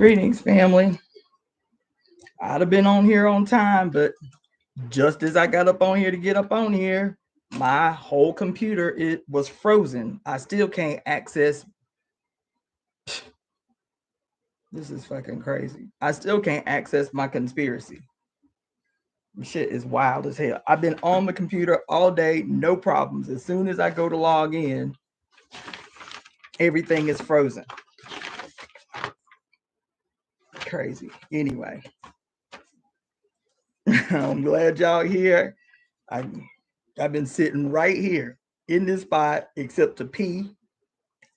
Greetings, family. I'd have been on here on time, but just as I got up on here to get up on here, my whole computer it was frozen. I still can't access. This is fucking crazy. I still can't access my conspiracy. Shit is wild as hell. I've been on the computer all day, no problems. As soon as I go to log in, everything is frozen. Crazy. Anyway, I'm glad y'all here. I've been sitting right here in this spot, except to pee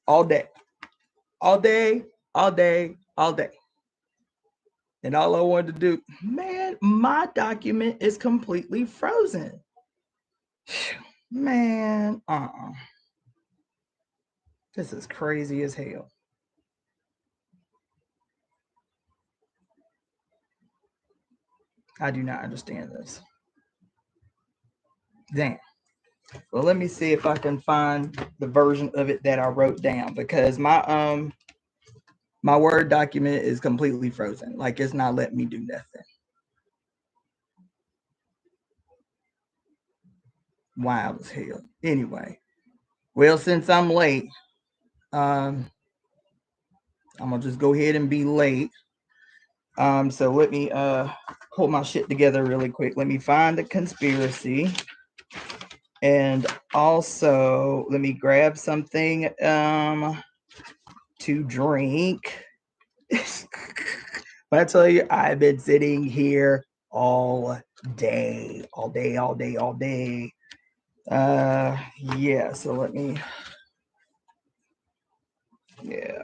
all day, all day, all day, all day. And all I wanted to do, man, my document is completely frozen. Man, this is crazy as hell. I do not understand this. Damn. Well, let me see if I can find the version of it that I wrote down, because my Word document is completely frozen. Like, it's not letting me do nothing. Wild as hell. Anyway, well, since I'm late, I'm gonna just go ahead and be late. So let me pull my shit together really quick. Let me find the conspiracy, and also let me grab something to drink. When I tell you, I've been sitting here all day, all day, all day, all day. Yeah, so let me, yeah.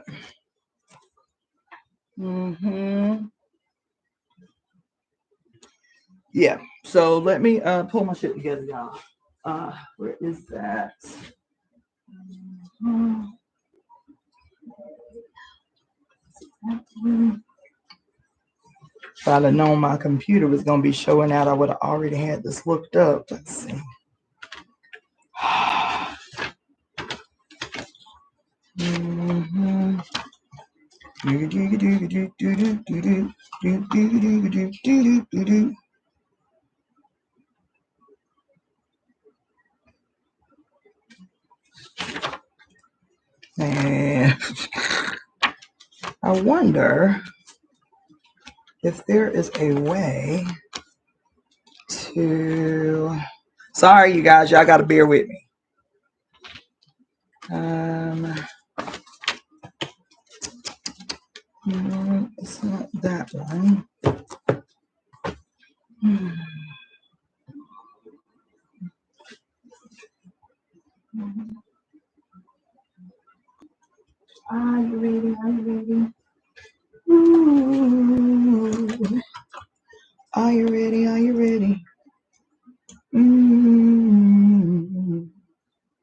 Yeah, so let me pull my shit together, y'all. Where is that? If I'd have known my computer was going to be showing out, I would have already had this looked up. Let's see. Man, I wonder if there is a way to. Sorry, you guys, y'all got to bear with me. No, it's not that one. Are you ready? Are you ready? Ooh. Are you ready? Are you ready?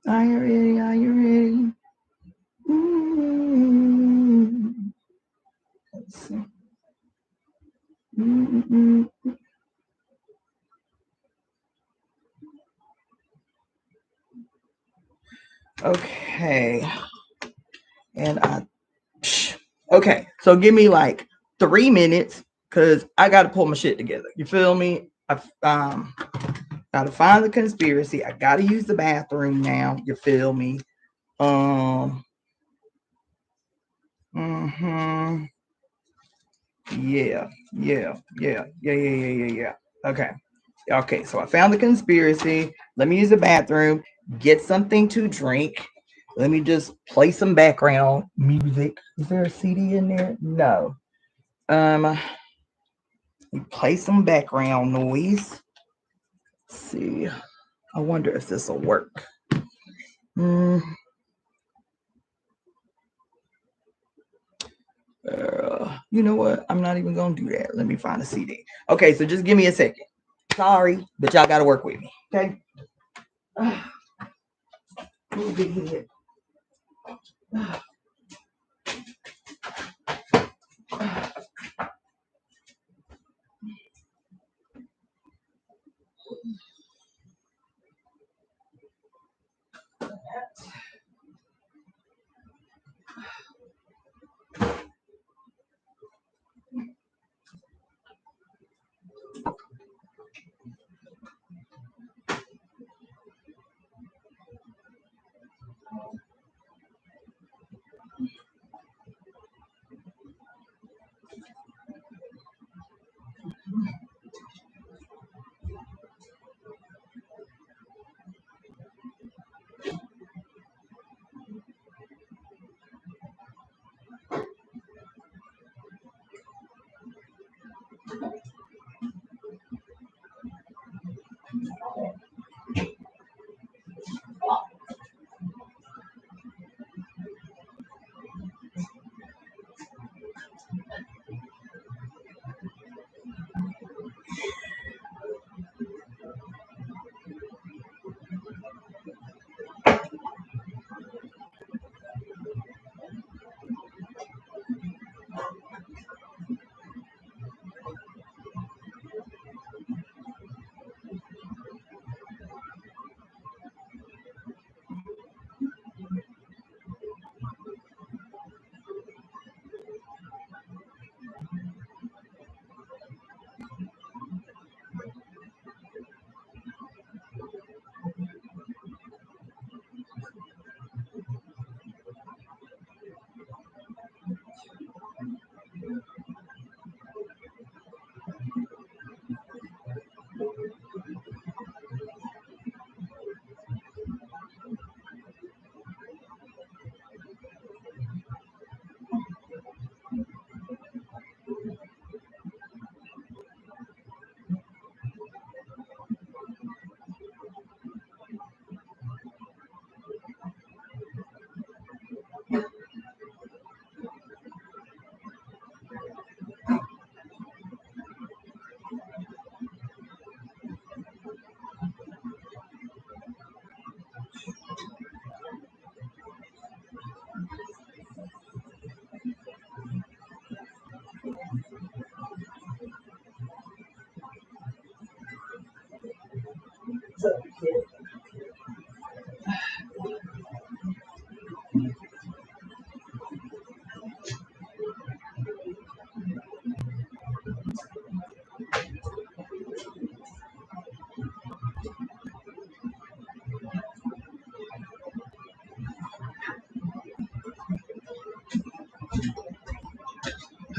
Are you ready? Are you ready? Let's see. Okay. And okay, so give me like 3 minutes because I got to pull my shit together. You feel me? I gotta find the conspiracy. I gotta use the bathroom now. You feel me? Yeah. Okay, so I found the conspiracy. Let me use the bathroom, get something to drink. Let me just play some background music. Is there a CD in there? No. Play some background noise. Let's see. I wonder if this will work. You know what? I'm not even gonna do that. Let me find a CD. Okay, so just give me a second. Sorry, but y'all gotta work with me. Okay.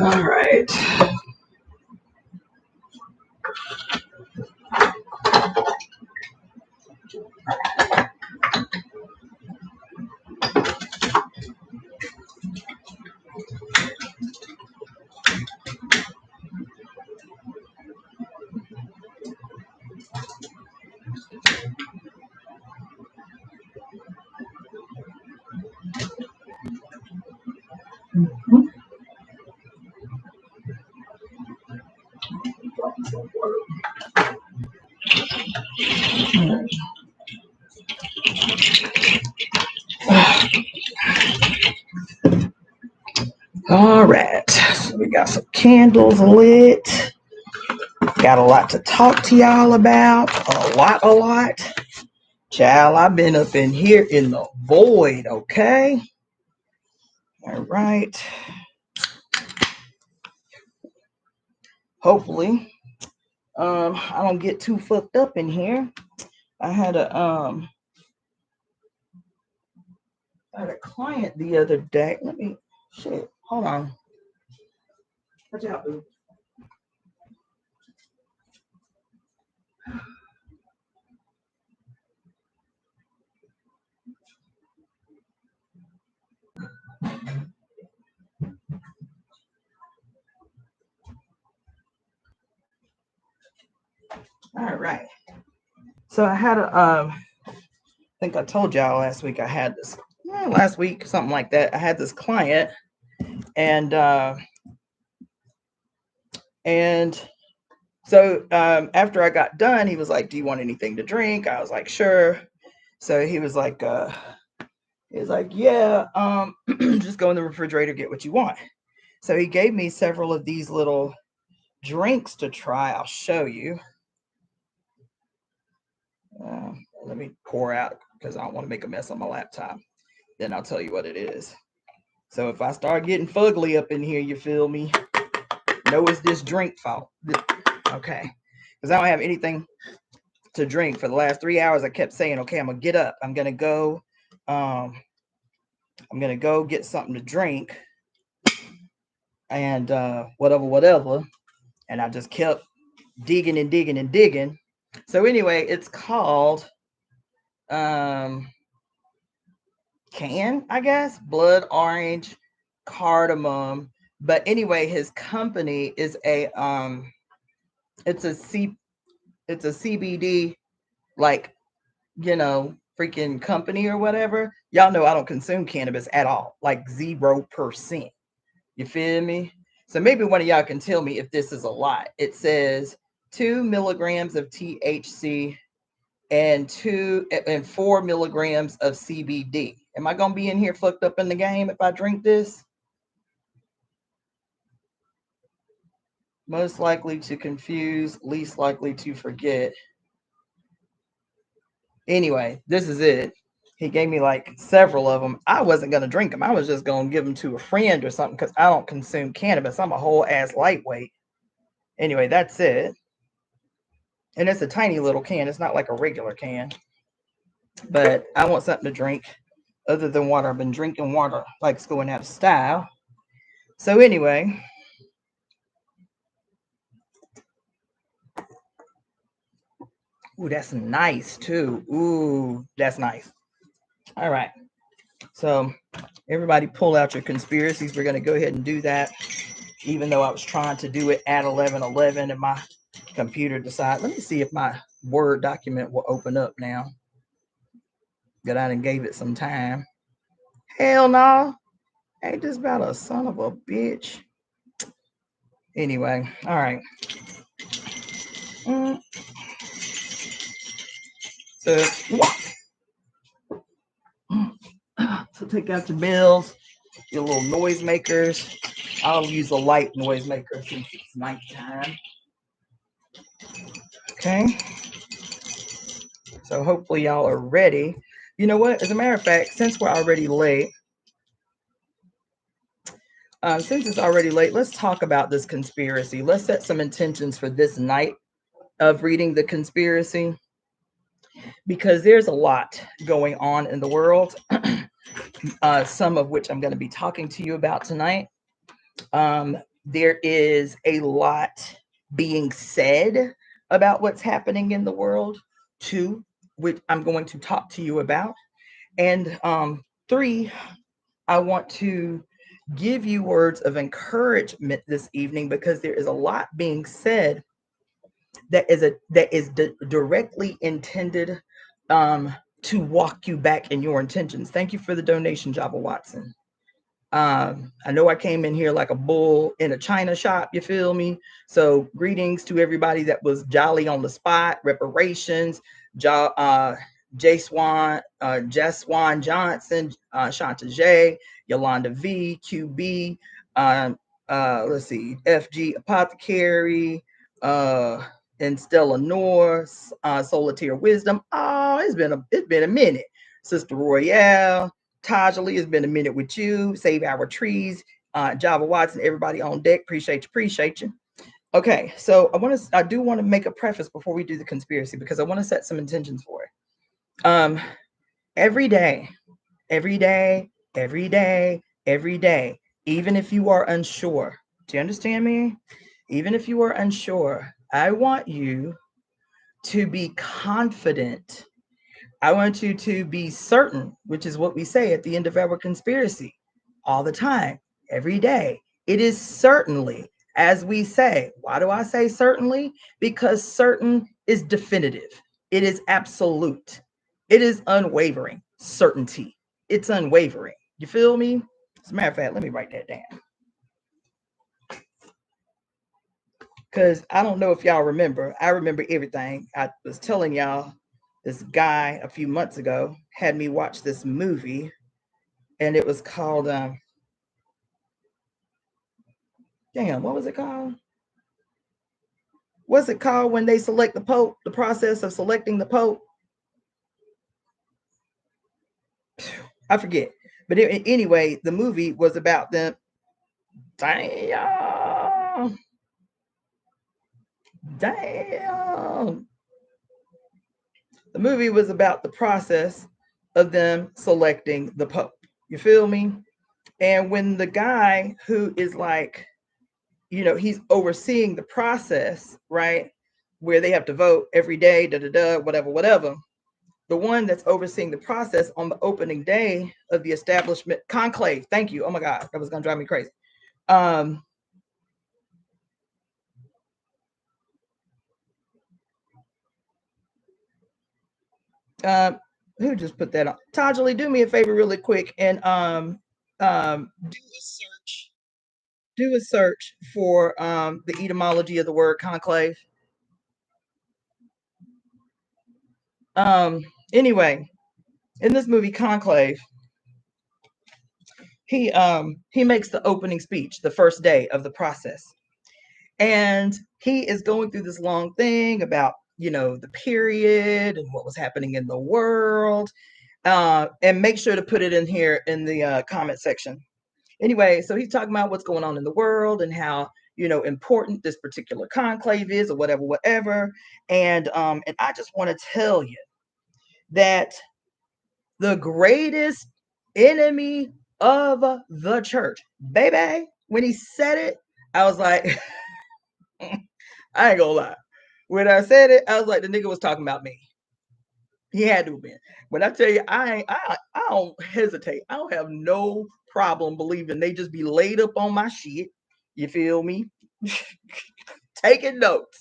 All right. All right. So we got some candles lit. Got a lot to talk to y'all about. A lot. Child, I've been up in here in the void, okay? All right. Hopefully, I don't get too fucked up in here. I had a client the other day. Hold on. Watch out, boo. All right. So I had I think I told y'all last week I had this, last week, something like that. I had this client and so after I got done, he was like, "Do you want anything to drink?" I was like, "Sure." So he was like, "Yeah, just go in the refrigerator, get what you want." So he gave me several of these little drinks to try. I'll show you. Let me pour out because I don't want to make a mess on my laptop. Then I'll tell you what it is. So if I start getting fugly up in here, you feel me? No, it's this drink fault. Okay. Because I don't have anything to drink. For the last 3 hours, I kept saying, okay, I'm going to get up. I'm going to go get something to drink. And whatever. And I just kept digging and digging and digging. So anyway, it's called can, I guess, blood orange, cardamom. But anyway, his company is a it's a CBD, like, you know, freaking company or whatever. Y'all know I don't consume cannabis at all, like 0%. You feel me? So maybe one of y'all can tell me if this is a lot. It says 2 milligrams of THC and 4 milligrams of CBD. Am I gonna be in here fucked up in the game if I drink this? Most likely to confuse, least likely to forget. Anyway, this is it. He gave me like several of them. I wasn't going to drink them. I was just going to give them to a friend or something because I don't consume cannabis. I'm a whole ass lightweight. Anyway, that's it. And it's a tiny little can. It's not like a regular can. But I want something to drink other than water. I've been drinking water like it's going out of style. So anyway. Ooh, that's nice too. Ooh, that's nice. All right. So everybody pull out your conspiracies. We're going to go ahead and do that. Even though I was trying to do it at 11:11 and my computer decided, let me see if my Word document will open up now. That I done gave it some time. Hell no. Ain't this about a son of a bitch? Anyway, all right. So take out your bells, your little noise makers. I'll use a light noise maker since it's nighttime. Okay. So hopefully y'all are ready. You know what? As a matter of fact, since we're already late, let's talk about this conspiracy. Let's set some intentions for this night of reading the conspiracy, because there's a lot going on in the world, some of which I'm going to be talking to you about tonight. There is a lot being said about what's happening in the world, too, which I'm going to talk to you about. And 3, I want to give you words of encouragement this evening, because there is a lot being said that is directly intended to walk you back in your intentions. Thank you for the donation, Java Watson. I know I came in here like a bull in a china shop, you feel me? So greetings to everybody that was jolly on the spot. Reparations, J Swan, Jess Swan Johnson, Shanta J, Yolanda V, QB, let's see, FG Apothecary, and Stella North, Solitaire Wisdom. Oh, it's been a minute. Sister Royale, Tajali, it's been a minute with you. Save Our Trees, Java Watson, everybody on deck. Appreciate you. Okay, so I do want to make a preface before we do the conspiracy, because I want to set some intentions for it. Every day, even if you are unsure, do you understand me? Even if you are unsure, I want you to be confident. I want you to be certain, which is what we say at the end of our conspiracy all the time, every day. It is certainly, as we say. Why do I say certainly? Because certain is definitive. It is absolute. It is unwavering certainty. It's unwavering. You feel me? As a matter of fact, let me write that down. Because I don't know if y'all remember. I remember everything. I was telling y'all, this guy a few months ago had me watch this movie, and it was called, what was it called? What's it called when they select the Pope? The process of selecting the Pope? I forget. But anyway, the movie was about them. Damn. The movie was about the process of them selecting the Pope. You feel me? And when the guy who is like, he's overseeing the process, right? Where they have to vote every day, whatever. The one that's overseeing the process on the opening day of the establishment conclave. Thank you. Oh my God, that was gonna drive me crazy. Who just put that on? Tajali, do me a favor really quick and do a search for the etymology of the word conclave. Anyway, in this movie Conclave, he makes the opening speech the first day of the process. And he is going through this long thing about, the period and what was happening in the world. And make sure to put it in here in the comment section. Anyway, so he's talking about what's going on in the world and how, important this particular conclave is or whatever. And I just want to tell you that the greatest enemy of the church, baby, when he said it, I was like, I ain't gonna lie. When I said it, I was like, the nigga was talking about me. He had to have been. When I tell you, I don't hesitate. I don't have no problem believing they just be laid up on my shit. You feel me? Taking notes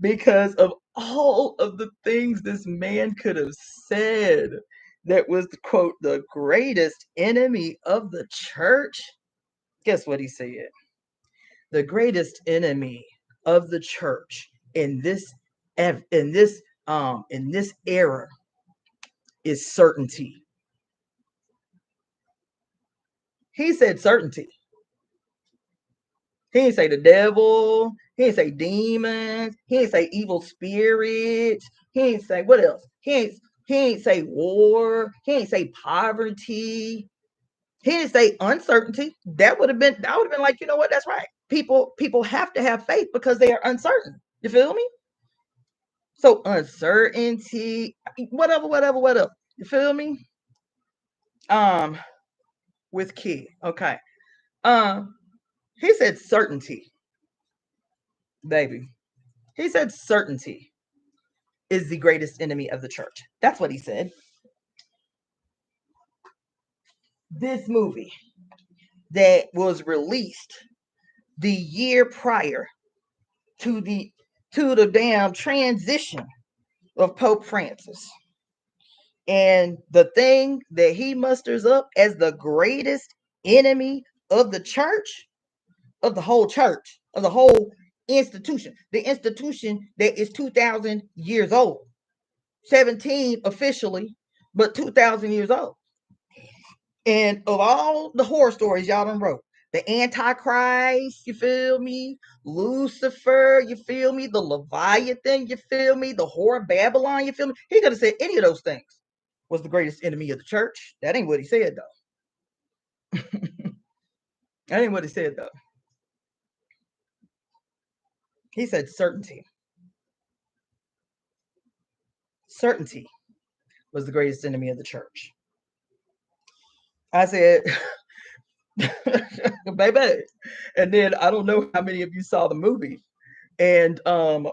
because of all of the things this man could have said that was, quote, the greatest enemy of the church. Guess what he said? The greatest enemy of the church in this era is certainty. He said certainty. He didn't say the devil. He didn't say demons. He didn't say evil spirits. He didn't say what else? He didn't say war. He didn't say poverty. He didn't say uncertainty. That would have been like, you know what? That's right. People have to have faith because they are uncertain. You feel me? So uncertainty, whatever. You feel me? With key. Okay. He said certainty, baby. He said certainty is the greatest enemy of the church. That's what he said. This movie that was released the year prior to the damn transition of Pope Francis. And the thing that he musters up as the greatest enemy of the church, of the whole church, of the whole institution, the institution that is 2,000 years old, 17 officially, but 2,000 years old. And of all the horror stories y'all done wrote, the Antichrist, you feel me? Lucifer, you feel me? The Leviathan, you feel me? The whore of Babylon, you feel me? He could have said any of those things was the greatest enemy of the church. That ain't what he said, though. That ain't what he said, though. He said certainty. Certainty was the greatest enemy of the church. I said, baby. And then I don't know how many of you saw the movie and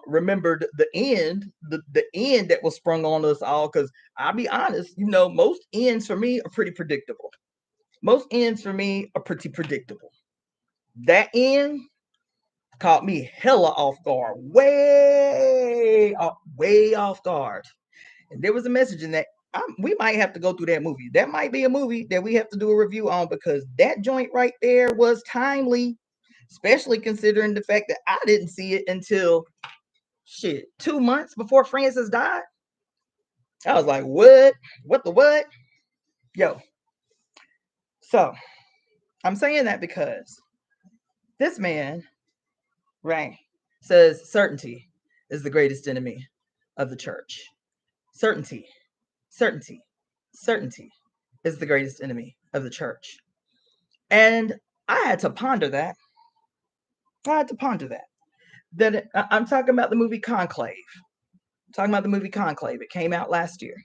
remembered the end that was sprung on us all, because I'll be honest, most ends for me are pretty predictable. Most ends for me are pretty predictable. That end caught me hella off guard, way off guard. And there was a message in that. We might have to go through that movie. That might be a movie that we have to do a review on, because that joint right there was timely, especially considering the fact that I didn't see it until 2 months before Francis died. I was like, what? What the what? Yo. So I'm saying that because this man, right, says certainty is the greatest enemy of the church. Certainty is the greatest enemy of the church. And I had to ponder that. That I'm talking about the movie Conclave. It came out last year.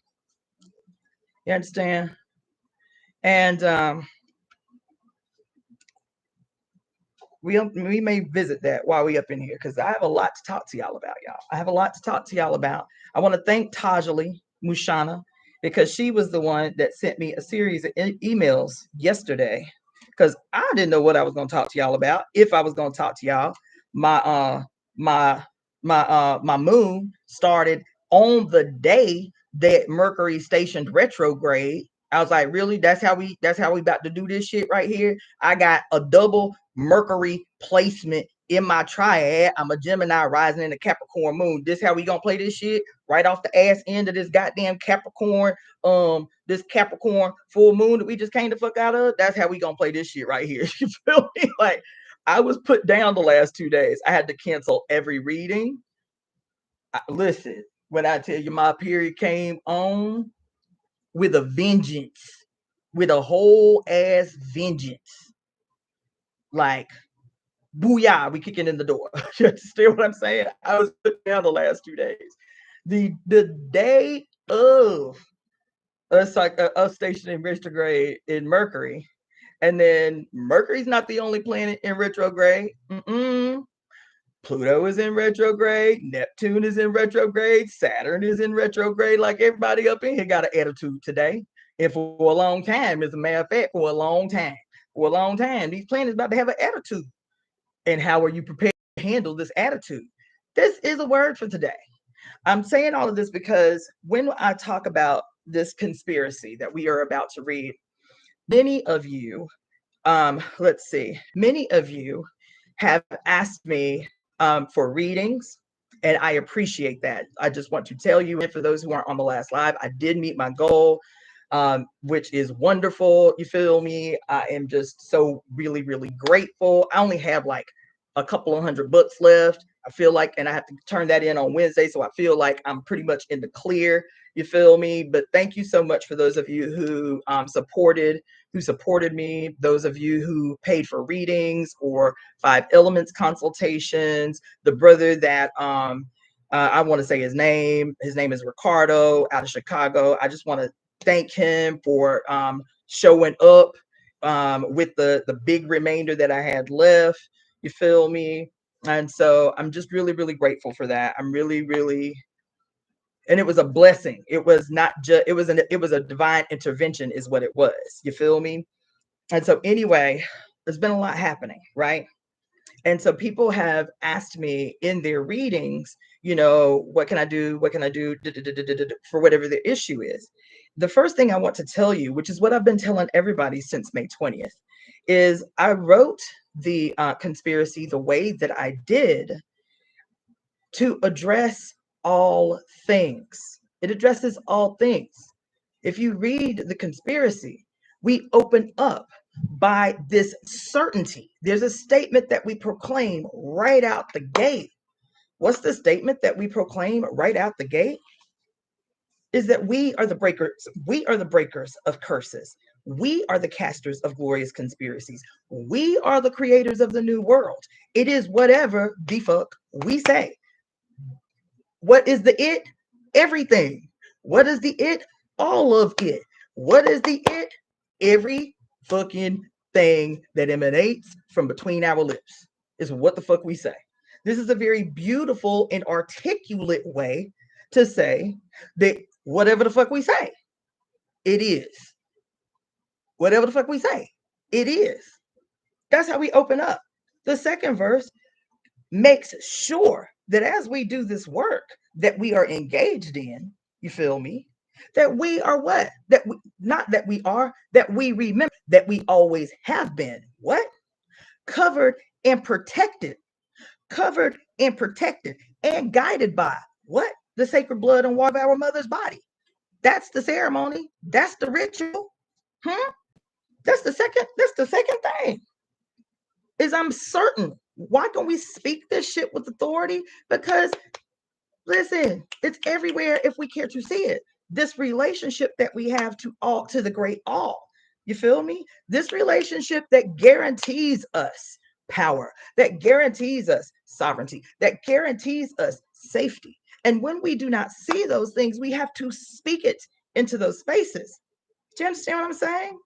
You understand? And we may visit that while we up in here, because I have a lot to talk to y'all about, y'all. I want to thank Tajali Mushana, because she was the one that sent me a series of emails yesterday, because I didn't know what I was going to talk to y'all about. If I was going to talk to y'all, my moon started on the day that Mercury stationed retrograde. I was like, really? That's how we about to do this shit right here. I got a double Mercury placement in my triad. I'm a Gemini rising in the Capricorn moon. This how we gonna play this shit right off the ass end of this goddamn Capricorn, this Capricorn full moon that we just came the fuck out of. That's how we gonna play this shit right here. You feel me? Like, I was put down the last 2 days. I had to cancel every reading. Listen, when I tell you my period came on with a vengeance, with a whole ass vengeance, like, booyah, we kicking in the door. You understand what I'm saying? I was put down the last 2 days. The day of us stationing retrograde in Mercury, and then Mercury's not the only planet in retrograde. Pluto is in retrograde, Neptune is in retrograde, Saturn is in retrograde. Like, everybody up in here got an attitude today. And for a long time, as a matter of fact, for a long time, these planets about to have an attitude. And how are you prepared to handle this attitude? This is a word for today. I'm saying all of this because when I talk about this conspiracy that we are about to read, many of you, many of you have asked me for readings, and I appreciate that. I just want to tell you, and for those who aren't on the last live, I did meet my goal, which is wonderful. You feel me? I am just so really, really grateful. I only have like a couple of $100 left. I feel like, and I have to turn that in on Wednesday. So I feel like I'm pretty much in the clear. You feel me? But thank you so much for those of you who supported me, those of you who paid for readings or 5 elements consultations. The brother that I want to say his name is Ricardo out of Chicago. I just want to thank him for showing up with the big remainder that I had left. You feel me? And so I'm just really, really grateful for that. I'm really, really, and it was a blessing. It was not just, it was a divine intervention is what it was. You feel me? And so anyway, there's been a lot happening, right? And so people have asked me in their readings, what can I do? What can I do for whatever the issue is? The first thing I want to tell you, which is what I've been telling everybody since May 20th, is I wrote the conspiracy the way that I did to address all things. It addresses all things. If you read the conspiracy, we open up by this certainty. There's a statement that we proclaim right out the gate. What's the statement that we proclaim right out the gate? Is that we are the breakers. We are the breakers of curses. We are the casters of glorious conspiracies. We are the creators of the new world. It is whatever the fuck we say. What is the it? Everything. What is the it? All of it. What is the it? Every fucking thing that emanates from between our lips is what the fuck we say. This is a very beautiful and articulate way to say that whatever the fuck we say, it is. Whatever the fuck we say, it is. That's how we open up. The second verse makes sure that as we do this work that we are engaged in, you feel me? That we are what? That we, not that we are, that we remember that we always have been. What? Covered and protected. Covered and protected and guided by what? The sacred blood and water of our mother's body. That's the ceremony. That's the ritual. That's the second thing. Is I'm certain. Why can we speak this shit with authority? Because listen, it's everywhere if we care to see it. This relationship that we have to the great all. You feel me? This relationship that guarantees us power, that guarantees us sovereignty, that guarantees us safety. And when we do not see those things, we have to speak it into those spaces. Do you understand what I'm saying?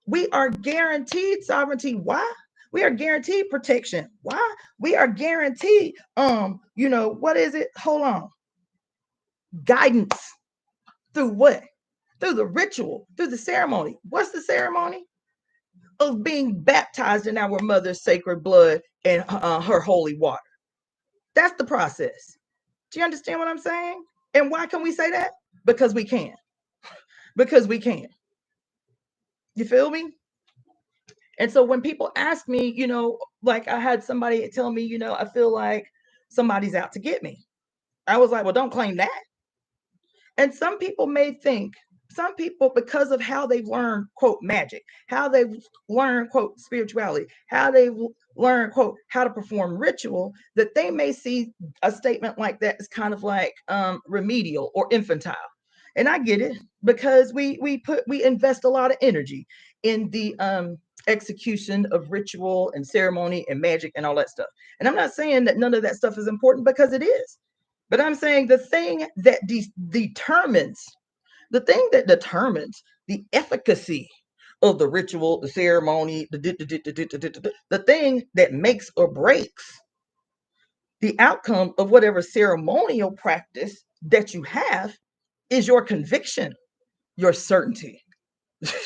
We are guaranteed sovereignty. Why? We are guaranteed protection. Why? We are guaranteed, what is it? Hold on. Guidance. Through what? Through the ritual, through the ceremony. What's the ceremony? Of being baptized in our mother's sacred blood and her holy water. That's the process. Do you understand what I'm saying? And why can we say that? because we can. Because we can. You feel me? And so when people ask me, like I had somebody tell me, I feel like somebody's out to get me. I was like, well, don't claim that. And some people may think, some people, because of how they've learned, quote, magic, how they've learned, quote, spirituality, how they've learned, quote, how to perform ritual, that they may see a statement like that as kind of like remedial or infantile. And I get it, because we invest a lot of energy in the execution of ritual and ceremony and magic and all that stuff. And I'm not saying that none of that stuff is important, because it is. But I'm saying the thing that determines the efficacy of the ritual, the ceremony, the thing that makes or breaks the outcome of whatever ceremonial practice that you have is your conviction, your certainty.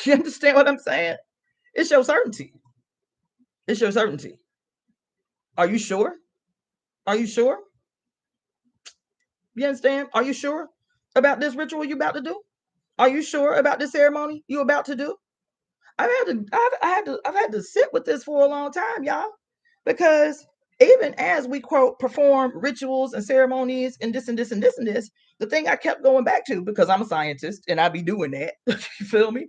You understand what I'm saying? It's your certainty. It's your certainty. Are you sure? Are you sure? You understand? Are you sure about this ritual you're about to do? Are you sure about this ceremony you're about to do? I've had to sit with this for a long time, y'all, because even as we quote perform rituals and ceremonies and this and this and this and this, the thing I kept going back to, because I'm a scientist and I be doing that, you feel me?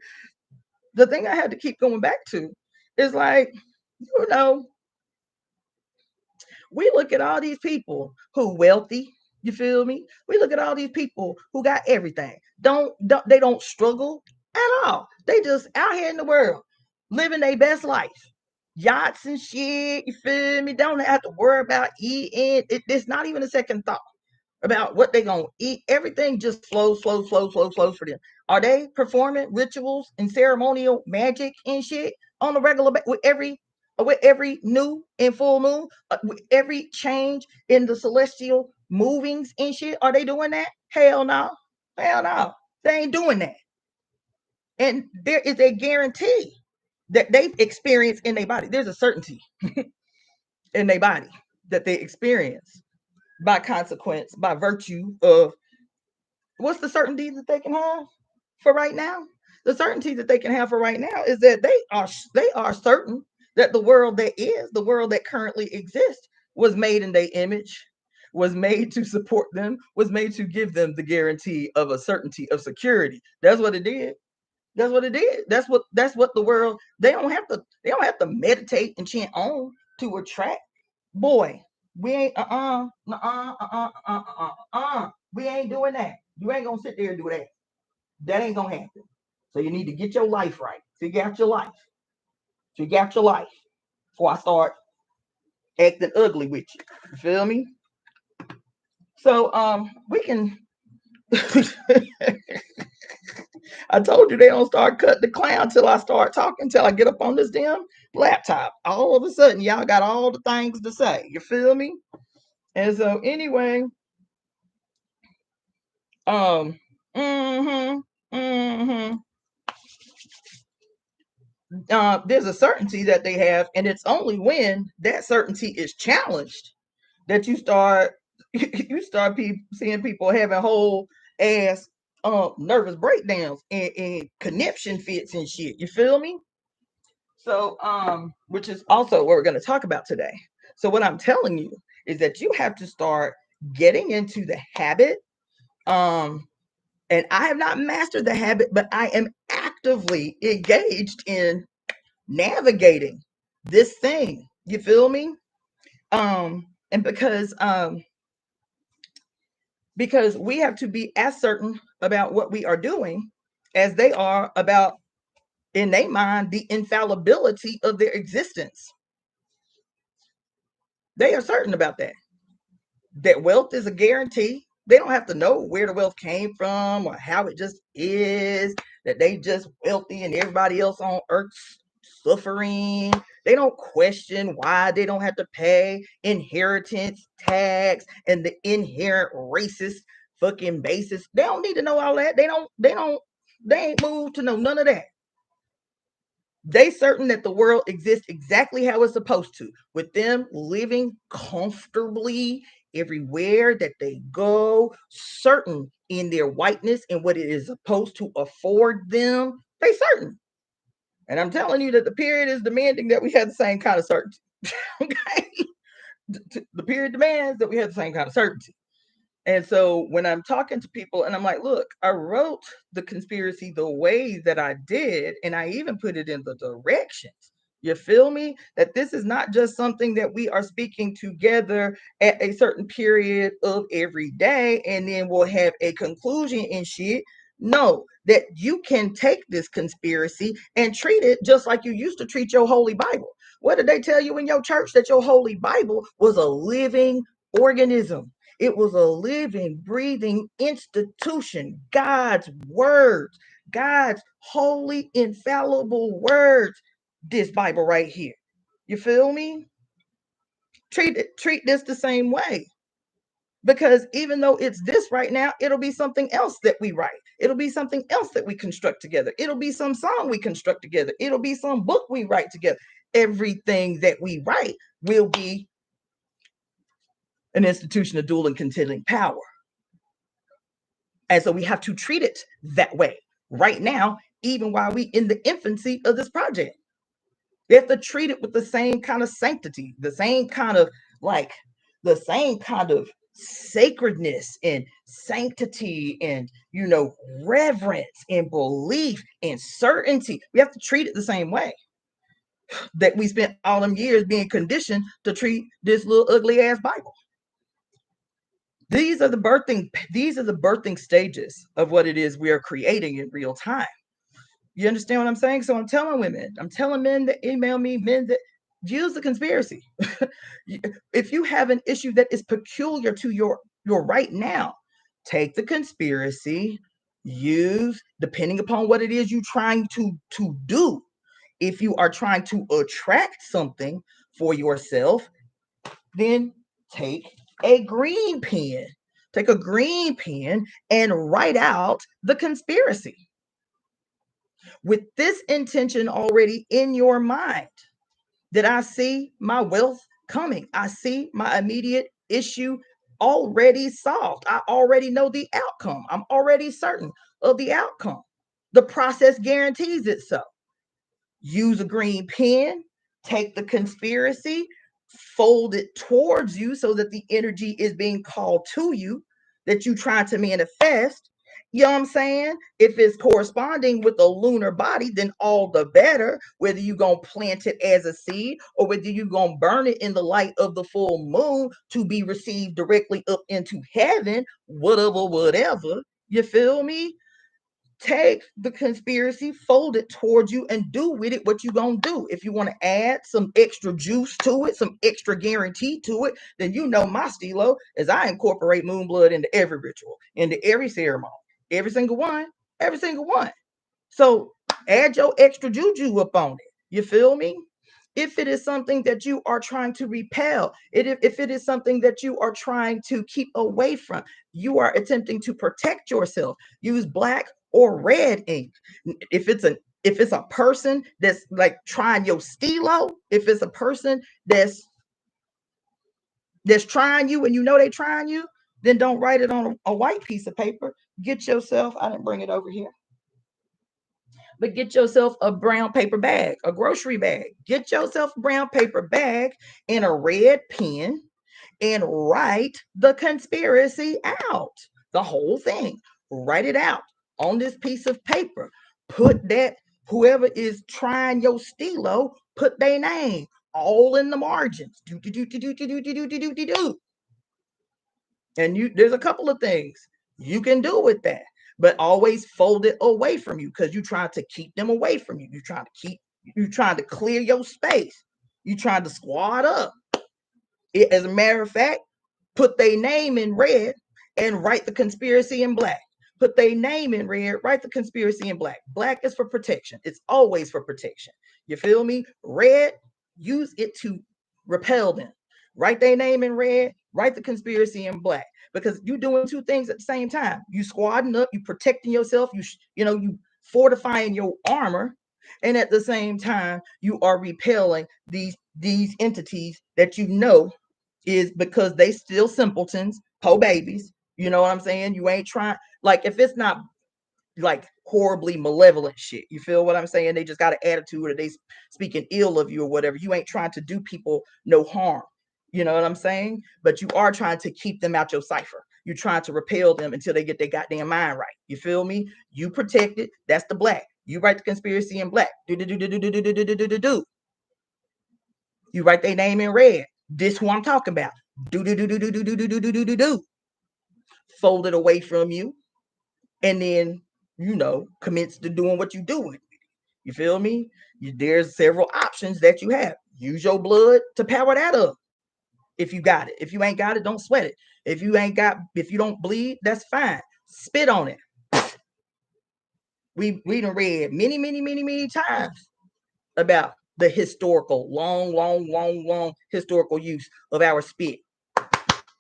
The thing I had to keep going back to is like, we look at all these people who wealthy, you feel me? We look at all these people who got everything. They don't struggle at all. They just out here in the world living their best life. Yachts and shit, you feel me? Don't have to worry about eating. It's not even a second thought about what they gonna eat. Everything just flows for them. Are they performing rituals and ceremonial magic and shit on a regular basis with every new and full moon, with every change in the celestial movings and shit? Are they doing that? Hell no. Hell no. They ain't doing that. And there is a guarantee that they've experienced in their body. There's a certainty in their body that they experience by consequence, by virtue of what's the certainty that they can have for right now? The certainty that they can have for right now is that they are certain that the world the world that currently exists, was made in their image, was made to support them, was made to give them the guarantee of a certainty of security. That's what it did. That's what it did. That's what the world. They don't have to meditate and chant on to attract. Boy, we ain't we ain't doing that. You ain't gonna sit there and do that. That ain't gonna happen. So you need to get your life right. Figure out your life. Figure out your life before I start acting ugly with you. You feel me? So we can. I told you they don't start cutting the clown till I start talking, till I get up on this damn laptop. All of a sudden, y'all got all the things to say. You feel me? And so anyway, um, there's a certainty that they have, and it's only when that certainty is challenged that you start seeing people having whole ass nervous breakdowns and conniption fits and shit. You feel me? So which is also what we're going to talk about today. So what I'm telling you is that you have to start getting into the habit. And I have not mastered the habit, but I am actively engaged in navigating this thing. You feel me? And because we have to be as certain about what we are doing as they are about, in their mind, the infallibility of their existence. They are certain about that wealth is a guarantee. They don't have to know where the wealth came from or how it just is, that they just wealthy and everybody else on earth suffering. They don't question why they don't have to pay inheritance tax and the inherent racist fucking basis. They don't need to know all that. They ain't moved to know none of that. They certain that the world exists exactly how it's supposed to, with them living comfortably everywhere that they go, certain in their whiteness and what it is supposed to afford them. They certain. And I'm telling you that the period is demanding that we have the same kind of certainty. Okay? The period demands that we have the same kind of certainty. And so when I'm talking to people and I'm like, look, I wrote the conspiracy the way that I did, and I even put it in the directions. You feel me? That this is not just something that we are speaking together at a certain period of every day, and then we'll have a conclusion and shit. No, that you can take this conspiracy and treat it just like you used to treat your Holy Bible. What did they tell you in your church? That your Holy Bible was a living organism. It was a living, breathing institution. God's words, God's holy, infallible words. This Bible right here. You feel me? Treat this the same way. Because even though it's this right now, it'll be something else that we write. It'll be something else that we construct together. It'll be some song we construct together. It'll be some book we write together. Everything that we write will be an institution of dual and contending power. And so we have to treat it that way right now, even while we in the infancy of this project. We have to treat it with the same kind of sanctity, the same kind of sacredness and sanctity and reverence and belief and certainty. We have to treat it the same way that we spent all them years being conditioned to treat this little ugly ass Bible. These are the birthing stages of what it is we are creating in real time. You understand what I'm saying? So I'm telling women, I'm telling men that email me, men that use the conspiracy. If you have an issue that is peculiar to your right now, take the conspiracy, use, depending upon what it is you're trying to do. If you are trying to attract something for yourself, then take a green pen. Take a green pen and write out the conspiracy with this intention already in your mind, that I see my wealth coming. I see my immediate issue already solved. I already know the outcome. I'm already certain of the outcome. The process guarantees it so. Use a green pen, take the conspiracy, fold it towards you so that the energy is being called to you that you try to manifest. You know what I'm saying? If it's corresponding with a lunar body, then all the better. Whether you're going to plant it as a seed or whether you're going to burn it in the light of the full moon to be received directly up into heaven, whatever. You feel me? Take the conspiracy, fold it towards you, and do with it what you're going to do. If you want to add some extra juice to it, some extra guarantee to it, then you know my stilo is I incorporate moon blood into every ritual, into every ceremony, every single one. So add your extra juju up on it. You feel me? If it is something that you are trying to repel, if it is something that you are trying to keep away from, you are attempting to protect yourself, use black or red ink. If it's a person that's like trying your stilo, if it's a person that's trying you and you know they trying you, then don't write it on a white piece of paper. Get yourself, I didn't bring it over here, but get yourself a brown paper bag, a grocery bag. Get yourself a brown paper bag and a red pen and write the conspiracy out. The whole thing. Write it out on this piece of paper. Put that, whoever is trying your stilo, put their name all in the margins. And there's a couple of things you can do with that, but always fold it away from you because you're trying to keep them away from you. You're trying to clear your space. You're trying to squad up. As a matter of fact, put their name in red and write the conspiracy in black. Put their name in red, write the conspiracy in black. Black is for protection. It's always for protection. You feel me? Red, use it to repel them. Write their name in red, write the conspiracy in black. Because you're doing two things at the same time. You squadding up, you protecting yourself, you fortifying your armor, And at the same time, you are repelling these entities that you know is because they still simpletons, po babies. You know what I'm saying? You ain't trying, like, if it's not like horribly malevolent shit, you feel what I'm saying? They just got an attitude, or they speaking ill of you or whatever. You ain't trying to do people no harm. You know what I'm saying? But you are trying to keep them out your cipher. You're trying to repel them until they get their goddamn mind right. You feel me? You protect it. That's the black. You write the conspiracy in black. Do. You write their name in red. This who I'm talking about. Do. Fold it away from you. And then, commence to doing what you're doing. You feel me? There's several options that you have. Use your blood to power that up. If you got it. If you ain't got it, don't sweat it. If you don't bleed, that's fine. Spit on it. We done read many times about the historical, long historical use of our spit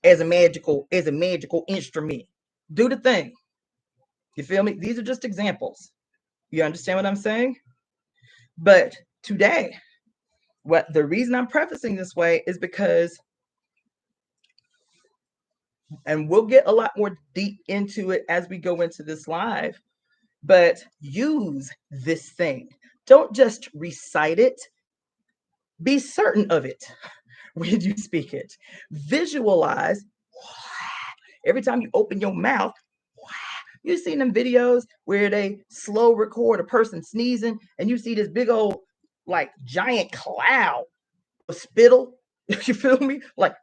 as a magical instrument. Do the thing. You feel me? These are just examples. You understand what I'm saying? But today, the reason I'm prefacing this way is because, and we'll get a lot more deep into it as we go into this live, but use this thing. Don't just recite it. Be certain of it when you speak it. Visualize every time you open your mouth. You've seen them videos where they slow record a person sneezing and you see this big old, like, giant cloud of spittle. You feel me? Like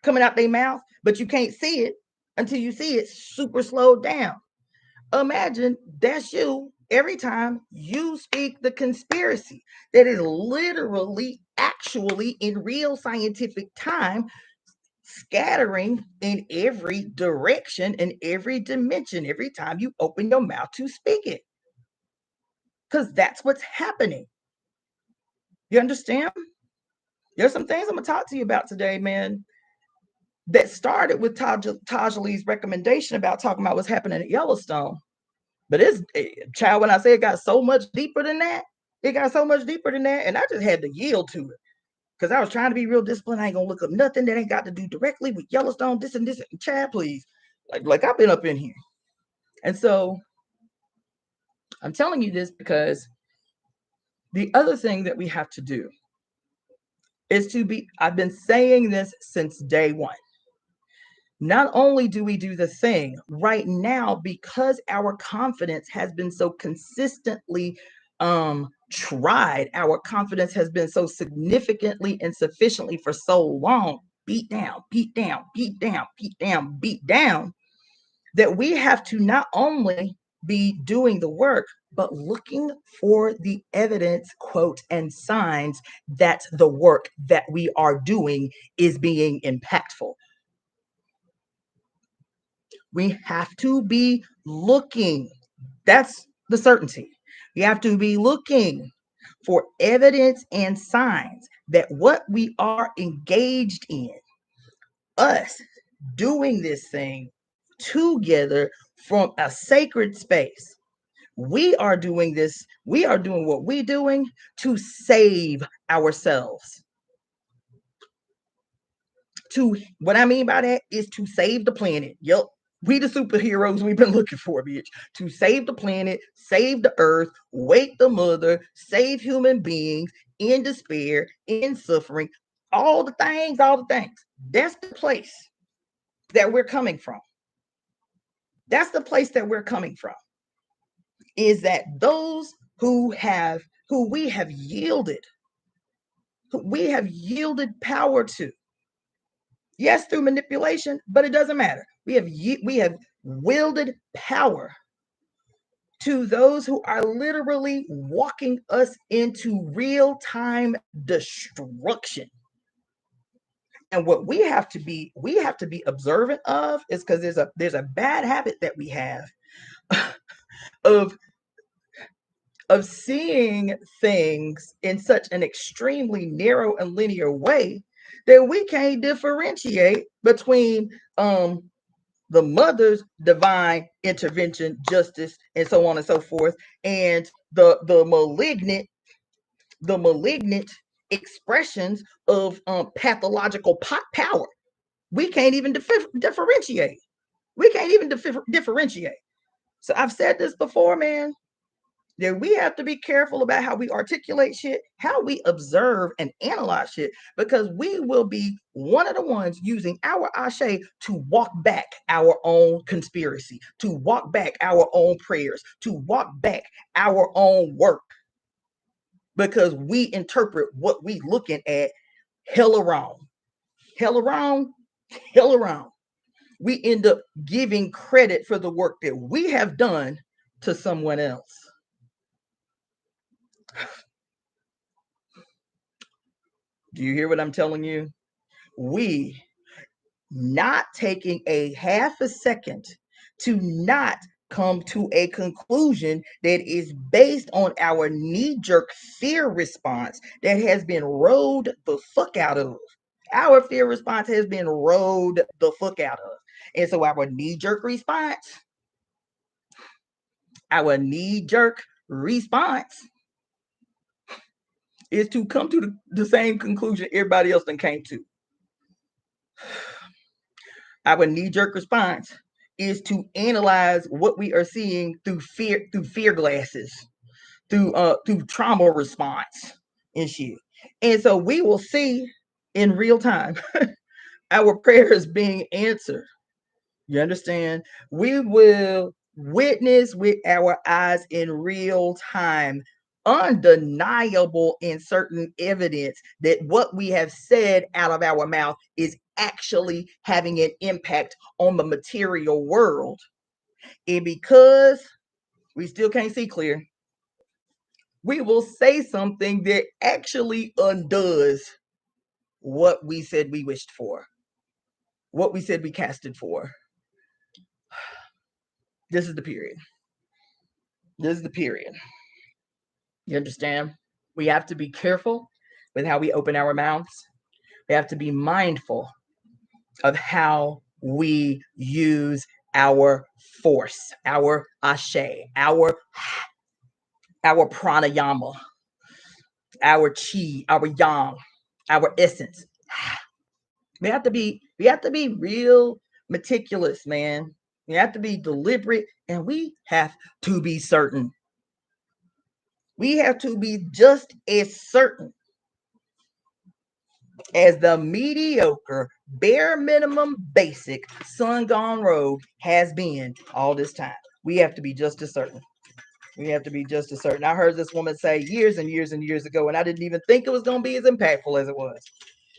coming out their mouth, but you can't see it until you see it super slowed down. Imagine that's you every time you speak the conspiracy that is literally, actually, in real scientific time, scattering in every direction, in every dimension, every time you open your mouth to speak it. Because that's what's happening. You understand? There's some things I'm going to talk to you about today, man, that started with Tajali's recommendation about talking about what's happening at Yellowstone. But it's, child, when I say it got so much deeper than that, and I just had to yield to it. Because I was trying to be real disciplined. I ain't gonna look up nothing that ain't got to do directly with Yellowstone, this and this. And Chad, please. Like I've been up in here. And so I'm telling you this because the other thing that we have to do is I've been saying this since day one. Not only do we do the thing right now, because our confidence has been so consistently tried, our confidence has been so significantly and sufficiently for so long beat down, that we have to not only be doing the work, but looking for the evidence, quote, and signs that the work that we are doing is being impactful. We have to be looking. That's the certainty. We have to be looking for evidence and signs that what we are engaged in, us doing this thing together from a sacred space, we are doing what we're doing to save ourselves. What I mean by that is to save the planet. Yep. We the superheroes we've been looking for, bitch. To save the planet, save the earth, wake the mother, save human beings in despair, in suffering, all the things. That's the place that we're coming from. Is that those who we have yielded power to. Yes, through manipulation, but it doesn't matter. We have wielded power to those who are literally walking us into real-time destruction. And what we have to be observant of is, because there's a bad habit that we have of seeing things in such an extremely narrow and linear way that we can't differentiate between the mother's divine intervention, justice, and so on and so forth, and the malignant expressions of pathological power. We can't even differentiate. We can't even differentiate. So I've said this before, man. That we have to be careful about how we articulate shit, how we observe and analyze shit, because we will be one of the ones using our ashe to walk back our own conspiracy, to walk back our own prayers, to walk back our own work, because we interpret what we looking at hella wrong. Hella wrong, hella wrong. We end up giving credit for the work that we have done to someone else. Do you hear what I'm telling you? We not taking a half a second to not come to a conclusion that is based on our knee-jerk fear response that has been rolled the fuck out of. Our fear response has been rolled the fuck out of. And so our knee-jerk response is to come to the same conclusion everybody else then came to. Our knee-jerk response is to analyze what we are seeing through fear glasses, through trauma response and shit. And so we will see in real time our prayers being answered. You understand? We will witness with our eyes in real time undeniable and certain evidence that what we have said out of our mouth is actually having an impact on the material world. And because we still can't see clear, we will say something that actually undoes what we said we wished for, what we said we casted for. This is the period. This is the period. You understand? We have to be careful with how we open our mouths. We have to be mindful of how we use our force, our ashe, our pranayama, our chi, our yang, our essence. We have to be real meticulous, man. We have to be deliberate, and we have to be certain. We have to be just as certain as the mediocre, bare minimum, basic sun gone rogue has been all this time. We have to be just as certain. We have to be just as certain. I heard this woman say years and years and years ago, and I didn't even think it was going to be as impactful as it was.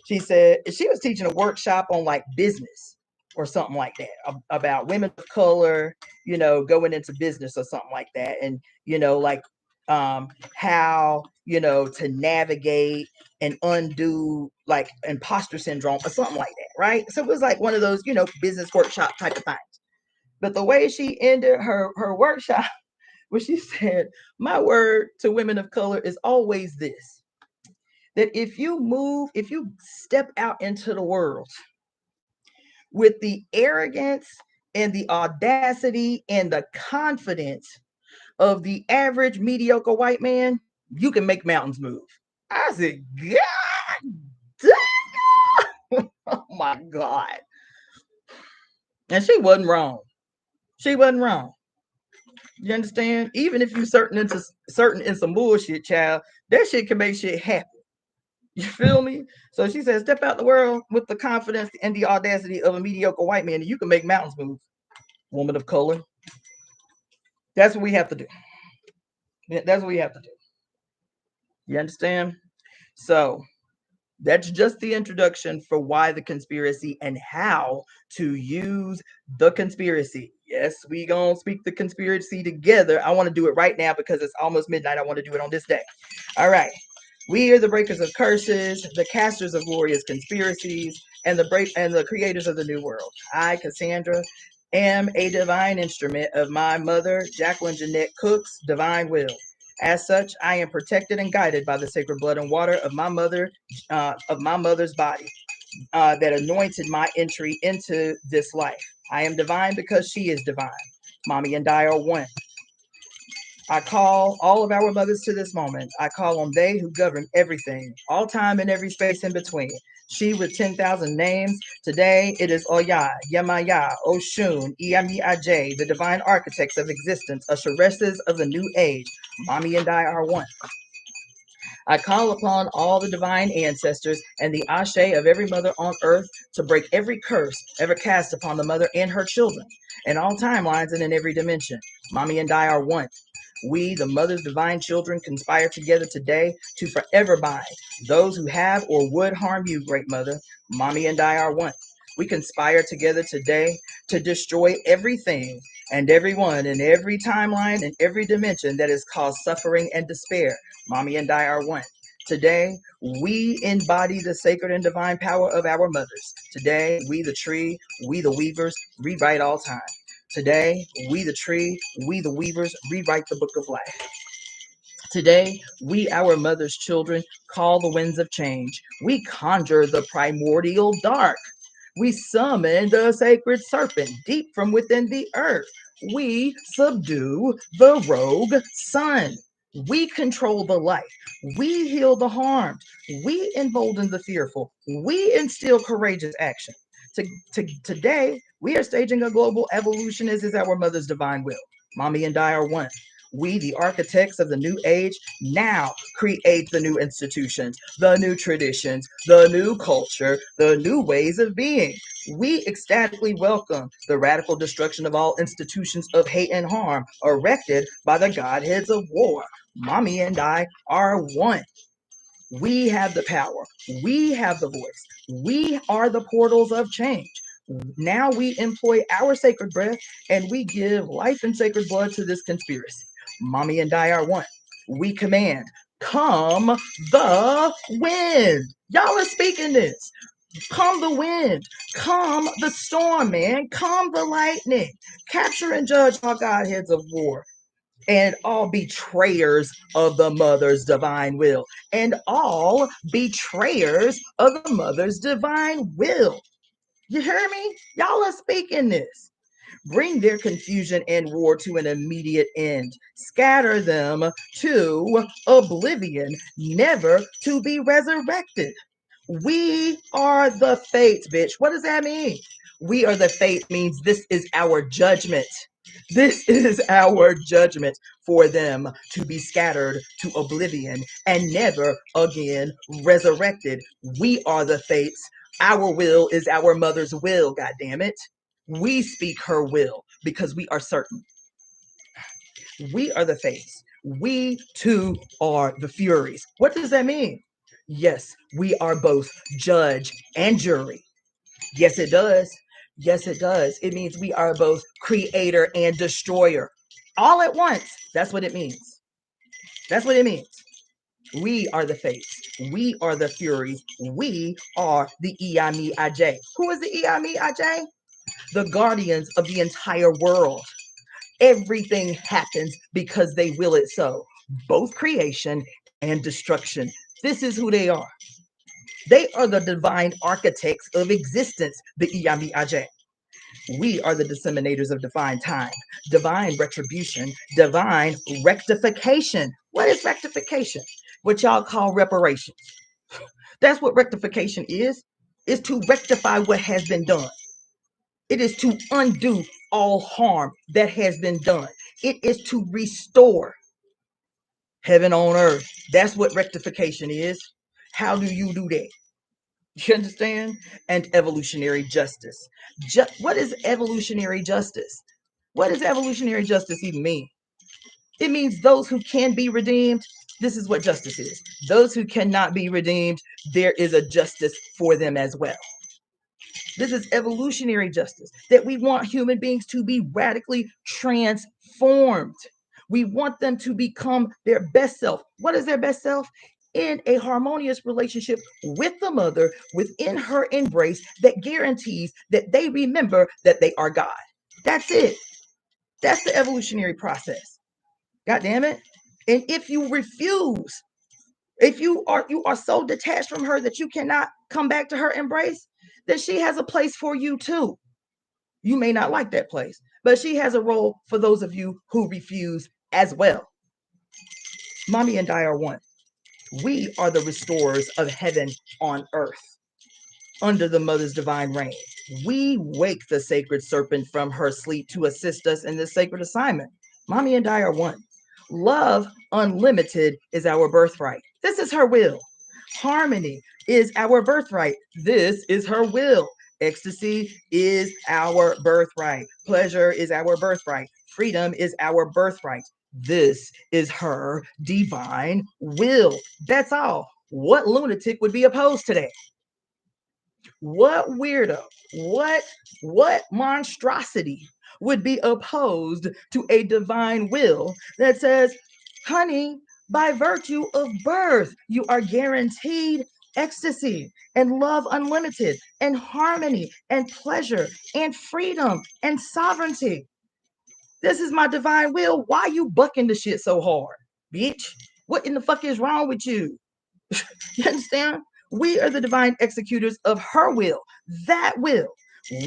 She said she was teaching a workshop on like business or something like that, about women of color, going into business or something like that. And, like how, to navigate and undo like imposter syndrome or something like that. Right. So it was like one of those, business workshop type of things. But the way she ended her workshop, where she said, my word to women of color is always this: that if you step out into the world with the arrogance and the audacity and the confidence of the average mediocre white man, you can make mountains move. I said, God damn! Oh my God. And she wasn't wrong. She wasn't wrong. You understand? Even if you're certain in some bullshit, child, that shit can make shit happen. You feel me? So she said, step out the world with the confidence and the audacity of a mediocre white man, and you can make mountains move. Woman of color. That's what we have to do. That's what we have to do. You understand? So that's just the introduction for why the conspiracy and how to use the conspiracy. Yes, we gonna speak the conspiracy together. I want to do it right now because it's almost midnight. I want to do it on this day. All right. We are the breakers of curses, the casters of glorious conspiracies, and the creators of the new world. I, Cassandra, am a divine instrument of my mother, Jacqueline Jeanette Cook's divine will. As such, I am protected and guided by the sacred blood and water of my mother's body that anointed my entry into this life. I am divine because she is divine. Mommy and I are one. I call all of our mothers to this moment. I call on they who govern everything, all time and every space in between. She with 10,000 names. Today it is Oya, Yemaya, Oshun, Iyami Aj, the divine architects of existence, usheresses of the new age. Mommy and I are one. I call upon all the divine ancestors and the Ashe of every mother on earth to break every curse ever cast upon the mother and her children, in all timelines and in every dimension. Mommy and I are one. We, the mother's divine children, conspire together today to forever bind those who have or would harm you, great mother. Mommy and I are one. We conspire together today to destroy everything and everyone in every timeline and every dimension that has caused suffering and despair. Mommy and I are one. Today, we embody the sacred and divine power of our mothers. Today, we the tree, we the weavers, rewrite all time. Today, we the tree, we the weavers, rewrite the book of life. Today, we, our mother's children, call the winds of change. We conjure the primordial dark. We summon the sacred serpent deep from within the earth. We subdue the rogue sun. We control the light. We heal the harmed. We embolden the fearful. We instill courageous action. Today, we are staging a global evolution as is our mother's divine will. Mommy and I are one. We, the architects of the new age, now create the new institutions, the new traditions, the new culture, the new ways of being. We ecstatically welcome the radical destruction of all institutions of hate and harm erected by the godheads of war. Mommy and I are one. We have the power. We have the voice. We are the portals of change. Now we employ our sacred breath and we give life and sacred blood to this conspiracy. Mommy and I are one. We command, come the wind. Y'all are speaking this. Come the wind. Come the storm, man. Come the lightning. Capture and judge all godheads of war and all betrayers of the mother's divine will, and all betrayers of the mother's divine will. You hear me? Y'all are speaking this. Bring their confusion and war to an immediate end. Scatter them to oblivion, never to be resurrected. We are the fates, bitch. What does that mean? We are the fates means this is our judgment. This is our judgment for them to be scattered to oblivion and never again resurrected. We are the fates. Our will is our mother's will, God damn it. We speak her will because we are certain. We are the fates. We too are the furies. What does that mean? Yes, we are both judge and jury. Yes, it does. Yes, it does. It means we are both creator and destroyer all at once. That's what it means. That's what it means. We are the fates. We are the furies. We are the Iyami Aj. Who is the Iyami Aj? The guardians of the entire world. Everything happens because they will it so. Both creation and destruction. This is who they are. They are the divine architects of existence, the Iyami Aj. We are the disseminators of divine time, divine retribution, divine rectification. What is rectification? What y'all call reparations. That's what rectification is to rectify what has been done. It is to undo all harm that has been done. It is to restore heaven on earth. That's what rectification is. How do you do that? You understand? And evolutionary justice. What is evolutionary justice? What does evolutionary justice even mean? It means those who can be redeemed. This is what justice is. Those who cannot be redeemed, there is a justice for them as well. This is evolutionary justice, that we want human beings to be radically transformed. We want them to become their best self. What is their best self? In a harmonious relationship with the mother, within her embrace that guarantees that they remember that they are God. That's it. That's the evolutionary process. God damn it. And if you refuse, if you are so detached from her that you cannot come back to her embrace, then she has a place for you too. You may not like that place, but she has a role for those of you who refuse as well. Mommy and I are one. We are the restorers of heaven on earth under the mother's divine reign. We wake the sacred serpent from her sleep to assist us in this sacred assignment. Mommy and I are one. Love unlimited is our birthright. This is her will. Harmony is our birthright. This is her will. Ecstasy is our birthright. Pleasure is our birthright. Freedom is our birthright. This is her divine will. That's all. What lunatic would be opposed to that? What weirdo, what monstrosity would be opposed to a divine will that says, honey, by virtue of birth, you are guaranteed ecstasy and love unlimited and harmony and pleasure and freedom and sovereignty. This is my divine will. Why you bucking the shit so hard, bitch? What in the fuck is wrong with you? You understand? We are the divine executors of her will, that will.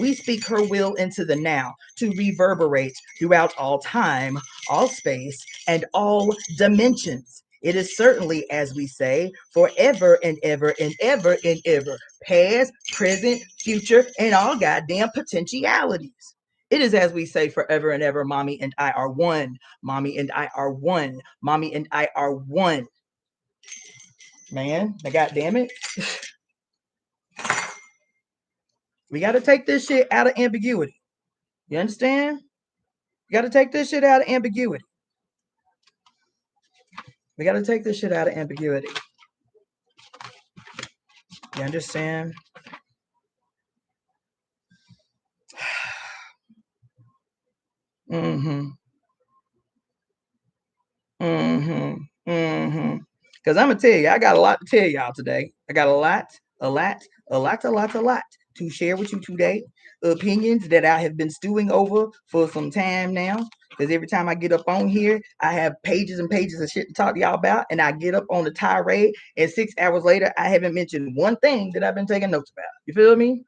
We speak her will into the now to reverberate throughout all time, all space, and all dimensions. It is certainly, as we say, forever and ever and ever and ever, past, present, future, and all goddamn potentialities. It is as we say forever and ever, mommy and I are one. Mommy and I are one. Mommy and I are one. Man, God damn it. We got to take this shit out of ambiguity. You understand? We got to take this shit out of ambiguity. We got to take this shit out of ambiguity. You understand? Mm-hmm. Mm-hmm. Mm-hmm. Because I'm going to tell you, I got a lot to tell y'all today. I got a lot to share with you today. Opinions that I have been stewing over for some time now. Because every time I get up on here, I have pages and pages of shit to talk to y'all about. And I get up on the tirade. And 6 hours later, I haven't mentioned one thing that I've been taking notes about. You feel me?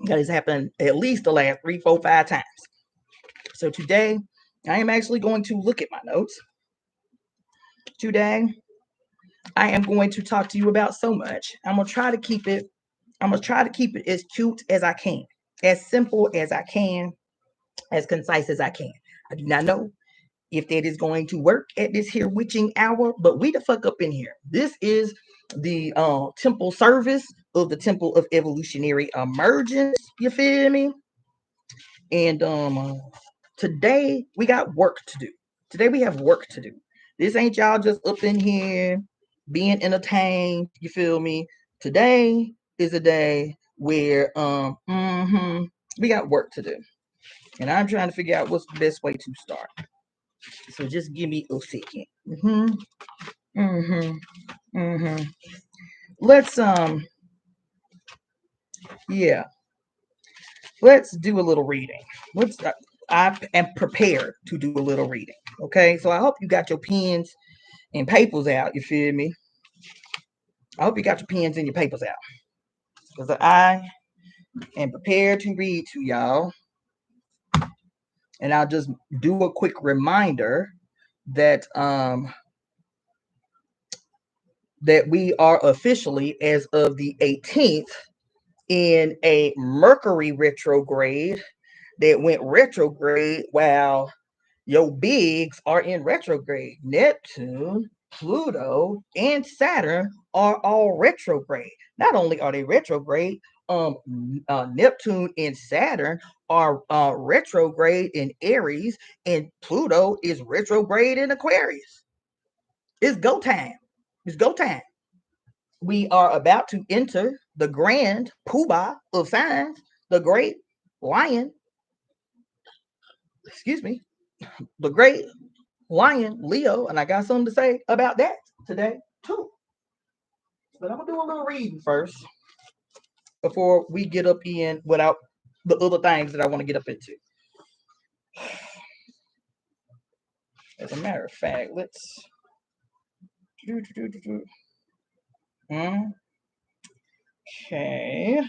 That has happened at least the last 3, 4, 5 times. So today, I am actually going to look at my notes. Today, I am going to talk to you about so much. I'm gonna try to keep it as cute as I can, as simple as I can, as concise as I can. I do not know if that is going to work at this here witching hour, but we the fuck up in here. This is the temple service of the Temple of Evolutionary Emergence. You feel me? And today we got work to do. Today we have work to do. This ain't y'all just up in here being entertained. You feel me? Today is a day where we got work to do. And I'm trying to figure out what's the best way to start. So just give me a second. Let's yeah. Let's do a little reading. I am prepared to do a little reading. Okay, so I hope you got your pens and papers out. You feel me? I hope you got your pens and your papers out, because I am prepared to read to y'all. And I'll just do a quick reminder that that we are officially, as of the 18th, in a Mercury retrograde that went retrograde while your bigs are in retrograde. Neptune, Pluto, and Saturn are all retrograde. Not only are they retrograde, Neptune and Saturn are retrograde in Aries, and Pluto is retrograde in Aquarius. It's go time. It's go time. We are about to enter the grand poobah of signs, the great lion. Excuse me, the great lion Leo, and I got something to say about that today too. But I'm gonna do a little reading first before we get up in without the other things that I want to get up into. As a matter of fact, let's Okay.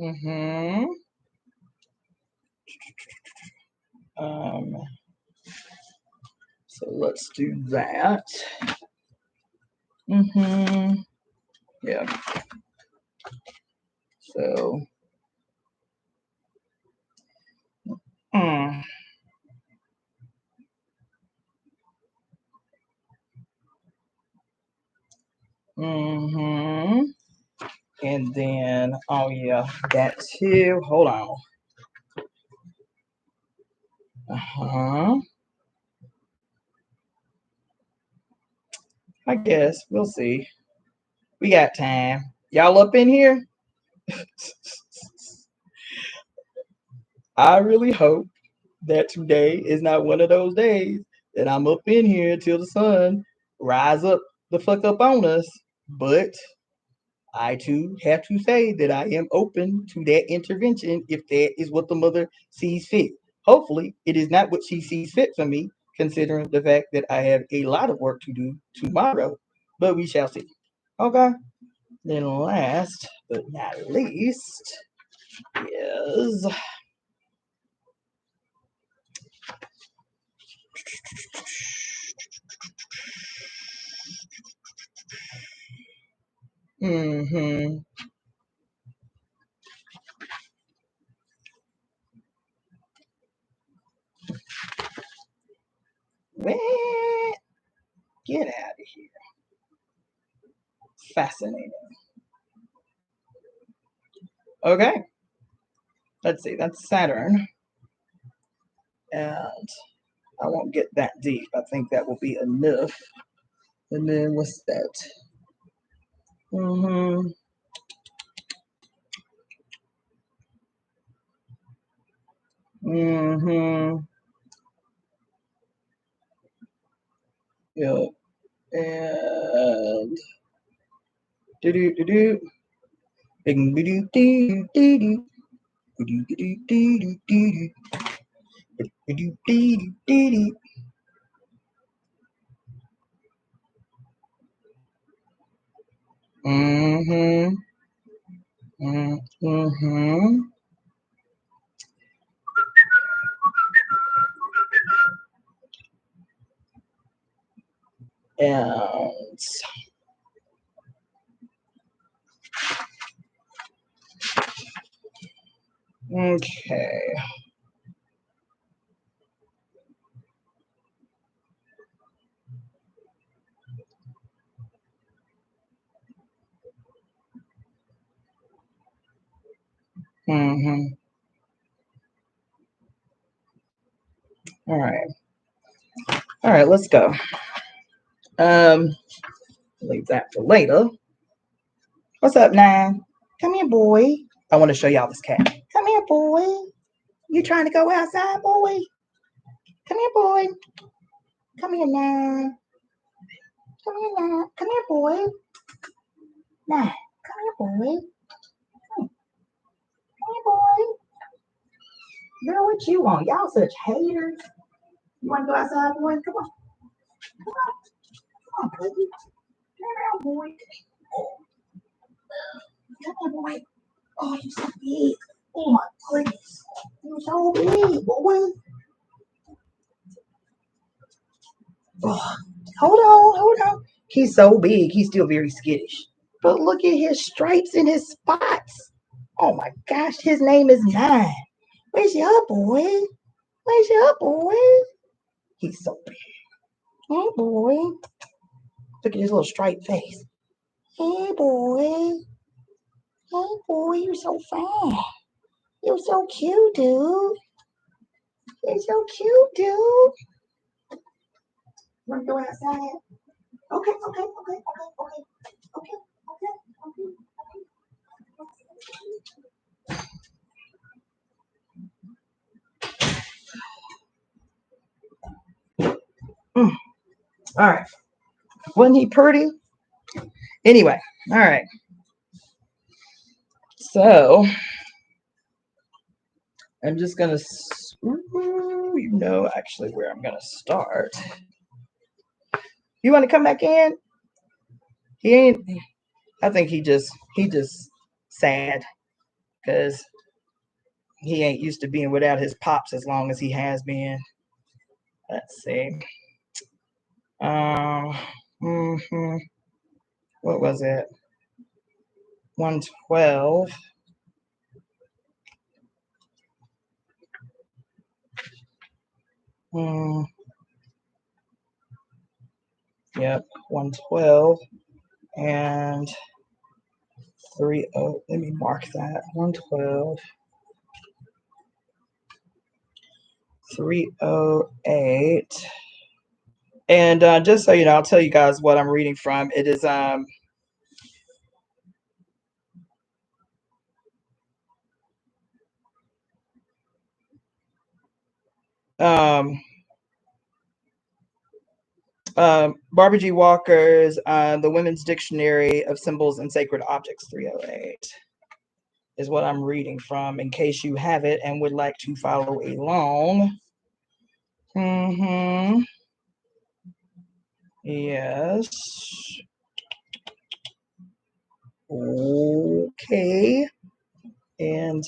Mm-hmm. So let's do that. Mm-hmm. Yeah. So. Mm. Mm-hmm. And then, oh yeah, that too. Hold on. Uh-huh. I guess we'll see. We got time. Y'all up in here? I really hope that today is not one of those days that I'm up in here till the sun rise up the fuck up on us. But I too have to say that I am open to that intervention if that is what the mother sees fit. Hopefully, it is not what she sees fit for me, considering the fact that I have a lot of work to do tomorrow. But we shall see. Okay. Then last but not least is mm-hmm. What? Get out of here. Fascinating. Okay. Let's see. That's Saturn. And I won't get that deep. I think that will be enough. And then what's that? Mm-hmm. Mm-hmm. Yep. And do do do do. Do do do do do. Do do do do do do. Do do do do do. Mm-hmm. Mm-hmm. And okay. Mm-hmm. All right. All right, let's go. Leave that for later. What's up, Nine? Come here, boy. I want to show y'all this cat. Come here, boy. You trying to go outside, boy? Come here, boy. Come here, Nine. Come here, Nine. Come here, boy. Nine. Come here, boy. Come here, boy. Girl, what you want? Y'all such haters. You want to go outside, boy? Come on. Come on. Come on, baby. Come here, boy. Come here, boy. Oh, you so big. Oh, my goodness. You're so big, boy. Oh, hold on. He's so big, he's still very skittish. But look at his stripes and his spots. Oh my gosh, his name is Nine. Where's your boy? Where's your boy? He's so big. Hey, boy. Look at his little striped face. Hey, boy. Hey, boy, you're so fine. You're so cute, dude. You're so cute, dude. Want to go outside? Okay. All right. Wasn't he pretty? Anyway, all right. So I'm just gonna you know actually where I'm gonna start. You want to come back in? He ain't. I think he just sad because he ain't used to being without his pops as long as he has been. Let's see. Mm-hmm. What was it? 112. Yep, 112 and 30. Let me mark that. 112. 308. And just so you know, I'll tell you guys what I'm reading from. It is Barbara G. Walker's The Women's Dictionary of Symbols and Sacred Objects, 308 is what I'm reading from, in case you have it and would like to follow along. Yes. Okay. And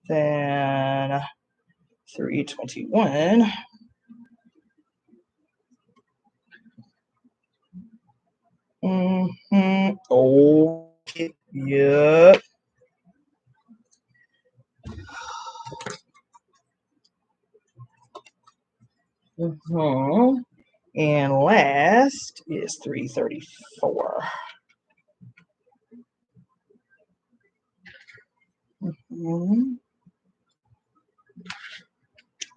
then 321. Okay. Yep. And last is 334.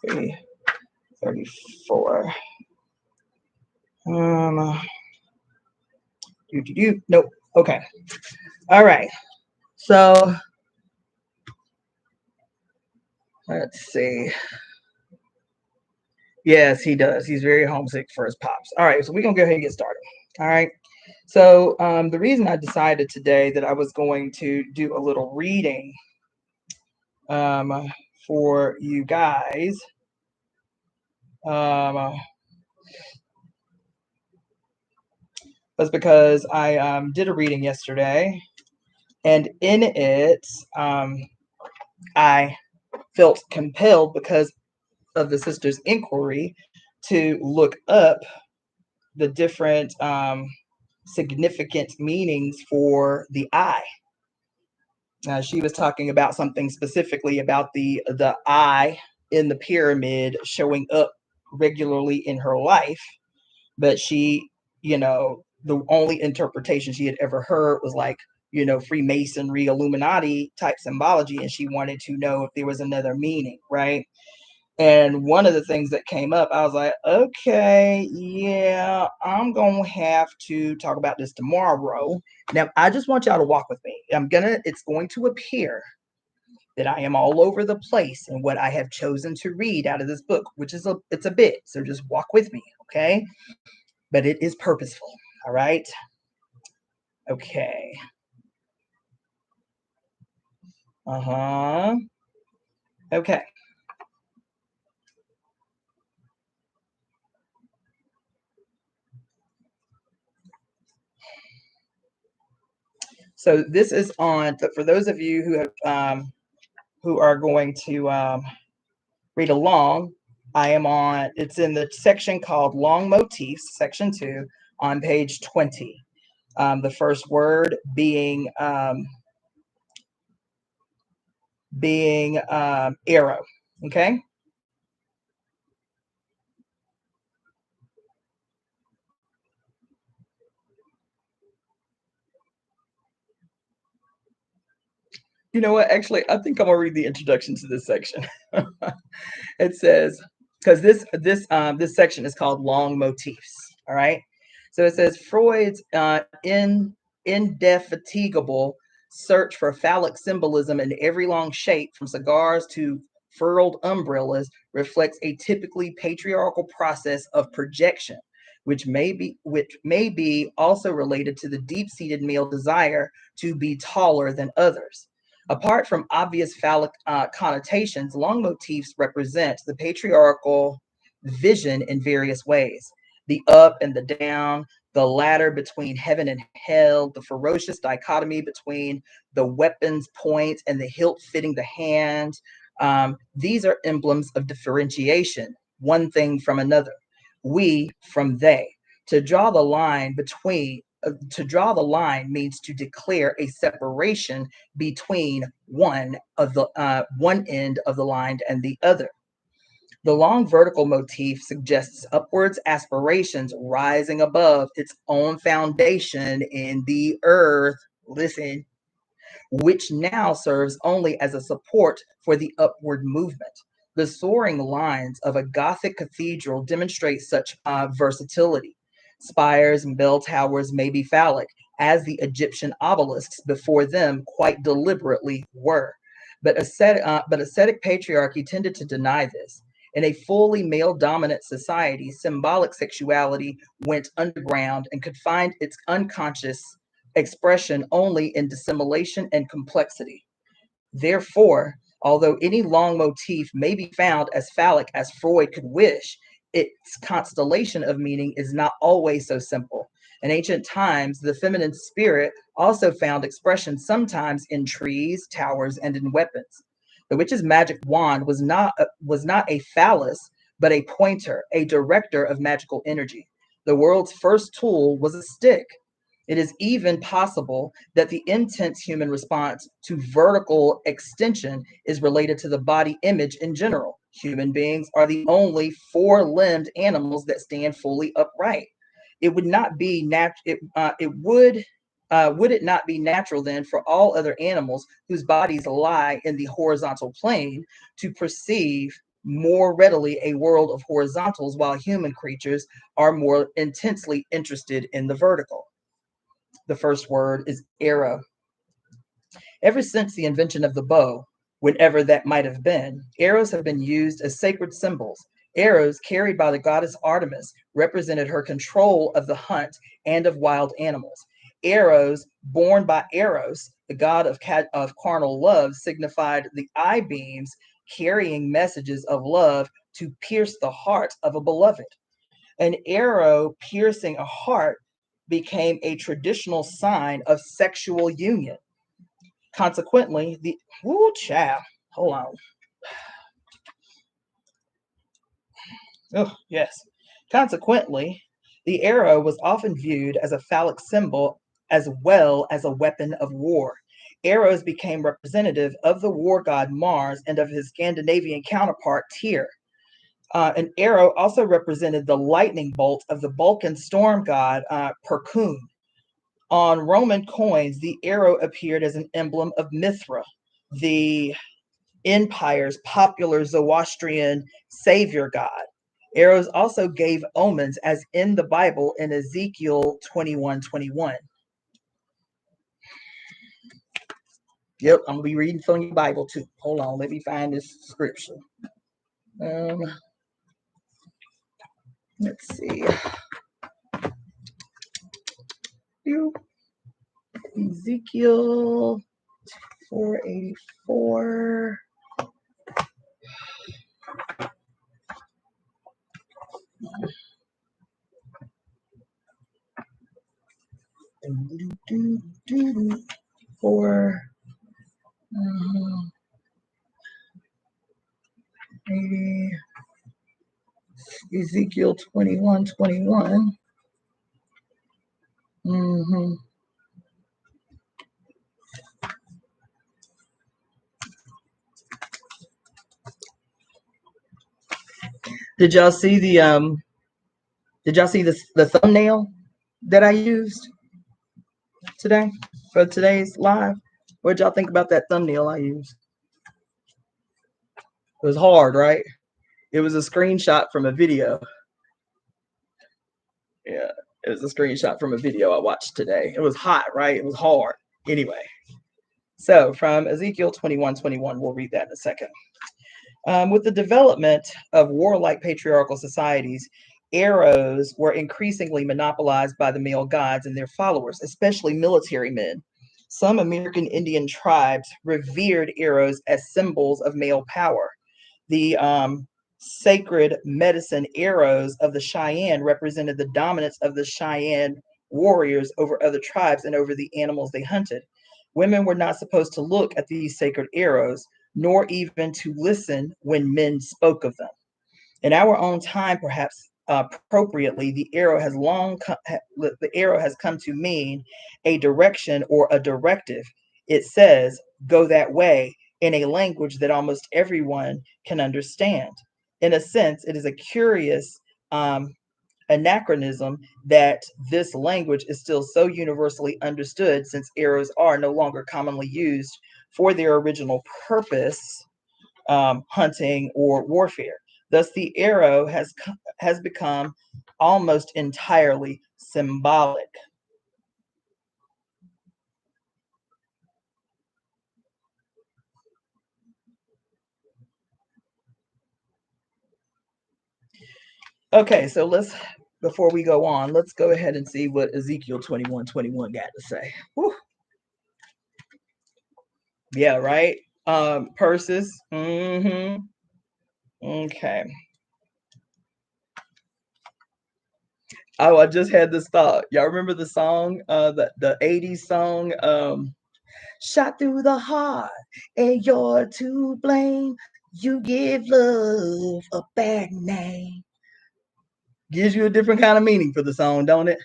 334. Nope. Okay. All right. So let's see. Yes, he does. He's very homesick for his pops. All right. So we're going to go ahead and get started. All right. So the reason I decided today that I was going to do a little reading for you guys was because I did a reading yesterday, and in it I felt compelled, because of the sister's inquiry, to look up the different significant meanings for the eye. She was talking about something specifically about the eye in the pyramid showing up regularly in her life, but she, the only interpretation she had ever heard was like, Freemasonry, Illuminati type symbology, and she wanted to know if there was another meaning, right? And one of the things that came up, I was like, okay, yeah, I'm going to have to talk about this tomorrow. Now, I just want y'all to walk with me. It's going to appear that I am all over the place in what I have chosen to read out of this book, which is it's a bit. So just walk with me, okay? But it is purposeful, all right? Okay. Okay. So this is on, for those of you who have who are going to read along, I am on, it's in the section called Long Motifs, section 2, on page 20. The first word being arrow. Okay. You know what? Actually, I think I'm gonna read the introduction to this section. It says, because this section is called Long Motifs. All right. So it says Freud's indefatigable search for phallic symbolism in every long shape, from cigars to furled umbrellas, reflects a typically patriarchal process of projection, which may be also related to the deep-seated male desire to be taller than others. Apart from obvious phallic connotations, long motifs represent the patriarchal vision in various ways: the up and the down, the ladder between heaven and hell, the ferocious dichotomy between the weapon's point and the hilt fitting the hand. These are emblems of differentiation, one thing from another, we from they. To draw the line means to declare a separation between one end of the line and the other. The long vertical motif suggests upwards aspirations rising above its own foundation in the earth. Listen, which now serves only as a support for the upward movement. The soaring lines of a Gothic cathedral demonstrate such versatility. Spires and bell towers may be phallic, as the Egyptian obelisks before them quite deliberately were. But ascetic patriarchy tended to deny this. In a fully male-dominant society, symbolic sexuality went underground and could find its unconscious expression only in dissimulation and complexity. Therefore, although any long motif may be found as phallic as Freud could wish, its constellation of meaning is not always so simple. In ancient times, the feminine spirit also found expression sometimes in trees, towers, and in weapons. The witch's magic wand was not a phallus, but a pointer, a director of magical energy. The world's first tool was a stick. It is even possible that the intense human response to vertical extension is related to the body image in general. Human beings are the only four-limbed animals that stand fully upright. It would not be would it not be natural then for all other animals whose bodies lie in the horizontal plane to perceive more readily a world of horizontals, while human creatures are more intensely interested in the vertical? The first word is arrow. Ever since the invention of the bow, whenever that might have been, arrows have been used as sacred symbols. Arrows carried by the goddess Artemis represented her control of the hunt and of wild animals. Arrows borne by Eros, the god of carnal love, signified the eye beams carrying messages of love to pierce the heart of a beloved. An arrow piercing a heart became a traditional sign of sexual union. Consequently, hold on. Oh, yes. Consequently, the arrow was often viewed as a phallic symbol as well as a weapon of war. Arrows became representative of the war god Mars and of his Scandinavian counterpart Tyr. An arrow also represented the lightning bolt of the Balkan storm god Perkun. On Roman coins, the arrow appeared as an emblem of Mithra, the empire's popular Zoroastrian savior god. Arrows also gave omens, as in the Bible in Ezekiel 21:21. Yep, I'm going to be reading from your Bible too. Hold on, let me find this scripture. Let's see. Ezekiel 484. For 80, Ezekiel 21:21. Did y'all see the thumbnail that I used today for today's live? What did y'all think about that thumbnail I used? It was hard, right? It was a screenshot from a video. Yeah, it was a screenshot from a video I watched today. It was hot, right? It was hard. Anyway, so from Ezekiel 21:21, we'll read that in a second. With the development of warlike patriarchal societies, arrows were increasingly monopolized by the male gods and their followers, especially military men. Some American Indian tribes revered arrows as symbols of male power. The sacred medicine arrows of the Cheyenne represented the dominance of the Cheyenne warriors over other tribes and over the animals they hunted. Women were not supposed to look at these sacred arrows, nor even to listen when men spoke of them. In our own time, perhaps appropriately, the arrow has come to mean a direction or a directive. It says, "Go that way," in a language that almost everyone can understand. In a sense, it is a curious anachronism that this language is still so universally understood, since arrows are no longer commonly used for their original purpose, hunting or warfare. Thus, the arrow has become almost entirely symbolic. Okay, so before we go on, let's go ahead and see what Ezekiel 21:21 got to say. Whew. Yeah, right. Purses. Okay. Oh, I just had this thought. Y'all remember the song, the 80s song, "Shot through the heart and you're to blame. You give love a bad name." Gives you a different kind of meaning for the song, don't it?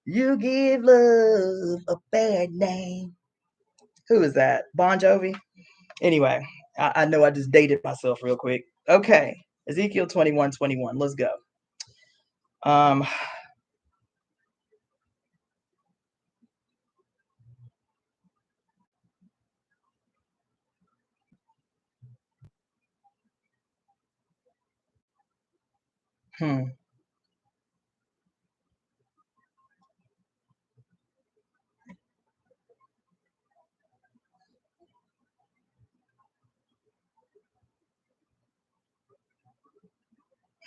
You give love a bad name. Who is that? Bon Jovi? Anyway, I know I just dated myself real quick. Okay, Ezekiel 21:21. Let's go. Um, hmm,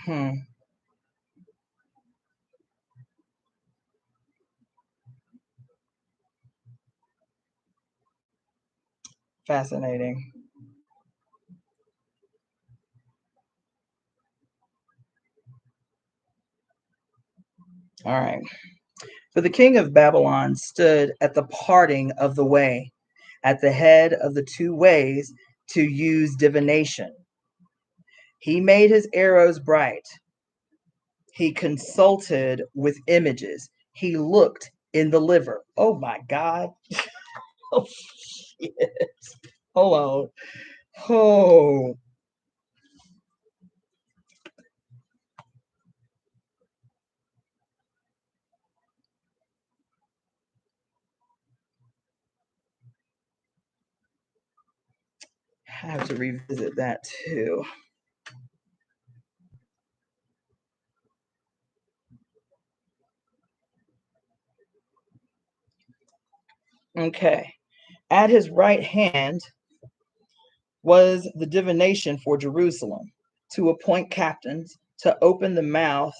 hmm. Fascinating. All right. For the king of Babylon stood at the parting of the way, at the head of the two ways, to use divination. He made his arrows bright. He consulted with images. He looked in the liver. Oh my God. Oh, shit. Hold on. Oh, I have to revisit that too. Okay. At his right hand was the divination for Jerusalem, to appoint captains, to open the mouth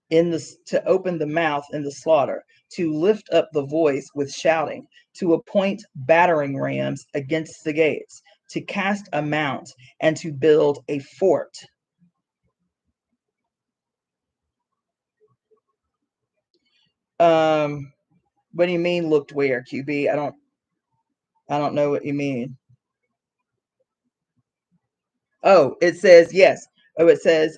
in the slaughter, to lift up the voice with shouting, to appoint battering rams against the gates, to cast a mount, and to build a fort. Um, what do you mean looked where, QB? I don't know what you mean. Oh, it says yes. Oh, it says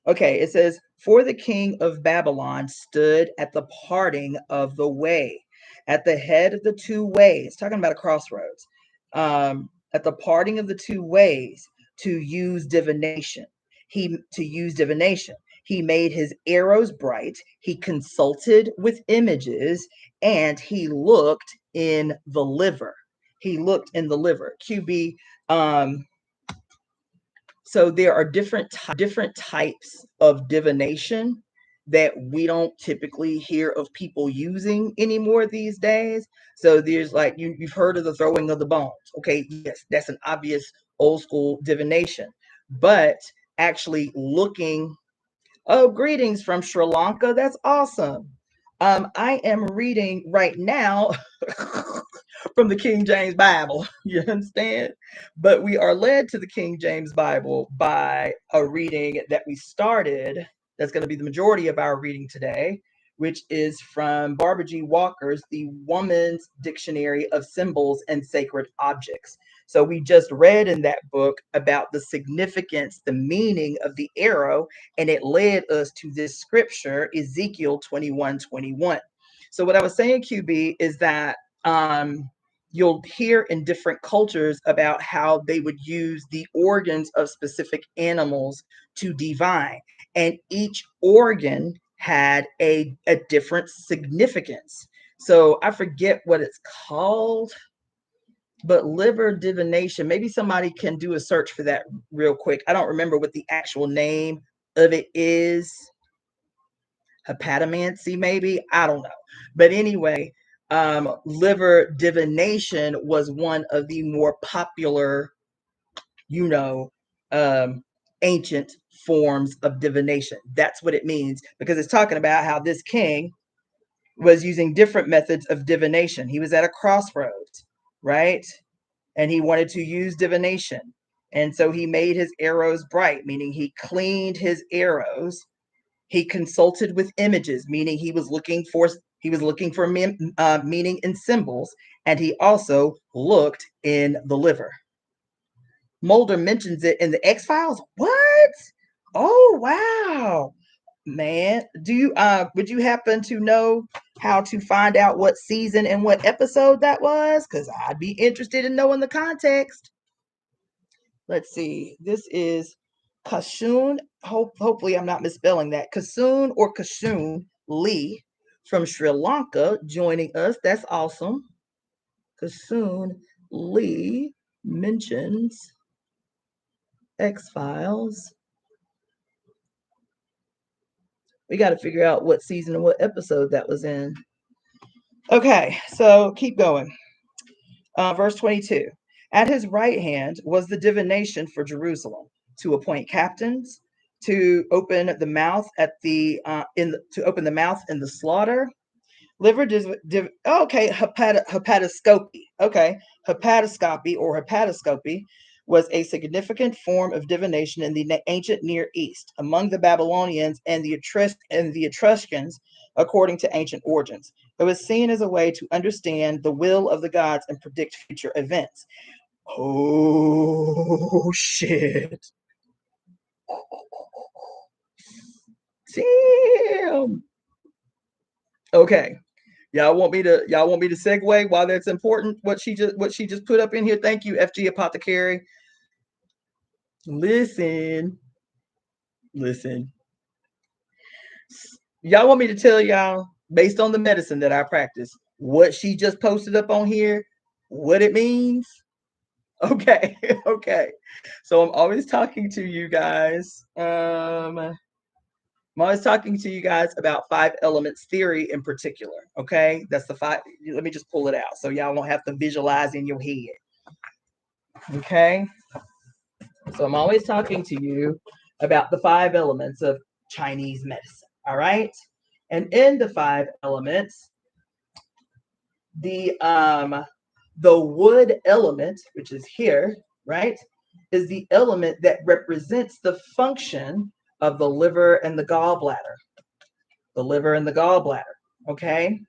okay, it says, for the king of Babylon stood at the parting of the way, at the head of the two ways, talking about a crossroads. At the parting of the two ways, to use divination. He made his arrows bright, he consulted with images, and he looked in the liver. He looked in the liver. QB, so there are different types of divination that we don't typically hear of people using anymore these days. So there's like you've heard of the throwing of the bones. Okay, yes, that's an obvious old school divination. But actually looking, oh, greetings from Sri Lanka. That's awesome. I am reading right now from the King James Bible. You understand? But we are led to the King James Bible by a reading that we started. That's going to be the majority of our reading today, which is from Barbara G. Walker's The Woman's Dictionary of Symbols and Sacred Objects. So we just read in that book about the significance, the meaning of the arrow, and it led us to this scripture, Ezekiel 21:21. So what I was saying, QB, is that you'll hear in different cultures about how they would use the organs of specific animals to divine, and each organ had a different significance. So I forget what it's called, but liver divination, maybe somebody can do a search for that real quick. I don't remember what the actual name of it is. Hepatomancy, maybe, I don't know. But anyway, liver divination was one of the more popular, you know, ancient forms of divination. That's what it means, because it's talking about how this king was using different methods of divination. He was at a crossroads, right? And he wanted to use divination. And so he made his arrows bright, meaning he cleaned his arrows. He consulted with images, meaning he was looking for meaning in symbols, and he also looked in the liver. Mulder mentions it in the X-Files. What? Oh, wow. Man, do you would you happen to know how to find out what season and what episode that was? Because I'd be interested in knowing the context. Let's see. This is Kashoon. Hopefully I'm not misspelling that. Kashoon or Kashoon Lee from Sri Lanka joining us. That's awesome. Kashoon Lee mentions X-Files. We got to figure out what season and what episode that was in. Okay, so keep going. Verse 22. At his right hand was the divination for Jerusalem, to appoint captains, to open the mouth to open the mouth in the slaughter. Hepatoscopy. Okay, hepatoscopy was a significant form of divination in the ancient Near East among the Babylonians and the Etruscans, according to ancient origins. It was seen as a way to understand the will of the gods and predict future events. Oh shit! Damn. Okay. Y'all want me to segue why that's important? What she just put up in here. Thank you, FG Apothecary. Listen. Y'all want me to tell y'all, based on the medicine that I practice, what she just posted up on here, what it means? Okay. Okay. So I'm always talking to you guys. I'm always talking to you guys about 5 elements theory in particular. Okay, that's the 5. Let me just pull it out so y'all won't have to visualize in your head. Okay, so I'm always talking to you about the 5 elements of Chinese medicine. All right, and in the 5 elements, the wood element, which is here, right, is the element that represents the function of the liver and the gallbladder. The liver and the gallbladder. Okay.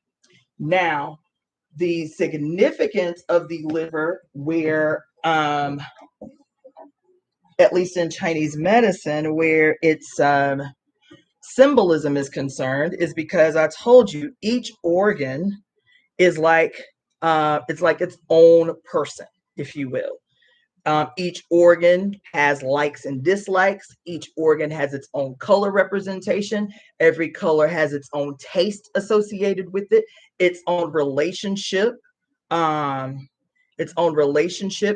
Now, the significance of the liver, where at least in Chinese medicine, where its symbolism is concerned, is because I told you each organ is like its own person, if you will. Each organ has likes and dislikes. Each organ has its own color representation. Every color has its own taste associated with it, its own relationship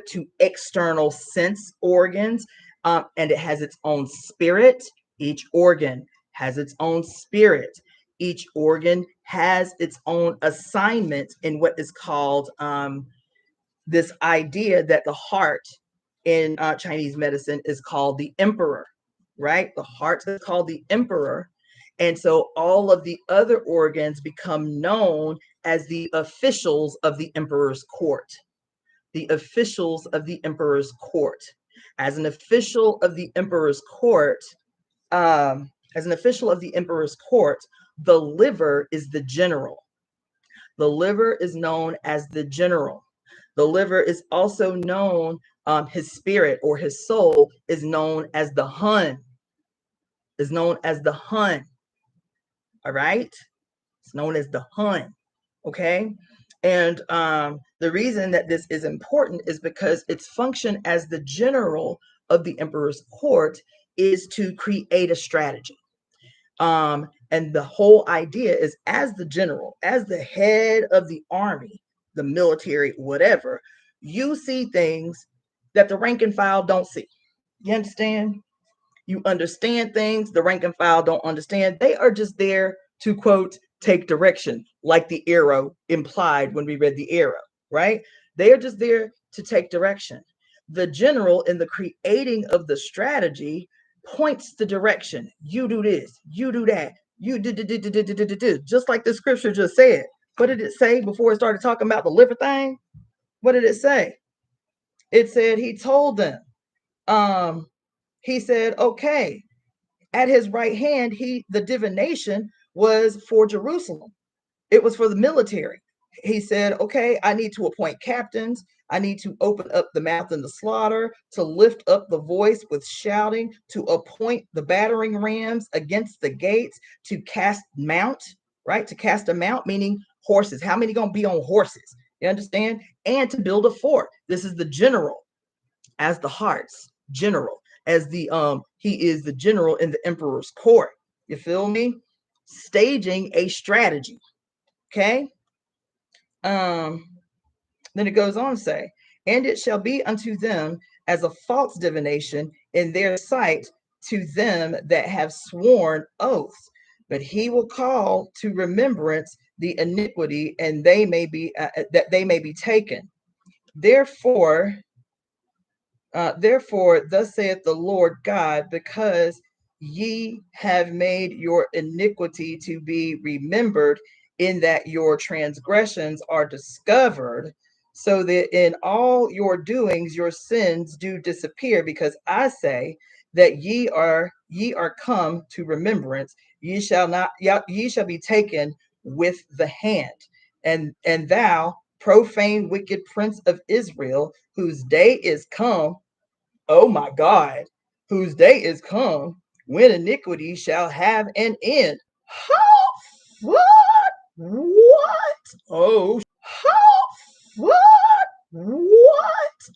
to external sense organs, and it has its own spirit. Each organ has its own spirit. Each organ has its own assignment in what is called this idea that the heart in Chinese medicine is called the emperor, right? The heart is called the emperor, And so all of the other organs become known as the officials of the emperor's court. The officials of the emperor's court. As an official of the emperor's court, the liver is the general. The liver is known as the general. The liver is also known, his spirit or his soul is known as the Hun. Is known as the Hun. All right? It's known as the Hun. Okay? And the reason that this is important is because its function as the general of the emperor's court is to create a strategy. And the whole idea is, as the general, as the head of the army, the military, whatever, you see things that the rank and file don't see. You understand? You understand things the rank and file don't understand. They are just there to, quote, take direction, like the arrow implied when we read the arrow, right? They are just there to take direction. The general, in the creating of the strategy, points the direction. You do this, you do that, you do, just like the scripture just said. What did it say before it started talking about the liver thing? What did it say? It said he told them, he said, okay, at his right hand, the divination was for Jerusalem. It was for the military. He said, okay, I need to appoint captains. I need to open up the mouth in the slaughter, to lift up the voice with shouting, to appoint the battering rams against the gates, to cast mount, right? To cast a mount, meaning horses. How many going to be on horses? You understand? And to build a fort. This is the general as the heart's general, as the he is the general in the emperor's court. You feel me? Staging a strategy. Okay. Then it goes on to say, and it shall be unto them as a false divination in their sight to them that have sworn oaths, but he will call to remembrance the iniquity, and they may be that they may be taken. Therefore, thus saith the Lord God, because ye have made your iniquity to be remembered, in that your transgressions are discovered, so that in all your doings your sins do disappear, because I say that ye are come to remembrance, ye shall be taken with the hand. And thou, profane wicked prince of Israel, whose day is come, oh my God, whose day is come, when iniquity shall have an end. How? What? Oh, how? What?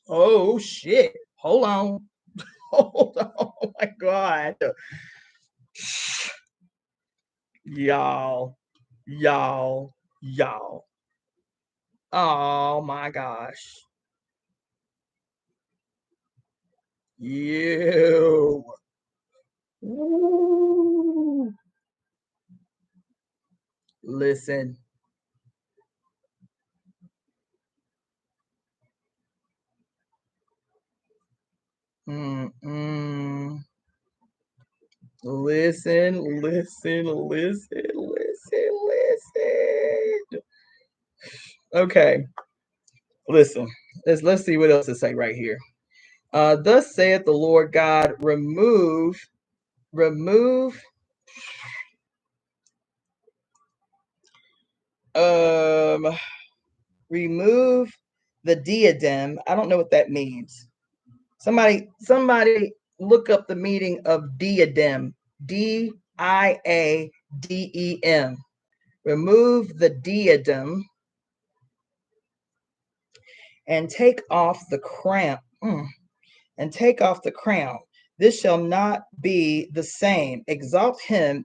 Oh shit. Hold on. Hold on. Oh my God. Y'all. Oh my gosh. You. Ooh. Listen. Listen. Okay. Listen. Let's see what else to say right here. Thus saith the Lord God, remove the diadem. I don't know what that means. Somebody look up the meaning of diadem. diadem. Remove the diadem and take off the crown. And take off the crown. This shall not be the same. Exalt him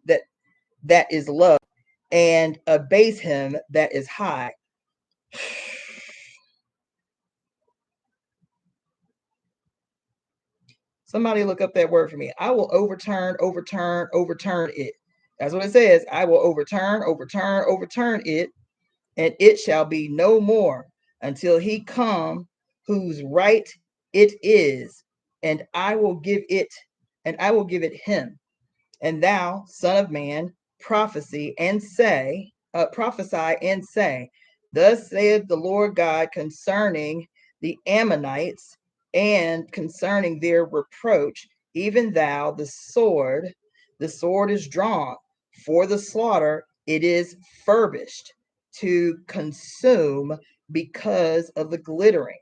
that is low, and abase him that is high. Somebody look up that word for me. I will overturn it. That's what it says. I will overturn it, and it shall be no more until he come whose right it is, and I will give it him. And thou, son of man, prophesy and say, thus saith the Lord God concerning the Ammonites and concerning their reproach, even thou, the sword is drawn for the slaughter, it is furbished to consume because of the glittering.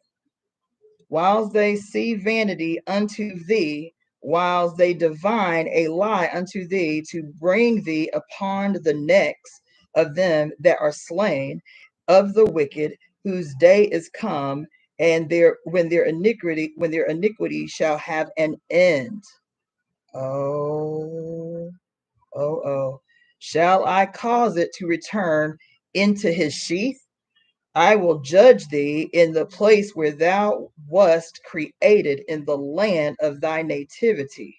Whilst they see vanity unto thee, whilst they divine a lie unto thee, to bring thee upon the necks of them that are slain, of the wicked, whose day is come, and when their iniquity shall have an end. Oh, shall I cause it to return into his sheath? I will judge thee in the place where thou wast created, in the land of thy nativity.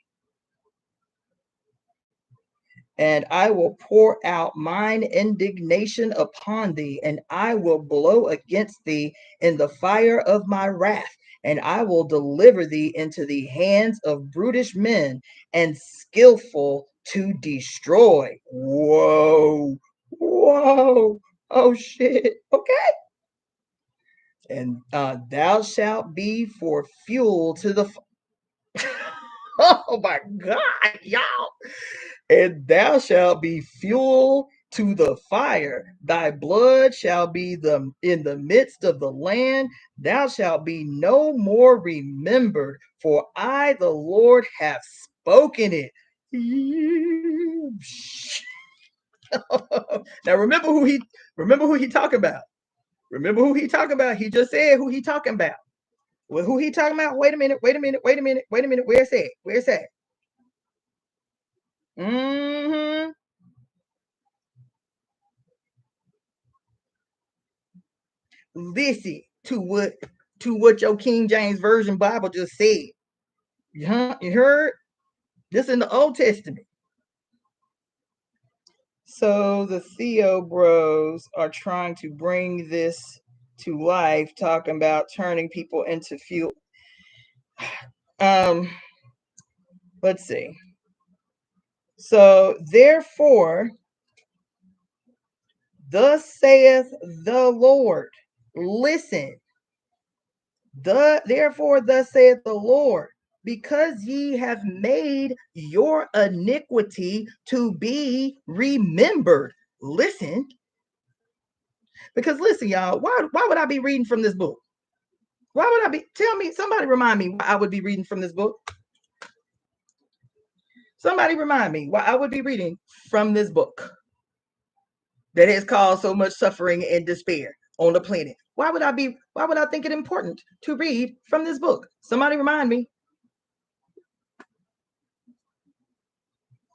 And I will pour out mine indignation upon thee, and I will blow against thee in the fire of my wrath, and I will deliver thee into the hands of brutish men and skillful to destroy. Whoa. Oh, shit. Okay. And thou shalt be for fuel to the oh my God, y'all. And thou shalt be fuel to the fire. Thy blood shall be in the midst of the land. Thou shalt be no more remembered, for I, the Lord, have spoken it. Now remember who he talking about. Remember who he talking about. He just said who he talking about. Well, who he talking about? Wait a minute. Where's that? Where's that? Mm-hmm. Listen to what your King James Version Bible just said. You heard? This in the Old Testament. So the Theo bros are trying to bring this to life, talking about turning people into fuel. Let's see. So therefore, thus saith the Lord. Listen. Therefore, thus saith the Lord, because ye have made your iniquity to be remembered. Listen. Because listen, y'all, why would I be reading from this book? Why would I be? Tell me, somebody remind me why I would be reading from this book. Somebody remind me why I would be reading from this book that has caused so much suffering and despair on the planet. Why would I think it important to read from this book? Somebody remind me.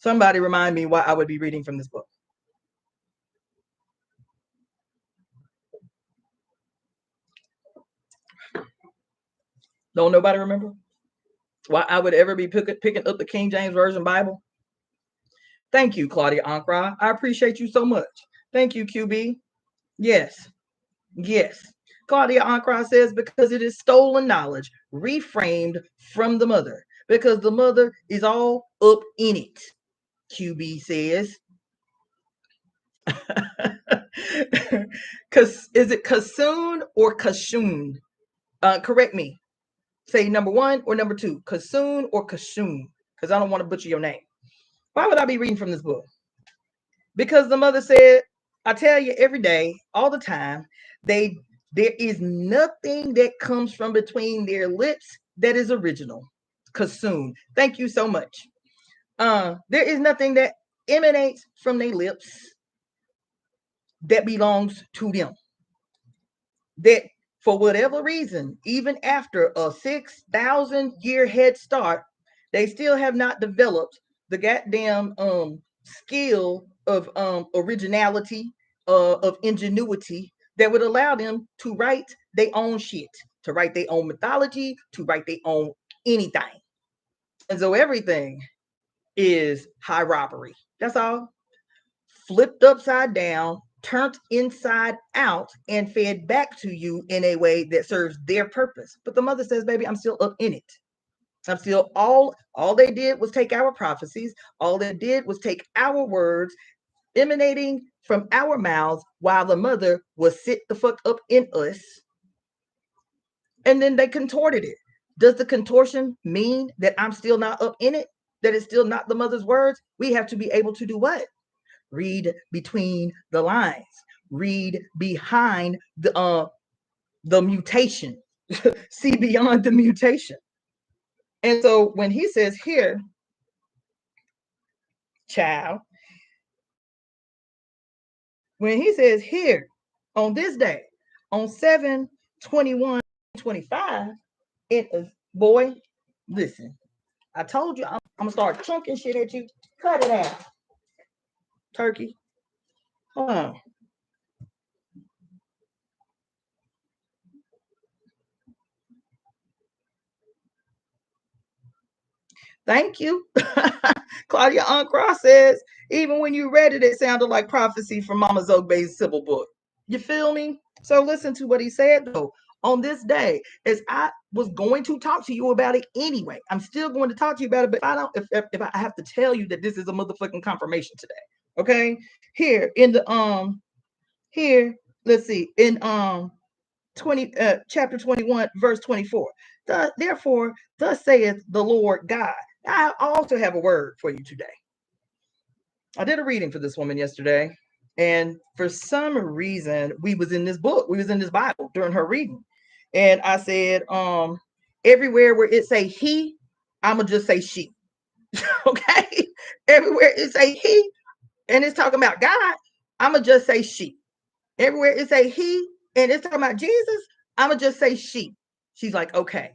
Somebody remind me why I would be reading from this book. Don't nobody remember why I would ever be picking up the King James Version Bible? Thank you, Claudia Ankra. I appreciate you so much. Thank you, QB. Yes. Claudia Ankra says, because it is stolen knowledge, reframed from the mother, because the mother is all up in it. QB says. Is it Kassoon or Kashoon? Correct me. Say number one or number two, Kassoon or Kashoon, because I don't want to butcher your name. Why would I be reading from this book? Because the mother said, I tell you every day, all the time, there is nothing that comes from between their lips that is original. Kassoon. Thank you so much. There is nothing that emanates from their lips that belongs to them. That for whatever reason, even after a 6,000 year head start, they still have not developed the goddamn skill of originality, of ingenuity that would allow them to write their own shit, to write their own mythology, to write their own anything. And so everything is high robbery. That's all. Flipped upside down, turned inside out, and fed back to you in a way that serves their purpose. But the mother says, baby, I'm still up in it. I'm still all they did was take our prophecies. All they did was take our words, emanating from our mouths while the mother was sit the fuck up in us. And then they contorted it. Does the contortion mean that I'm still not up in it? That it's still not the mother's words? We have to be able to do what? Read between the lines. Read behind the mutation. See beyond the mutation. And so when he says here, child, when he says here on this day, on 7/21/25, boy, listen, I told you I'm gonna start chunking shit at you. Cut it out, turkey. Hold on. Thank you. Claudia Ancra says, even when you read it, it sounded like prophecy from Mama Zogbe's Symbol book. You feel me? So listen to what he said, though. On this day, as I was going to talk to you about it anyway, I'm still going to talk to you about it, but if I have to tell you that this is a motherfucking confirmation today, okay? Here in the here, let's see, in chapter 21, verse 24. Therefore, thus saith the Lord God. I also have a word for you today. I did a reading for this woman yesterday, and for some reason, we was in this book, we was in this Bible during her reading. And I said, everywhere where it say he, I'ma just say she. Okay? Everywhere it say he, and it's talking about God, I'ma just say she. Everywhere it say he, and it's talking about Jesus, I'ma just say she. She's like, okay.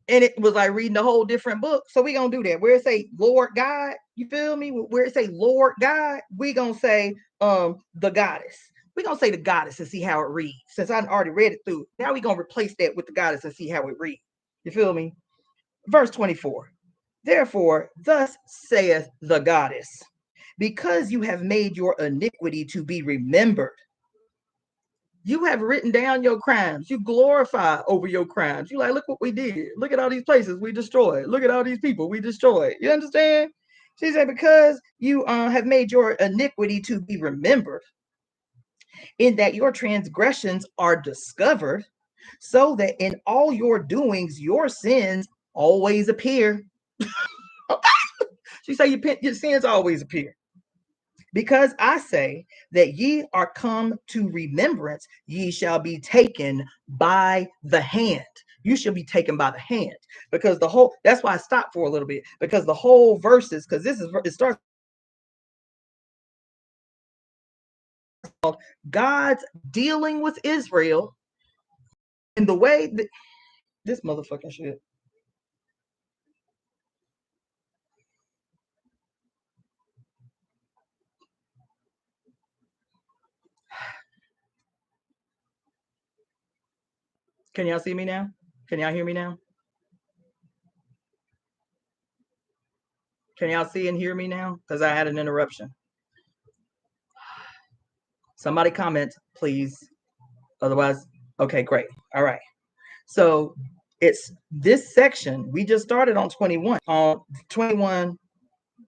And it was like reading a whole different book. So we gonna do that. Where it say Lord God, you feel me? Where it say Lord God, we gonna say the goddess. We gonna say the goddess and see how it reads. Since I already read it through, now we gonna replace that with the goddess and see how it reads. You feel me? Verse 24. Therefore, thus saith the goddess, because you have made your iniquity to be remembered. You have written down your crimes. You glorify over your crimes. You like, look what we did. Look at all these places we destroyed. Look at all these people we destroyed. You understand? She said, because you have made your iniquity to be remembered, in that your transgressions are discovered, so that in all your doings, your sins always appear. She said, your sins always appear. Because I say that ye are come to remembrance, ye shall be taken by the hand. You shall be taken by the hand. Because the whole, that's why I stopped for a little bit, because the whole verses, because it starts called God's dealing with Israel in the way that this motherfucking shit. Can y'all see me now? Can y'all hear me now? Can y'all see and hear me now? Because I had an interruption. Somebody comment, please. Otherwise, okay, great. All right. So it's this section. We just started on 21,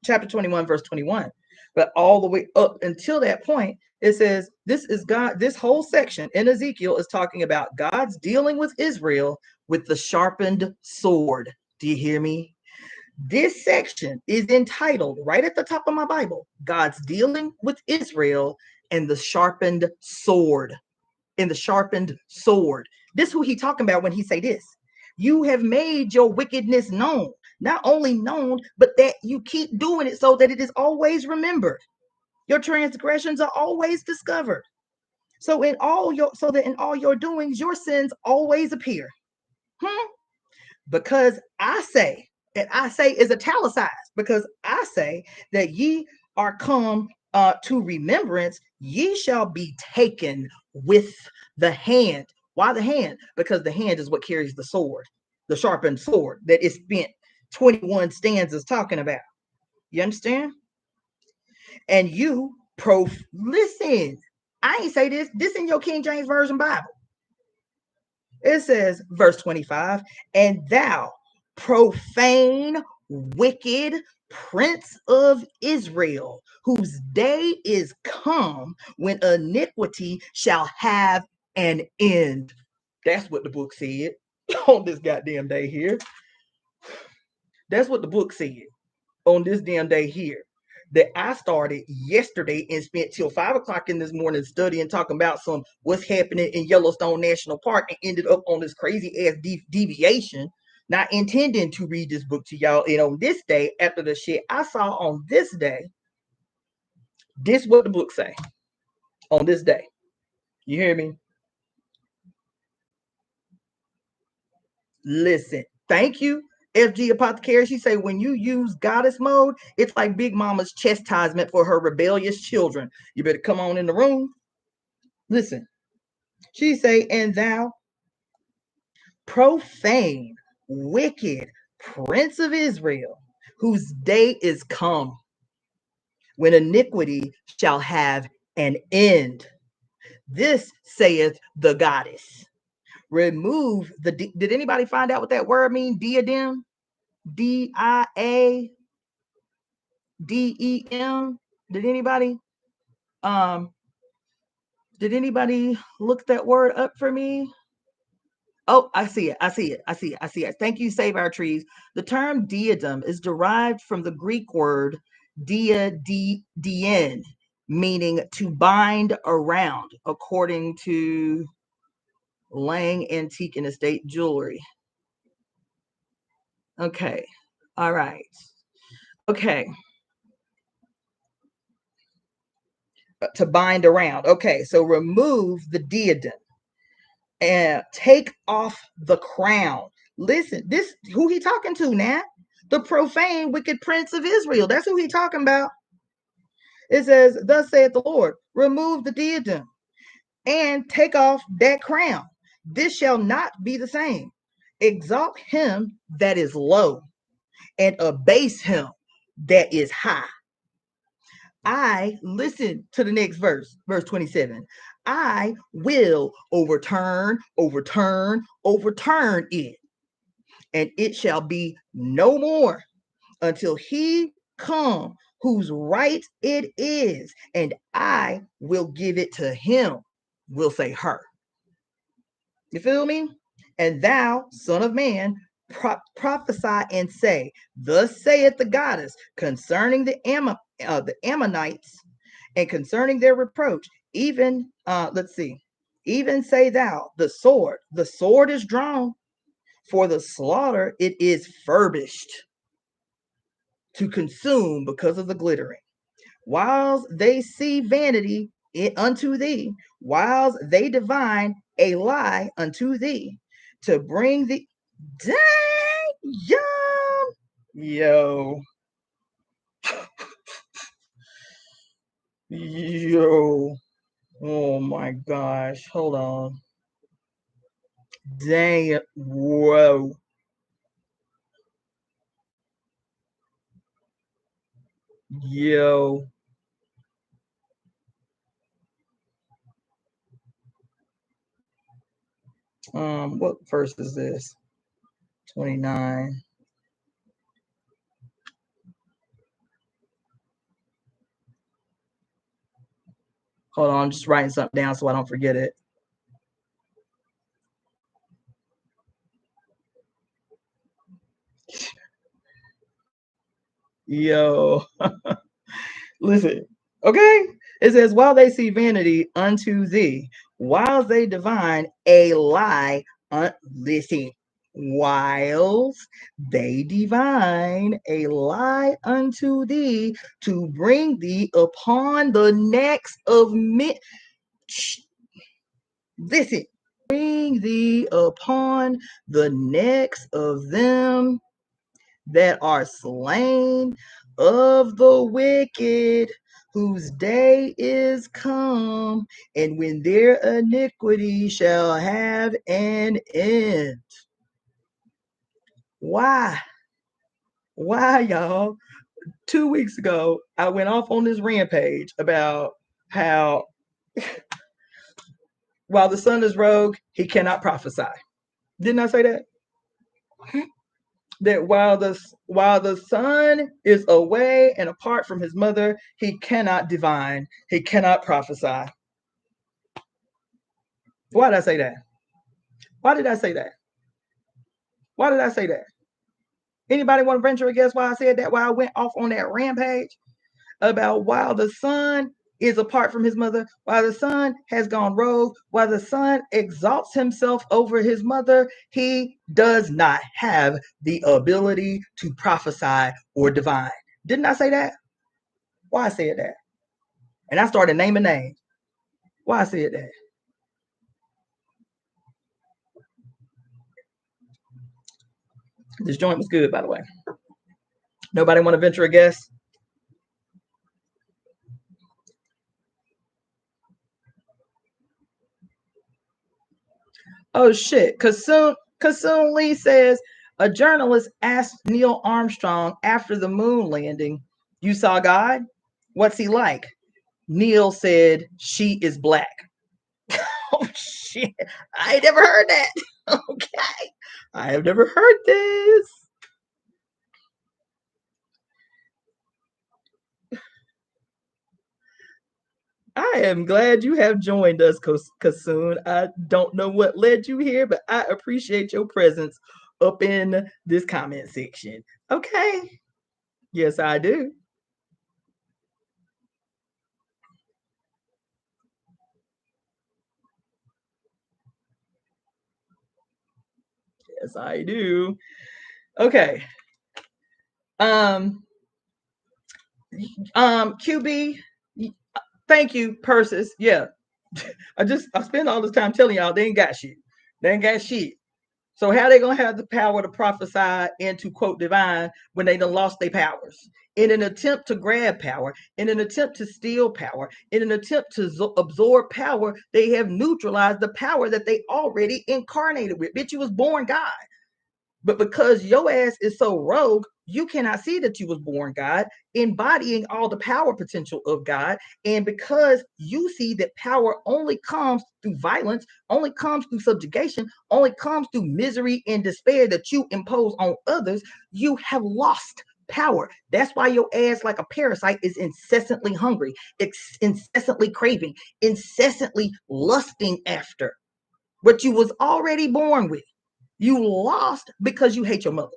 chapter 21, verse 21. But all the way up until that point, it says this is God. This whole section in Ezekiel is talking about God's dealing with Israel with the sharpened sword. Do you hear me? This section is entitled right at the top of my Bible, God's dealing with Israel and the sharpened sword. In the sharpened sword. This is who he talking about when he say this. You have made your wickedness known. Not only known, but that you keep doing it so that it is always remembered. Your transgressions are always discovered. So that in all your doings, your sins always appear. Because I say, and I say is italicized, because I say that ye are come to remembrance, ye shall be taken with the hand. Why the hand? Because the hand is what carries the sword, the sharpened sword that is spent 21 stanzas talking about. You understand? And you listen, I ain't say this in your King James Version Bible. It says, verse 25, and thou profane, wicked, Prince of Israel, whose day is come when iniquity shall have an end. That's what the book said on this goddamn day here. That's what the book said on this damn day here. That I started yesterday and spent till 5 o'clock in this morning studying, talking about some what's happening in Yellowstone National Park, and ended up on this crazy ass deviation, not intending to read this book to y'all. And on this day, after the shit I saw on this day, this what the book say on this day. You hear me? Listen, thank you, FG Apothecary. She say when you use goddess mode, it's like Big Mama's chastisement for her rebellious children. You better come on in the room. Listen, she say, and thou profane, wicked Prince of Israel, whose day is come, when iniquity shall have an end. This saith the goddess. Remove the, did anybody find out what that word means? Diadem? DIADEM. Did anybody look that word up for me? Oh, I see it. Thank you, Save Our Trees. The term diadem is derived from the Greek word dien, meaning to bind around, according to Lang Antique and Estate Jewelry. Okay. All right. Okay. To bind around. Okay, so remove the diadem and take off the crown. Listen, this who he talking to now? The profane, wicked Prince of Israel. That's who he talking about. It says, thus saith the Lord, remove the diadem and take off that crown. This shall not be the same. Exalt him that is low and abase him that is high. I listen to the next verse 27. I will overturn it, and it shall be no more until he come whose right it is, and I will give it to him. Will say her. You feel me? And thou, son of man, prophesy and say, thus saith the goddess concerning the Ammonites and concerning their reproach. Even, even say thou, the sword is drawn, for the slaughter it is furbished to consume because of the glittering. Whiles they see vanity unto thee, whiles they divine a lie unto thee, to bring the dang yo oh my gosh, hold on, dang it, whoa, yo, what verse is this? 29. Hold on, I'm just writing something down so I don't forget it. Yo, listen, okay? It says, while they see vanity unto thee, while they divine a lie, listen, whiles they divine a lie unto thee, to bring thee upon the necks of men. Listen, bring thee upon the necks of them that are slain of the wicked, whose day is come, and when their iniquity shall have an end. Why, y'all? 2 weeks ago, I went off on this rampage about how while the son is rogue, he cannot prophesy. Didn't I say that? that while the son is away and apart from his mother, he cannot divine, he cannot prophesy. Why did I say that? Why did I say that? Why did I say that? Anybody want to venture a guess why I said that? Why I went off on that rampage about while the son is apart from his mother, while the son has gone rogue, while the son exalts himself over his mother, he does not have the ability to prophesy or divine. Didn't I say that? Why I said that? And I started naming names. Why I said that? This joint was good, by the way. Nobody want to venture a guess? Oh shit. Kasoon Lee says a journalist asked Neil Armstrong after the moon landing, "You saw God? What's he like?" Neil said, "She is black." Oh shit. I ain't never heard that. Okay. I have never heard this. I am glad you have joined us, Kasoon. I don't know what led you here, but I appreciate your presence up in this comment section. Okay. Yes, I do. Yes, I do. Okay. Um, QB, thank you, Persis. Yeah. I spend all this time telling y'all they ain't got shit. They ain't got shit. So how they gonna have the power to prophesy and to quote divine when they done lost their powers? In an attempt to grab power, in an attempt to steal power, in an attempt to absorb power, they have neutralized the power that they already incarnated with. Bitch, you was born God. But because your ass is so rogue, you cannot see that you was born God, embodying all the power potential of God. And because you see that power only comes through violence, only comes through subjugation, only comes through misery and despair that you impose on others, you have lost power. That's why your ass, like a parasite, is incessantly hungry, incessantly craving, incessantly lusting after what you was already born with. You lost because you hate your mother.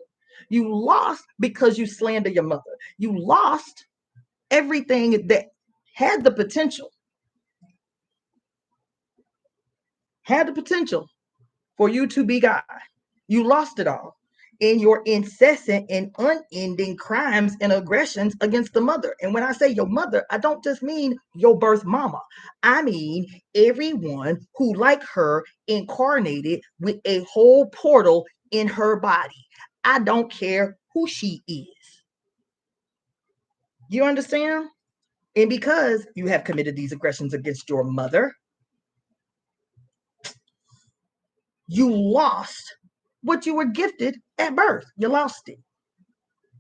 You lost because you slander your mother. You lost everything that had the potential, for you to be God. You lost it all in your incessant and unending crimes and aggressions against the mother. And when I say your mother, I don't just mean your birth mama. I mean everyone who, like her, incarnated with a whole portal in her body. I don't care who she is. You understand? And because you have committed these aggressions against your mother, you lost what you were gifted at birth. You lost it.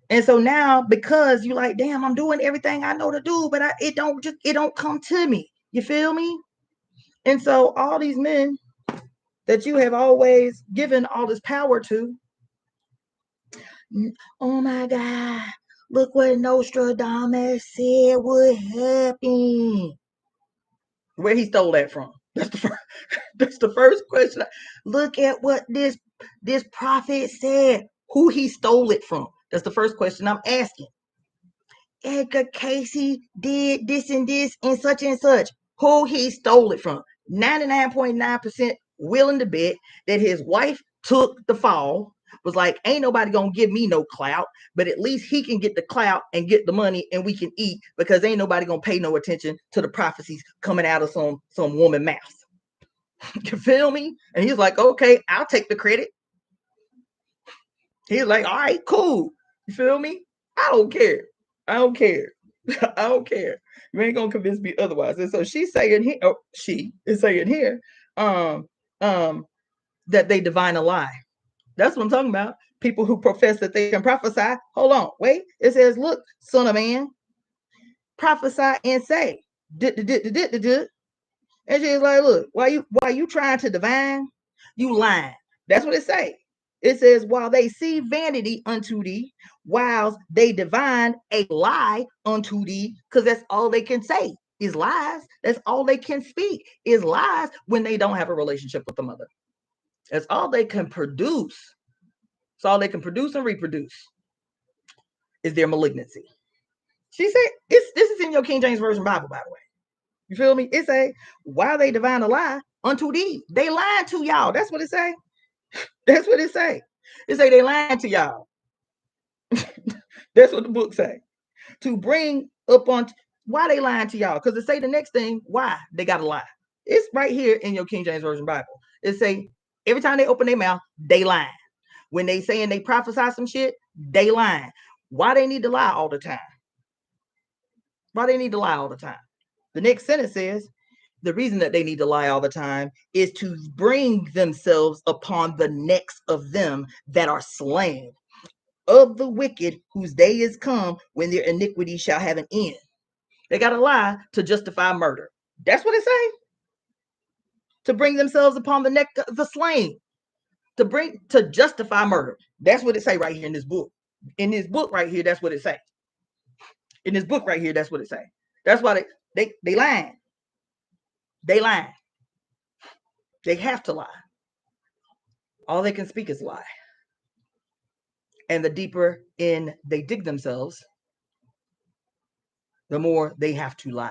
And so now, because you're like, damn, I'm doing everything I know to do, but it don't come to me. You feel me? And so all these men that you have always given all this power to, oh my God, look what Nostradamus said would happen. Where he stole that from? That's the first question. Look at what this prophet said. Who he stole it from? That's the first question I'm asking. Edgar Casey did this and such. Who he stole it from? 99.9% willing to bet that his wife took the fall, was like, ain't nobody gonna give me no clout, but at least he can get the clout and get the money and we can eat because ain't nobody gonna pay no attention to the prophecies coming out of some woman mouth. You feel me? And he's like, okay, I'll take the credit. He's like, all right, cool. You feel me? I don't care. I don't care. I don't care. You ain't gonna convince me otherwise. And so she's saying here, she is saying here, um, that they divine a lie. That's what I'm talking about. People who profess that they can prophesy. Hold on, wait. It says, look, son of man, prophesy and say. And she's like, look, why you trying to divine? You lying. That's what it say. It says, while they see vanity unto thee, while they divine a lie unto thee, because that's all they can say is lies. That's all they can speak is lies when they don't have a relationship with the mother. That's all they can produce. It's all they can produce and reproduce is their malignancy. She said, this is in your King James Version Bible, by the way. You feel me? It say, while they divine a lie unto thee, they lying to y'all. That's what it say. That's what it say. It say they lying to y'all. That's what the book say. To bring up on why they lying to y'all. Because it say the next thing, why they gotta lie. It's right here in your King James Version Bible. It say every time they open their mouth, they lying. When they saying they prophesy some shit, they lying. Why they need to lie all the time? Why they need to lie all the time? The next sentence says, the reason that they need to lie all the time is to bring themselves upon the necks of them that are slain, of the wicked whose day is come when their iniquity shall have an end. They got to lie to justify murder. That's what it say. To bring themselves upon the neck of the slain. To justify murder. That's what it say right here in this book. In this book right here, that's what it say. In this book right here, that's what it say. That's why they lying. They lying. They have to lie. All they can speak is lie. And the deeper in they dig themselves, the more they have to lie.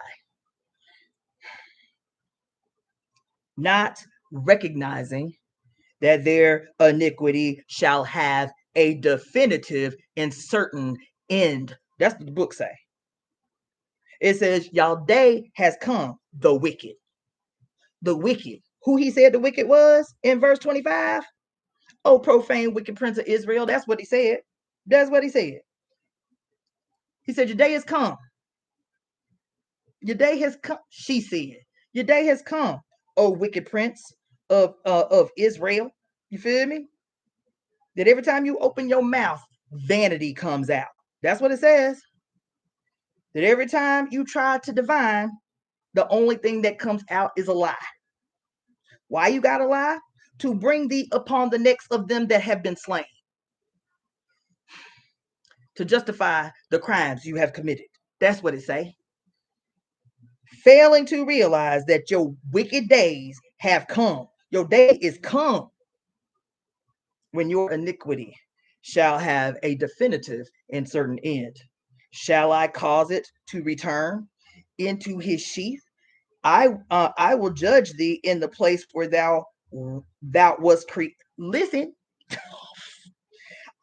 Not recognizing that their iniquity shall have a definitive and certain end. That's what the book say. It says, y'all day has come, the wicked. The wicked. Who he said the wicked was in verse 25? Oh, profane, wicked prince of Israel. That's what he said. That's what he said. He said, your day has come. Your day has come, she said. Your day has come, oh wicked prince of Israel. You feel me? That every time you open your mouth, vanity comes out. That's what it says. That every time you try to divine, the only thing that comes out is a lie. Why you gotta lie? To bring thee upon the necks of them that have been slain. To justify the crimes you have committed. That's what it say. Failing to realize that your wicked days have come. Your day is come when your iniquity shall have a definitive and certain end. Shall I cause it to return into his sheath? I will judge thee in the place where thou wast created. Listen,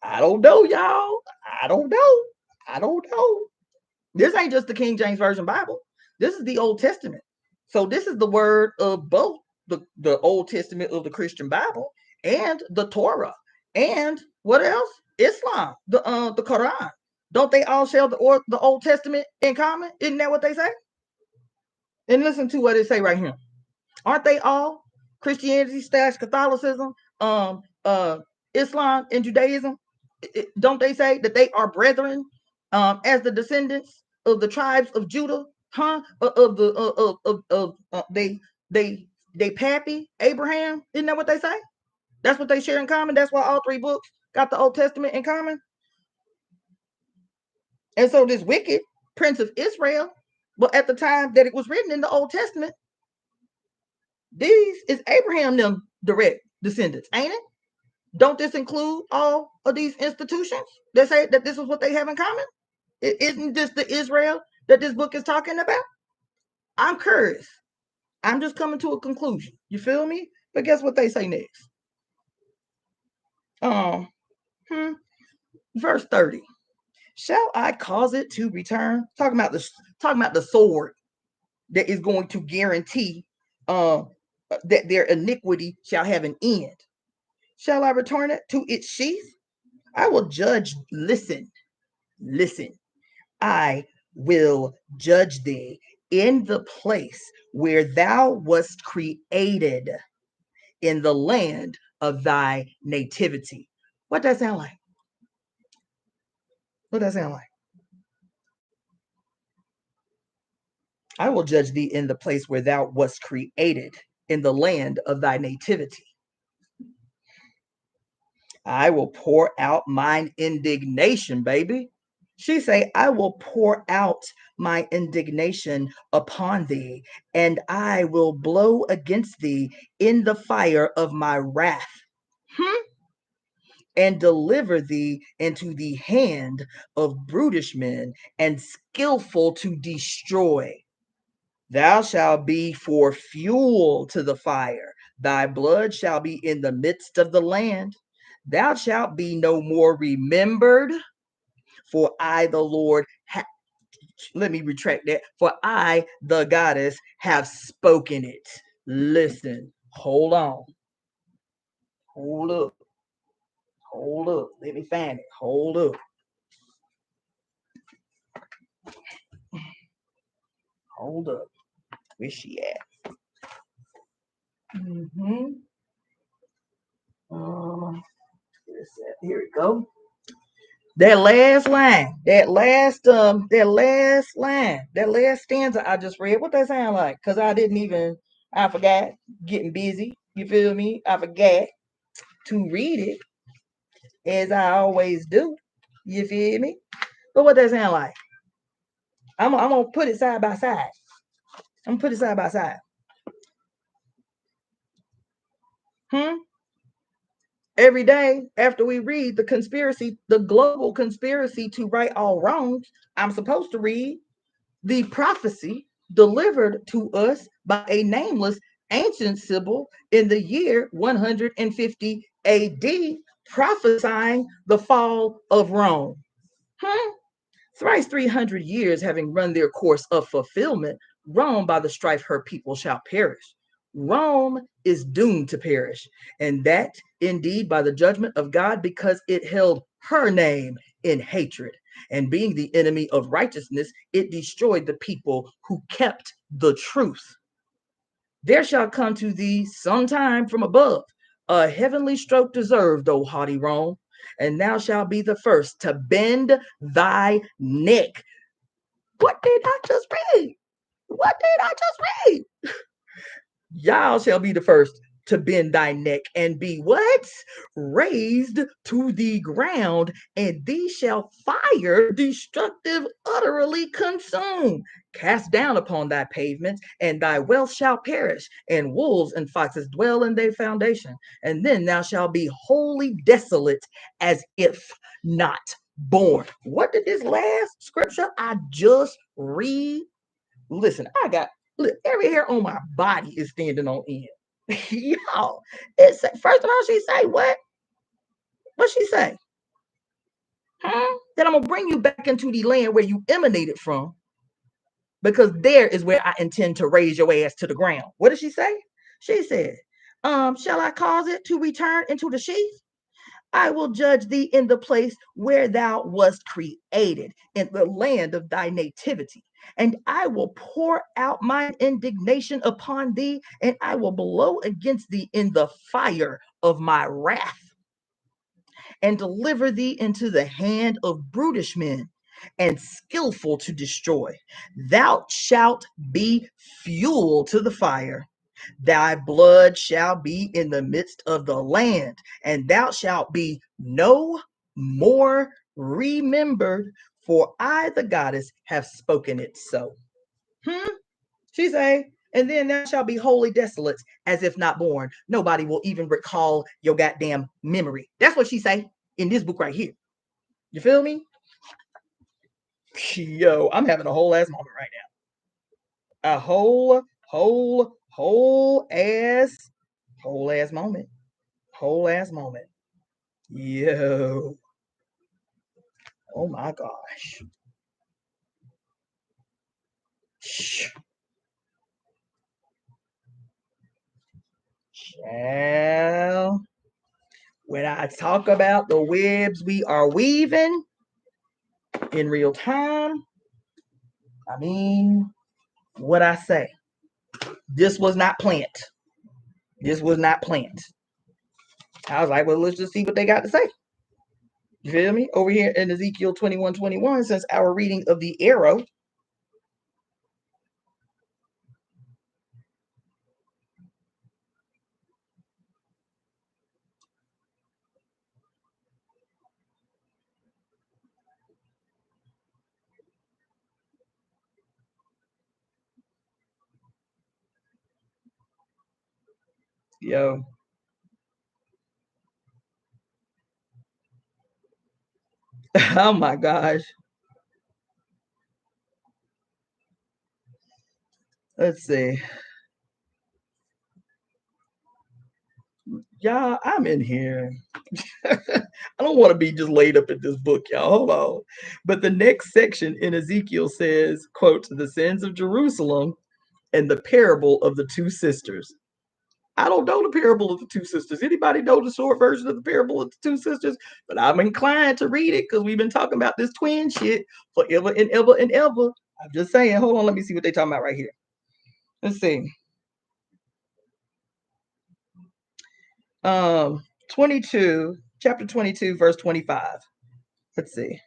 I don't know, y'all. I don't know. This ain't just the King James Version Bible. This is the Old Testament. So this is the word of both the Old Testament of the Christian Bible and the Torah. And what else? Islam, the Quran. Don't they all share the Old Testament in common? Isn't that what they say? And listen to what it say right here. Aren't they all Christianity / Catholicism, Islam and Judaism? Don't they say that they are brethren as the descendants of the tribes of Judah? They pappy Abraham. Isn't that what they say? That's what they share in common. That's why all three books got the Old Testament in common. And so this wicked prince of Israel, but at the time that it was written in the Old Testament, these is Abraham them direct descendants, ain't it? Don't this include all of these institutions that say that this is what they have in common? Isn't this the Israel that this book is talking about? I'm curious. I'm just coming to a conclusion. You feel me? But guess what they say next? Verse 30. Shall I cause it to return? Talking about the sword that is going to guarantee that their iniquity shall have an end. Shall I return it to its sheath? I will judge. Listen. I will judge thee in the place where thou wast created, in the land of thy nativity. What does that sound like? What does that sound like? I will judge thee in the place where thou wast created, in the land of thy nativity. I will pour out mine indignation, baby. She say, I will pour out my indignation upon thee, and I will blow against thee in the fire of my wrath. And deliver thee into the hand of brutish men and skillful to destroy. Thou shalt be for fuel to the fire. Thy blood shall be in the midst of the land. Thou shalt be no more remembered, for I, the Lord, let me retract that. For I, the goddess, have spoken it. Listen, hold on. Hold up. Hold up. Let me find it. Hold up. Hold up. Where's she at? Here we go. That last line, that last line, that last stanza I just read. What that sound like? Because I forgot, getting busy. You feel me? I forgot to read it as I always do. You feel me? But what that sound like? I'm gonna put it side by side. I'm gonna put it side by side. Every day after we read the global conspiracy to right all wrongs, I'm supposed to read the prophecy delivered to us by a nameless ancient symbol in the year 150 AD, prophesying the fall of Rome. Thrice 300 years having run their course of fulfillment, Rome by the strife her people shall perish. Rome is doomed to perish, and that indeed by the judgment of God, because it held her name in hatred. And being the enemy of righteousness, it destroyed the people who kept the truth. There shall come to thee sometime from above a heavenly stroke deserved, O haughty Rome, and thou shalt be the first to bend thy neck. What did I just read? What did I just read? Y'all shall be the first to bend thy neck and be what? Raised to the ground, and thee shall fire destructive utterly consume. Cast down upon thy pavements, and thy wealth shall perish, and wolves and foxes dwell in their foundation. And then thou shalt be wholly desolate, as if not born. What did this last scripture I just read? Listen, every hair on my body is standing on end. Y'all, first of all, she say what? What she say? Then I'm gonna bring you back into the land where you emanated from, because there is where I intend to raise your ass to the ground. What did she say? She said, shall I cause it to return into the sheath? I will judge thee in the place where thou wast created, in the land of thy nativity. And I will pour out mine indignation upon thee, and I will blow against thee in the fire of my wrath, and deliver thee into the hand of brutish men and skillful to destroy. Thou shalt be fuel to the fire. Thy blood shall be in the midst of the land, and thou shalt be no more remembered, for I, the goddess, have spoken it so. She say, and then thou shalt be wholly desolate, as if not born. Nobody will even recall your goddamn memory. That's what she say in this book right here. You feel me? Yo, I'm having a whole ass moment right now. A whole ass moment. Whole ass moment. Yo. Oh my gosh. Child. When I talk about the webs we are weaving in real time, I mean what I say. This was not planned. This was not planned. I was like, well, let's just see what they got to say. You feel me? Over here in Ezekiel 21:21, since our reading of the arrow, Yo. Oh my gosh. Let's see. Y'all, I'm in here. I don't want to be just laid up in this book, y'all. Hold on. But the next section in Ezekiel says, quote, the sins of Jerusalem and the parable of the two sisters. I don't know the parable of the two sisters. Anybody know the short version of the parable of the two sisters? But I'm inclined to read it because we've been talking about this twin shit forever and ever and ever. I'm just saying. Hold on. Let me see what they're talking about right here. Let's see. 22, chapter 22, verse 25. Let's see.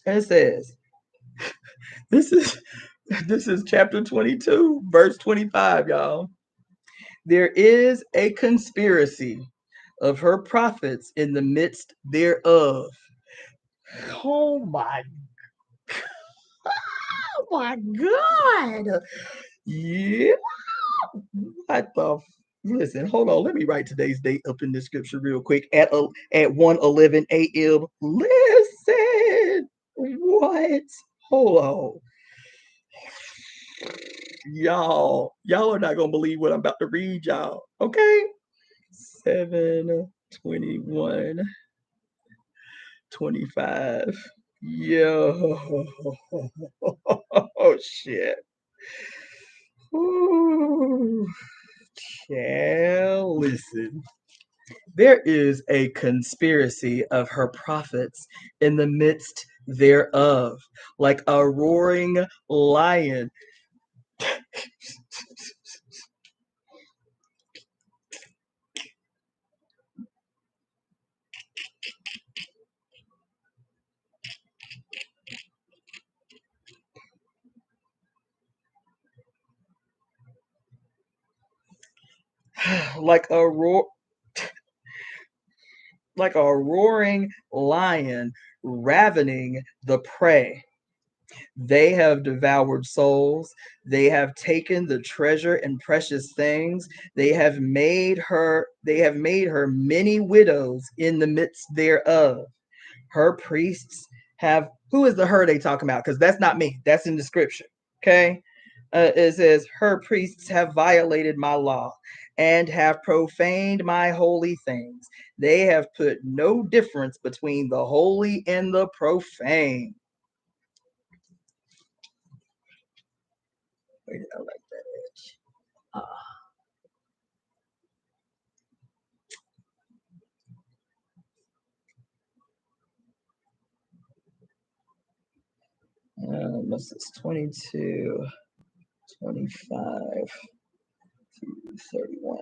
And it says, this is chapter 22, verse 25, y'all. There is a conspiracy of her prophets in the midst thereof. Oh my God. Yeah. What the listen, hold on. Let me write today's date up in the scripture real quick at 1:11 a.m. Listen. What? Hold on. Y'all are not gonna believe what I'm about to read, y'all. Okay. 7/21/25. Yo. Oh shit. Ooh. Yeah, listen. There is a conspiracy of her prophets in the midst thereof, like a roaring lion. like a roar like a roaring lion ravening the prey. They have devoured souls. They have taken the treasure and precious things. They have made her many widows in the midst thereof. Her priests have who is the her they talking about? Because that's not me. That's in the scripture. Okay. It says, her priests have violated my law and have profaned my holy things. They have put no difference between the holy and the profane. Wait, I like that edge. What's this? 22, 25 to 31.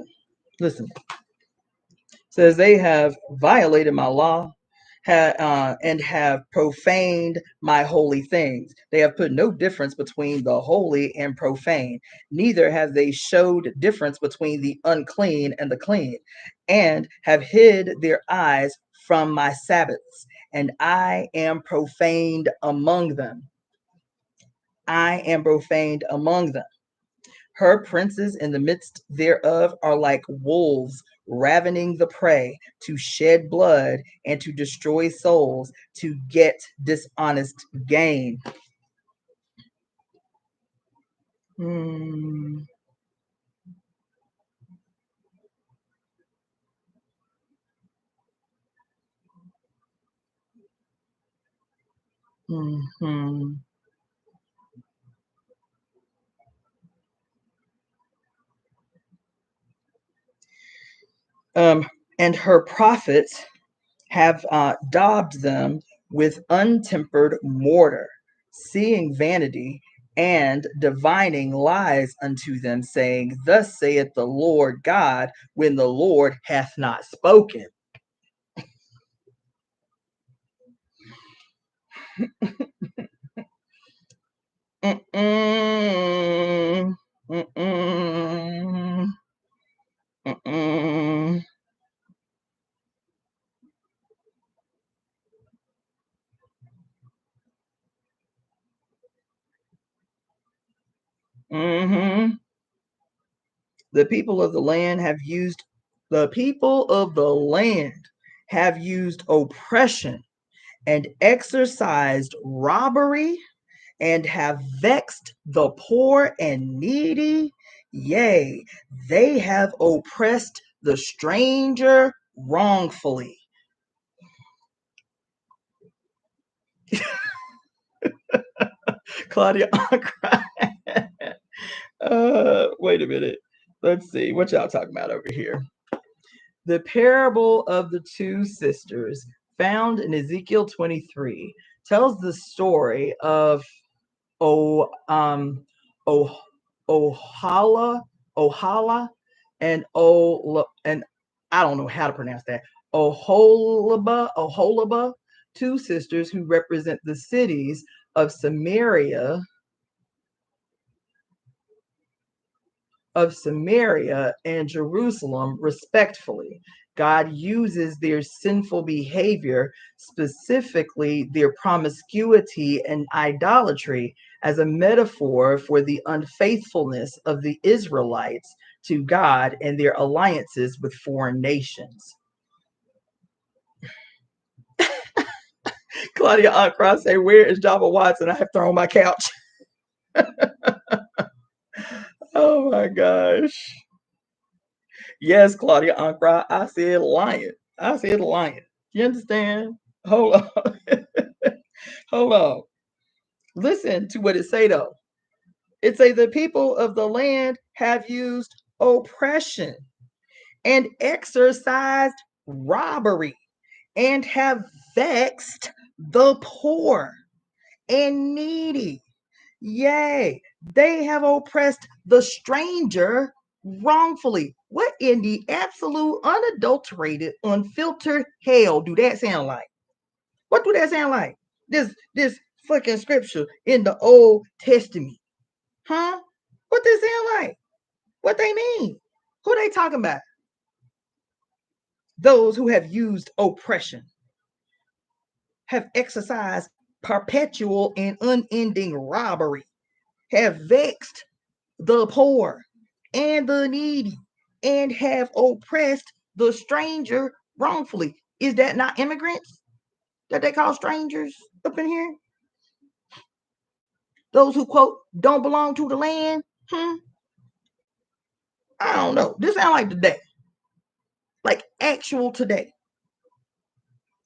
Listen, says they have violated my law and have profaned my holy things. They have put no difference between the holy and profane. Neither have they showed difference between the unclean and the clean, and have hid their eyes from my Sabbaths, and I am profaned among them. I am profaned among them. Her princes in the midst thereof are like wolves ravening the prey to shed blood and to destroy souls to get dishonest gain. Hmm. Hmm. And her prophets have daubed them with untempered mortar, seeing vanity and divining lies unto them, saying, thus saith the Lord God, when the Lord hath not spoken. Mm-mm, mm-mm, mm-mm. The people of the land have used oppression and exercised robbery and have vexed the poor and needy. Yea, they have oppressed the stranger wrongfully. Claudia, wait a minute. Let's see what y'all talking about over here. The parable of the two sisters, found in Ezekiel 23, tells the story of Ohala and I don't know how to pronounce that. Oholaba, two sisters who represent the cities of Samaria and Jerusalem, respectively. God uses their sinful behavior, specifically their promiscuity and idolatry, as a metaphor for the unfaithfulness of the Israelites to God and their alliances with foreign nations. Claudia Ankra say, where is Java Watson? I have thrown my couch. Oh my gosh. Yes, Claudia Ankra, I said lion. You understand? Hold on. Hold on. Listen to what it say though. It say the people of the land have used oppression and exercised robbery and have vexed the poor and needy. Yea, they have oppressed the stranger wrongfully. What in the absolute, unadulterated, unfiltered hell do that sound like? What do that sound like? This fucking scripture in the Old Testament. Huh? What they sound like? What they mean? Who they talking about? Those who have used oppression, have exercised perpetual and unending robbery, have vexed the poor and the needy, and have oppressed the stranger wrongfully. Is that not immigrants that they call strangers up in here? Those who, quote, don't belong to the land? I don't know. This sounds like today. Like actual today.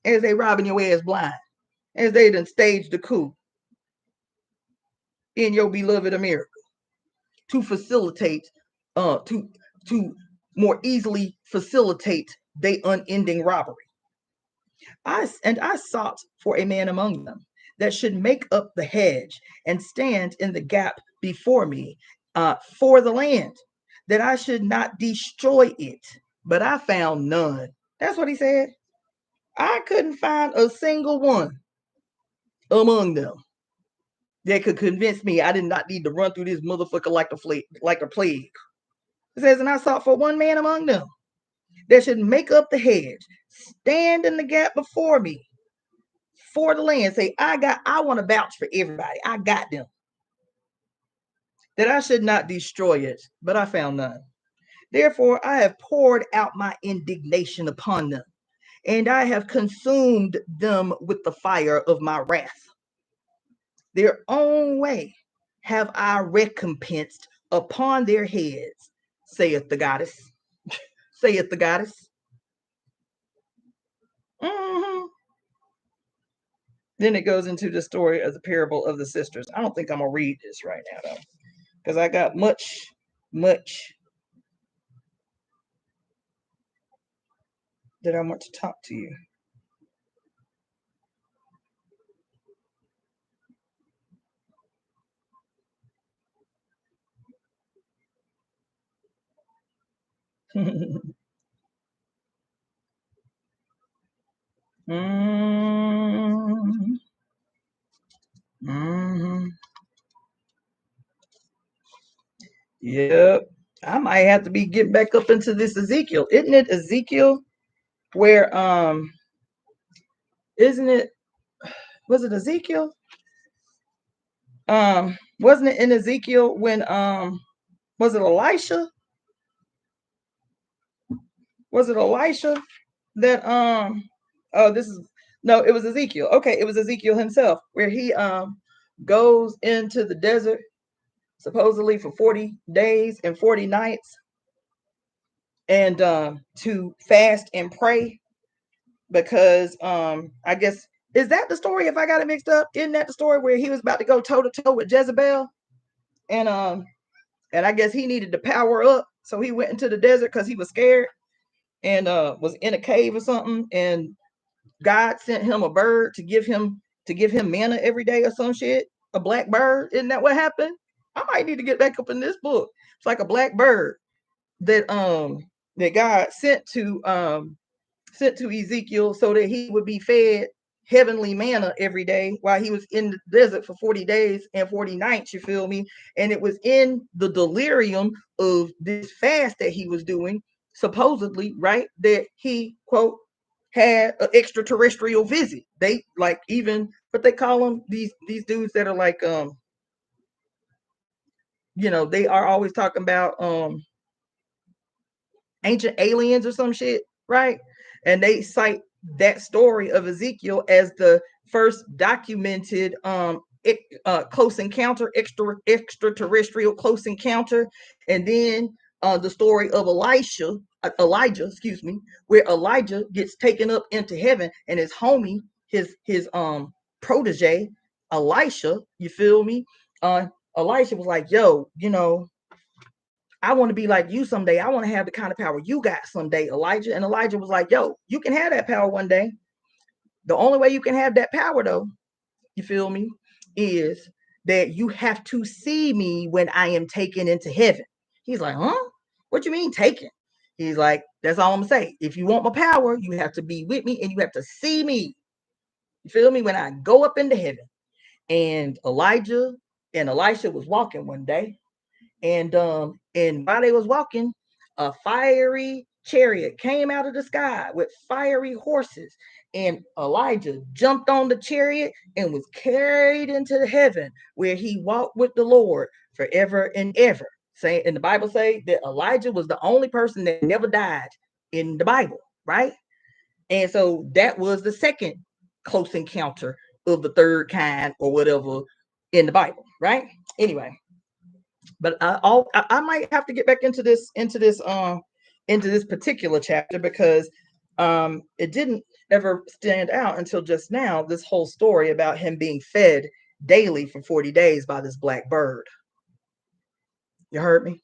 As they robbing your ass blind. As they done staged the coup in your beloved America to facilitate, to more easily facilitate their unending robbery. I sought for a man among them that should make up the hedge and stand in the gap before me for the land, that I should not destroy it. But I found none. That's what he said. I couldn't find a single one among them that could convince me I did not need to run through this motherfucker like a plague. It says, and I sought for one man among them that should make up the hedge, stand in the gap before me for the land. Say, I want to vouch for everybody. I got them. That I should not destroy it, but I found none. Therefore, I have poured out my indignation upon them, and I have consumed them with the fire of my wrath. Their own way have I recompensed upon their heads, saith the goddess. Saith the goddess. Then it goes into the story of the parable of the sisters. I don't think I'm going to read this right now, though, because I got much that I want to talk to you. Yep. I might have to be getting back up into this Ezekiel. Isn't it Ezekiel where isn't it, was it Ezekiel Wasn't it in Ezekiel when was it Elisha? Was it Elisha that oh, this is no, it was Ezekiel. Okay, it was Ezekiel himself where he goes into the desert supposedly for 40 days and 40 nights and to fast and pray because I guess, is that the story if I got it mixed up? Isn't that the story where he was about to go toe to toe with Jezebel? And I guess he needed to power up, so he went into the desert because he was scared and was in a cave or something, and God sent him a bird to give him manna every day or some shit. A black bird. Isn't that what happened? I might need to get back up in this book. It's like a black bird that that God sent to Ezekiel so that he would be fed heavenly manna every day while he was in the desert for 40 days and 40 nights, you feel me? And it was in the delirium of this fast that he was doing, supposedly, right, that he, quote, had an extraterrestrial visit. They like, even what they call them, these dudes that are like they are always talking about ancient aliens or some shit, right? And they cite that story of Ezekiel as the first documented close encounter, extraterrestrial close encounter. And then the story of Elijah, excuse me, where Elijah gets taken up into heaven and his homie, his protege, Elisha, you feel me? Elisha was like, yo, I want to be like you someday. I want to have the kind of power you got someday, Elijah. And Elijah was like, yo, you can have that power one day. The only way you can have that power, though, you feel me, is that you have to see me when I am taken into heaven. He's like, huh? What you mean taken? He's like, that's all I'm gonna say. If you want my power, you have to be with me and you have to see me. You feel me? When I go up into heaven. And Elijah and Elisha was walking one day. And while they was walking, a fiery chariot came out of the sky with fiery horses, and Elijah jumped on the chariot and was carried into heaven, where he walked with the Lord forever and ever. Saying, and the Bible say that Elijah was the only person that never died in the Bible, right? And so that was the second close encounter of the third kind or whatever in the Bible, right? Anyway, but I might have to get back into this particular chapter because it didn't ever stand out until just now, this whole story about him being fed daily for 40 days by this black bird. You heard me?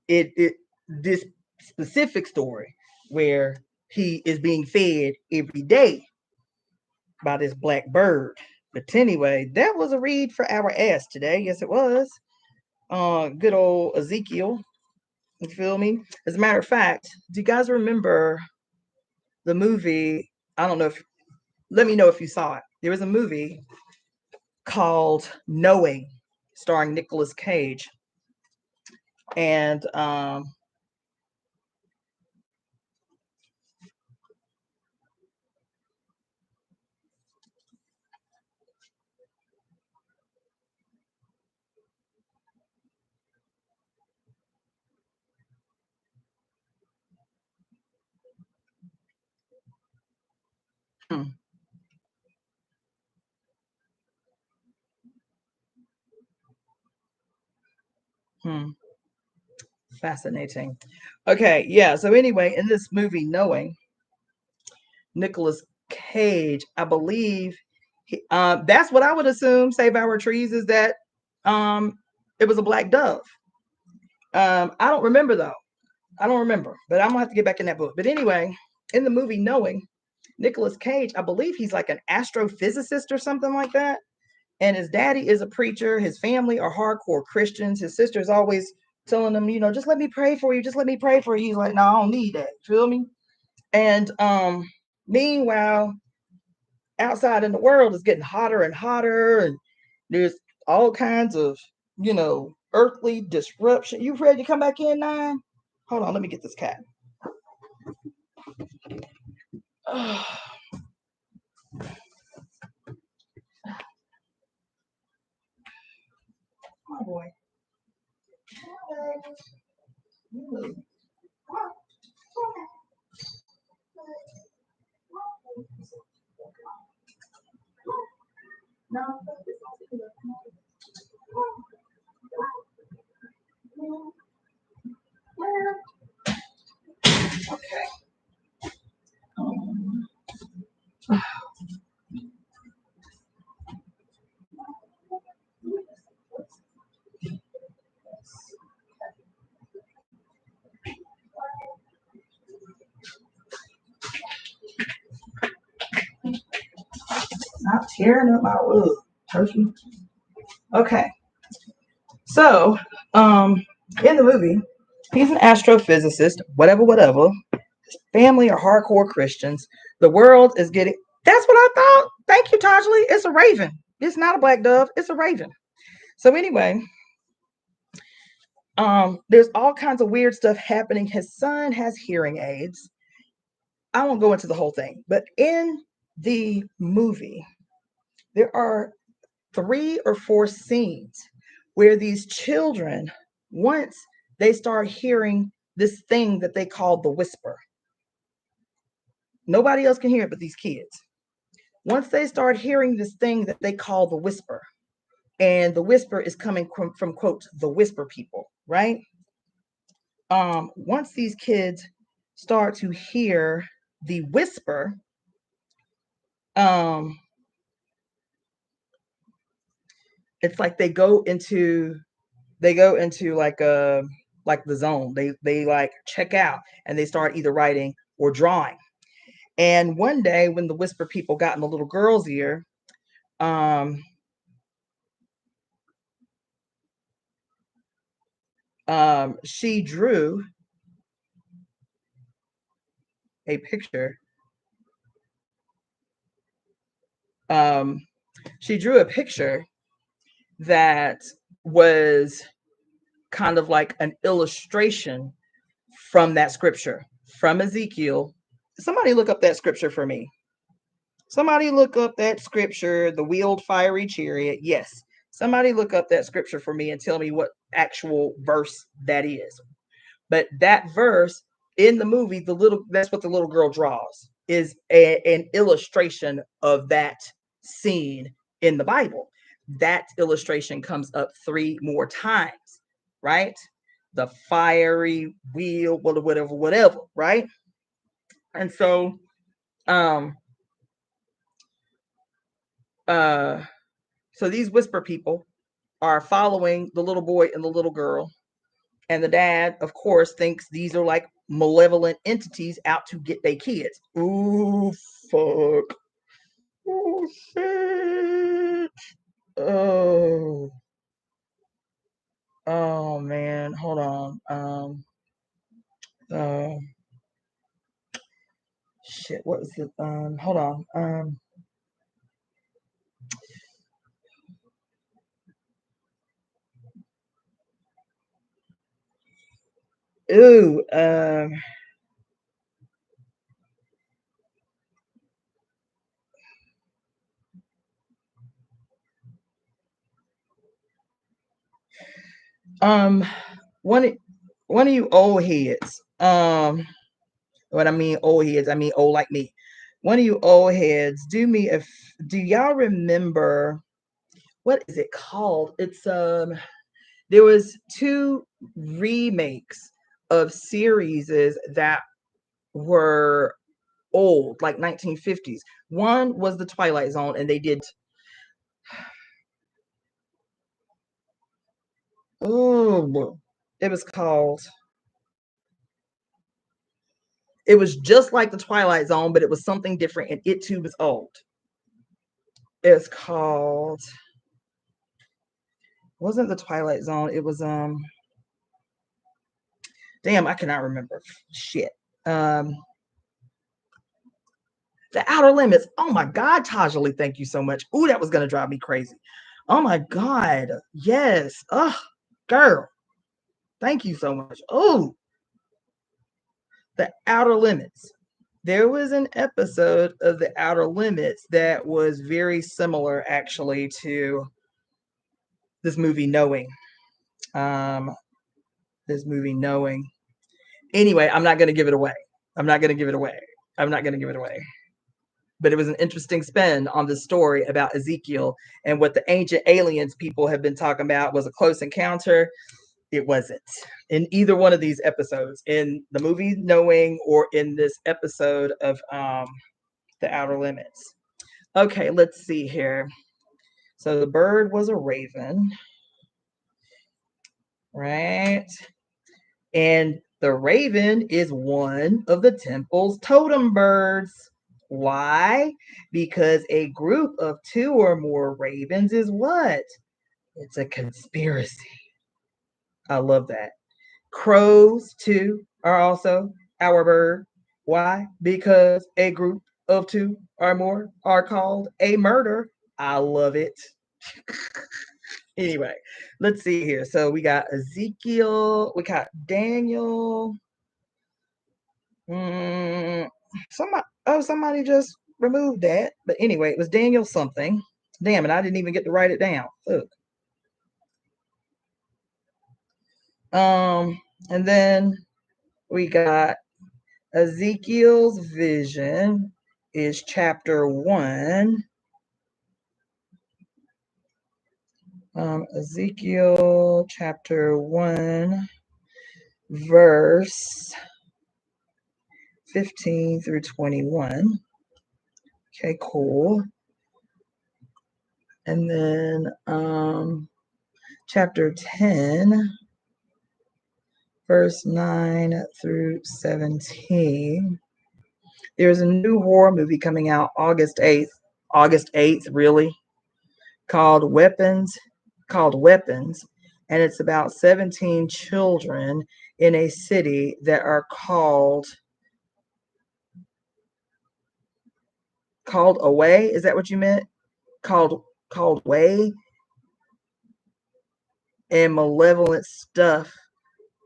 This specific story where he is being fed every day by this black bird. But anyway, that was a read for our ass today. Yes, it was. Good old Ezekiel. You feel me? As a matter of fact, do you guys remember the movie? I don't know if, let me know if you saw it. There was a movie called Knowing, starring Nicolas Cage. And hmm, hmm, fascinating. Okay, yeah. So anyway, in this movie, Knowing, Nicolas Cage, I believe, that's what I would assume. Save Our Trees is that it was a black dove. I don't remember though. I don't remember, but I'm gonna have to get back in that book. But anyway, in the movie Knowing, Nicolas Cage, I believe he's like an astrophysicist or something like that. And his daddy is a preacher. His family are hardcore Christians. His sister's always telling him, just let me pray for you. Just let me pray for you. He's like, no, I don't need that. Feel me? And meanwhile, outside in the world is getting hotter and hotter, and there's all kinds of, earthly disruption. You ready to come back in, Nine? Hold on, let me get this cat. Okay. Not tearing up my rug, Turkey. Okay. So, in the movie, he's an astrophysicist, whatever. Family are hardcore Christians. The world is getting. That's what I thought. Thank you, Tajli. It's a raven. It's not a black dove. It's a raven. So anyway, there's all kinds of weird stuff happening. His son has hearing aids. I won't go into the whole thing, but in the movie, there are 3 or 4 scenes where these children, once they start hearing this thing that they call the whisper, nobody else can hear it but these kids. Once they start hearing this thing that they call the whisper, and the whisper is coming from quote, the whisper people, right? Once these kids start to hear the whisper, it's like they go into like the zone. They like check out and they start either writing or drawing. And one day when the whisper people got in the little girl's ear, she drew a picture. She drew a picture that was kind of like an illustration from that scripture, from Ezekiel. Somebody look up that scripture for me. Somebody look up that scripture, the wheeled fiery chariot. Yes. Somebody look up that scripture for me and tell me what actual verse that is. But that verse in the movie, that's what the little girl draws, is an illustration of that scene in the Bible. That illustration comes up 3 more times, right? The fiery wheel, whatever, right? And so, so these whisper people are following the little boy and the little girl. And the dad, of course, thinks these are like malevolent entities out to get their kids. Ooh, fuck. Oh, shit. Oh, man. Hold on. Shit. What was it? Hold on. Ooh. One of you old heads. When I mean old heads, I mean old like me. One of you old heads, do y'all remember, what is it called? It's there was 2 remakes of series that were old, like 1950s. One was the Twilight Zone, and they did. Oh, it was called. It was just like the Twilight Zone, but it was something different, and it too was old. It's called. Wasn't the Twilight Zone? It was Damn, I cannot remember. Shit. The Outer Limits. Oh my God, Tajali, thank you so much. Ooh, that was gonna drive me crazy. Oh my God. Yes. Oh, girl. Thank you so much. Oh, The Outer Limits. There was an episode of The Outer Limits that was very similar, actually, to this movie Knowing. This movie Knowing. Anyway, I'm not going to give it away. I'm not going to give it away. but it was an interesting spin on the story about Ezekiel, and what the ancient aliens people have been talking about was a close encounter. It wasn't in either one of these episodes, in the movie Knowing or in this episode of The Outer Limits. Okay, let's see here. So the bird was a raven, right? And the raven is one of the temple's totem birds. Why? Because a group of 2 or more ravens is what? It's a conspiracy. I love that. Crows, too, are also our bird. Why? Because a group of 2 or more are called a murder. I love it. Anyway, let's see here. So we got Ezekiel, we got Daniel. Somebody just removed that. But anyway, it was Daniel something. Damn it, I didn't even get to write it down. Look. And then we got Ezekiel's vision is chapter 1. Ezekiel chapter 1, verse 15 through 21. Okay, cool. And then chapter 10, verse 9 through 17. There's a new horror movie coming out August 8th. August 8th, really? Called Weapons. And it's about 17 children in a city that are called away. Is that what you meant? Called away, and malevolent stuff.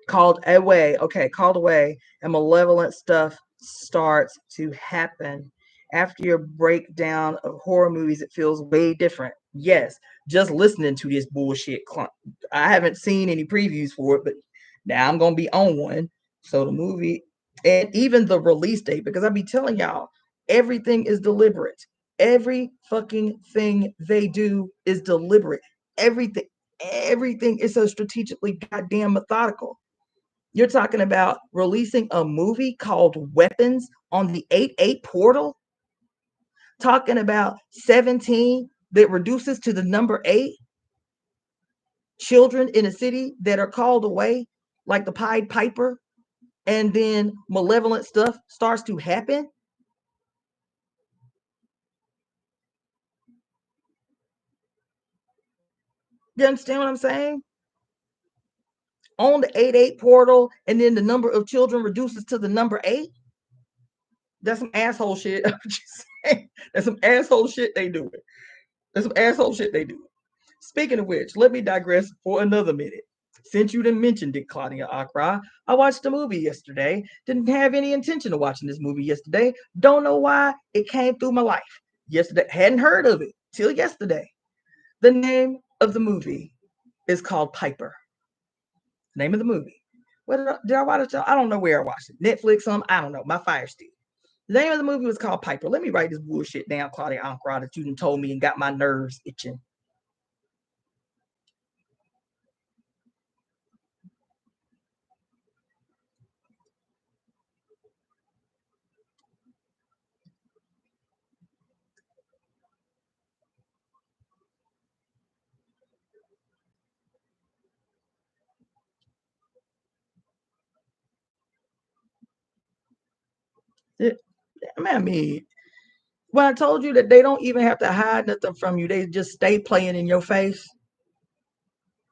Called away. Okay, called away, and malevolent stuff starts to happen. After your breakdown of horror movies, it feels way different. Yes, just listening to this bullshit. I haven't seen any previews for it, but now I'm gonna be on one. So the movie, and even the release date, because I be telling y'all, everything is deliberate. Every fucking thing they do is deliberate. Everything is so strategically goddamn methodical. You're talking about releasing a movie called Weapons on the 8/8 portal, talking about 17 that reduces to the number 8 children in a city that are called away, like the Pied Piper, and then malevolent stuff starts to happen. You understand what I'm saying? On the 8/8 portal, and then the number of children reduces to the number 8. That's some asshole shit. I'm just saying. That's some asshole shit they do. Speaking of which, let me digress for another minute. Since you didn't mention it, Claudia Akra, I watched a movie yesterday. Didn't have any intention of watching this movie yesterday. Don't know why it came through my life. Yesterday, hadn't heard of it till yesterday. The name of the movie is called Piper. Name of the movie. What did I watch it? I don't know where I watched it. Netflix, I don't know. My Fire Stick. The name of the movie was called Piper. Let me write this bullshit down, Claudia Ankara, that you done told me and got my nerves itching. I mean, when I told you that they don't even have to hide nothing from you, they just stay playing in your face.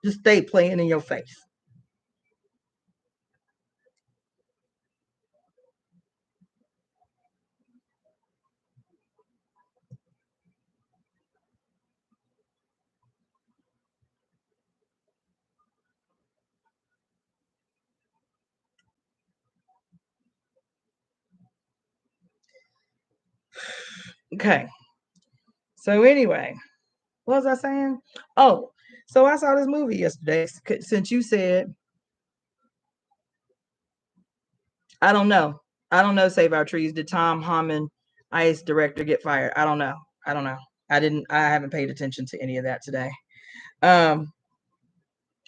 Just stay playing in your face. Okay. So anyway, what was I saying? Oh, so I saw this movie yesterday. Since you said, I don't know, Save Our Trees. Did Tom Hammond ICE director get fired. I don't know. I haven't paid attention to any of that today.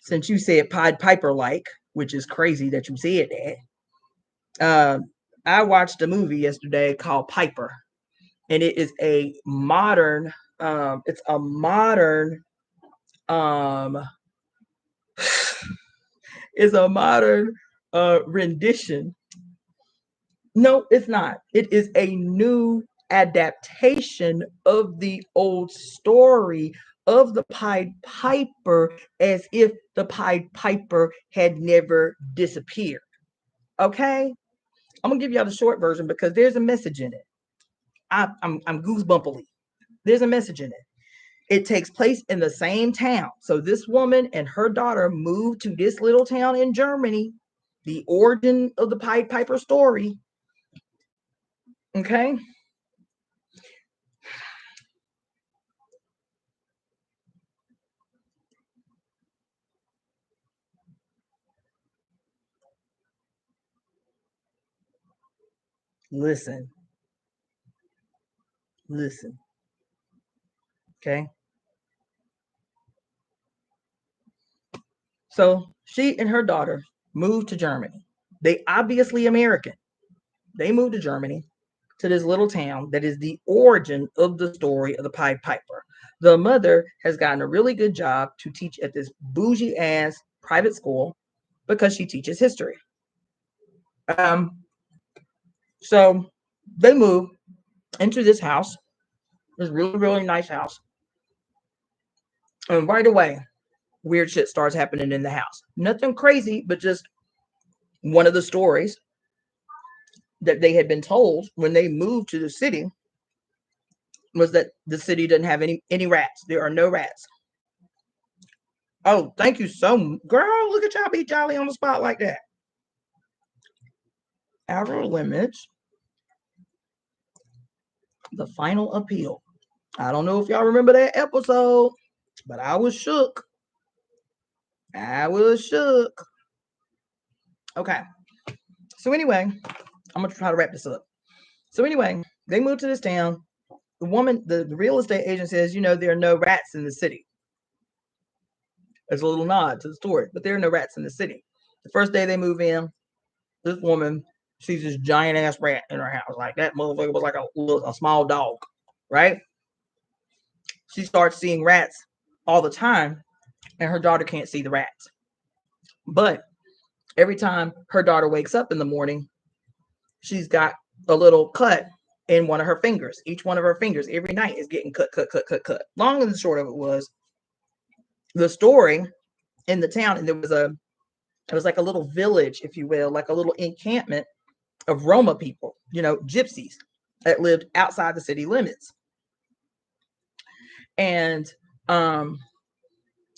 Since you said Pied Piper like, which is crazy that you said that. I watched a movie yesterday called Piper, and it is a modern it's a modern it's a modern rendition. No, it's not. It is a new adaptation of the old story of the Pied Piper, as if the Pied Piper had never disappeared. Okay? I'm gonna give y'all the short version because there's a message in it. I'm goosebumpily. There's a message in it. It takes place in the same town. So this woman and her daughter moved to this little town in Germany. The origin of the Pied Piper story. Okay. Listen. Okay. So she and her daughter moved to Germany. They obviously American. They moved to Germany, to this little town that is the origin of the story of the Pied Piper. The mother has gotten a really good job to teach at this bougie ass private school because she teaches history. So they move into this house, this really, really nice house. And right away, weird shit starts happening in the house. Nothing crazy, but just one of the stories that they had been told when they moved to the city was that the city doesn't have any rats. There are no rats. Oh, thank you so much. Girl, look at y'all be jolly on the spot like that. Outer Limits, The Final Appeal. I don't know if y'all remember that episode, but I was shook. Okay. So anyway, I'm going to try to wrap this up. So anyway, they moved to this town. The woman, the real estate agent says, there are no rats in the city. There's a little nod to the story, but there are no rats in the city. The first day they move in, this woman sees this giant ass rat in her house. Like that motherfucker was like a small dog, right? She starts seeing rats all the time, and her daughter can't see the rats. But every time her daughter wakes up in the morning, she's got a little cut in one of her fingers. Each one of her fingers every night is getting cut. Long and short of it was, the story in the town, and it was like a little village, if you will, like a little encampment of Roma people, gypsies that lived outside the city limits. And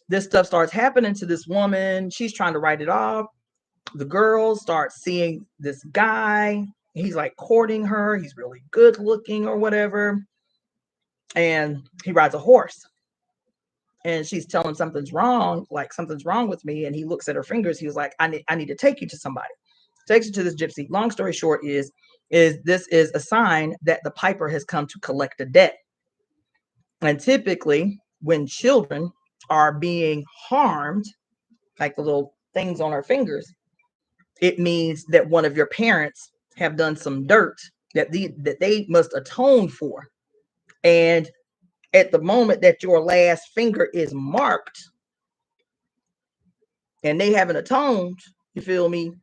this stuff starts happening to this woman. She's trying to write it off. The girls start seeing this guy. He's like courting her. He's really good looking or whatever. And he rides a horse. And she's telling him something's wrong with me. And he looks at her fingers. He was like, I need to take you to somebody. Takes you to this gypsy. Long story short is this is a sign that the piper has come to collect a debt. And typically when children are being harmed, like the little things on our fingers, it means that one of your parents have done some dirt that they must atone for. And at the moment that your last finger is marked and they haven't atoned, you feel me?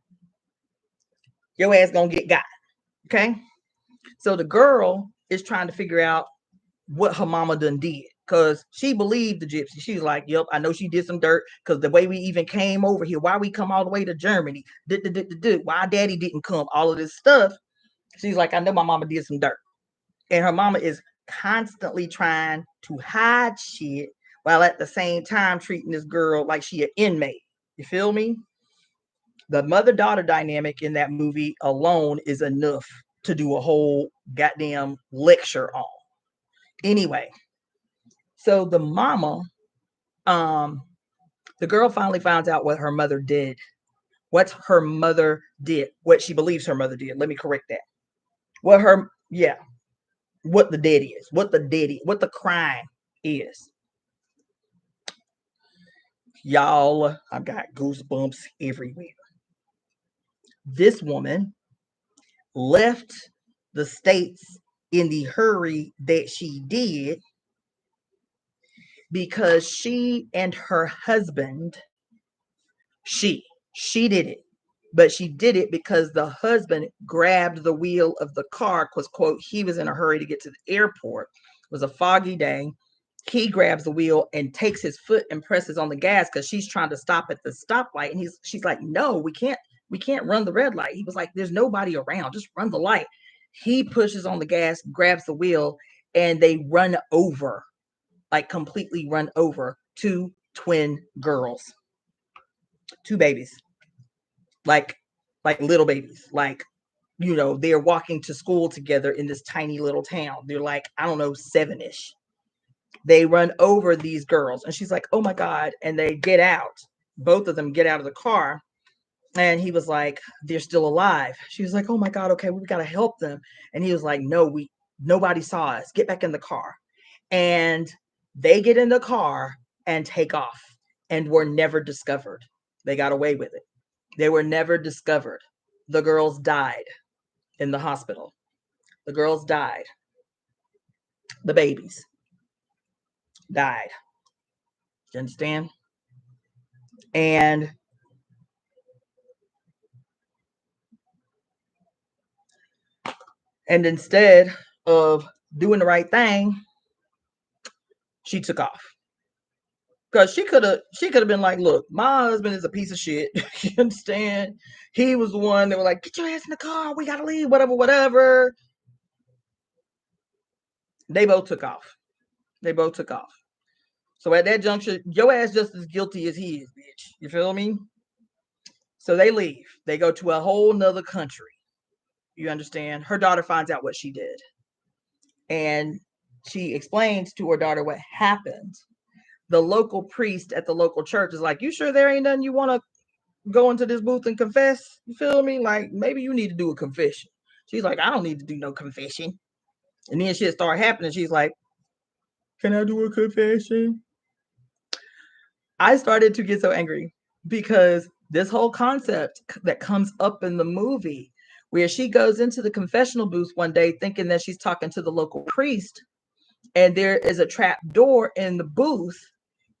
Your ass gonna get got. Okay. So the girl is trying to figure out what her mama done did, because she believed the gypsy. She's like, yep, I know she did some dirt, because the way we even came over here, why we come all the way to Germany, why daddy didn't come, all of this stuff. She's like, I know my mama did some dirt. And her mama is constantly trying to hide shit while at the same time treating this girl like she an inmate. You feel me? The mother-daughter dynamic in that movie alone is enough to do a whole goddamn lecture on. Anyway, so the mama, the girl finally finds out what her mother did. What she believes her mother did. Let me correct that. what the debt is, what the crime is. Y'all, I've got goosebumps everywhere. This woman left the States in the hurry that she did because she and her husband, she did it, but she did it because the husband grabbed the wheel of the car because, quote, he was in a hurry to get to the airport. It was a foggy day. He grabs the wheel and takes his foot and presses on the gas because she's trying to stop at the stoplight. And she's like, no, we can't run the red light. He was like, there's nobody around, just run the light. He pushes on the gas, grabs the wheel, and they run over, like completely run over, two twin girls, two babies, like little babies, like, you know, they're walking to school together in this tiny little town. They're like, I don't know, 7-ish. They run over these girls and she's like, oh my God. And they get out. Both of them get out of the car. And he was like, they're still alive. She was like, oh my God, okay, we got to help them. And he was like, no, nobody saw us. Get back in the car. And they get in the car and take off and were never discovered. They got away with it. They were never discovered. The girls died in the hospital. The girls died. The babies died. You understand? And instead of doing the right thing, she took off. Because she could have been like, look, my husband is a piece of shit. You understand? He was the one that was like, get your ass in the car. We got to leave, whatever. They both took off. So at that juncture, your ass just as guilty as he is, bitch. You feel me? So they leave. They go to a whole nother country. You understand? Her daughter finds out what she did. And she explains to her daughter what happened. The local priest at the local church is like, you sure there ain't nothing you want to go into this booth and confess? You feel me? Like, maybe you need to do a confession. She's like, I don't need to do no confession. And then shit started happening. She's like, can I do a confession? I started to get so angry because this whole concept that comes up in the movie where she goes into the confessional booth one day thinking that she's talking to the local priest, and there is a trap door in the booth,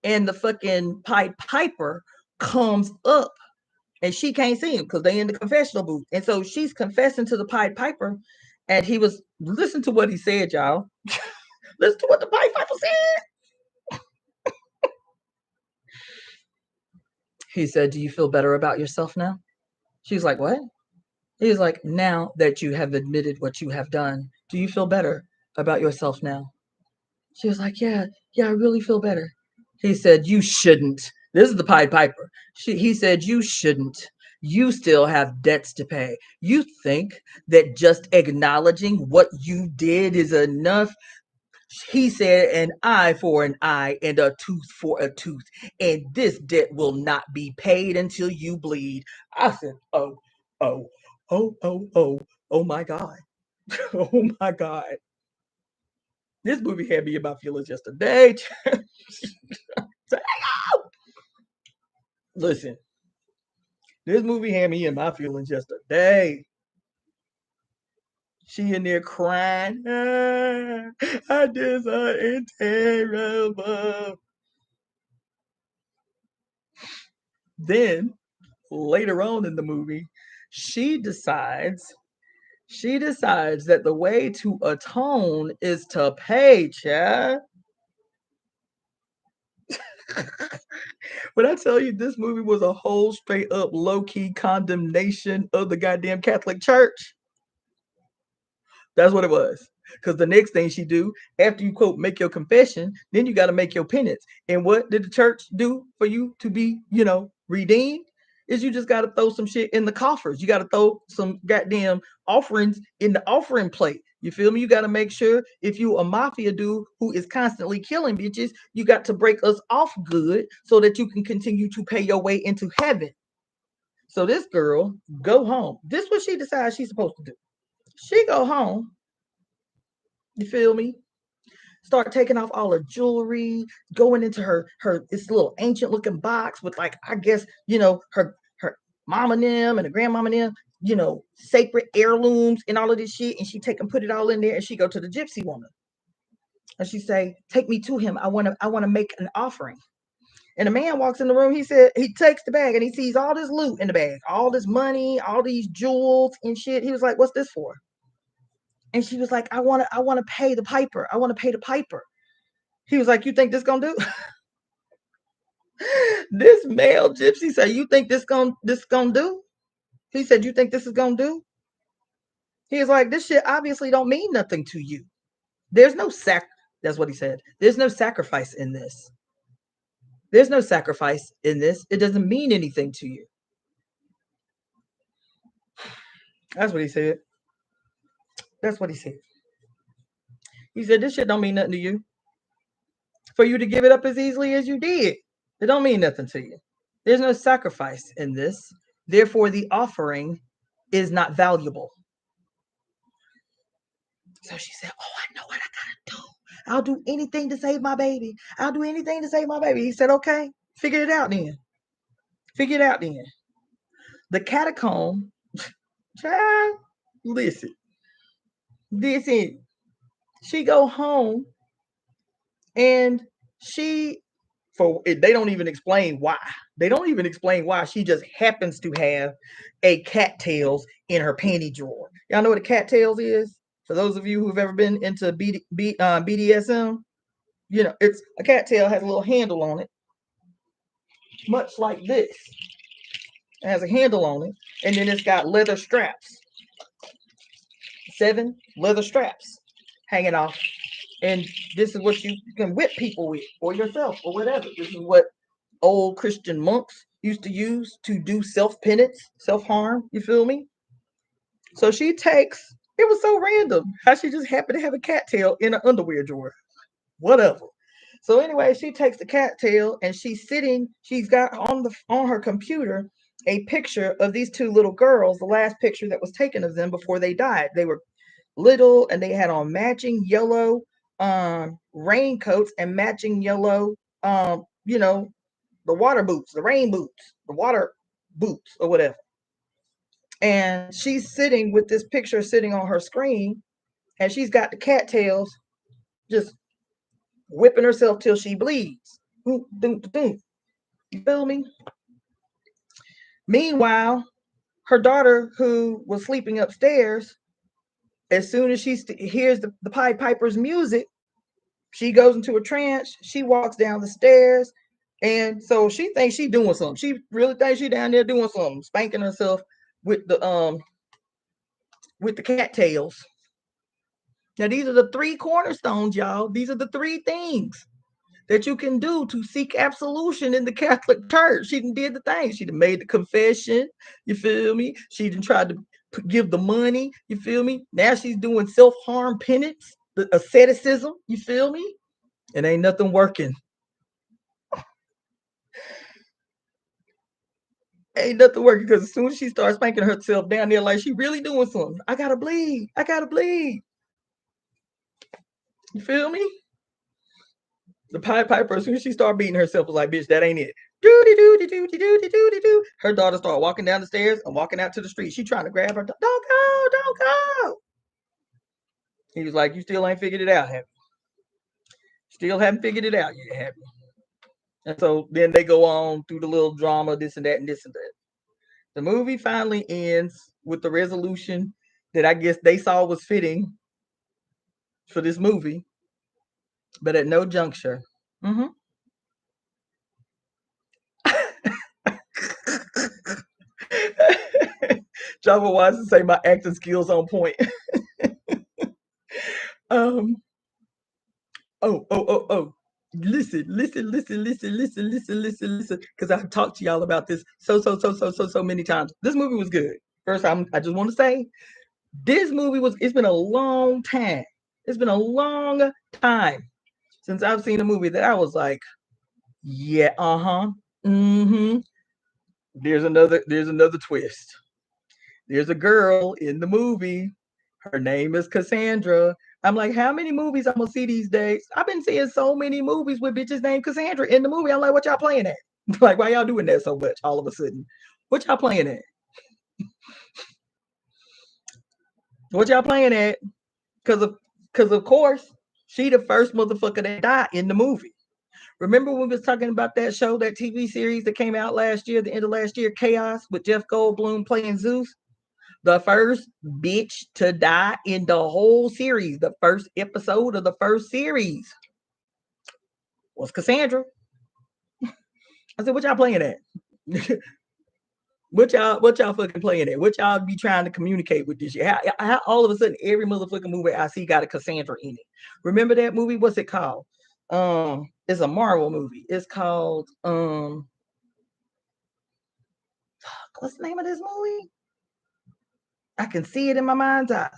and the fucking Pied Piper comes up and she can't see him because they in the confessional booth. And so she's confessing to the Pied Piper, and he was, listen to what he said, y'all. Listen to what the Pied Piper said. He said, do you feel better about yourself now? She's like, what? He's like, now that you have admitted what you have done, do you feel better about yourself now? She was like, yeah, I really feel better. He said, you shouldn't. This is the Pied Piper. He said, you shouldn't. You still have debts to pay. You think that just acknowledging what you did is enough? He said, an eye for an eye and a tooth for a tooth. And this debt will not be paid until you bleed. I said, oh my God. Oh my God. This movie had me in my feelings yesterday. Listen, this movie had me in my feelings yesterday. She in there crying. I did something terrible. Then later on in the movie, she decides that the way to atone is to pay, child. When I tell you this movie was a whole straight up low-key condemnation of the goddamn Catholic Church. That's what it was. Because the next thing she do, after you, quote, make your confession, then you got to make your penance. And what did the church do for you to be, redeemed? Is you just got to throw some shit in the coffers. You got to throw some goddamn offerings in the offering plate. You feel me? You got to make sure if you a mafia dude who is constantly killing bitches, you got to break us off good so that you can continue to pay your way into heaven. So this girl go home. This is what she decides she's supposed to do. She go home. You feel me? Start taking off all her jewelry, going into her this little ancient looking box with, like, I guess, her mama them and the grandmama them, sacred heirlooms and all of this shit. And she take and put it all in there, and she go to the gypsy woman. And she say, take me to him. I want to make an offering. And the man walks in the room. He said, he takes the bag and he sees all this loot in the bag, all this money, all these jewels and shit. He was like, what's this for? And she was like, I want to pay the piper. I want to pay the piper. He was like, you think this gonna do? This male gypsy said, you think this gonna do? He said, you think this is gonna do? He was like, this shit obviously don't mean nothing to you. There's no that's what he said. There's no sacrifice in this. There's no sacrifice in this. It doesn't mean anything to you. That's what he said. That's what he said. He said, this shit don't mean nothing to you. For you to give it up as easily as you did, it don't mean nothing to you. There's no sacrifice in this. Therefore, the offering is not valuable. So she said, oh, I know what I gotta do. I'll do anything to save my baby. I'll do anything to save my baby. He said, okay, figure it out then. Figure it out then. The catacomb, child, listen. She go home and they don't even explain why. They don't even explain why. She just happens to have a cattails in her panty drawer. Y'all know what a cattails is? For those of you who've ever been into BDSM, it's a cattail has a little handle on it, much like this. It has a handle on it, and then it's got leather straps. 7 leather straps hanging off. And this is what you can whip people with, or yourself, or whatever. This is what old Christian monks used to use to do self-penance, self-harm. You feel me? So she takes, it was so random how she just happened to have a cattail in an underwear drawer. Whatever. So anyway, she takes the cattail and she's got on her computer a picture of these 2 little girls, the last picture that was taken of them before they died. They were little and they had on matching yellow raincoats and matching yellow the water boots, the rain boots, the water boots or whatever. And she's sitting with this picture sitting on her screen, and she's got the cattails just whipping herself till she bleeds. You feel me? Meanwhile, her daughter, who was sleeping upstairs, as soon as she hears the Pied Piper's music, she goes into a trance. She walks down the stairs, and so she thinks she's doing something. She really thinks she's down there doing something, spanking herself with the cattails. Now, these are the 3 cornerstones, y'all. These are the 3 things that you can do to seek absolution in the Catholic Church. She did the thing. She made the confession. You feel me? She tried to give the money. You feel me? Now she's doing self-harm penance, the asceticism. You feel me? And ain't nothing working. Ain't nothing working, because as soon as she starts spanking herself down there like she really doing something, I gotta bleed. I gotta bleed. You feel me? The Pied Piper, as soon as she started beating herself, was like, bitch, that ain't it. Her daughter started walking down the stairs and walking out to the street. She trying to grab her. Don't go, don't go. He was like, you still ain't figured it out, have you? Still haven't figured it out yet, have you? And so then they go on through the little drama, this and that and this and that. The movie finally ends with the resolution that I guess they saw was fitting for this movie, but at no juncture. Java wants to say my acting skills on point. Listen, because I've talked to y'all about this so many times. This movie was good. First, I just want to say, this movie it's been a long time. It's been a long time since I've seen a movie that I was like, yeah, There's another twist. There's a girl in the movie. Her name is Cassandra, I'm like, how many movies I'm gonna see these days? I've been seeing so many movies with bitches named Cassandra in the movie. I'm like, what y'all playing at? Like, why y'all doing that so much all of a sudden? What y'all playing at? What y'all playing at? Because of course, she the first motherfucker that died in the movie. Remember when we was talking about that show, that TV series that came out last year, the end of last year, Chaos, with Jeff Goldblum playing Zeus? The first bitch to die in the whole series, the first episode of the first series was Cassandra. I said, what y'all playing at? what y'all fucking playing at? What y'all be trying to communicate with this shit? How all of a sudden every motherfucking movie I see got a Cassandra in it? Remember that movie? What's it called? It's a Marvel movie. It's called what's the name of this movie? I can see it in my mind's eye.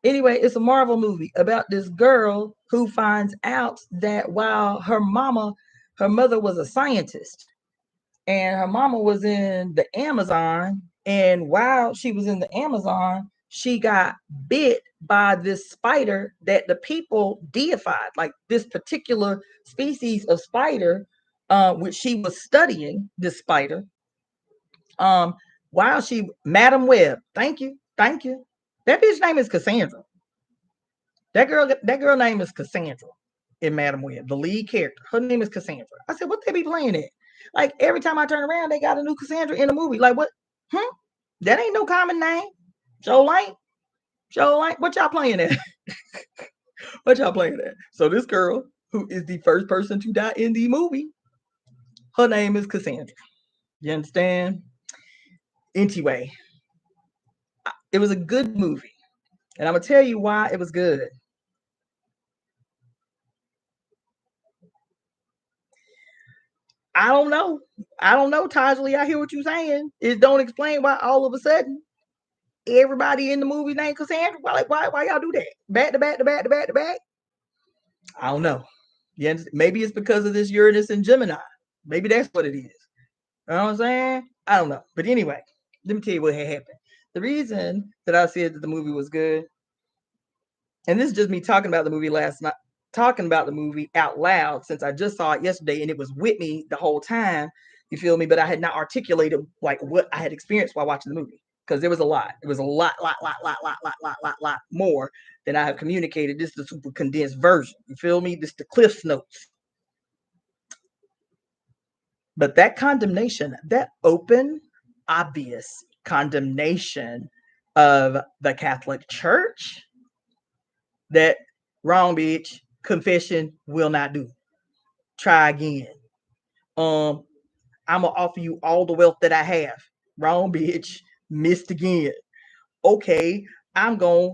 Anyway, it's a Marvel movie about this girl who finds out that while her mother was a scientist, and her mama was in the Amazon, and while she was in the Amazon, she got bit by this spider that the people deified, like this particular species of spider, which she was studying, this spider. While Madam Web, thank you. That bitch name is Cassandra. That girl name is Cassandra in Madam Web, the lead character. Her name is Cassandra. I said, what they be playing at? Like every time I turn around, they got a new Cassandra in the movie. Like what? That ain't no common name. Show light. What y'all playing at? What y'all playing at? So this girl, who is the first person to die in the movie, her name is Cassandra. You understand? Anyway, it was a good movie. And I'm going to tell you why it was good. I don't know, Tajli. I hear what you're saying. It don't explain why all of a sudden everybody in the movie named Cassandra. Why y'all do that? Back to back to back to back to back. I don't know. Yeah, maybe it's because of this Uranus and Gemini. Maybe that's what it is. You know what I'm saying? I don't know. But anyway, let me tell you what had happened. The reason that I said that the movie was good, and this is just me talking about the movie last night, talking about the movie out loud, since I just saw it yesterday and it was with me the whole time. You feel me? But I had not articulated like what I had experienced while watching the movie, because there was a lot. It was a lot more than I have communicated. This is the super condensed version. You feel me? This is the Cliff's Notes. But that condemnation, that open, obvious condemnation of the Catholic Church, that wrong, bitch, confession will not do. Try again. I'm gonna offer you all the wealth that I have. Wrong, bitch, missed again. Okay, I'm gonna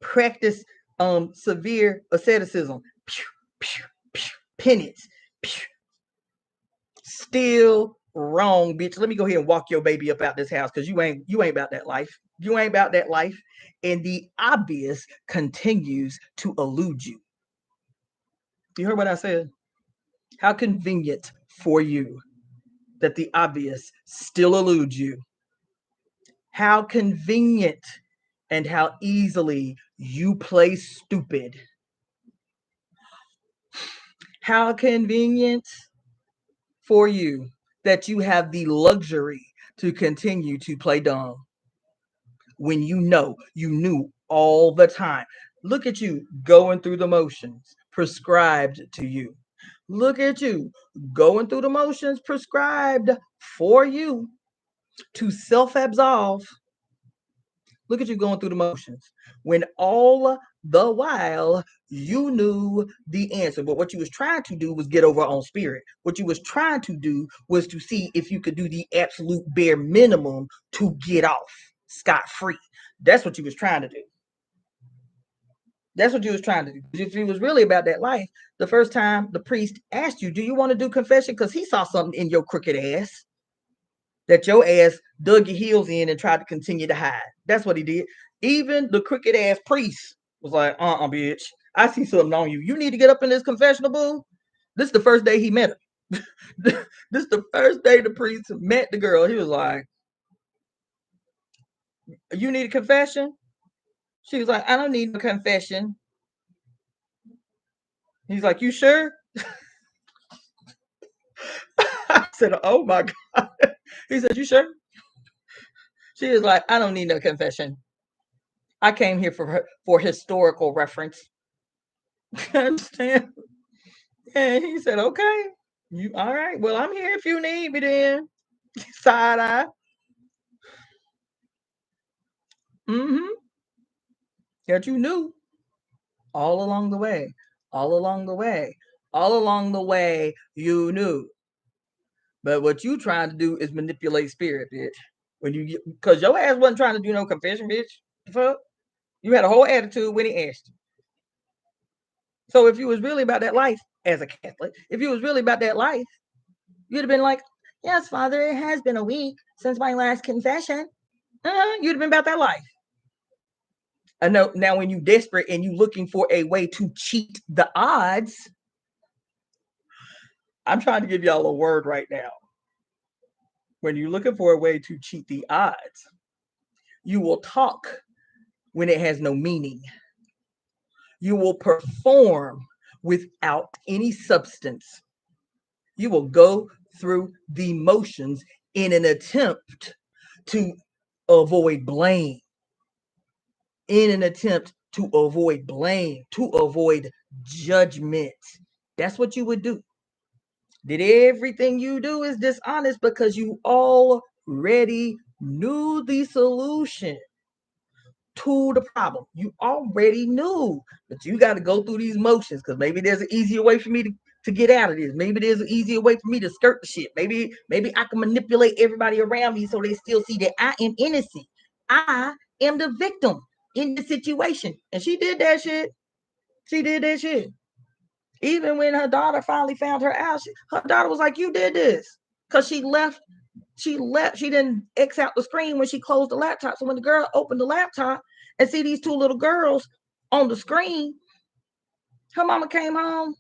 practice severe asceticism, penance. Still wrong, bitch. Let me go ahead and walk your baby up out this house, because you ain't about that life. You ain't about that life. And the obvious continues to elude you. You heard what I said? How convenient for you that the obvious still eludes you. How convenient and how easily you play stupid. How convenient for you that you have the luxury to continue to play dumb when you knew all the time. Look at you going through the motions prescribed to you. Look at you going through the motions prescribed for you to self-absolve. Look at you going through the motions when all the while you knew the answer. But what you was trying to do was get over on spirit. What you was trying to do was to see if you could do the absolute bare minimum to get off scot-free. That's what you was trying to do. That's what you was trying to do. If it was really about that life, the first time the priest asked you, do you want to do confession? Because he saw something in your crooked ass that your ass dug your heels in and tried to continue to hide. That's what he did. Even the crooked ass priest was like, bitch, I see something on you. You need to get up in this confessional, boo. This is the first day he met her. This is the first day the priest met the girl. He was like, you need a confession? She was like, I don't need no confession. He's like, you sure? I said, oh my God. He said, you sure? She was like, I don't need no confession. I came here for historical reference. Understand? And he said, okay. You all right? Well, I'm here if you need me then. Side eye. Mm-hmm. That you knew all along the way. All along the way. All along the way, you knew. But what you trying to do is manipulate spirit, bitch. When you get, because your ass wasn't trying to do no confession, bitch. The fuck? You had a whole attitude when he asked you. So if you was really about that life as a Catholic, if you was really about that life, you'd have been like, yes, Father, it has been a week since my last confession. You'd have been about that life. I know now when you desperate and you looking for a way to cheat the odds, I'm trying to give y'all a word right now. When you're looking for a way to cheat the odds, you will talk when it has no meaning. You will perform without any substance. You will go through the motions in an attempt to avoid blame, in an attempt to avoid blame, to avoid judgment. That's what you would do. That everything you do is dishonest because you already knew the solution to the problem. You already knew, but you got to go through these motions because maybe there's an easier way for me to get out of this. Maybe there's an easier way for me to skirt the shit. Maybe I can manipulate everybody around me so they still see that I am innocent. I am the victim in the situation. And she did that shit. She did that shit. Even when her daughter finally found her out, her daughter was like, you did this. Because she left. She didn't X out the screen when she closed the laptop. So when the girl opened the laptop and see these two little girls on the screen, her mama came home.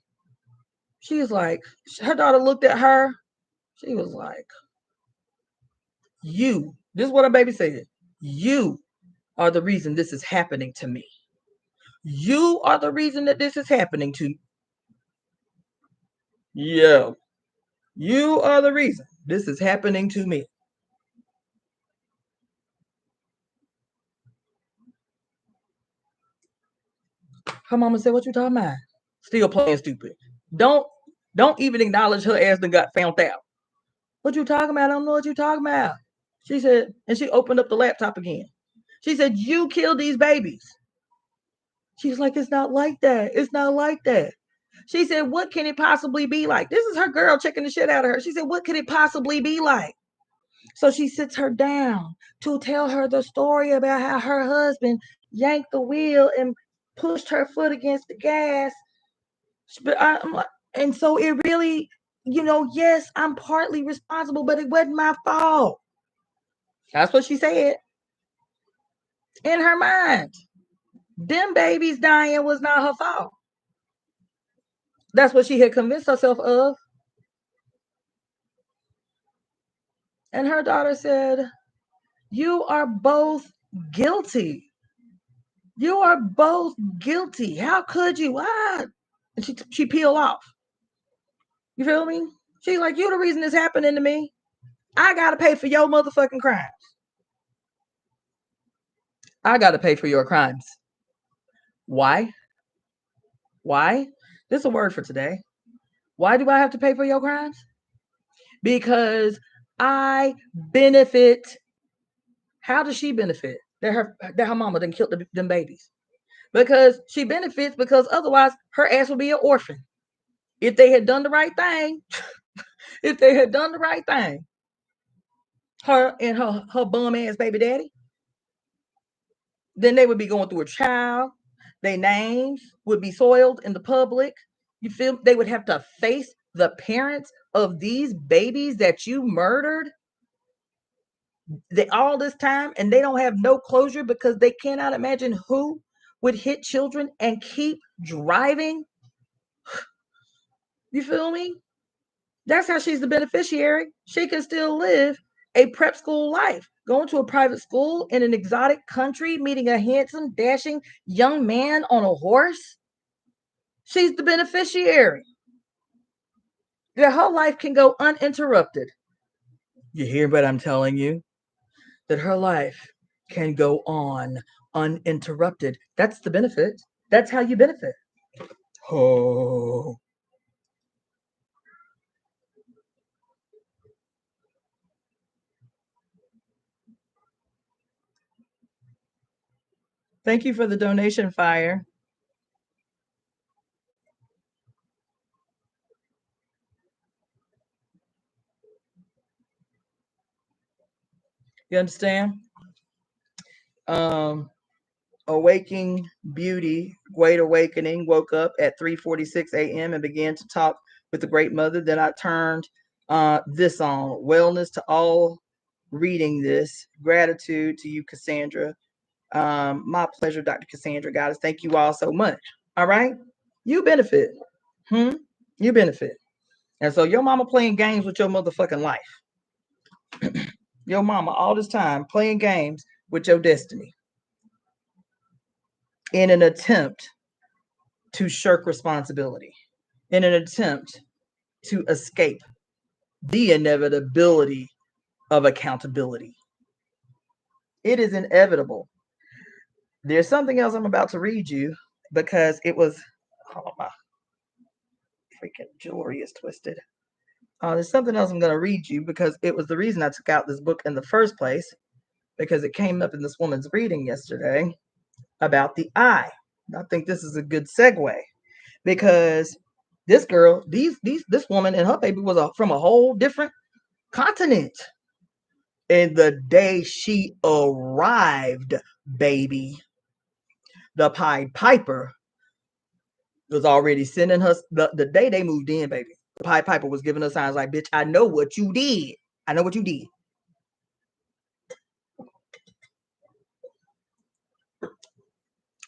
She was like, her daughter looked at her. She was like, you, this is what her baby said. You are the reason this is happening to me. You are the reason that this is happening to me. Yeah. You are the reason this is happening to me. Her mama said, what you talking about? Still playing stupid. Don't even acknowledge her ass done got found out. What you talking about? I don't know what you talking about. She said, and she opened up the laptop again. She said, you killed these babies. She's like, it's not like that. It's not like that. She said, what can it possibly be like? This is her girl checking the shit out of her. She said, what could it possibly be like? So she sits her down to tell her the story about how her husband yanked the wheel and pushed her foot against the gas. And so it really, yes, I'm partly responsible, but it wasn't my fault. That's what she said. In her mind, them babies dying was not her fault. That's what she had convinced herself of. And her daughter said, you are both guilty. You are both guilty. How could you? What? And she peeled off. You feel me? She's like, you the reason this happening to me. I got to pay for your motherfucking crimes. I got to pay for your crimes. Why? Why? This is a word for today. Why do I have to pay for your crimes? Because I benefit. How does she benefit? That her mama done killed them babies. Because she benefits because otherwise her ass would be an orphan. If they had done the right thing, her and her bum ass baby daddy, then they would be going through a trial. Their names would be soiled in the public. You feel? They would have to face the parents of these babies that you murdered all this time, and they don't have no closure because they cannot imagine who would hit children and keep driving. You feel me? That's how she's the beneficiary. She can still live a prep school life, going to a private school in an exotic country, meeting a handsome, dashing young man on a horse. She's the beneficiary. That her life can go uninterrupted. You hear what I'm telling you? That her life can go on uninterrupted. That's the benefit. That's how you benefit. Oh. Thank you for the donation, Fire. You understand? Awaking Beauty, Great Awakening, woke up at 3:46 a.m. and began to talk with the Great Mother. Then I turned this on. Wellness to all reading this. Gratitude to you, Cassandra. My pleasure, Dr. Cassandra. Guys, thank you all so much. All right? You benefit. You benefit. And so your mama playing games with your motherfucking life. Your mama all this time playing games with your destiny in an attempt to shirk responsibility, in an attempt to escape the inevitability of accountability. It is inevitable. There's something else I'm about to read you because it was, oh, my freaking jewelry is twisted. There's something else I'm going to read you because it was the reason I took out this book in the first place, because it came up in this woman's reading yesterday about the eye. I think this is a good segue because this girl, this woman and her baby was from a whole different continent. And the day she arrived, baby, the Pied Piper was already sending her the day they moved in, baby. The Pied Piper was giving her signs like, bitch, I know what you did. I know what you did.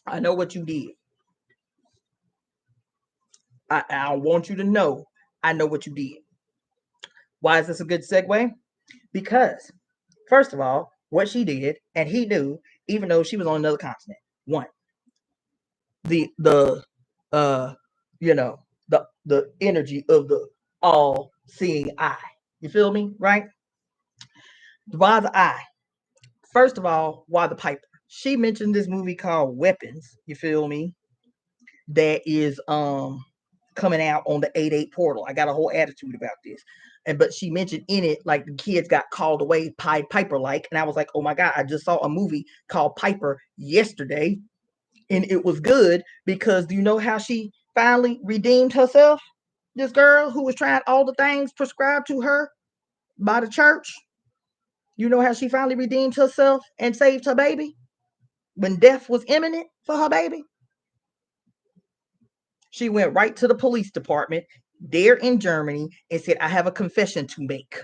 I know what you did. I want you to know I know what you did. Why is this a good segue? Because, first of all, what she did, and he knew, even though she was on another continent. One, the you know, the energy of the all-seeing eye. You feel me? Right? Why the eye? First of all, why the Piper? She mentioned this movie called Weapons. You feel me? That is coming out on the 8/8 portal. I got a whole attitude about this. But she mentioned in it, like, the kids got called away Pied Piper like, and I was like, oh my God, I just saw a movie called Piper yesterday, and it was good because do you know how she finally redeemed herself? This girl who was trying all the things prescribed to her by the church. You know how she finally redeemed herself and saved her baby when death was imminent for her baby? She went right to the police department there in Germany and said, I have a confession to make.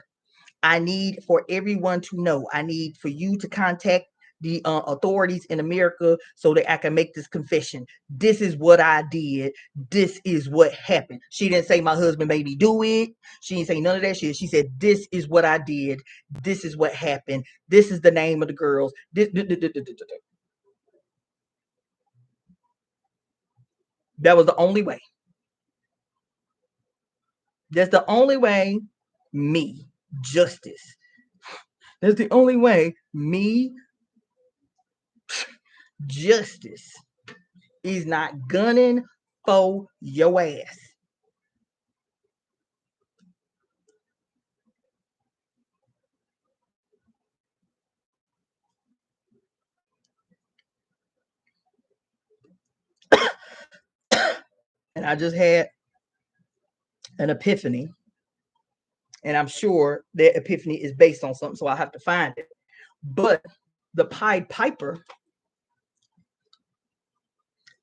I need for everyone to know. I need for you to contact the authorities in America so that I can make this confession. This is what I did. This is what happened. She didn't say my husband made me do it. She didn't say none of that shit. She said, this is what I did. This is what happened. This is the name of the girls. That was the only way. That's the only way. Me, justice. That's the only way. Me, justice, is not gunning for your ass. And I just had an epiphany, and I'm sure that epiphany is based on something, so I have to find it. But the Pied Piper,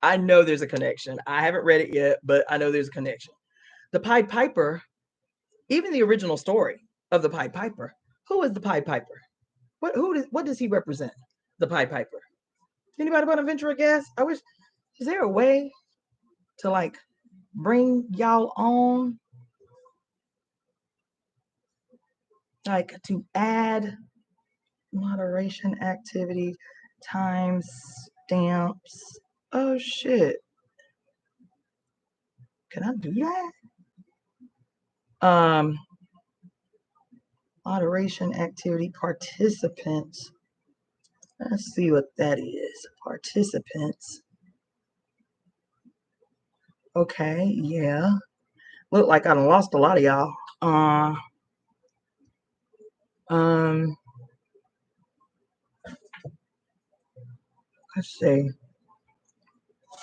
I know there's a connection. I haven't read it yet, but I know there's a connection. The Pied Piper, even the original story of the Pied Piper, who is the Pied Piper? What does he represent? The Pied Piper. Anybody want to venture a guess? Is there a way to like bring y'all on, like to add Moderation activity, time stamps. Oh shit. Can I do that? Moderation activity participants. Let's see what that is. Participants. Okay, yeah. Look like I done lost a lot of y'all. Let's see.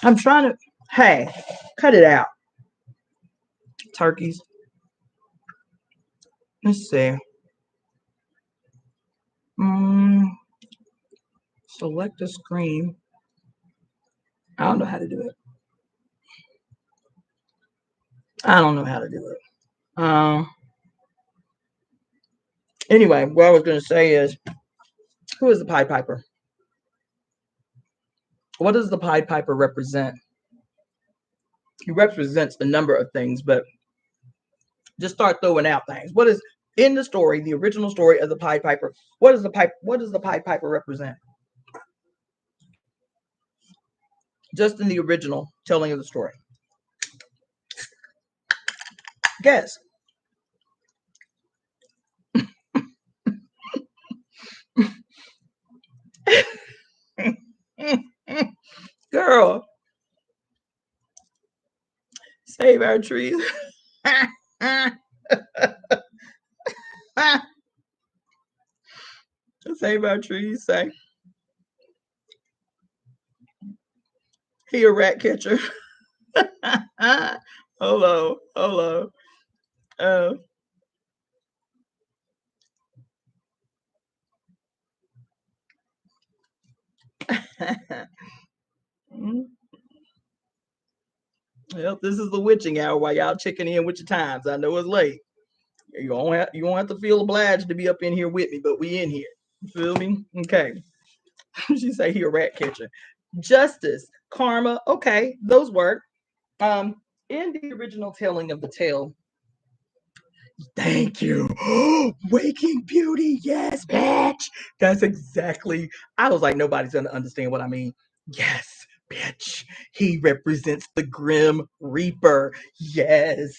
I'm trying to, hey, cut it out. Turkeys. Let's see. Select a screen. I don't know how to do it. I don't know how to do it. Anyway, what I was going to say is, who is the Pied Piper? What does the Pied Piper represent? He represents a number of things, but just start throwing out things. What is in the story, the original story of the Pied Piper? What does the Pied Piper represent? Just in the original telling of the story. Guess. Girl, save our trees. Save our trees. Say he a rat catcher. Hello. Well, this is the witching hour while y'all checking in with your times. I know it's late. You won't have to feel obliged to be up in here with me, but we in here. You feel me? Okay. She say he a rat catcher. Justice, karma. Okay, those work. In the original telling of the tale. Thank you. Waking beauty. Yes, bitch. That's exactly. I was like, nobody's gonna understand what I mean. Yes, bitch. He represents the Grim Reaper. Yes.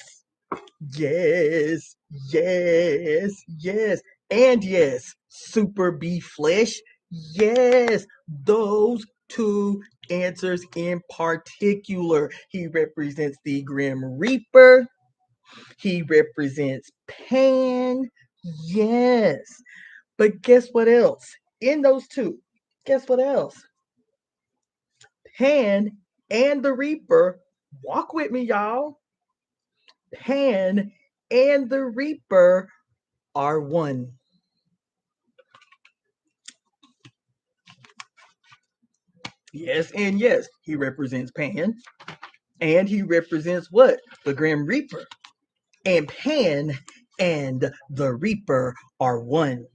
Yes. And yes, Super B Flesh. Yes. Those two answers in particular. He represents the Grim Reaper. He represents Pan. Yes. But guess what else? In those two, guess what else? Pan and the Reaper, walk with me, y'all. Pan and the Reaper are one. Yes, and yes, he represents Pan. And he represents what? The Grim Reaper. And Pan and the Reaper are one.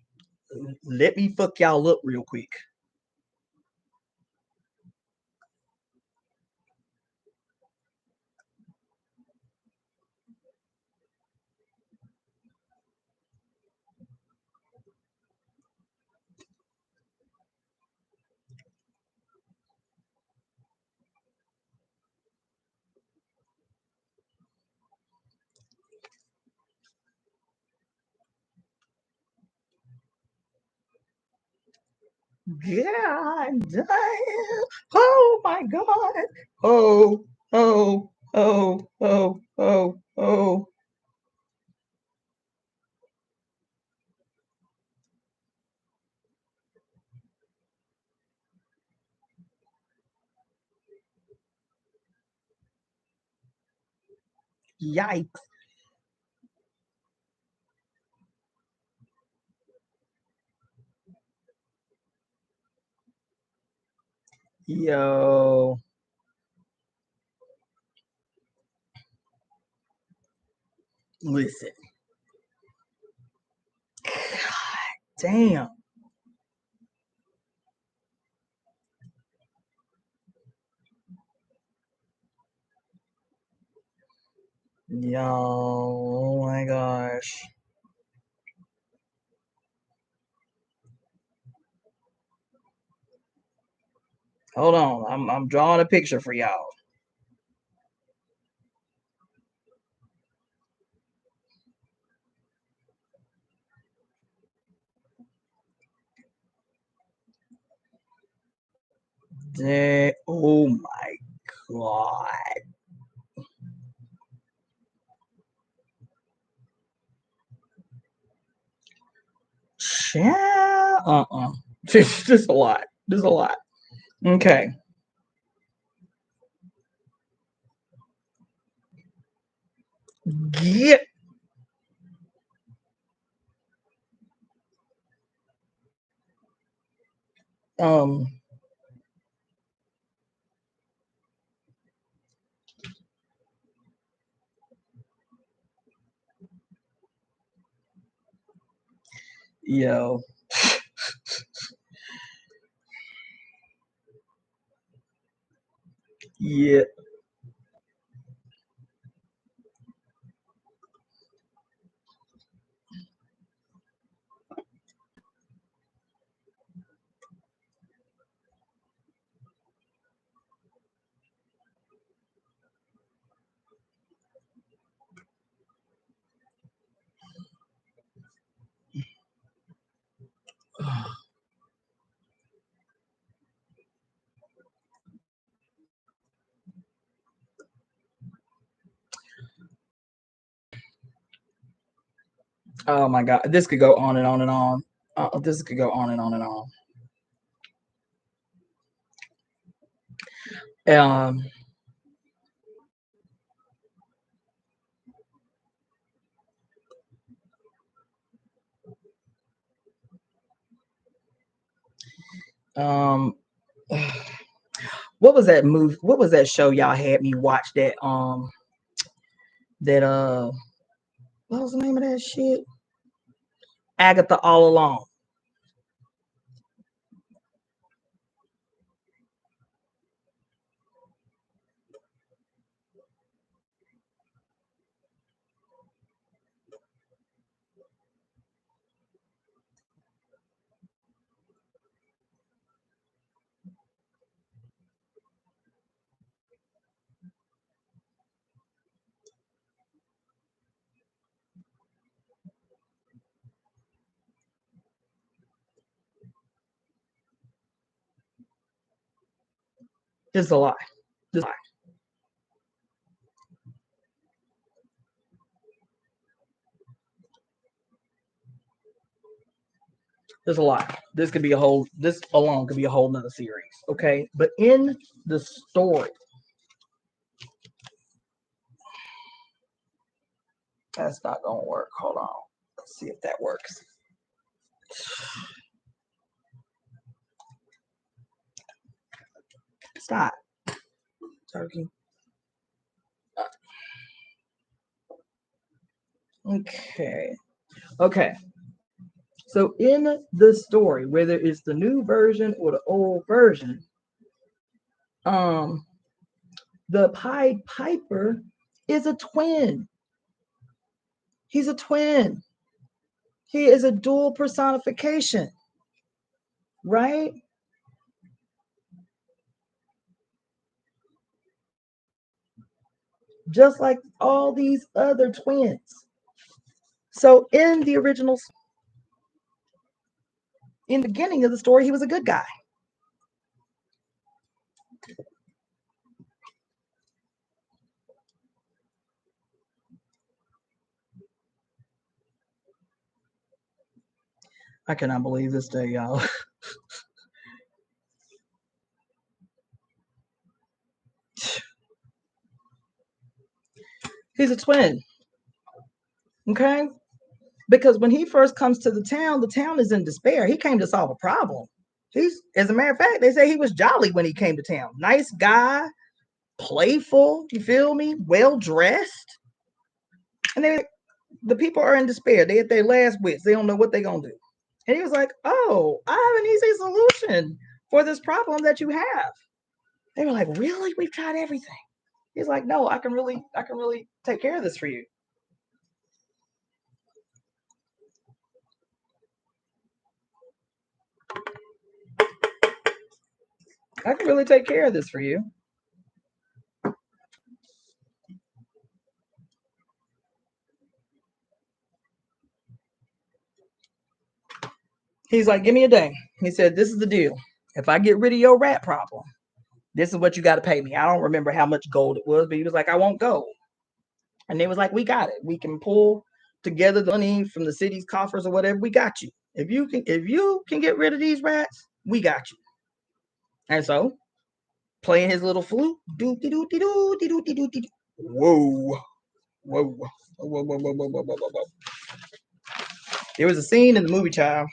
Let me fuck y'all up real quick. God damn. Oh my God. Oh. Yikes. Yo. Listen. God damn. Yo. Oh my gosh. Hold on. I'm drawing a picture for y'all. Oh my God. Just a lot. Just a lot. Okay. Get yo. Yeah. Oh my God. This could go on and on and on. This could go on and on and on. Um, um, what was that movie? What was that show y'all had me watch? That what was the name of that shit? Agatha All Along. Just a lie. Just a lie. There's a lot. This could be a whole. This alone could be a whole nother series. Okay, but in the story, that's not gonna work. Hold on. Let's see if that works. Stop. Turkey. Okay. Okay. So in the story, whether it's the new version or the old version, um, the Pied Piper is a twin. He's a twin. He is a dual personification, right? Just like all these other twins. So in the original, in the beginning of the story, he was a good guy. I cannot believe this day, y'all. He's a twin. Okay. Because when he first comes to the town is in despair. He came to solve a problem. He's, as a matter of fact, they say he was jolly when he came to town. Nice guy, playful, you feel me? Well dressed. And the people are in despair. They at their last wits. They don't know what they're gonna do. And he was like, "Oh, I have an easy solution for this problem that you have." They were like, "Really? We've tried everything." He's like, "No, I can really take care of this for you." I can really take care of this for you. He's like, give me a day. He said, this is the deal. If I get rid of your rat problem, this is what you got to pay me. I don't remember how much gold it was, but he was like, I want gold. And they was like, we got it. We can pull together the money from the city's coffers or whatever. We got you. If you can get rid of these rats, we got you. And so, playing his little flute, doopty doopty doopty doopty doopty. Whoa, whoa, whoa, whoa, whoa, whoa, whoa, whoa, whoa. There was a scene in the movie, child.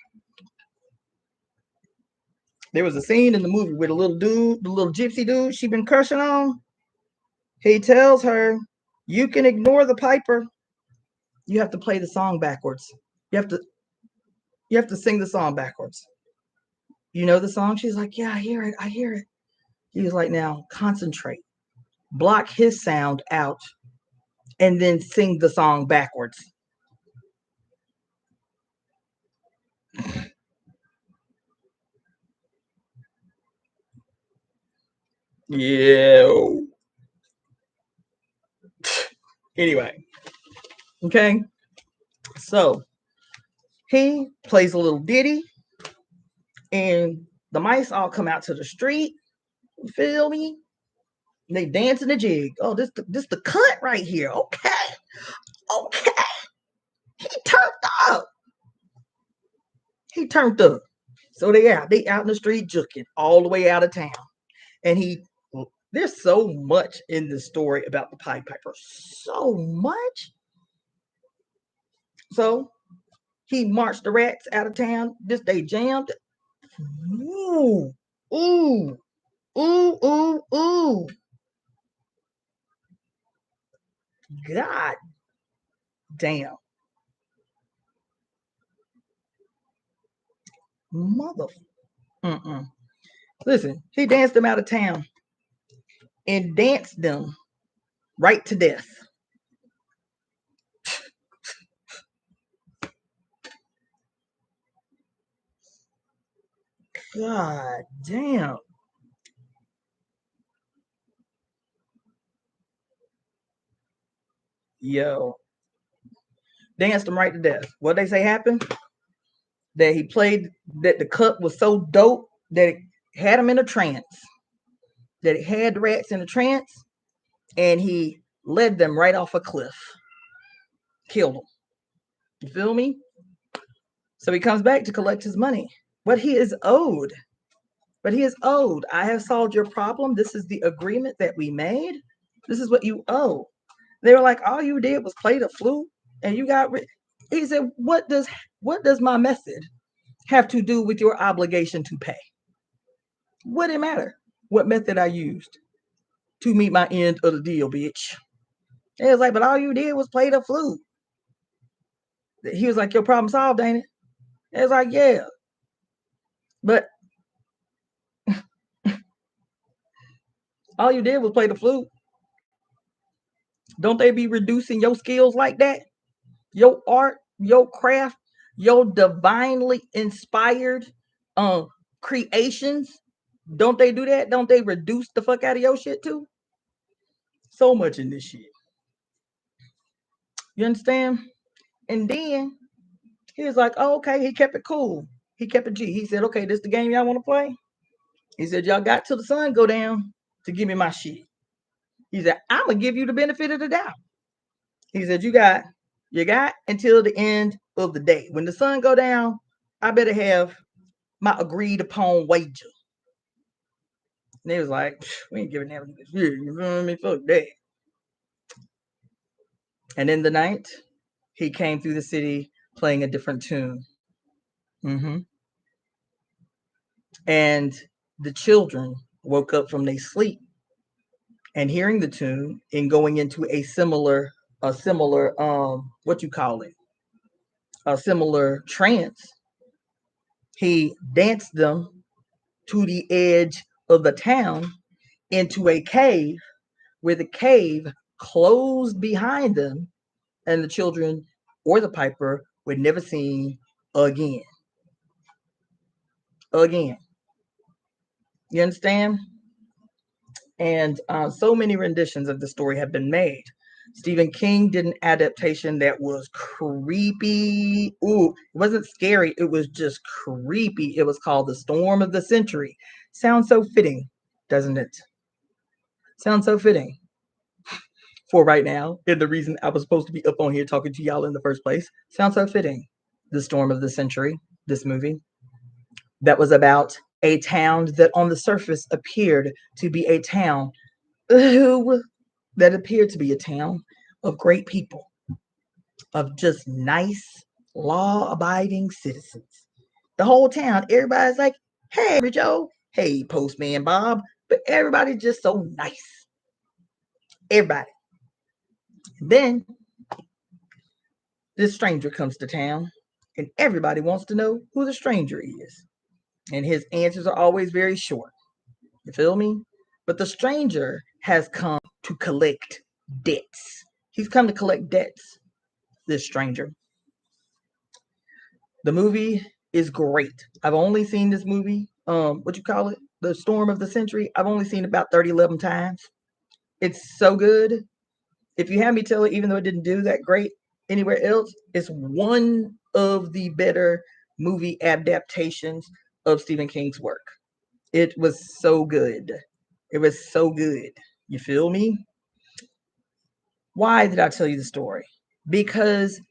There was a scene in the movie with a little dude, the little gypsy dude she been crushing on. He tells her, you can ignore the piper. You have to play the song backwards. You have to sing the song backwards. You know the song? She's like, yeah, I hear it. I hear it. He was like, now concentrate. Block his sound out and then sing the song backwards. Yeah. Anyway. Okay. So he plays a little ditty and the mice all come out to the street. You feel me? They dancing the jig. Oh, this the cut right here. Okay. Okay. He turned up. He turned up. So they out in the street juking all the way out of town. And there's so much in this story about the Pied Piper. So much. So he marched the rats out of town. They jammed. Ooh, ooh, ooh, ooh, ooh. God damn. Mother. Mm-mm. Listen, he danced them out of town and danced them right to death. God damn. Yo. Danced them right to death. What they say happened? That he played, that the cut was so dope that it had him in a trance. That it had the rats in a trance, and he led them right off a cliff. Killed them. You feel me? So he comes back to collect his money. What he is owed. But he is owed. I have solved your problem. This is the agreement that we made. This is what you owe. They were like, all you did was play the flute and you got rid. He said, what does my method have to do with your obligation to pay? What did it matter what method I used to meet my end of the deal, bitch? It was like, but all you did was play the flute. He was like, your problem solved, ain't it? It was like, yeah. But all you did was play the flute. Don't they be reducing your skills like that? Your art, your craft, your divinely inspired creations. Don't they do that? Don't they reduce the fuck out of your shit too? So much in this shit. You understand? And then he was like, oh, okay. He kept it cool. He kept it G. He said, okay, this the game y'all want to play? He said, y'all got till the sun go down to give me my shit. He said, I'm going to give you the benefit of the doubt. He said, you got until the end of the day. When the sun go down, I better have my agreed upon wager. And they was like, we ain't giving that this year. You feel me? Fuck that. And in the night, he came through the city playing a different tune. Mm-hmm. And the children woke up from their sleep and hearing the tune and going into a similar what you call it, a similar trance. He danced them to the edge of the town into a cave where the cave closed behind them and the children or the piper were never seen again. Again. You understand? And so many renditions of the story have been made. Stephen King did an adaptation that was creepy. Ooh, it wasn't scary. It was just creepy. It was called The Storm of the Century. Sounds so fitting, doesn't it? Sounds so fitting for right now. And the reason I was supposed to be up on here talking to y'all in the first place. Sounds so fitting. The Storm of the Century, this movie, that was about a town that on the surface appeared to be a town that appeared to be a town of great people, of just nice, law-abiding citizens. The whole town, everybody's like, hey, Joe, hey, Postman Bob, but everybody's just so nice. Everybody. Then this stranger comes to town, and everybody wants to know who the stranger is. And his answers are always very short. You feel me? But the stranger has come to collect debts. He's come to collect debts, this stranger. The movie is great. I've only seen this movie, what you call it? The Storm of the Century. I've only seen it about 30, 11 times. It's so good. If you have me tell it, even though it didn't do that great anywhere else, it's one of the better movie adaptations of Stephen King's work. It was so good. It was so good. You feel me? Why did I tell you the story? Because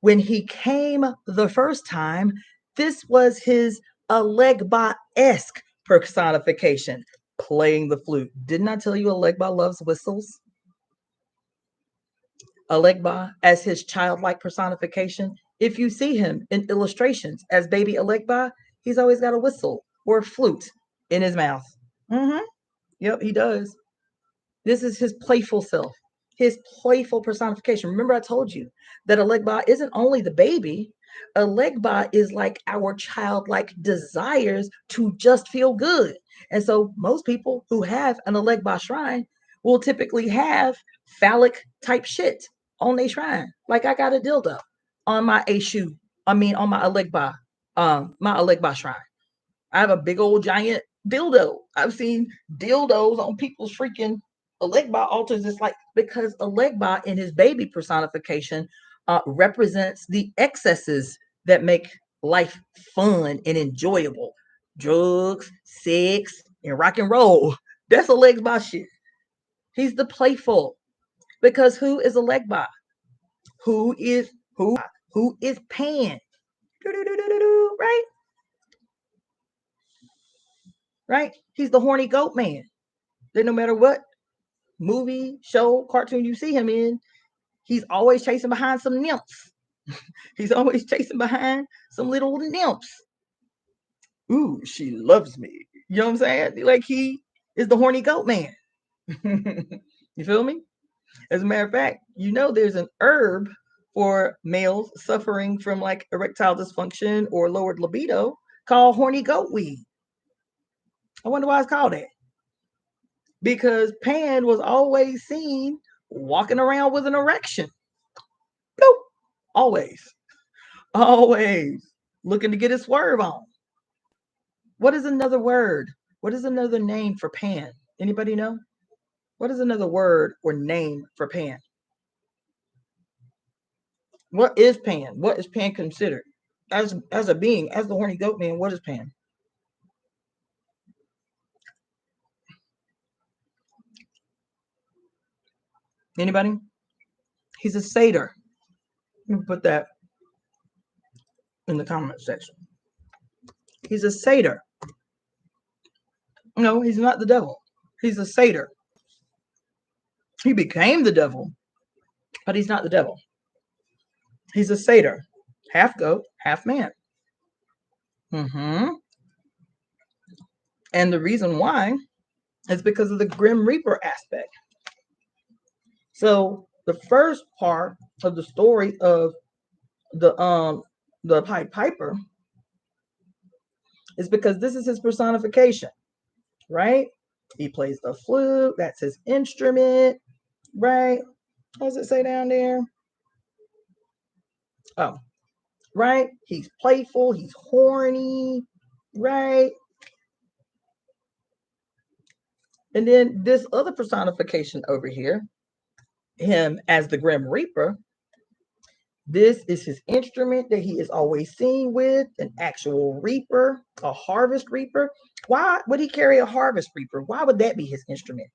when he came the first time, this was his Alegba-esque personification, playing the flute. Didn't I tell you Alegba loves whistles? Alegba as his childlike personification. If you see him in illustrations as baby Alegba, he's always got a whistle or a flute in his mouth. Mm-hmm. Yep, he does. This is his playful self, his playful personification. Remember, I told you that Alegba isn't only the baby. Alegba is like our childlike desires to just feel good. And so most people who have an Alegba shrine will typically have phallic type shit on their shrine. Like I got a dildo on my Eshu. On my Alegba shrine. I have a big old giant dildo. I've seen dildos on people's freaking Alegba altars. It's like because Alegba in his baby personification represents the excesses that make life fun and enjoyable. Drugs, sex, and rock and roll. That's Alegba shit. He's the playful. Because who is Alegba? Who is who? Who is Pan? Right? Right? He's the horny goat man. That no matter what movie, show, cartoon you see him in, he's always chasing behind some nymphs. He's always chasing behind some little nymphs. Ooh, she loves me. You know what I'm saying? Like he is the horny goat man. You feel me? As a matter of fact, you know there's an herb for males suffering from like erectile dysfunction or lowered libido called horny goat weed. I wonder why it's called that. Because Pan was always seen walking around with an erection. Nope. Always. Always looking to get his swerve on. What is another word? What is another name for Pan? Anybody know? What is another word or name for Pan? What is Pan? What is Pan considered? As a being, as the horny goat man, what is Pan? Anybody? He's a satyr. Let me put that in the comment section. He's a satyr. No, he's not the devil. He's a satyr. He became the devil, but he's not the devil. He's a satyr. Half goat, half man. Mm-hmm. And the reason why is because of the Grim Reaper aspect. So the first part of the story of the Pied Piper is because this is his personification, right? He plays the flute, that's his instrument, right? What does it say down there? Oh, right? He's playful, he's horny, right? And then this other personification over here, him as the Grim Reaper, this is his instrument that he is always seen with, an actual reaper, a harvest reaper. Why would he carry a harvest reaper? Why would that be his instrument?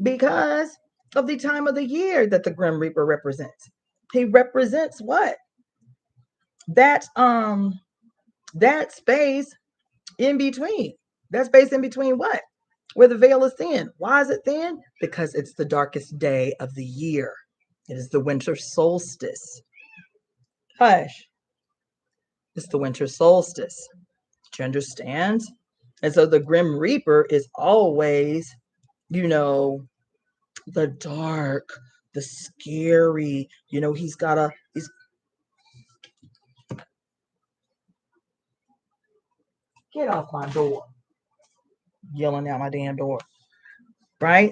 Because of the time of the year that the Grim Reaper represents. He represents what? That space in between. That space in between what? Where the veil is thin. Why is it thin? Because it's the darkest day of the year. It is the winter solstice. Hush. It's the winter solstice. Do you understand? And so the Grim Reaper is always, the dark, the scary. He's get off my door. Yelling out my damn door. Right?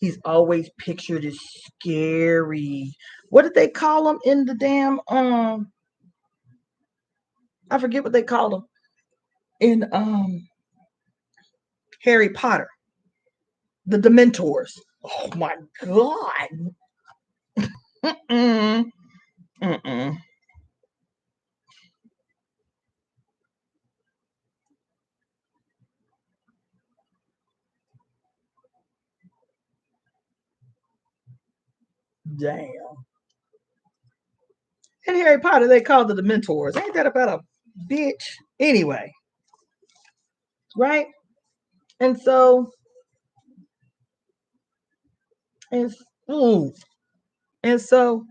He's always pictured as scary. What did they call him in the damn I forget what they called him in Harry Potter. The Dementors. Oh my God. Mm-mm. Mm-mm. Damn. In Harry Potter, they called the Dementors. Ain't that about a bitch? Anyway. Right? And so, and, ooh, and so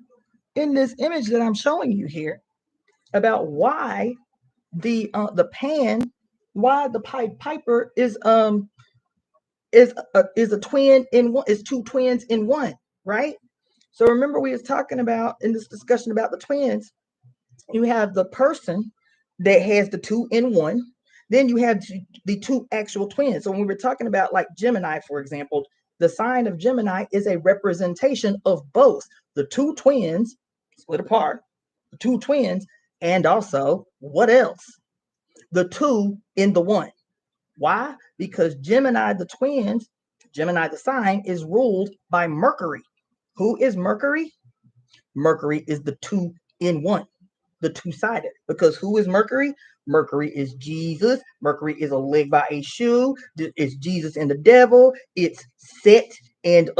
in this image that I'm showing you here about why the pan, why the Pied Piper is a twin in one, is two twins in one, right? So remember we was talking about in this discussion about the twins, you have the person that has the two in one, then you have the two actual twins. So when we were talking about like Gemini, for example, the sign of Gemini is a representation of both the two twins split apart, the two twins, and also what else? The two in the one. Why? Because Gemini, the twins, Gemini, the sign, is ruled by Mercury. Who is Mercury? Mercury is the two in one, the two-sided. Because who is Mercury? Mercury is Jesus. Mercury is a leg by a shoe. It's Jesus and the devil. It's Set and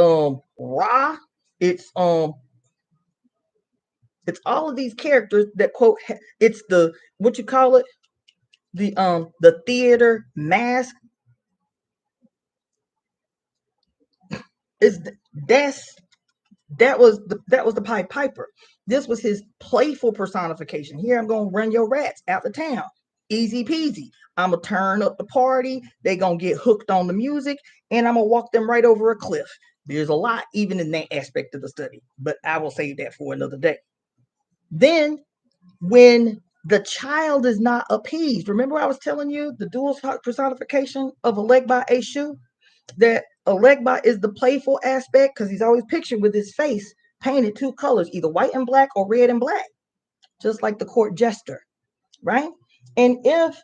Ra. It's all of these characters that quote. It's the what you call it, the theater mask. Is that was the Pied Piper. This was his playful personification. Here I'm gonna run your rats out the town. Easy peasy. I'm gonna turn up the party. They gonna get hooked on the music, and I'm gonna walk them right over a cliff. There's a lot even in that aspect of the study, but I will save that for another day. Then when the child is not appeased, remember I was telling you the dual personification of a leg by a shoe? That Alegba is the playful aspect because he's always pictured with his face painted two colors, either white and black or red and black, just like the court jester, right? And if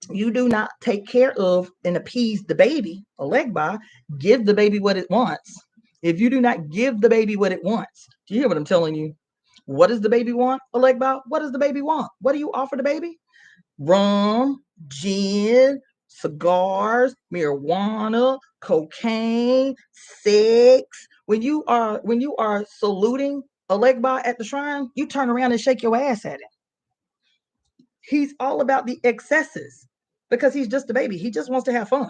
you do not take care of and appease the baby, Alegba, give the baby what it wants. If you do not give the baby what it wants, do you hear what I'm telling you? What does the baby want, Alegba? What does the baby want? What do you offer the baby? Rum, gin, cigars, marijuana, cocaine, sex. When you are saluting a leg by at the shrine, you turn around and shake your ass at him. He's all about the excesses because he's just a baby. He just wants to have fun,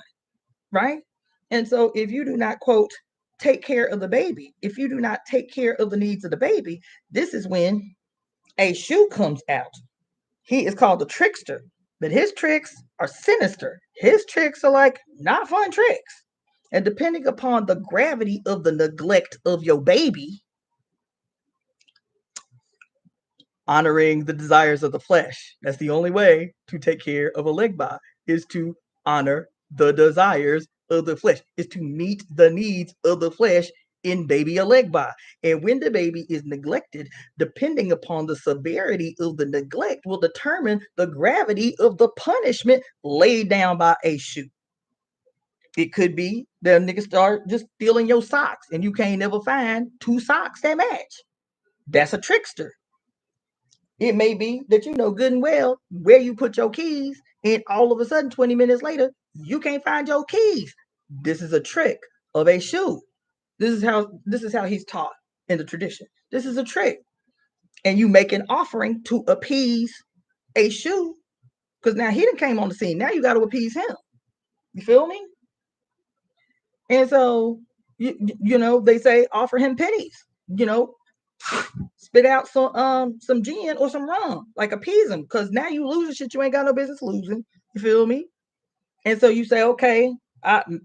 right? And so if you do not quote take care of the baby, if you do not take care of the needs of the baby, this is when a shoe comes out. He is called the trickster, but his tricks are sinister. His tricks are like not fun tricks. And depending upon the gravity of the neglect of your baby, honoring the desires of the flesh. That's the only way to take care of a legba, is to honor the desires of the flesh, is to meet the needs of the flesh in baby Alegba. And when the baby is neglected, depending upon the severity of the neglect will determine the gravity of the punishment laid down by a shoe. It could be that nigga start just stealing your socks and you can't never find 2 socks that match. That's a trickster. It may be that you know good and well where you put your keys, and all of a sudden, 20 minutes later, you can't find your keys. This is a trick of a shoe. This is how he's taught in the tradition. This is a trick. And you make an offering to appease a shoe, because now he done came on the scene. Now you got to appease him. You feel me? And so you know, they say offer him pennies. You know, spit out some gin or some rum, like appease him, because now you losing shit you ain't got no business losing. You feel me? And so you say, okay,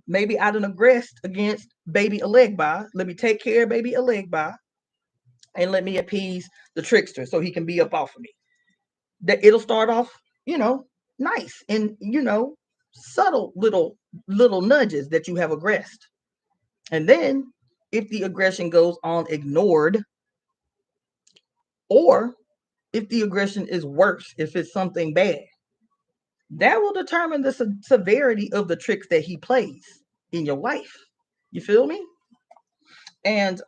maybe I done aggressed against baby Alegba. Let me take care of baby Alegba, and let me appease the trickster so he can be up off of me. That it'll start off, you know, nice and, you know, subtle little nudges that you have aggressed. And then if the aggression goes on ignored, or if the aggression is worse, if it's something bad, that will determine the severity of the tricks that he plays in your life. You feel me? And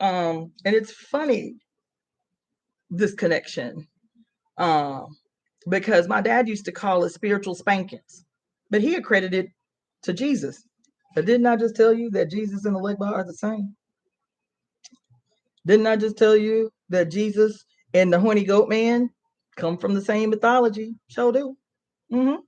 it's funny, this connection, because my dad used to call it spiritual spankings, but he accredited to Jesus. But didn't I just tell you that Jesus and the Legba are the same? Didn't I just tell you that Jesus and the horny goat man come from the same mythology? Sure do. Mm-hmm.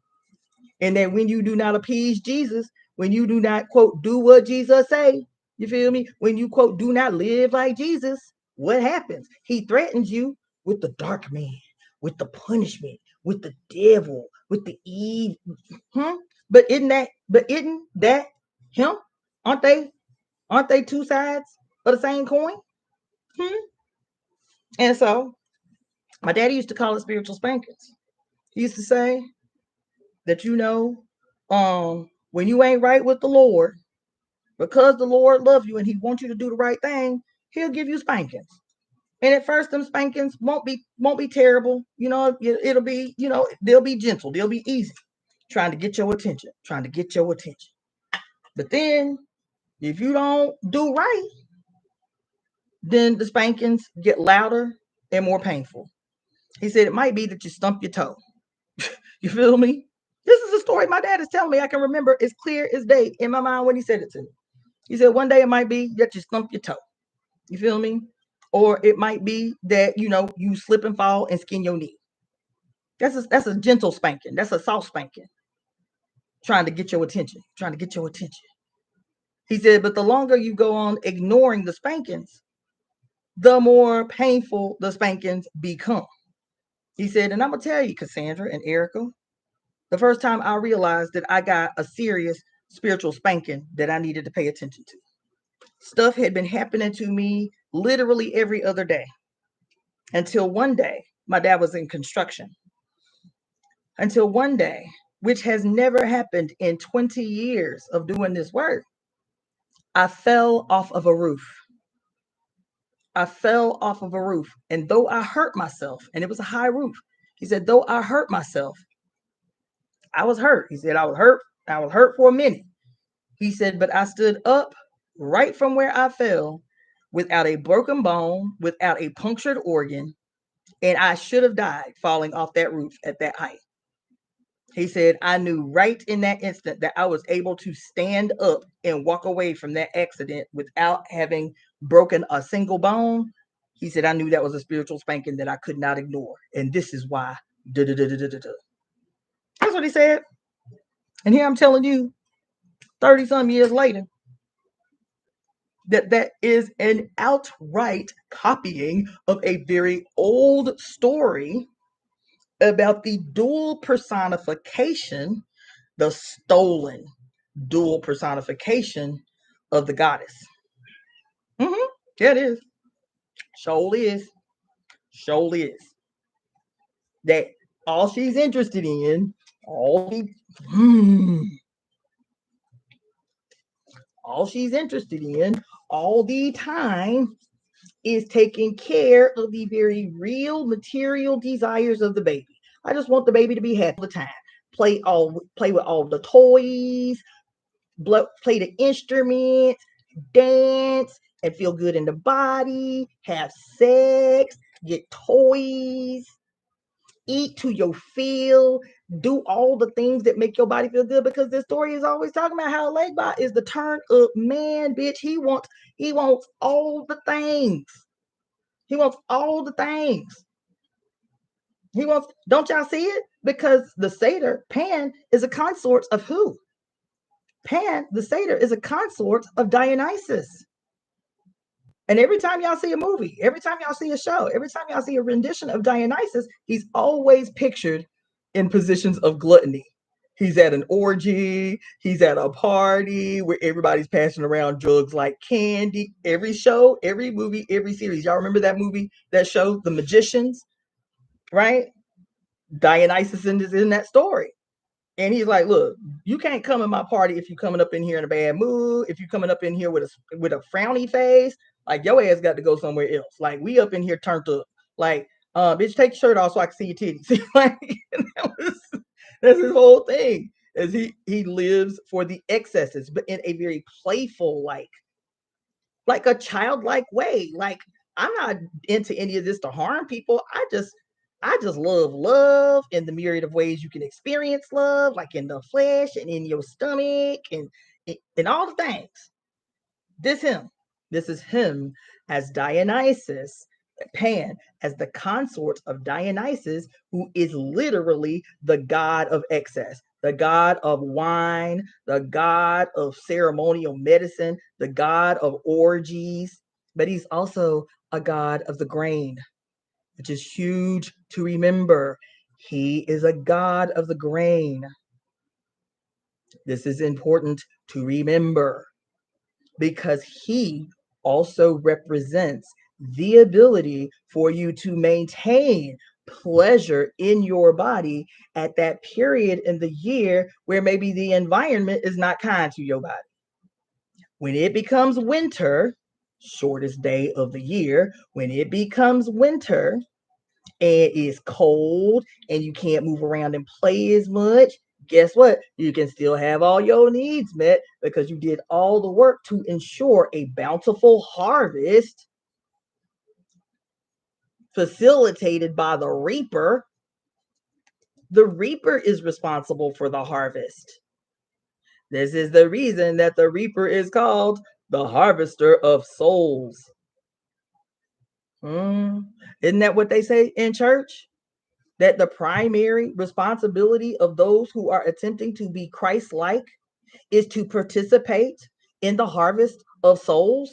And that when you do not appease Jesus, when you do not, quote, do what Jesus say, you feel me? When you, quote, do not live like Jesus, what happens? He threatens you with the dark man, with the punishment, with the devil, with the evil. But isn't that him? Aren't they two sides of the same coin? And so my daddy used to call it spiritual spankings. He used to say that, you know, when you ain't right with the Lord, because the Lord loves you and he wants you to do the right thing, he'll give you spankings. And at first, them spankings won't be terrible. You know, it'll be, you know, they'll be gentle, they'll be easy, trying to get your attention. But then, if you don't do right, then the spankings get louder and more painful. He said it might be that you stump your toe. You feel me? This is a story my dad is telling me. I can remember as clear as day in my mind when he said it to me. He said one day it might be that you stump your toe. You feel me? Or it might be that, you know, you slip and fall and skin your knee. That's a gentle spanking. That's a soft spanking. Trying to get your attention. He said, but the longer you go on ignoring the spankings, the more painful the spankings become. He said, and I'm going to tell you, Cassandra and Erica, the first time I realized that I got a serious spiritual spanking that I needed to pay attention to. Stuff had been happening to me literally every other day. Until one day, my dad was in construction. Until one day, which has never happened in 20 years of doing this work, I fell off of a roof. And though I hurt myself, and it was a high roof, he said, though I hurt myself, I was hurt. He said, I was hurt for a minute. He said, but I stood up right from where I fell without a broken bone, without a punctured organ, and I should have died falling off that roof at that height. He said, I knew right in that instant that I was able to stand up and walk away from that accident without having broken a single bone. He said, I knew that was a spiritual spanking that I could not ignore. And this is why. That's what he said. And here I'm telling you, 30 some years later, that is an outright copying of a very old story about the dual personification, the stolen dual personification of the goddess. Yeah, it is. Surely is. That all she's interested in, all she's interested in all the time is taking care of the very real material desires of the baby. I just want the baby to be happy all the time. Play with all the toys, play the instrument, dance, and feel good in the body, have sex, get toys, eat to your fill, do all the things that make your body feel good, because this story is always talking about how Legbot is the turn up man, bitch. He wants all the things. He wants all the things. He wants, don't y'all see it? Because the satyr, Pan, is a consort of who? Pan, the satyr, is a consort of Dionysus. And every time y'all see a movie, every time y'all see a show, every time y'all see a rendition of Dionysus, he's always pictured in positions of gluttony. He's at an orgy, he's at a party where everybody's passing around drugs like candy. Every show, every movie, every series. Y'all remember that movie, that show, The Magicians, right? Dionysus is in that story. And he's like, look, you can't come in my party if you're coming up in here in a bad mood, if you're coming up in here with a frowny face. Like, your ass got to go somewhere else. Like, we up in here turned up. Like, bitch, take your shirt off so I can see your titties. Like, that's his whole thing. Is he lives for the excesses, but in a very playful, like a childlike way. Like, I'm not into any of this to harm people. I just love in the myriad of ways you can experience love, like in the flesh and in your stomach and all the things. This is him as Dionysus, Pan, as the consort of Dionysus, who is literally the god of excess, the god of wine, the god of ceremonial medicine, the god of orgies, but he's also a god of the grain, which is huge to remember. He is a god of the grain. This is important to remember because he also represents the ability for you to maintain pleasure in your body at that period in the year where maybe the environment is not kind to your body. When it becomes winter, shortest day of the year, when it becomes winter and it's cold and you can't move around and play as much, guess what? You can still have all your needs met because you did all the work to ensure a bountiful harvest facilitated by the reaper. The reaper is responsible for the harvest. This is the reason that the reaper is called the harvester of souls. Isn't that what they say in church? That the primary responsibility of those who are attempting to be Christ-like is to participate in the harvest of souls?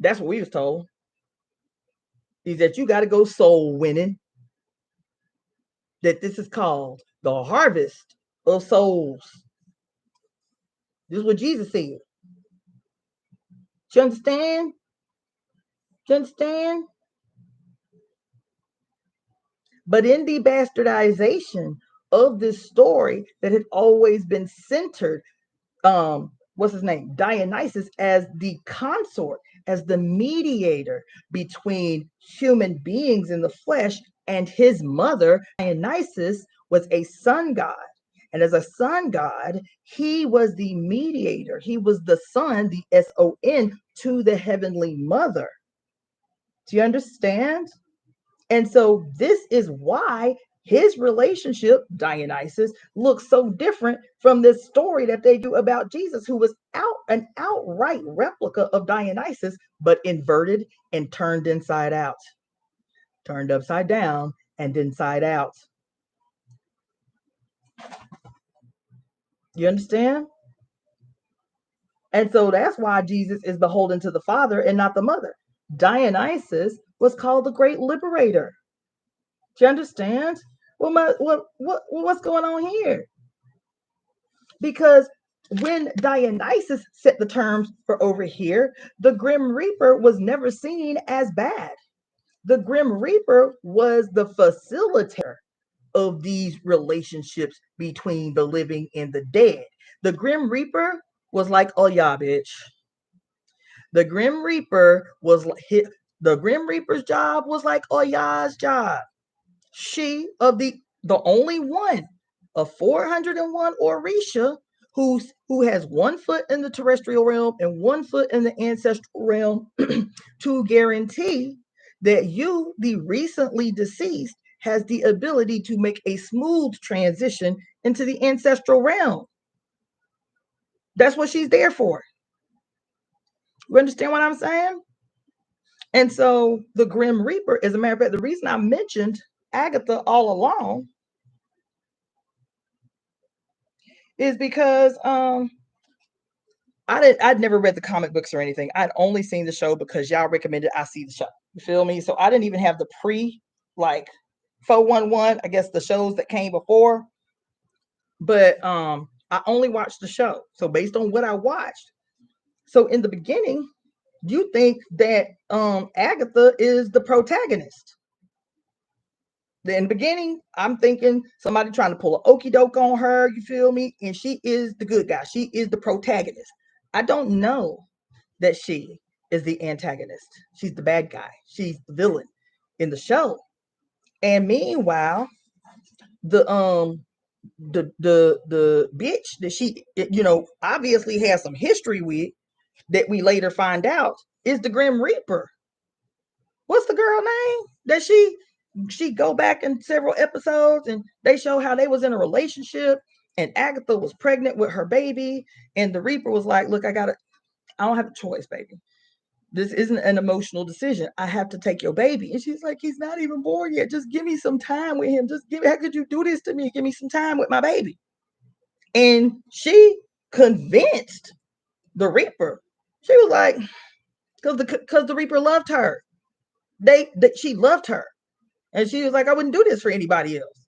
That's what we was told. Is that you got to go soul winning. That this is called the harvest of souls. This is what Jesus said. You understand? You understand? But in the bastardization of this story that had always been centered, what's his name? Dionysus as the consort, as the mediator between human beings in the flesh and his mother. Dionysus was a sun god. And as a sun god, he was the mediator. He was the son, the S-O-N, to the heavenly mother. Do you understand? And so this is why his relationship, Dionysus, looks so different from this story that they do about Jesus, who was an outright replica of Dionysus, but inverted and turned inside out, turned upside down and inside out. You understand? And so that's why Jesus is beholden to the Father and not the mother. Dionysus was called the great liberator. Do you understand? What's going on here? Because when Dionysus set the terms for over here, the Grim Reaper was never seen as bad. The Grim Reaper was the facilitator of these relationships between the living and the dead. The Grim Reaper was like, oh yeah, bitch. The Grim Reaper was the Grim Reaper's job was like Oya's job. She of the only one of 401 Orisha who has 1 foot in the terrestrial realm and 1 foot in the ancestral realm to guarantee that you, the recently deceased, has the ability to make a smooth transition into the ancestral realm. That's what she's there for. You understand what I'm saying? And so the Grim Reaper, as a matter of fact, the reason I mentioned Agatha all along is because I'd never read the comic books or anything. I'd only seen the show because y'all recommended I see the show. You feel me? So I didn't even have the like 411, I guess the shows that came before. But I only watched the show. So based on what I watched, so in the beginning, you think that Agatha is the protagonist. In the beginning, I'm thinking somebody trying to pull an okie doke on her, you feel me? And she is the good guy. She is the protagonist. I don't know that she is the antagonist. She's the bad guy. She's the villain in the show. And meanwhile, the bitch that she, obviously has some history with, that we later find out is the Grim Reaper. What's the girl name that she go back in several episodes and they show how they was in a relationship and Agatha was pregnant with her baby and the Reaper was like, look, I don't have a choice, baby. This isn't an emotional decision. I have to take your baby. And she's like, he's not even born yet. Just give me some time with him. How could you do this to me? Give me some time with my baby. And she convinced the Reaper. She was like, because the Reaper loved her. She loved her. And she was like, I wouldn't do this for anybody else.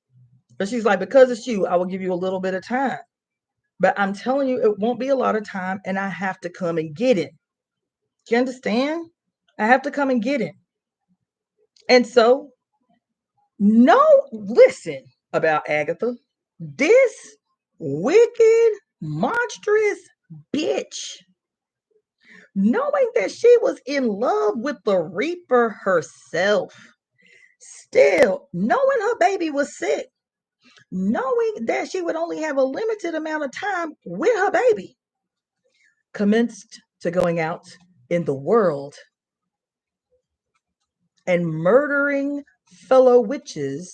But she's like, because it's you, I will give you a little bit of time. But I'm telling you, it won't be a lot of time, and I have to come and get it. Do you understand? I have to come and get it. And so, listen about Agatha. This wicked, monstrous bitch, knowing that she was in love with the Reaper herself, still knowing her baby was sick, knowing that she would only have a limited amount of time with her baby, commenced to going out in the world and murdering fellow witches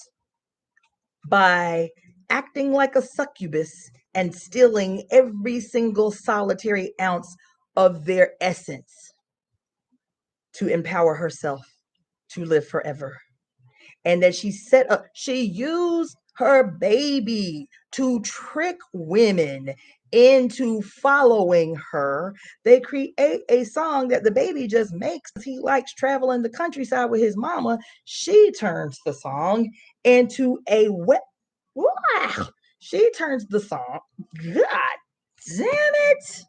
by acting like a succubus and stealing every single solitary ounce of their essence to empower herself to live forever. And that she used her baby to trick women into following her. They create a song that the baby just makes. He likes traveling the countryside with his mama. She turns the song into a wow. She turns the song. God damn it.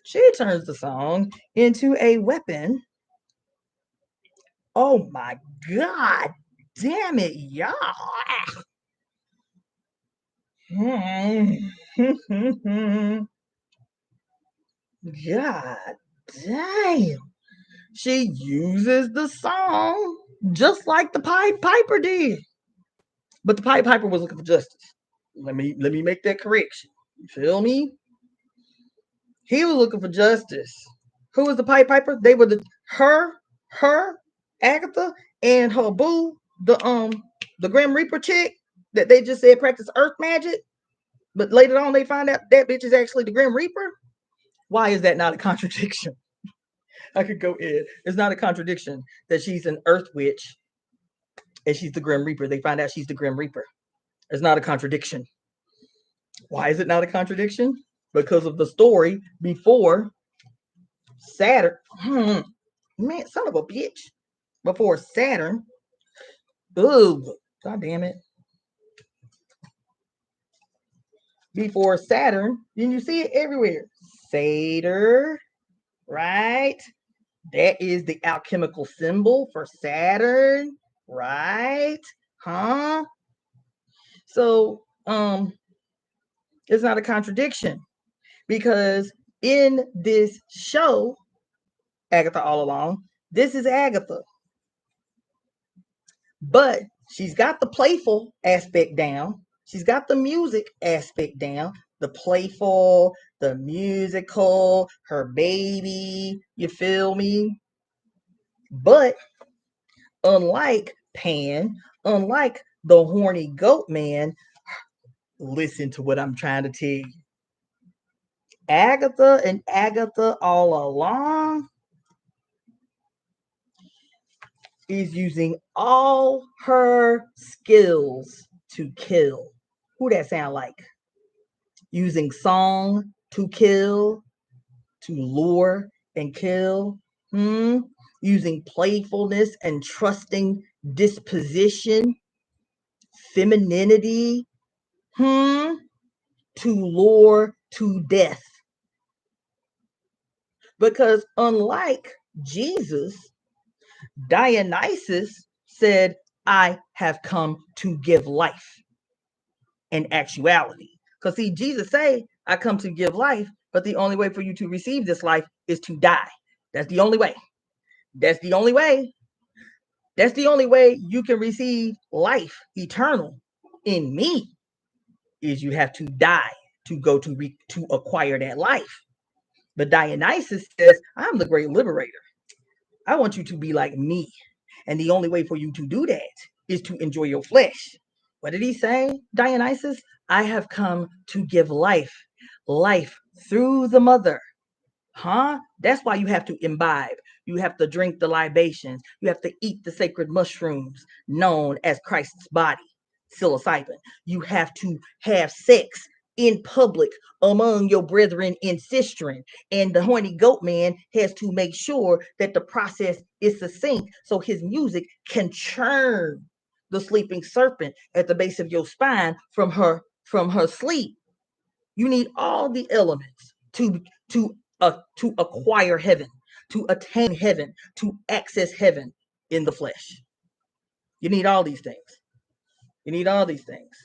She turns the song into a weapon. Oh my God. Damn it, y'all. God damn. She uses the song just like the Pied Piper did. But the Pied Piper was looking for justice. Let me make that correction. You feel me? He was looking for justice. Who was the Pied Piper? They were her, Agatha, and her boo, the Grim Reaper chick that they just said practice earth magic. But later on, they find out that bitch is actually the Grim Reaper. Why is that not a contradiction? I could go in. It's not a contradiction that she's an earth witch and she's the Grim Reaper. They find out she's the Grim Reaper. It's not a contradiction. Why is it not a contradiction? Because of the story before Saturn. Man, son of a bitch. Before Saturn. Ugh. God damn it. Before Saturn. Then you see it everywhere. Satyr. Right? That is the alchemical symbol for Saturn. Right? Huh? So, it's not a contradiction. Because in this show, Agatha All Along, this is Agatha. But she's got the playful aspect down. She's got the music aspect down. the playful, the musical, her baby, you feel me? But unlike Pan, unlike the horny goat man, listen to what I'm trying to tell you. Agatha all along is using all her skills to kill. Who that sound like? Using song to kill, to lure and kill. Using playfulness and trusting disposition, femininity, to lure to death. Because unlike Jesus, Dionysus said, I have come to give life in actuality. Because see, Jesus say, I come to give life, but the only way for you to receive this life is to die. That's the only way. That's the only way. That's the only way you can receive life eternal in me, is you have to die to go to acquire that life. But Dionysus says, I'm the great liberator. I want you to be like me. And the only way for you to do that is to enjoy your flesh. What did he say, Dionysus? I have come to give life, life through the mother. That's why you have to imbibe. You have to drink the libations. You have to eat the sacred mushrooms known as Christ's body, psilocybin. You have to have sex in public among your brethren in Sistren. And the horny goat man has to make sure that the process is succinct so his music can churn the sleeping serpent at the base of your spine from her sleep. You need all the elements to acquire heaven, to attain heaven, to access heaven in the flesh. You need all these things. You need all these things.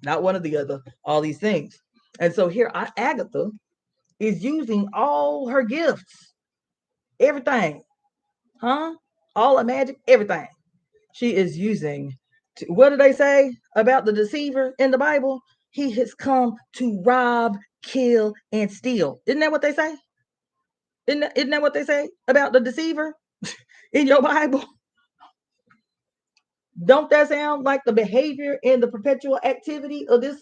Not one or the other, all these things. And so here Agatha is using all her gifts, everything, all the magic, everything. She is using, what do they say about the deceiver in the Bible? He has come to rob, kill, and steal. Isn't that what they say? Isn't that what they say about the deceiver in your Bible? Don't that sound like the behavior and the perpetual activity of this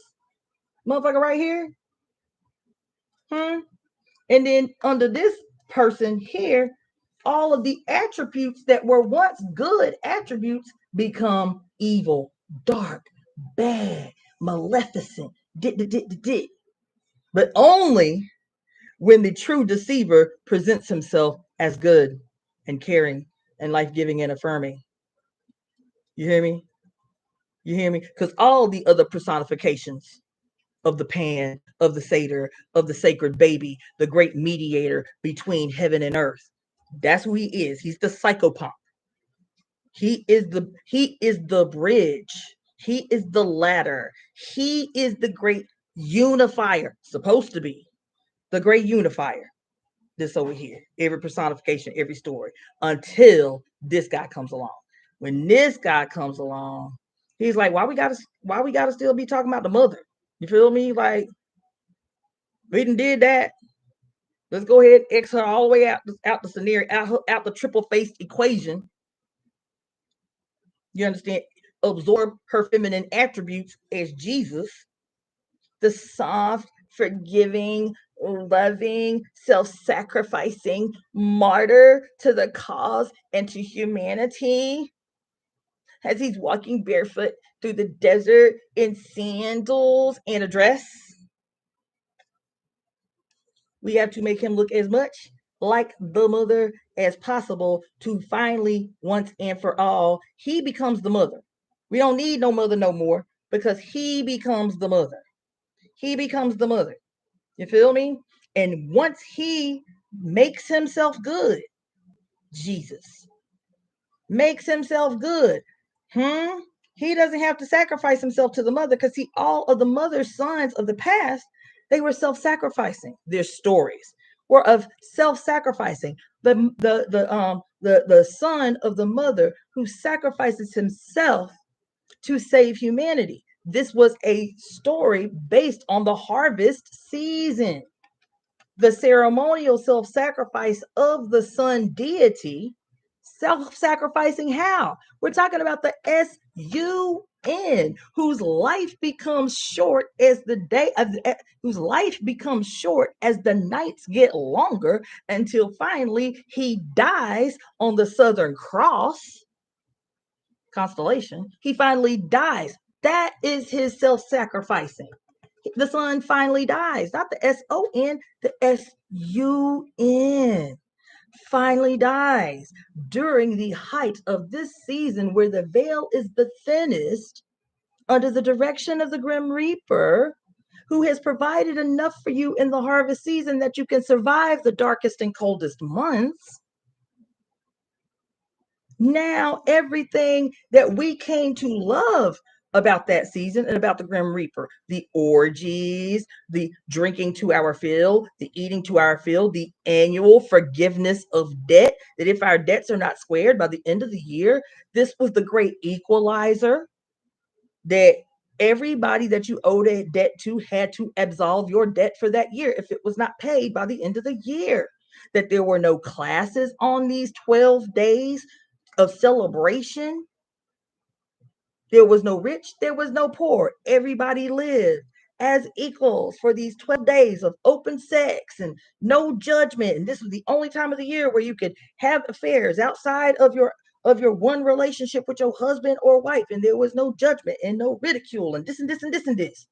motherfucker right here? And then under this person here, all of the attributes that were once good attributes become evil, dark, bad, maleficent, but only when the true deceiver presents himself as good and caring and life-giving and affirming. You hear me? You hear me? Because all the other personifications of the Pan, of the Satyr, of the sacred baby, the great mediator between heaven and earth, that's who he is. He's the psychopomp. He is the bridge. He is the ladder. He is the great unifier, supposed to be the great unifier. This over here, every personification, every story, until this guy comes along. When this guy comes along, he's like, why we gotta still be talking about the mother? You feel me? Like, we did that. Let's go ahead and X her all the way out the scenario, out the triple faced equation. You understand? Absorb her feminine attributes as Jesus, the soft, forgiving, loving, self-sacrificing martyr to the cause and to humanity, as he's walking barefoot through the desert in sandals and a dress. We have to make him look as much like the mother as possible to finally, once and for all, he becomes the mother. We don't need no mother no more because he becomes the mother. He becomes the mother. You feel me? And once he makes himself good, Jesus makes himself good. He doesn't have to sacrifice himself to the mother, because see, all of the mother's sons of the past, they were self-sacrificing. Their stories were of self-sacrificing. The son of the mother who sacrifices himself to save humanity. This was a story based on the harvest season. The ceremonial self-sacrifice of the sun deity. Self-sacrificing how? We're talking about the S-U-N, whose life becomes short as the day, whose life becomes short as the nights get longer, until finally he dies on the Southern Cross constellation. He finally dies. That is his self-sacrificing. The sun finally dies, not the S-O-N, the S-U-N finally dies during the height of this season, where the veil is the thinnest, under the direction of the Grim Reaper, who has provided enough for you in the harvest season that you can survive the darkest and coldest months. Now, everything that we came to love about that season and about the Grim Reaper, the orgies, the drinking to our fill, the eating to our fill, the annual forgiveness of debt, that if our debts are not squared by the end of the year, this was the great equalizer, that everybody that you owed a debt to had to absolve your debt for that year if it was not paid by the end of the year. That there were no classes on these 12 days of celebration. There was no rich, there was no poor. Everybody lived as equals for these 12 days of open sex and no judgment. And this was the only time of the year where you could have affairs outside of your one relationship with your husband or wife, and there was no judgment and no ridicule and this and this and this and this.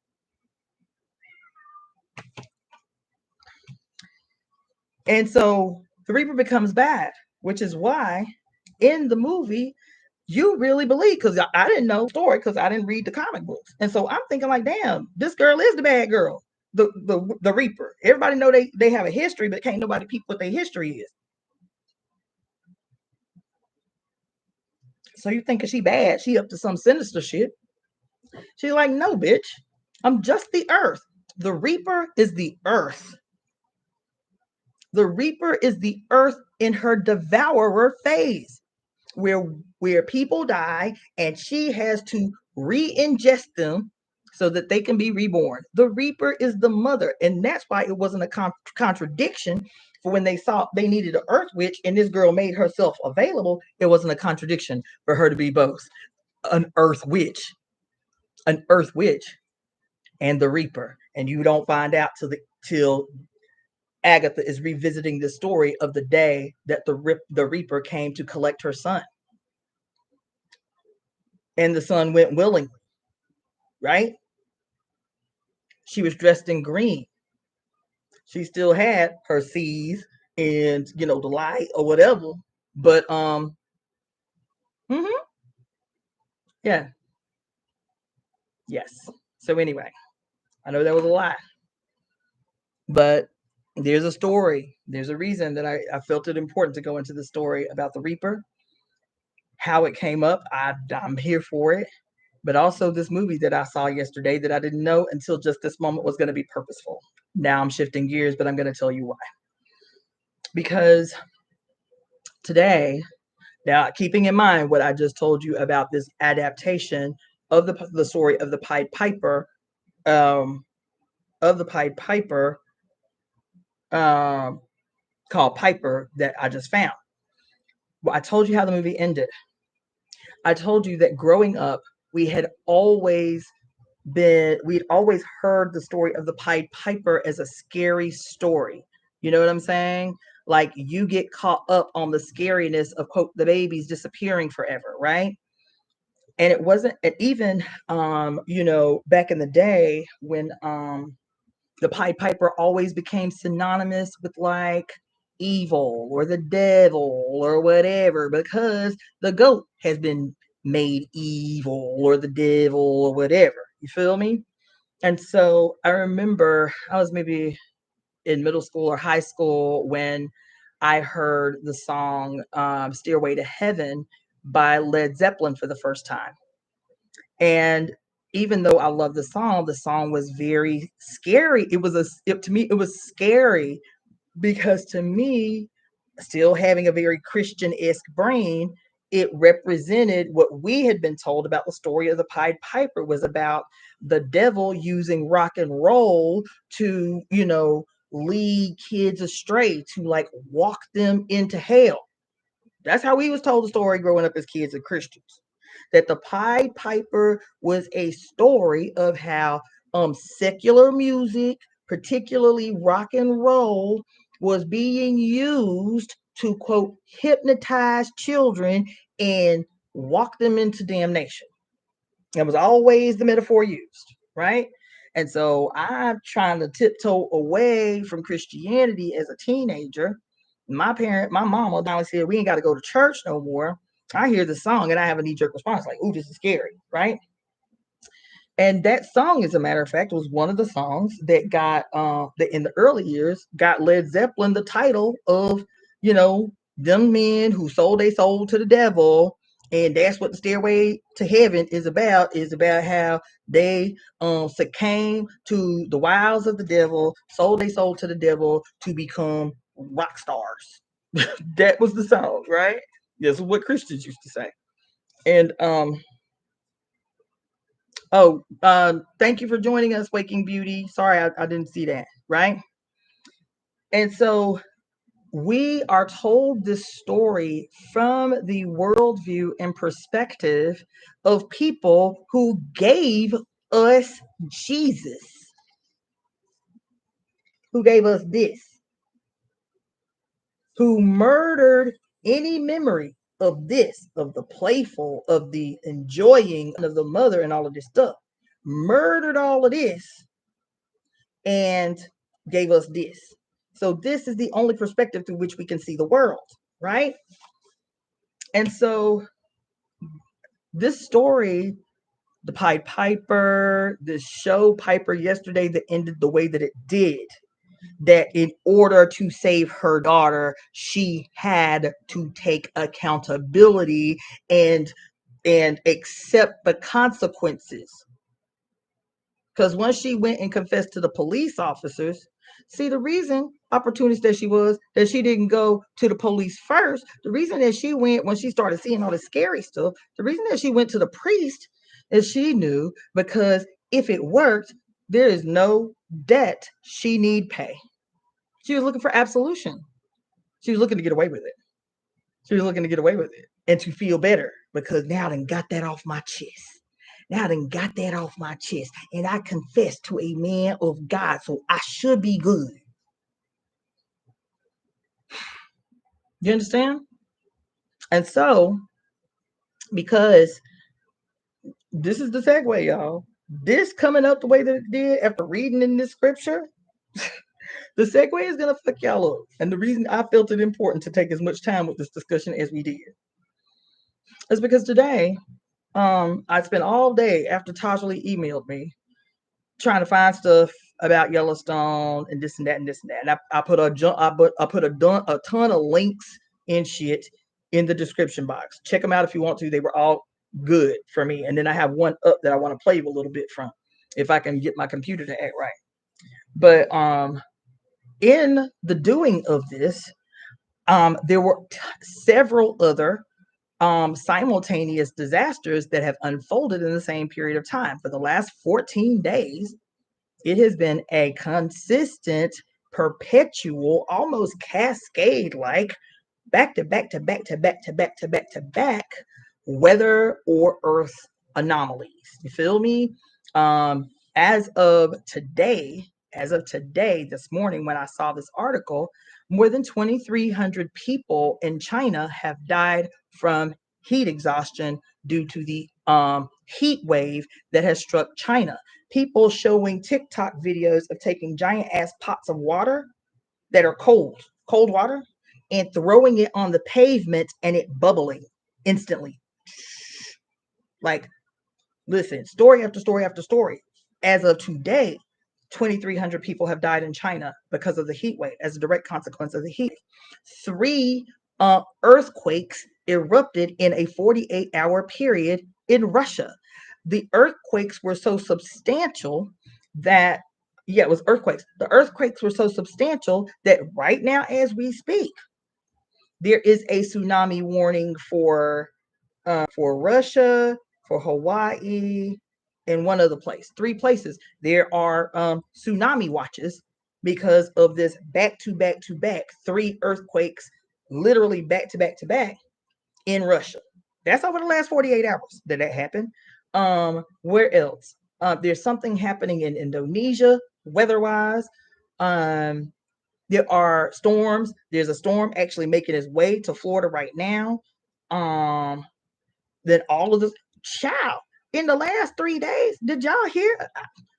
And so the Reaper becomes bad, which is why in the movie you really believe, because I didn't know the story because I didn't read the comic books. And so I'm thinking like, damn, this girl is the bad girl, the Reaper. Everybody know they have a history, but can't nobody peep what their history is. So you thinking she bad, she up to some sinister shit. She's like, no, bitch, I'm just the earth. The Reaper is the earth. The Reaper is the earth in her devourer phase, where people die and she has to re-ingest them so that they can be reborn. The Reaper is the mother, and that's why it wasn't a contradiction for when they saw they needed an earth witch and this girl made herself available. It wasn't a contradiction for her to be both an earth witch and the Reaper. And you don't find out till Agatha is revisiting the story of the day that the Reaper came to collect her son. And the son went willingly, right? She was dressed in green. She still had her C's and, the light or whatever. But, yeah. Yes. So anyway, I know that was a lot, but there's a story. There's a reason that I felt it important to go into the story about the Reaper, how it came up. I'm here for it. But also this movie that I saw yesterday that I didn't know until just this moment was going to be purposeful. Now I'm shifting gears, but I'm going to tell you why. Because today, now keeping in mind what I just told you about this adaptation of the story of the Pied Piper, called Piper, that I just found. Well, I told you how the movie ended. I told you that growing up, we'd always heard the story of the Pied Piper as a scary story. You know what I'm saying? Like, you get caught up on the scariness of, quote, the babies disappearing forever, right? And it wasn't even, back in the day when the Pied Piper always became synonymous with like evil or the devil or whatever, because the goat has been made evil or the devil or whatever. You feel me? And so I remember I was maybe in middle school or high school when I heard the song Stairway to Heaven by Led Zeppelin for the first time. And even though I love the song was very scary. To me, it was scary because, to me, still having a very Christian-esque brain, it represented what we had been told about the story of the Pied Piper, was about the devil using rock and roll to, lead kids astray, to like walk them into hell. That's how we was told the story growing up as kids and Christians. That the Pied Piper was a story of how secular music, particularly rock and roll, was being used to, quote, hypnotize children and walk them into damnation. That was always the metaphor used, right? And so I'm trying to tiptoe away from Christianity as a teenager. My mama finally said, we ain't got to go to church no more. I hear the song and I have a knee-jerk response like, ooh, this is scary, right? And that song, as a matter of fact, was one of the songs that got that in the early years got Led Zeppelin the title of, them men who sold their soul to the devil. And that's what the Stairway to Heaven is about how they succumbed to the wiles of the devil, sold their soul to the devil to become rock stars. That was the song, right? This is what Christians used to say. And thank you for joining us, Waking Beauty. Sorry, I didn't see that, right? And so we are told this story from the worldview and perspective of people who gave us Jesus, who gave us this, who murdered any memory of this, of the playful, of the enjoying, of the mother and all of this stuff, murdered all of this and gave us this. So this is the only perspective through which we can see the world, right? And so this story, the Pied Piper, this show Piper yesterday that ended the way that it did, that in order to save her daughter, she had to take accountability and accept the consequences. Because once she went and confessed to the police officers, see, the reason, opportunist that she was, that she didn't go to the police first, the reason that she went when she started seeing all the scary stuff, the reason that she went to the priest is she knew, because if it worked, there is no debt she need pay. She was looking for absolution. She was looking to get away with it. She was looking to get away with it and to feel better, because now I done got that off my chest. Now I done got that off my chest. And I confessed to a man of God, so I should be good. You understand? And so, because this is the segue, y'all. This coming up the way that it did after reading in this scripture, the segue is going to fuck y'all up. And the reason I felt it important to take as much time with this discussion as we did is because today, I spent all day after Tajali emailed me trying to find stuff about Yellowstone and this and that and this and that. And I put a ton of links and shit in the description box. Check them out if you want to. They were all good for me. And then I have one up that I want to play a little bit from, if I can get my computer to act right. But in the doing of this, there were several other simultaneous disasters that have unfolded in the same period of time. For the last 14 days, it has been a consistent, perpetual, almost cascade-like, back to back to back to back to back to back to back weather or earth anomalies. You feel me? As of today, this morning when I saw this article, more than 2,300 people in China have died from heat exhaustion due to the heat wave that has struck China. People showing TikTok videos of taking giant ass pots of water that are cold water, and throwing it on the pavement and it bubbling instantly. Like, listen, story after story after story. As of today, 2,300 people have died in China because of the heat wave, as a direct consequence of the heat. 3 earthquakes erupted in a 48-hour period in Russia. The earthquakes were so substantial that, it was earthquakes. The earthquakes were so substantial that right now, as we speak, there is a tsunami warning for for Russia, for Hawaii, and one other place. 3 places. There are tsunami watches because of this back to back to back 3 earthquakes, literally back to back to back in Russia. That's over the last 48 hours that happened. Where else? There's something happening in Indonesia, weather-wise. There are storms. There's a storm actually making its way to Florida right now. Then all of this, child, in the last 3 days, did y'all hear?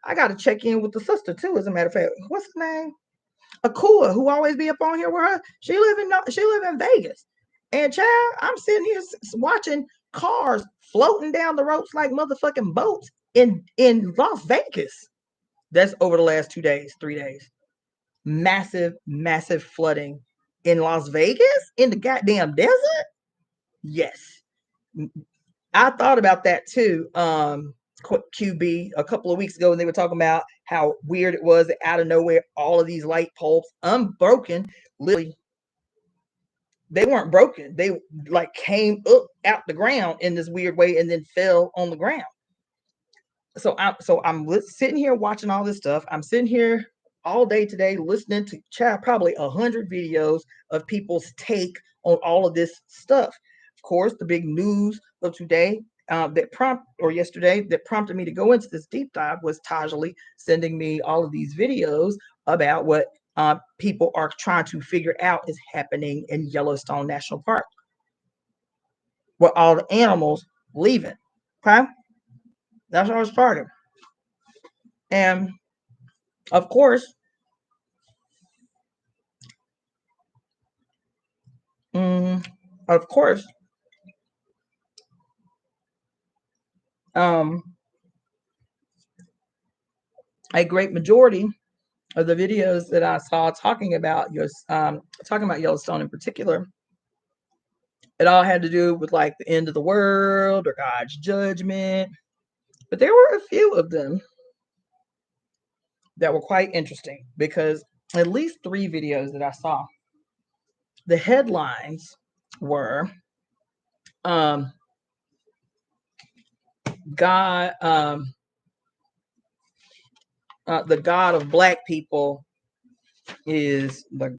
I got to check in with the sister too. As a matter of fact, what's her name? Akua, who always be up on here with her. She live in Vegas, and child, I'm sitting here watching cars floating down the ropes like motherfucking boats in Las Vegas. That's over the last 2 days, 3 days. Massive flooding in Las Vegas, in the goddamn desert. Yes, I thought about that too. QB a couple of weeks ago when they were talking about how weird it was that out of nowhere all of these light bulbs unbroken, literally they weren't broken, they like came up out the ground in this weird way and then fell on the ground. So I'm sitting here watching all this stuff. I'm sitting here all day today listening to probably 100 videos of people's take on all of this stuff. Of course, the big news of today yesterday that prompted me to go into this deep dive was Tajali sending me all of these videos about what people are trying to figure out is happening in Yellowstone National Park, where all the animals leaving. Okay, that's how it started, and of course, of course, a great majority of the videos that I saw talking about Yellowstone in particular, it all had to do with like the end of the world or God's judgment. But there were a few of them that were quite interesting because at least 3 videos that I saw, the headlines were God, the God of Black people is like,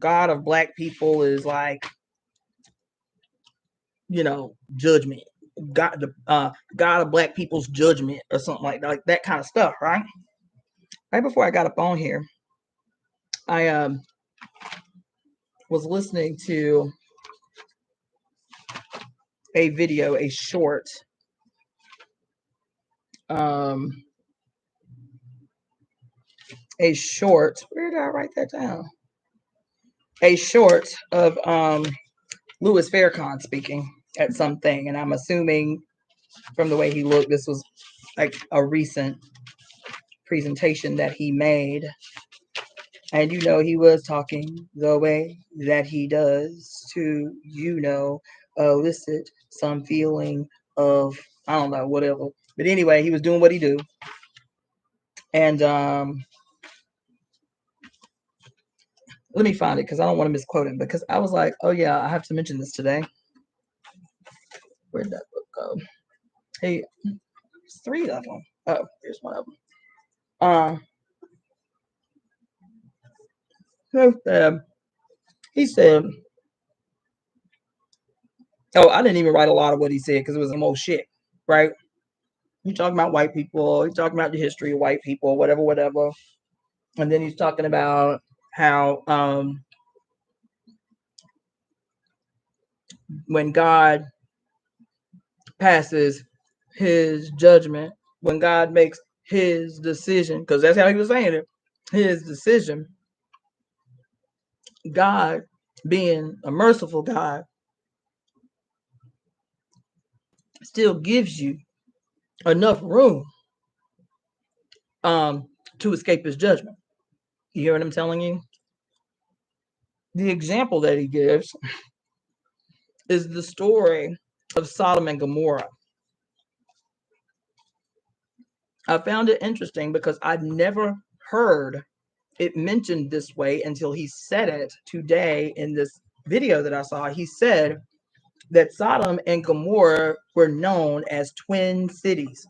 judgment. God of Black people's judgment or something like that kind of stuff, right? Right before I got up on here, I was listening to a video, a short, where did I write that down? A short of Louis Farrakhan speaking at something, and I'm assuming from the way he looked, this was like a recent presentation that he made. And he was talking the way that he does to, elicit some feeling of, I don't know, whatever. But anyway, he was doing what he do. And let me find it because I don't want to misquote him, because I was like, oh yeah, I have to mention this today. Where'd that book go? Hey, there's 3 of them. Oh, here's one of them. He said, oh, I didn't even write a lot of what he said because it was some old shit, right? He's talking about white people. He's talking about the history of white people, whatever. And then he's talking about how when God passes his judgment, when God makes his decision, because that's how he was saying it, his decision, God, being a merciful God, still gives you enough room to escape his judgment. You hear what I'm telling you? The example that he gives is the story of Sodom and Gomorrah. I found it interesting because I'd never heard it mentioned this way until he said it today in this video that I saw. He said that Sodom and Gomorrah were known as twin cities.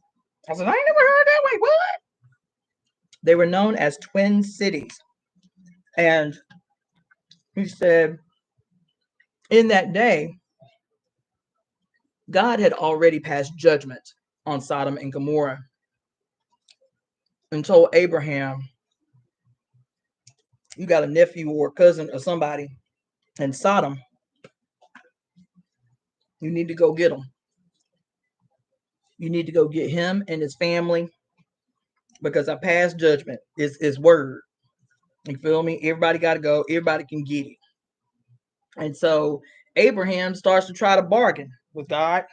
I said, I ain't never heard that. Wait, what? They were known as twin cities. And he said, in that day, God had already passed judgment on Sodom and Gomorrah and told Abraham, you got a nephew or a cousin or somebody in Sodom, you need to go get him. You need to go get him and his family because I passed judgment. It's word. You feel me? Everybody got to go. Everybody can get it. And so Abraham starts to try to bargain with God.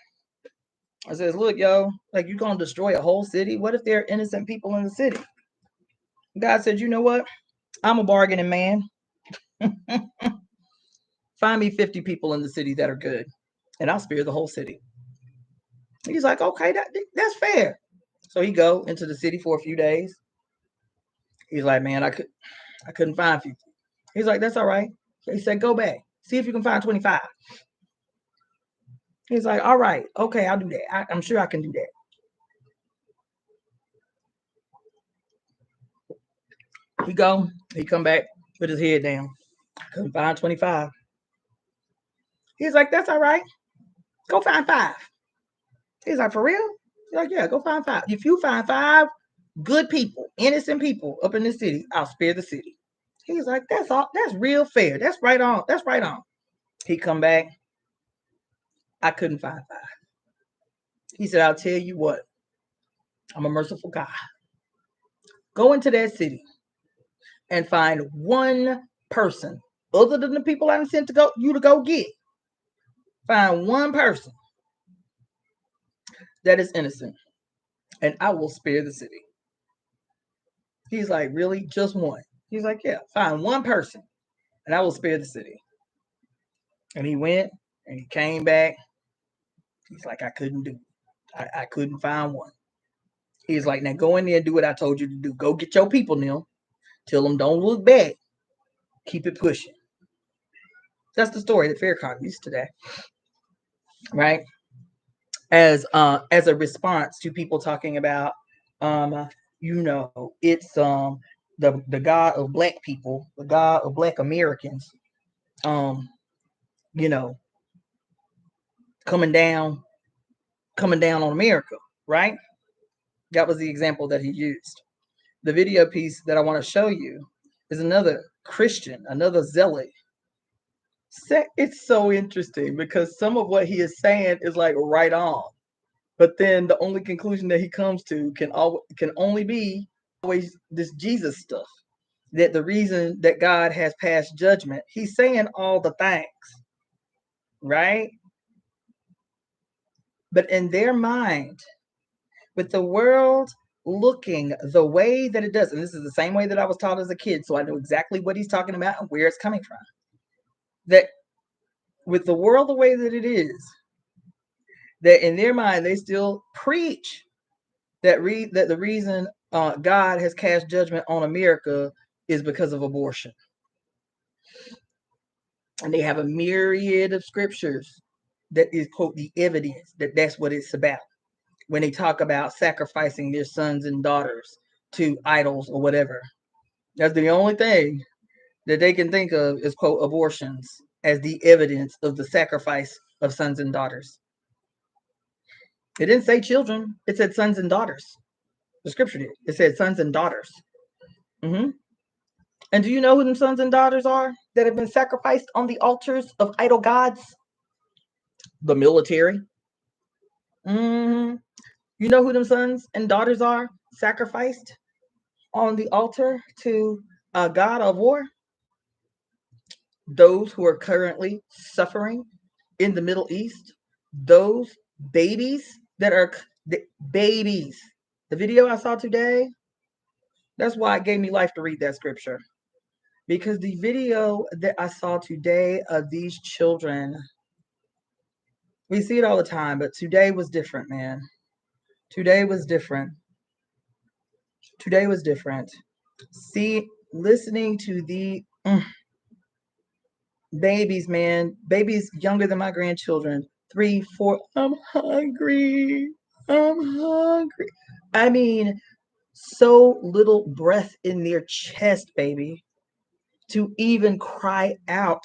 I says, look, yo, like you're going to destroy a whole city. What if there are innocent people in the city? God said, you know what? I'm a bargaining man. Find me 50 people in the city that are good, and I'll spare the whole city. He's like, okay, that's fair. So he go into the city for a few days. He's like, man, I couldn't find 50. He's like, that's all right. He said, go back. See if you can find 25. He's like, all right, okay, I'll do that. I'm sure I can do that. He come back with his head down. Couldn't find 25. He's like, that's all right. Go find 5. He's like, for real? He's like, yeah, go find 5. If you find 5 good people, innocent people up in the city, I'll spare the city. He's like, that's all. That's real fair. That's right on. That's right on. He come back. I couldn't find 5. He said, I'll tell you what. I'm a merciful God. Go into that city and find one person other than the people I sent you to go get. Find one person that is innocent, and I will spare the city. He's like, really? Just one? He's like, yeah, find one person, and I will spare the city. And he went, and he came back. He's like, I couldn't do it. I couldn't find one. He's like, now go in there and do what I told you to do. Go get your people now. Tell them don't look back. Keep it pushing. That's the story that Farrakhan used today, right? As a response to people talking about, it's the God of Black people, the God of Black Americans, coming down on America, right? That was the example that he used. The video piece that I want to show you is another Christian, another zealot. It's so interesting because some of what he is saying is like right on, but then the only conclusion that he comes to can only be always this Jesus stuff. That the reason that God has passed judgment, he's saying all the things, right? But in their mind, with the world looking the way that it does, and this is the same way that I was taught as a kid, so I know exactly what he's talking about and where it's coming from. That with the world the way that it is, that in their mind they still preach that the reason God has cast judgment on America is because of abortion. And they have a myriad of scriptures that is, quote, the evidence that that's what it's about. When they talk about sacrificing their sons and daughters to idols or whatever. That's the only thing that they can think of is, quote, abortions as the evidence of the sacrifice of sons and daughters. It didn't say children. It said sons and daughters. The scripture did. It said sons and daughters. Mm-hmm. And do you know who them sons and daughters are that have been sacrificed on the altars of idol gods? The military. Mm-hmm. You know who them sons and daughters are sacrificed on the altar to a god of war? Those who are currently suffering in the Middle East. Those babies that are babies. The video I saw today, that's why it gave me life to read that scripture. Because the video that I saw today of these children, we see it all the time, but today was different, man. Today was different. Today was different. See, listening to the Babies, man. Babies younger than my grandchildren. 3, 4. I'm hungry. I'm hungry. I mean, so little breath in their chest, baby, to even cry out.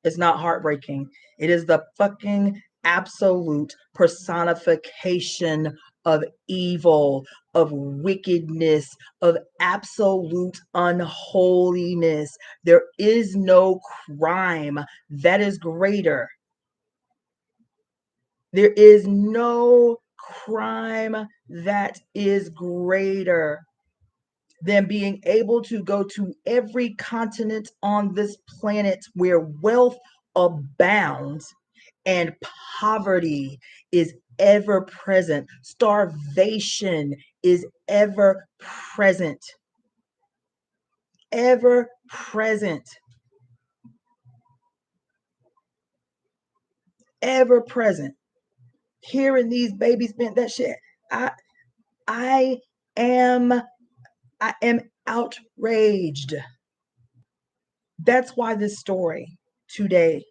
It's not heartbreaking. It is the fucking absolute personification of evil, of wickedness, of absolute unholiness. There is no crime that is greater. There is no crime that is greater than being able to go to every continent on this planet where wealth abounds and poverty is ever present. Starvation is ever present. Ever present. Ever present. Hearing these babies bent that shit. I am outraged. That's why this story today.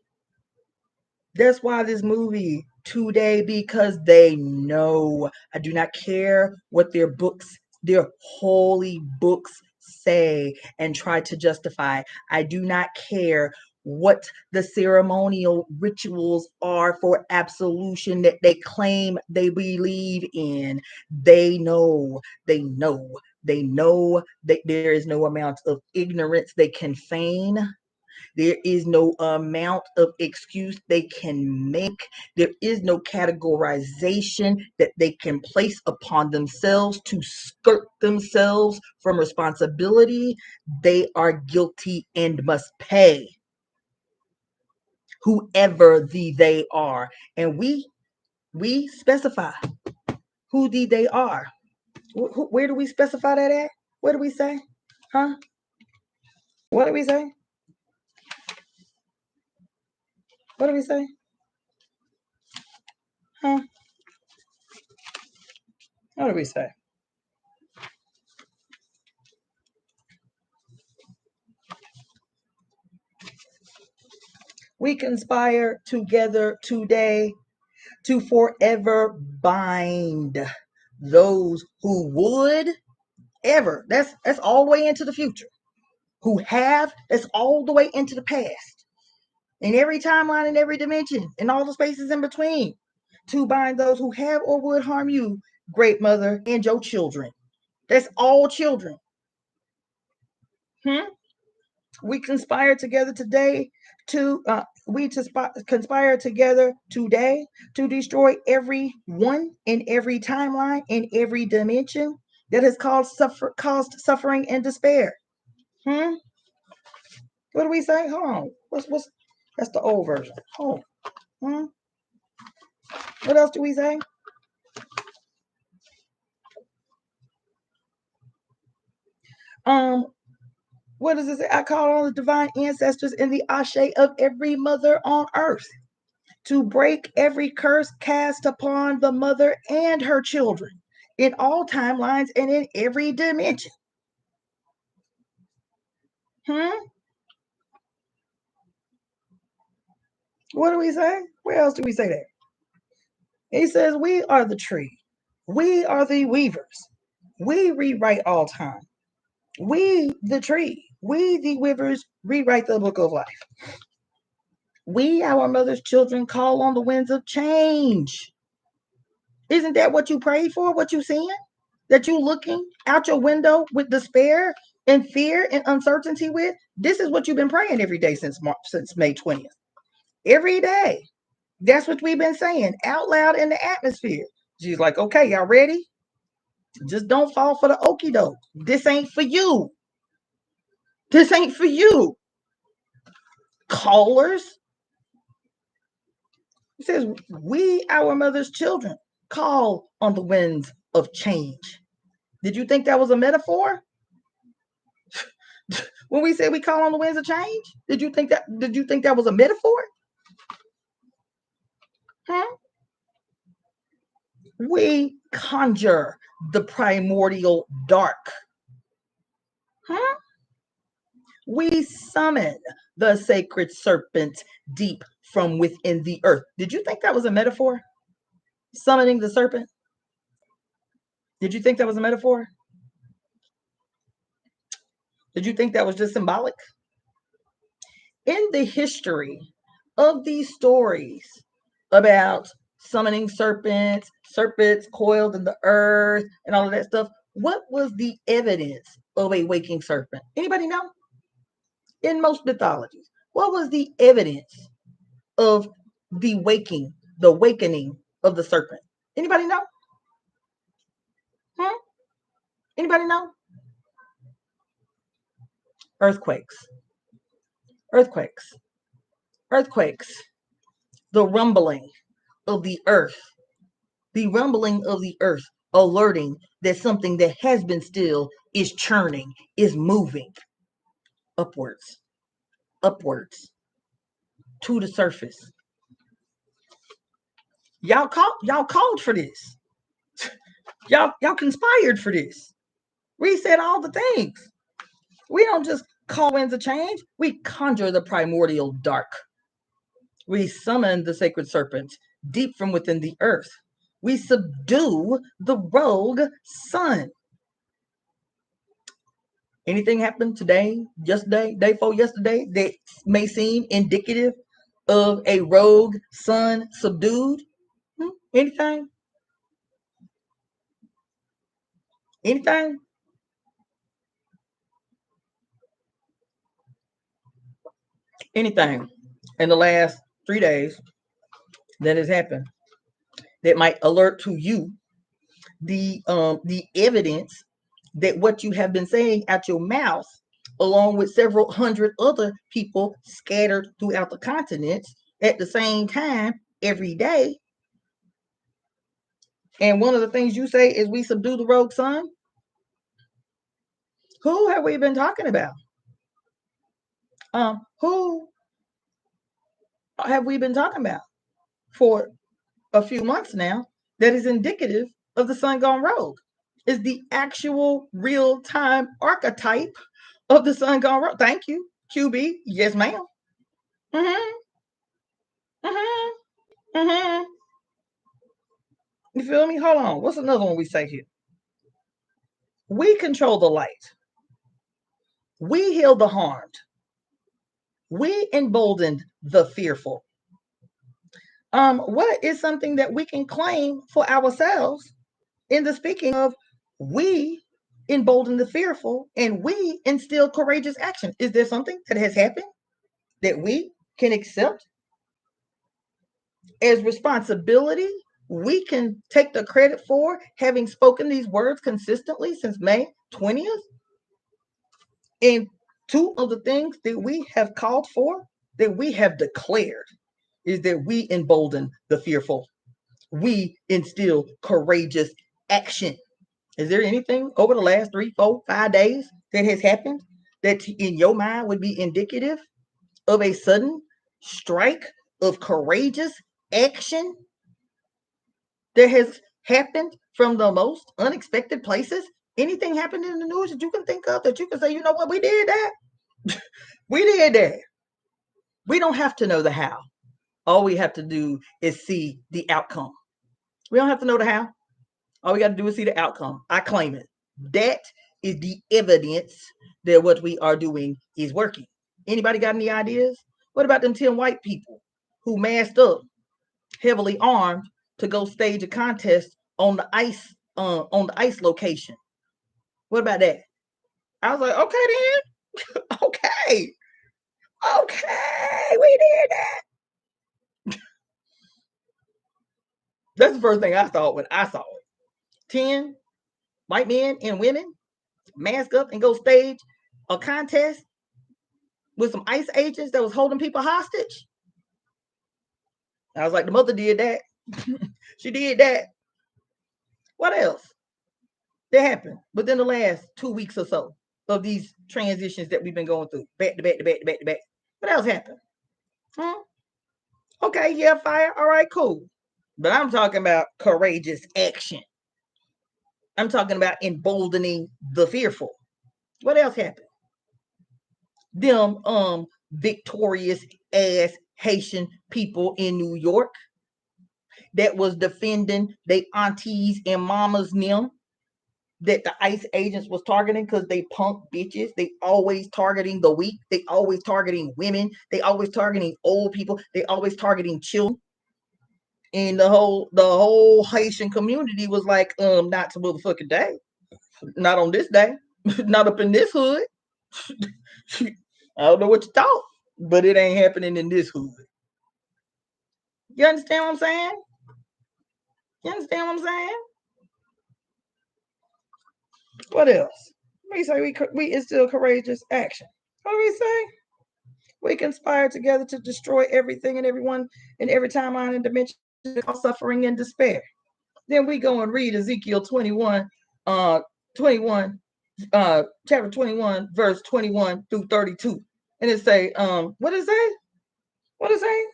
That's why this movie today, because they know. I do not care what their books, their holy books say and try to justify. I do not care what the ceremonial rituals are for absolution that they claim they believe in. They know, they know, they know that there is no amount of ignorance they can feign. There is no amount of excuse they can make. There is no categorization that they can place upon themselves to skirt themselves from responsibility. They are guilty and must pay, whoever they are. And we specify who they are. Where do we specify that at? What do we say? Huh? What do we say? What do we say? Huh? What do we say? We conspire together today to forever bind those who would ever. That's all the way into the future. Who have, that's all the way into the past. In every timeline, in every dimension, in all the spaces in between. To bind those who have or would harm you, great mother, and your children. That's all children. We conspire together today to conspire together today to destroy every one in every timeline in every dimension that has caused suffering and despair. What do we say? Hold on. What's that's the old version. Hold on. What else do we say? What does it say? I call on the divine ancestors in the ashe of every mother on earth to break every curse cast upon the mother and her children in all timelines and in every dimension. What do we say? Where else do we say that? He says, we are the tree. We are the weavers. We rewrite all time. We, the tree. We, the weavers, rewrite the book of life. We, our mother's children, call on the winds of change. Isn't that what you prayed for? What you seeing? That you looking out your window with despair and fear and uncertainty with? This is what you've been praying every day since May 20th. Every day. That's what we've been saying out loud in the atmosphere. She's like, okay, y'all ready? Just don't fall for the okie doke. This ain't for you. This ain't for you. Callers. It says, we, our mother's children, call on the winds of change. Did you think that was a metaphor? When we say we call on the winds of change, did you think that was a metaphor? We conjure the primordial dark. We summon the sacred serpent deep from within the earth. Did you think that was a metaphor? Summoning the serpent? Did you think that was a metaphor? Did you think that was just symbolic? In the history of these stories about summoning serpents, serpents coiled in the earth, and all of that stuff, what was the evidence of a waking serpent? Anybody know? In most mythologies, what was the evidence of the awakening of the serpent? Anybody know? Hmm? Anybody know? Earthquakes. Earthquakes. Earthquakes. The rumbling of the earth. The rumbling of the earth, alerting that something that has been still is churning, is moving upwards, upwards to the surface. Y'all called for this. Y'all conspired for this. We said all the things. We don't just call winds of change. We conjure the primordial dark. We summon the sacred serpent deep from within the earth. We subdue the rogue sun. Anything happened today, yesterday, day before yesterday that may seem indicative of a rogue sun subdued? Anything? Anything? Anything in the last 3 days that has happened that might alert to you the evidence that what you have been saying out your mouth, along with several hundred other people scattered throughout the continents at the same time every day. And one of the things you say is we subdue the rogue sun. Who have we been talking about? Who have we been talking about for a few months now that is indicative of the sun gone rogue? Is the actual real-time archetype of the sun gone rogue. Thank you, QB. Yes, ma'am. Mm-hmm. Mm-hmm. Mm-hmm. You feel me? Hold on. What's another one we say here? We control the light. We heal the harmed. We emboldened the fearful. What is something that we can claim for ourselves in the speaking of we embolden the fearful and we instill courageous action? Is there something that has happened that we can accept as responsibility? We can take the credit for having spoken these words consistently since May 20th. And two of the things that we have called for, that we have declared, is that we embolden the fearful. We instill courageous action. Is there anything over the last 3, 4, 5 days that has happened that in your mind would be indicative of a sudden strike of courageous action that has happened from the most unexpected places? Anything happened in the news that you can think of that you can say, you know what, we did that? We did that. We don't have to know the how. All we have to do is see the outcome. We don't have to know the how. All we got to do is see the outcome. I claim it. That is the evidence that what we are doing is working. Anybody got any ideas? What about them 10 white people who masked up, heavily armed, to go stage a contest on the ice location? What about that? I was like, okay then. Okay. Okay, we did that. That's the first thing I thought when I saw it. 10 white men and women mask up and go stage a contest with some ICE agents that was holding people hostage. I was like, the mother did that. She did that. What else that happened within the last 2 weeks or so of these transitions that we've been going through, back to back to back to back to back? What else happened? Okay, yeah, fire. All right, cool. But I'm talking about courageous action. I'm talking about emboldening the fearful. What else happened? them victorious ass Haitian people in New York that was defending they aunties and mamas them that the ICE agents was targeting because they punk bitches. They always targeting the weak. They always targeting women. They always targeting old people. They always targeting children. And the whole Haitian community was like, not to motherfucking day. Not on this day. Not up in this hood. I don't know what you thought, but it ain't happening in this hood. You understand what I'm saying? You understand what I'm saying? What else? We say we instill courageous action. What do we say? We conspire together to destroy everything and everyone in every timeline and dimension of suffering and despair. Then we go and read Ezekiel 21, 21, chapter 21, verse 21 through 32. And it say, what is that? What is that?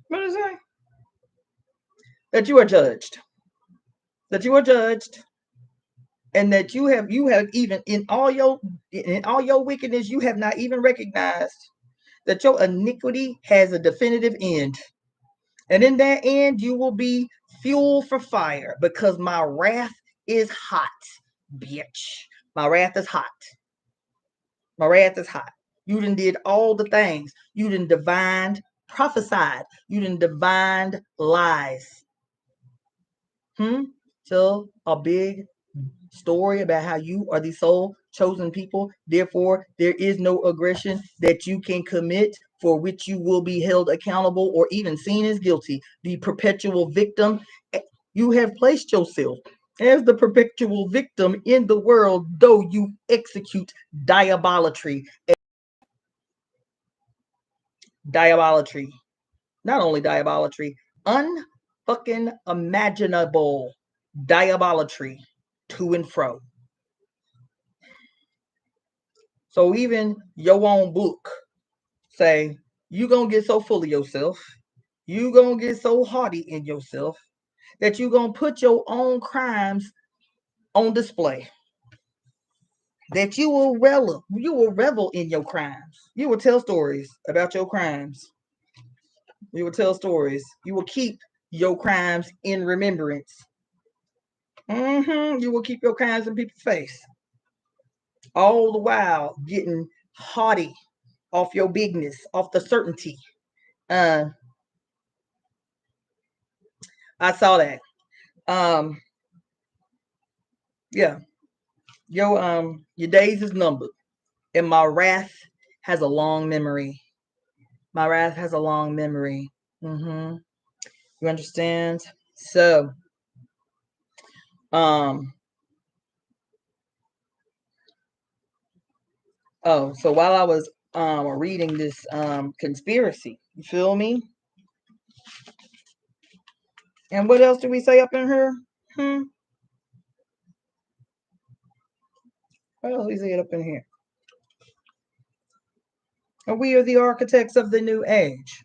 What is that? That you are judged. That you are judged. And that you have even in all your wickedness, you have not even recognized that your iniquity has a definitive end. And in that end, you will be fuel for fire because my wrath is hot, bitch. My wrath is hot. My wrath is hot. You done did all the things. You done divined, prophesied. You done divined lies. So a big story about how you are the sole chosen people. Therefore, there is no aggression that you can commit for which you will be held accountable or even seen as guilty. The perpetual victim, you have placed yourself as the perpetual victim in the world, though you execute diabolatry. Diabolatry. Not only diabolatry, unfucking imaginable diabolatry to and fro. So even your own book say, you gonna get so full of yourself, you gonna get so haughty in yourself, that you gonna put your own crimes on display. That you will revel in your crimes. You will tell stories about your crimes. You will tell stories. You will keep your crimes in remembrance. You will keep your crimes in people's face. All the while getting haughty off your bigness, off the certainty. I saw that. Yeah. Your days is numbered. And my wrath has a long memory. My wrath has a long memory. You understand? So so while I was reading this conspiracy, you feel me? And what else do we say up in here? What else we say up in here? And we are the architects of the new age.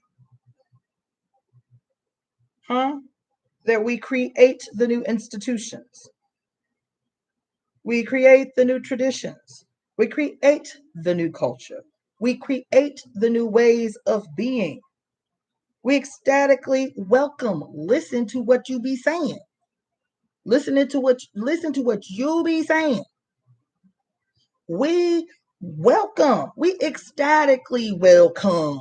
That we create the new institutions. We create the new traditions. We create the new culture. We create the new ways of being. We ecstatically welcome. Listen to what you be saying. Listen to what you be saying. We welcome. We ecstatically welcome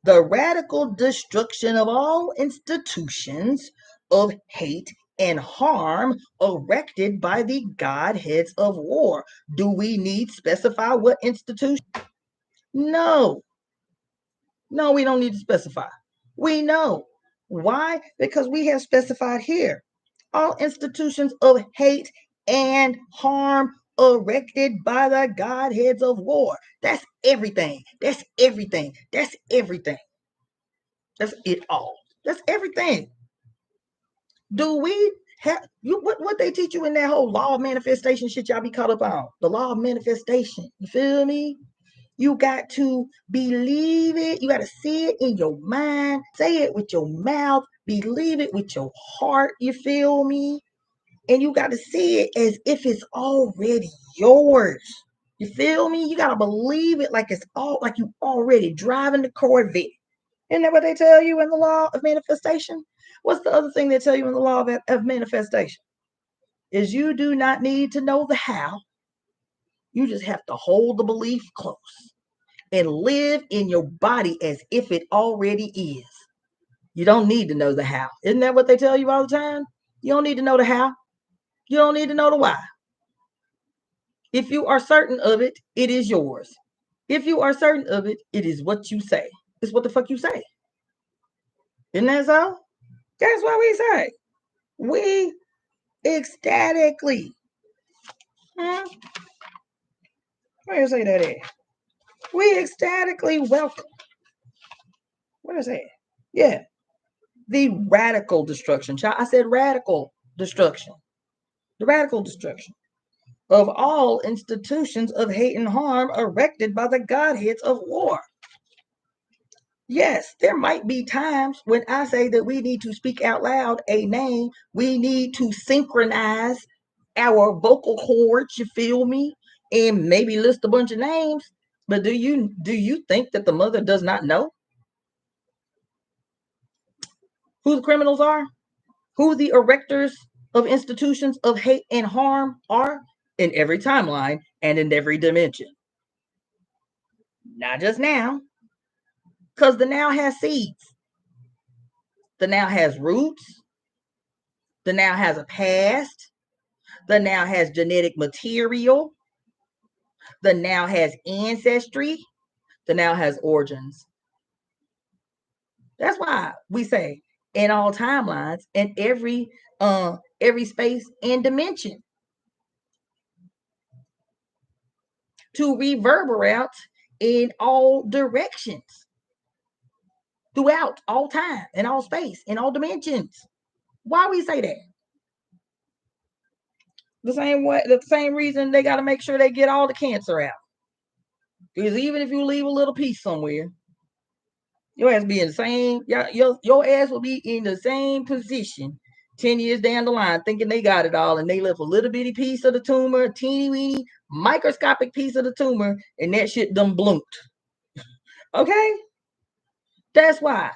the radical destruction of all institutions of hate and harm erected by the godheads of war. Do we need specify what institution? No. No, we don't need to specify. We know. Why? Because we have specified here. All institutions of hate and harm erected by the godheads of war. That's everything. That's everything. That's everything. That's it all. That's everything. Do we have you what they teach you in that whole law of manifestation shit y'all be caught up on? The law of manifestation. You feel me? You got to believe it. You got to see it in your mind. Say it with your mouth. Believe it with your heart. You feel me? And you got to see it as if it's already yours. You feel me? You got to believe it like it's all, like you already driving the Corvette. Isn't that what they tell you in the law of manifestation? What's the other thing they tell you in the law of manifestation? Is you do not need to know the how. You just have to hold the belief close and live in your body as if it already is. You don't need to know the how. Isn't that what they tell you all the time? You don't need to know the how. You don't need to know the why. If you are certain of it, it is yours. If you are certain of it, it is what you say. It's what the fuck you say. Isn't that so? That's what we say. We ecstatically. Where is that at? We ecstatically welcome. What is that? Yeah. The radical destruction. Child, I said radical destruction. The radical destruction of all institutions of hate and harm erected by the godheads of war. Yes, there might be times when I say that we need to speak out loud a name. We need to synchronize our vocal cords, you feel me? And maybe list a bunch of names. But do you think that the mother does not know who the criminals are? Who the erectors of institutions of hate and harm are in every timeline and in every dimension? Not just now, because the now has seeds. The now has roots. The now has a past. The now has genetic material. The now has ancestry. The now has origins. That's why we say in all timelines and every space and dimension to reverberate in all directions throughout all time and all space in all dimensions. Why we say that? The same reason they got to make sure they get all the cancer out. Because even if you leave a little piece somewhere, your ass be in the same, your ass will be in the same position 10 years down the line, thinking they got it all, and they left a little bitty piece of the tumor, a teeny weeny microscopic piece of the tumor, and that shit done bloomed. Okay? That's why.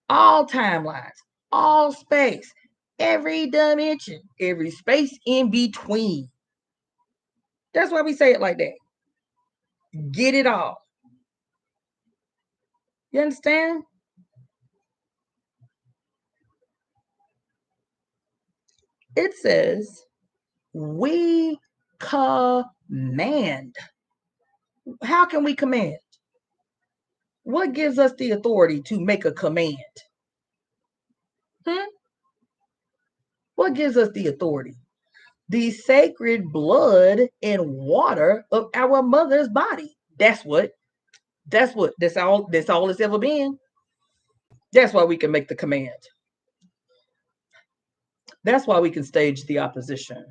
All timelines, all space, every dimension, every space in between. That's why we say it like that. Get it all. You understand? It says, we command. How can we command? What gives us the authority to make a command? What gives us the authority? The sacred blood and water of our mother's body. That's all it's ever been. That's why we can make the command. That's why we can stage the opposition.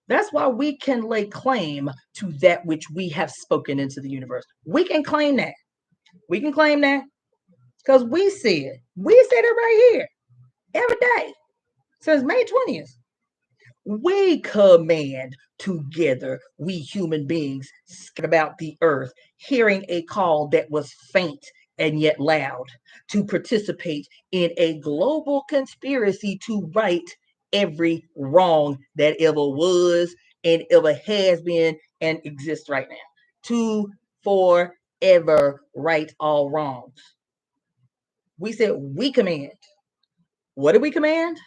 That's why we can lay claim to that which we have spoken into the universe. We can claim that. We can claim that because we see it. We said it right here every day since May 20th. We command together, we human beings scattered about the earth, hearing a call that was faint and yet loud, to participate in a global conspiracy to right every wrong that ever was and ever has been and exists right now. To forever right all wrongs. We said we command. What do we command?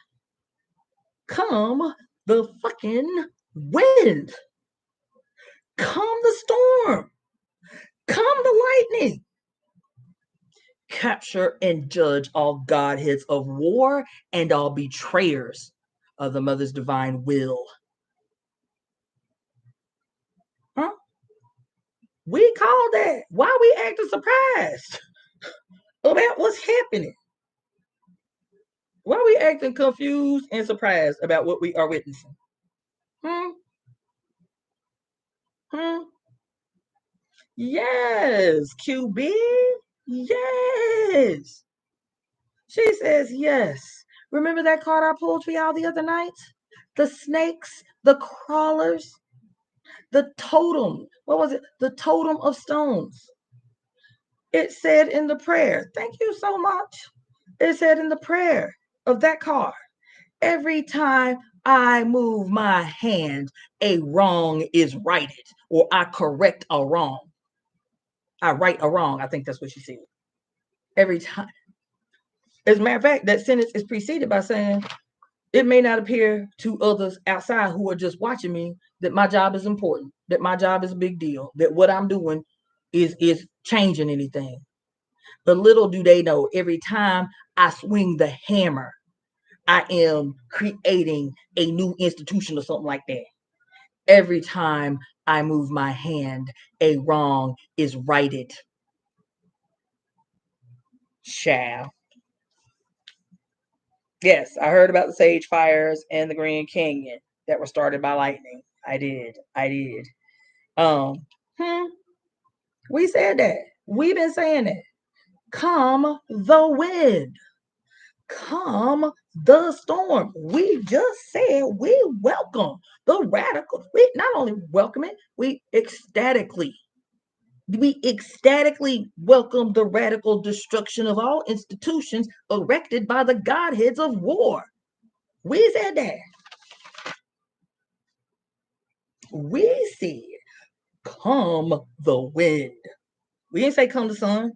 Come the fucking wind. Come the storm. Come the lightning. Capture and judge all godheads of war and all betrayers of the mother's divine will. Huh? We call that. Why we acting surprised about what's happening? Why we acting confused and surprised about what we are witnessing? Yes, QB. Yes. She says yes. Remember that card I pulled for y'all the other night? the snakes, the crawlers, the totem. What was it? The totem of stones. It said in the prayer, thank you so much. It said in the prayer of that card, every time I move my hand, a wrong is righted, or I correct a wrong. I right a wrong. I think that's what she said. Every time. As a matter of fact, that sentence is preceded by saying, it may not appear to others outside who are just watching me that my job is important, that my job is a big deal, that what I'm doing is changing anything. But little do they know, every time I swing the hammer, I am creating a new institution or something like that. Every time I move my hand, a wrong is righted. Shall. Yes, I heard about the sage fires and the Grand Canyon that were started by lightning. I did. We said that. We've been saying it. Come the wind. Come the storm. We just said we welcome the radical. We not only welcome it, we ecstatically welcome the radical destruction of all institutions erected by the godheads of war. We said that. We said, come the wind. We didn't say come the sun.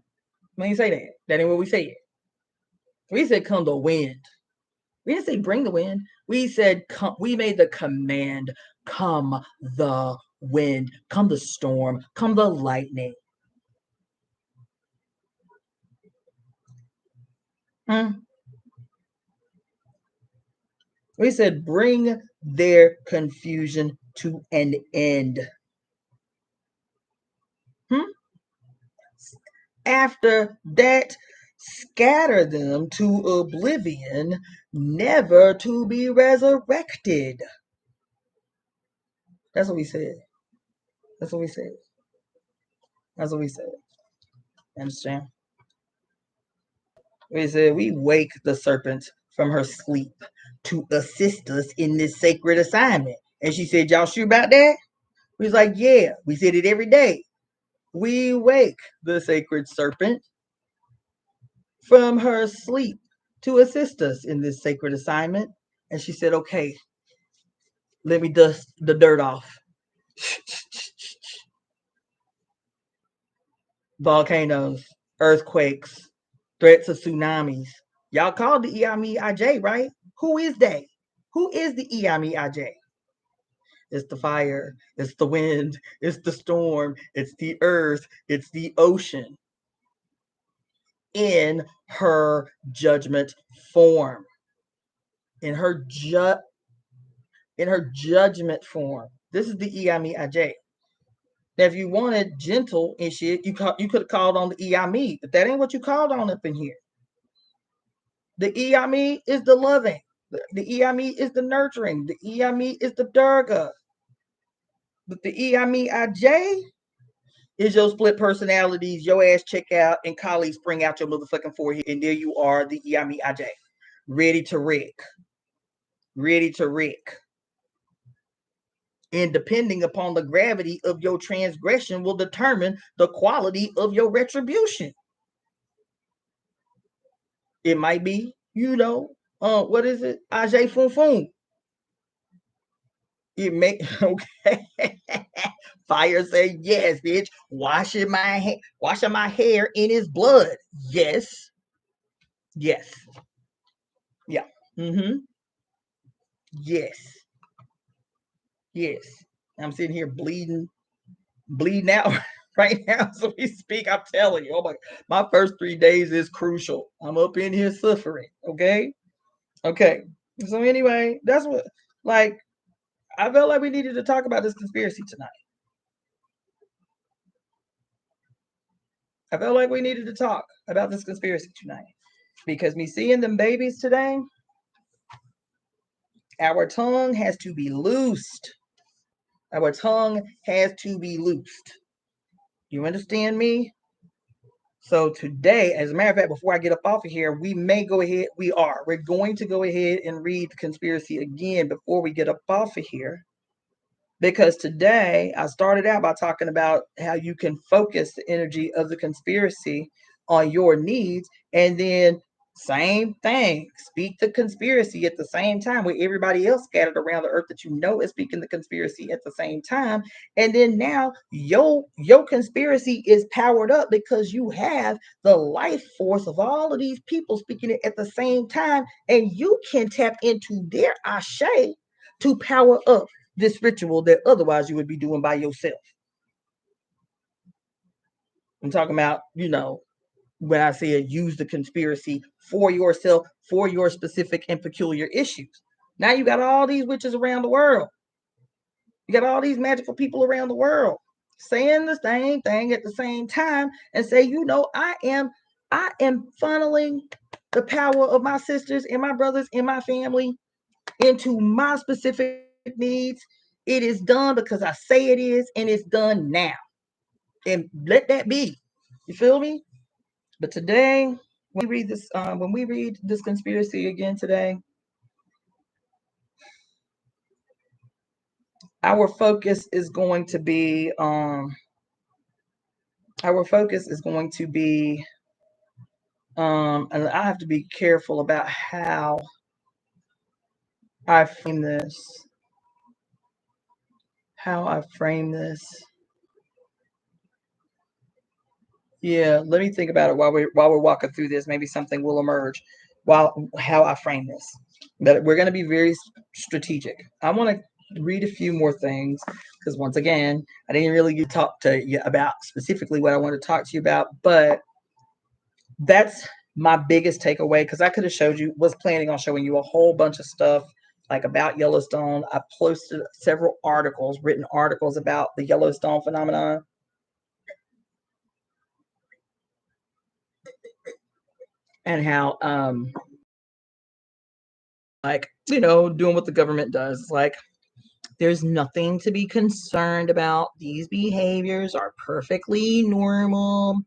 We didn't say that. That ain't what we said. We said come the wind. We didn't say bring the wind. We said come. We made the command, come the wind, come the storm, come the lightning. We said bring their confusion to an end. After that, scatter them to oblivion, never to be resurrected. That's what we said. That's what we said. That's what we said. Understand? We said we wake the serpent from her sleep to assist us in this sacred assignment. And she said, y'all sure about that? We was like, yeah, we said it every day. We wake the sacred serpent from her sleep to assist us in this sacred assignment. And she said, okay, let me dust the dirt off. Volcanoes, earthquakes, threats of tsunamis. Y'all called the Iami-Aj, right? Who is they? Who is the Iami-Aj? It's the fire, it's the wind, it's the storm, it's the earth, it's the ocean. In her judgment form. In her judgment form. This is the Iami-Aj. Now, if you wanted gentle and shit, you could have called on the Iami, but that ain't what you called on up in here. The Iami is the loving. The Iami is the nurturing. The Iami is the Durga. But the Iami-Aj is your split personalities, your ass check out, and colleagues spring out your motherfucking forehead, and there you are, the Iami-Aj, ready to wreck. Ready to wreck. And depending upon the gravity of your transgression will determine the quality of your retribution. It might be, what is it? Ajay Fun Fun. It may, okay. Fire say, yes, bitch. Washing my hair in his blood. Yes. Yes. Yeah. Yes. Yes. I'm sitting here bleeding out right now as we speak. I'm telling you, my first 3 days is crucial. I'm up in here suffering. Okay. So anyway, that's what, I felt like we needed to talk about this conspiracy tonight. I felt like we needed to talk about this conspiracy tonight because me seeing them babies today, our tongue has to be loosed. Our tongue has to be loosed. You understand me? So today, as a matter of fact, before I get up off of here, we're going to go ahead and read the conspiracy again before we get up off of here. Because today I started out by talking about how you can focus the energy of the conspiracy on your needs, and then same thing, speak the conspiracy at the same time with everybody else scattered around the earth that you know is speaking the conspiracy at the same time. And then now your conspiracy is powered up because you have the life force of all of these people speaking it at the same time, and you can tap into their ashe to power up this ritual that otherwise you would be doing by yourself. I'm talking about, when I say use the conspiracy for yourself, for your specific and peculiar issues. Now you got all these witches around the world. You got all these magical people around the world saying the same thing at the same time and say, I am funneling the power of my sisters and my brothers and my family into my specific needs. It is done because I say it is, and it's done now. And let that be. You feel me? But today, when we read this conspiracy again today, our focus is going to be and I have to be careful about how I frame this. Yeah, let me think about it while we're walking through this. Maybe something will emerge how I frame this. But we're going to be very strategic. I want to read a few more things because once again, I didn't really get to talk to you about specifically what I want to talk to you about, but that's my biggest takeaway because I could have was planning on showing you a whole bunch of stuff like about Yellowstone. I posted several written articles about the Yellowstone phenomenon. And how doing what the government does. Like, there's nothing to be concerned about. These behaviors are perfectly normal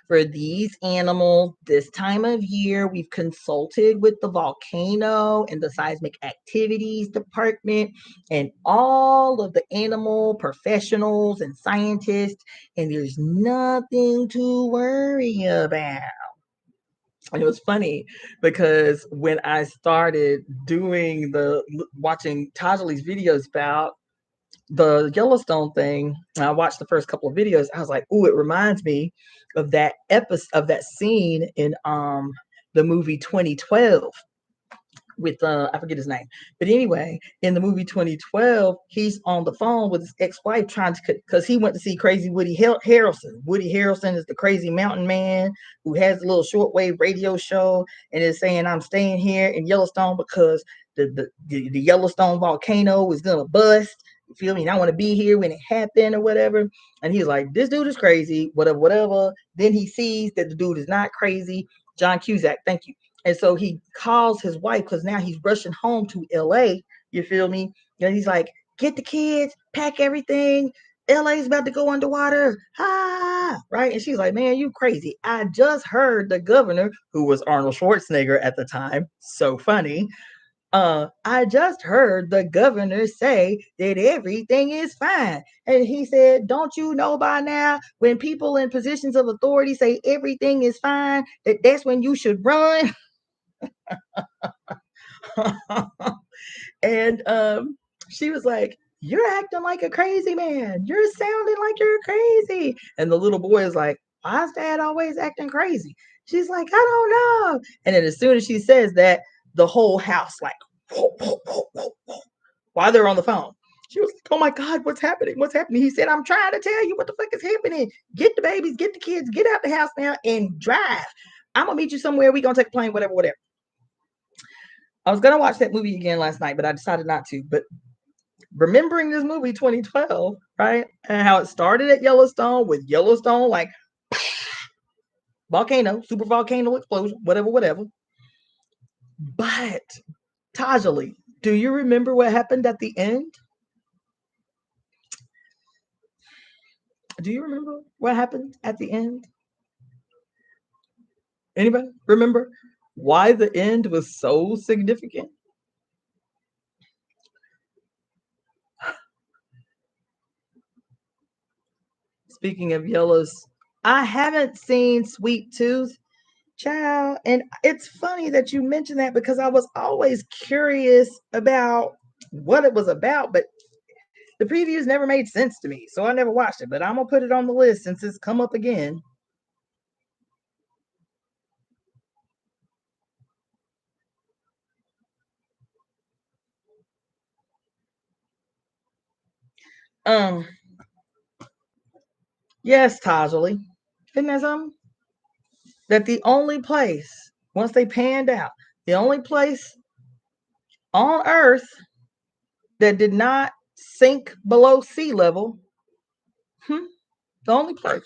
for these animals. This time of year, we've consulted with the volcano and the seismic activities department and all of the animal professionals and scientists, and there's nothing to worry about. And it was funny because when I started watching Tajali's videos about the Yellowstone thing, and I watched the first couple of videos, I was like, "Ooh, it reminds me of that episode of that scene in the movie 2012 with I forget his name, but anyway, in the movie 2012, he's on the phone with his ex-wife trying to, because he went to see Crazy Woody Harrelson. Woody Harrelson is the crazy mountain man who has a little shortwave radio show and is saying, "I'm staying here in Yellowstone because the Yellowstone volcano is gonna bust. You feel me? And I want to be here when it happened or whatever." And he's like, "This dude is crazy, whatever." Then he sees that the dude is not crazy. John Cusack, thank you. And so he calls his wife because now he's rushing home to LA. You feel me? And he's like, "Get the kids, pack everything. LA's about to go underwater." Right? And she's like, "Man, you crazy. I just heard the governor," who was Arnold Schwarzenegger at the time. So funny. "I just heard the governor say that everything is fine." And he said, "Don't you know by now, when people in positions of authority say everything is fine, that's when you should run?" And she was like, "You're acting like a crazy man. You're sounding like you're crazy." And the little boy is like, "Why is dad always acting crazy?" She's like, "I don't know." And then as soon as she says that, the whole house like, whoa, whoa, whoa, whoa, whoa, while they're on the phone. She was like, "Oh my God, what's happening? What's happening?" He said, "I'm trying to tell you what the fuck is happening. Get the babies, get the kids, get out the house now and drive. I'm gonna meet you somewhere. We're gonna take a plane, whatever." I was gonna watch that movie again last night, but I decided not to. But remembering this movie 2012, right? And how it started at Yellowstone with Yellowstone, like volcano, super volcano explosion, whatever. But Tajali, do you remember what happened at the end? Do you remember what happened at the end? Anybody remember why the end was so significant? Speaking of yellows, I haven't seen Sweet Tooth, child, and it's funny that you mentioned that because I was always curious about what it was about, but the previews never made sense to me, so I never watched it. But I'm gonna put it on the list since it's come up again. Yes, Tajali. Isn't that something? That the only place, once they panned out, the only place on Earth that did not sink below sea level, the only place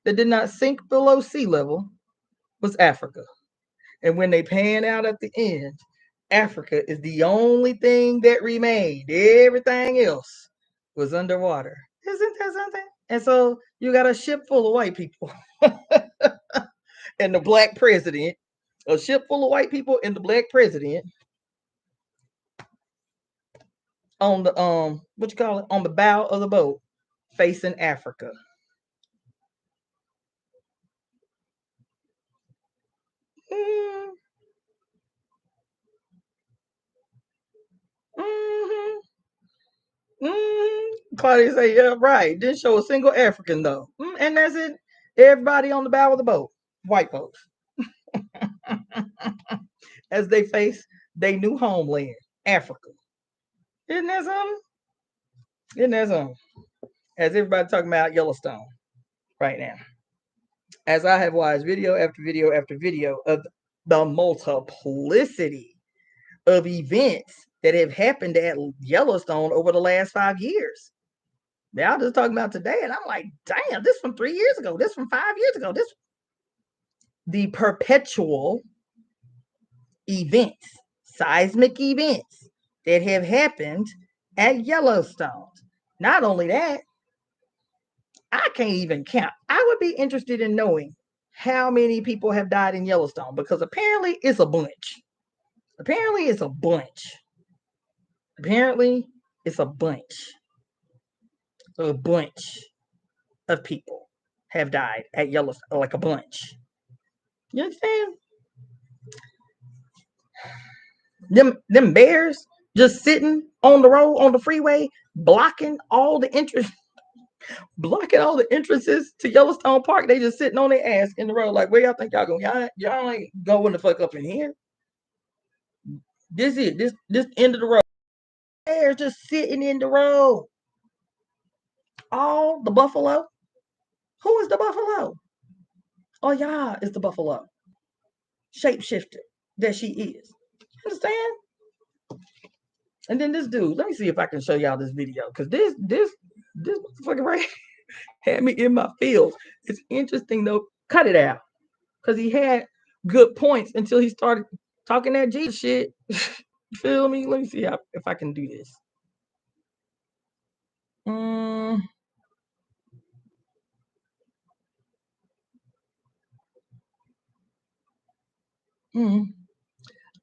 that did not sink below sea level was Africa. And when they pan out at the end, Africa is the only thing that remained. Everything else was underwater. Isn't that something? And so you got a ship full of white people and the black president, a ship full of white people and the black president on the what you call it, on the bow of the boat facing Africa. Mm, mm-hmm, Claudia say, yeah, right. Didn't show a single African though. And that's it. Everybody on the bow of the boat, white folks, as they face their new homeland, Africa. Isn't that something? Isn't that something? As everybody talking about Yellowstone right now. As I have watched video after video after video of the multiplicity of events that have happened at Yellowstone over the last 5 years. Now I'm just talking about today, and I'm like, damn, this from 3 years ago, this from 5 years ago, this the perpetual events, seismic events that have happened at Yellowstone. Not only that, I can't even count. I would be interested in knowing how many people have died in Yellowstone because apparently it's a bunch. Apparently it's a bunch. Apparently it's a bunch. A bunch of people have died at Yellowstone, like a bunch. You understand? Them bears just sitting on the road on the freeway, blocking all the entrances to Yellowstone Park. They just sitting on their ass in the road, like where y'all think y'all going? Y'all ain't going the fuck up in here. This is this end of the road. Bears just sitting in the road. All the buffalo. Who is the buffalo? Oh yeah, it's the buffalo. Shapeshifter that she is. Understand? And then this dude, let me see if I can show y'all this video because this motherfucker right had me in my feels. It's interesting though. Cut it out because he had good points until he started talking that Jesus shit. You feel me? Let me see if I can do this.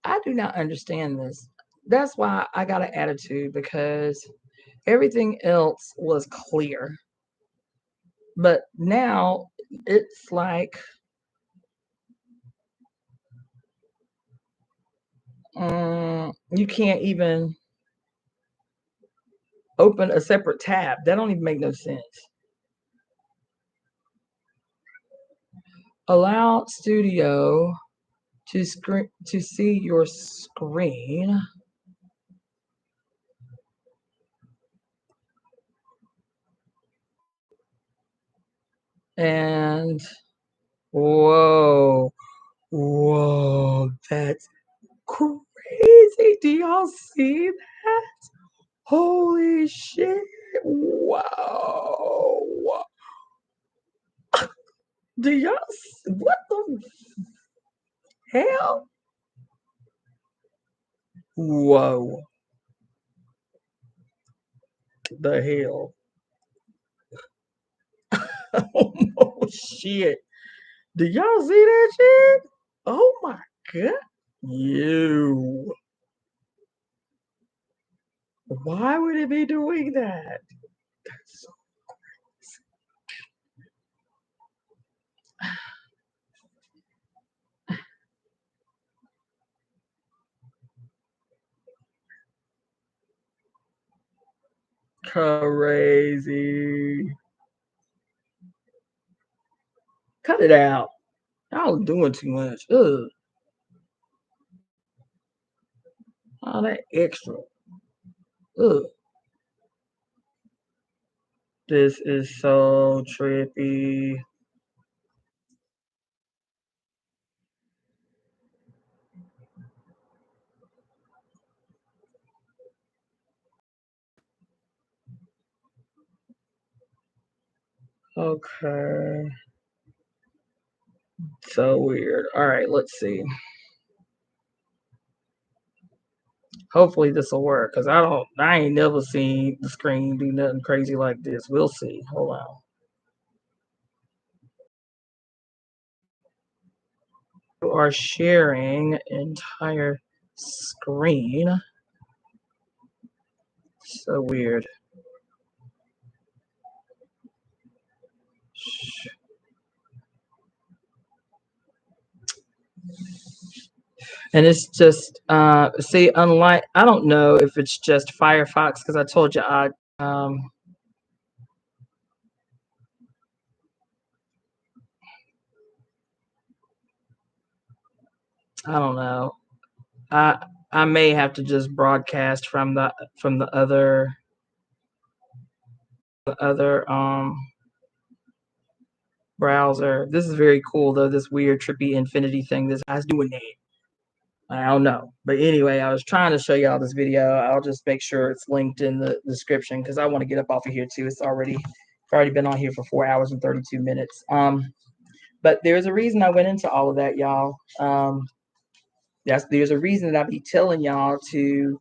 I do not understand this. That's why I got an attitude because everything else was clear. But now it's like you can't even open a separate tab. That don't even make no sense. Allow Studio to see your screen. And whoa, that's crazy. Do y'all see that? Holy shit. Wow. Do y'all see, what the hell? Whoa. The hell. Oh shit. Do y'all see that shit? Oh my god. You. Why would it be doing that? That's so crazy. Cut it out. Y'all doing too much. Ugh. All that extra. Ugh. This is so trippy. Okay. So weird. All right, let's see. Hopefully this will work, because I ain't never seen the screen do nothing crazy like this. We'll see. Hold on. You are sharing entire screen. So weird. And it's just see, unlike, I don't know if it's just Firefox, because I told you I don't know. I may have to just broadcast from the other browser. This is very cool though, this weird trippy infinity thing this guy's doing that. I don't know. But anyway, I was trying to show y'all this video. I'll just make sure it's linked in the description, because I want to get up off of here too. It's already been on here for 4 hours and 32 minutes. But there's a reason I went into all of that, y'all. There's a reason that I be telling y'all to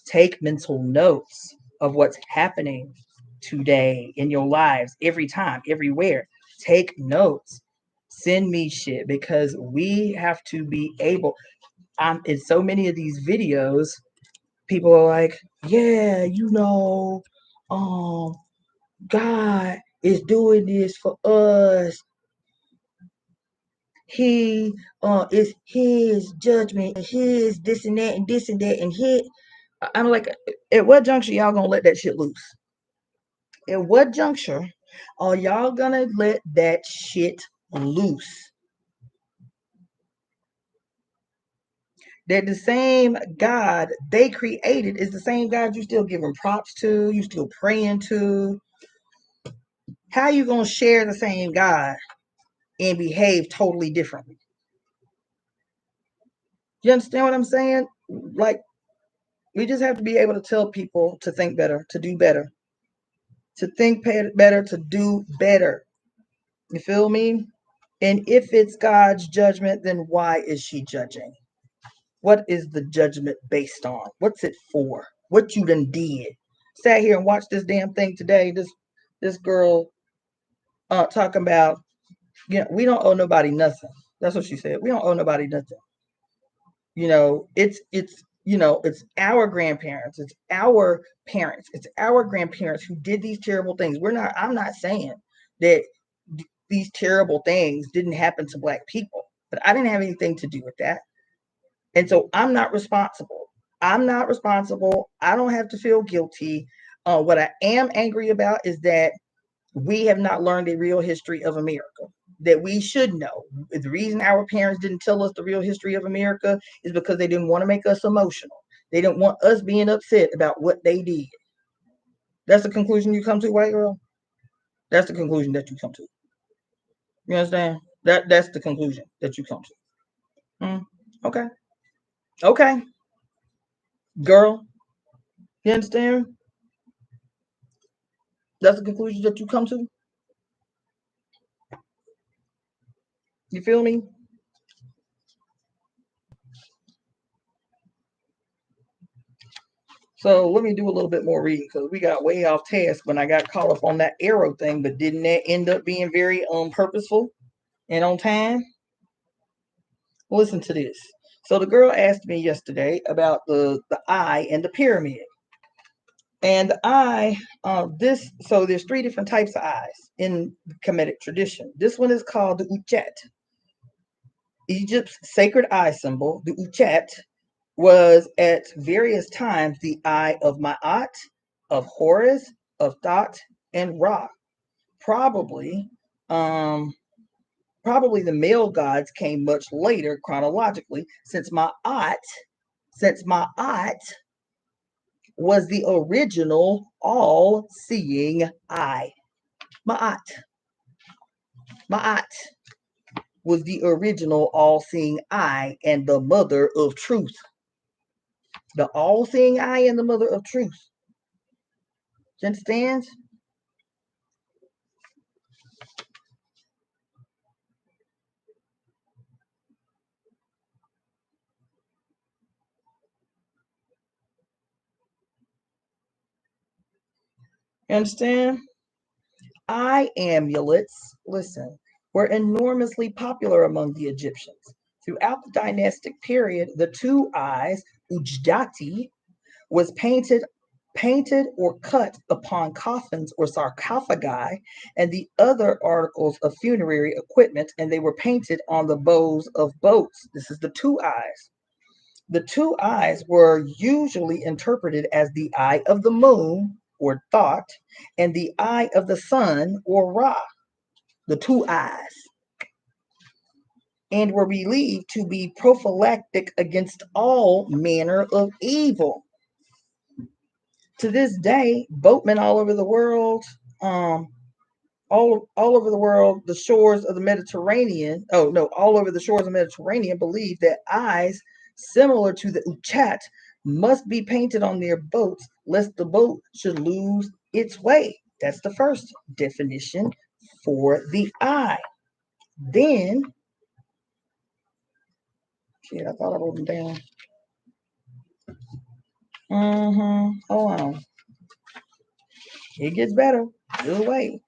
take mental notes of what's happening today in your lives, every time, everywhere. Take notes. Send me shit, because we have to be able. In so many of these videos, people are like, yeah, God is doing this for us. He is his judgment, his this and that and this and that and his. I'm like, at what juncture y'all gonna let that shit loose? At what juncture are y'all gonna let that shit loose? That the same God they created is the same God you still giving props to, you still praying to. How you gonna share the same God and behave totally differently? You understand what I'm saying? Like, we just have to be able to tell people to think better, to do better, to think better, to do better. You feel me? And if it's God's judgment, then why is she judging? What is the judgment based on? What's it for? What you done did? Sat here and watched this damn thing today. This girl talking about, we don't owe nobody nothing. That's what she said. We don't owe nobody nothing. It's our grandparents, it's our parents, it's our grandparents who did these terrible things. I'm not saying that these terrible things didn't happen to Black people, but I didn't have anything to do with that. And so I'm not responsible. I'm not responsible. I don't have to feel guilty. What I am angry about is that we have not learned the real history of America that we should know. The reason our parents didn't tell us the real history of America is because they didn't want to make us emotional. They didn't want us being upset about what they did. That's the conclusion you come to, white girl? That's the conclusion that you come to. You understand? That's the conclusion that you come to. Okay. Okay. Girl, you understand? That's the conclusion that you come to? You feel me? So let me do a little bit more reading, because we got way off task when I got caught up on that arrow thing, but didn't that end up being very purposeful? and on time? Listen to this. So the girl asked me yesterday about the eye and the pyramid. And the eye, so there's three different types of eyes in the Kemetic tradition. This one is called the Uchet. Egypt's sacred eye symbol, the Uchet, was at various times the eye of Ma'at, of Horus, of Thoth, and Ra. Probably, probably the male gods came much later chronologically, since Ma'at was the original all-seeing eye. Ma'at was the original all-seeing eye and the mother of truth. The all-seeing eye and the mother of truth. You understand? You understand? Eye amulets, listen, were enormously popular among the Egyptians. Throughout the dynastic period, the two eyes, Ujdati, was painted or cut upon coffins or sarcophagi and the other articles of funerary equipment, and they were painted on the bows of boats. This is the two eyes. The two eyes were usually interpreted as the eye of the moon, or Thoth, and the eye of the sun, or Ra, the two eyes, and were believed to be prophylactic against all manner of evil. To this day, boatmen all over the world, all over the world, the shores of the Mediterranean, all over the shores of the Mediterranean believe that eyes similar to the Uchat must be painted on their boats lest the boat should lose its way. That's the first definition for the eye. Then, shit, I thought I wrote them down. Hold on. It gets better. Just wait.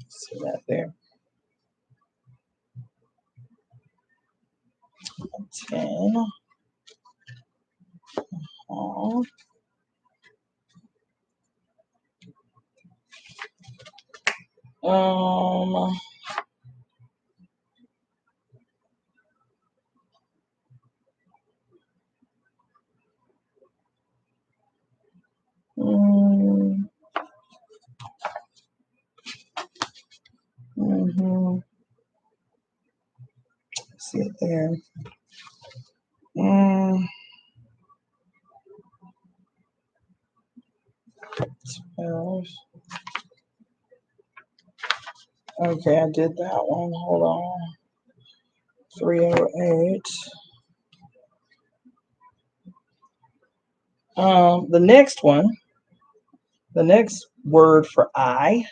See that there. 10. Oh. See it there. 12. Okay, I did that one. Hold on. 308. The next one, the next word for eye,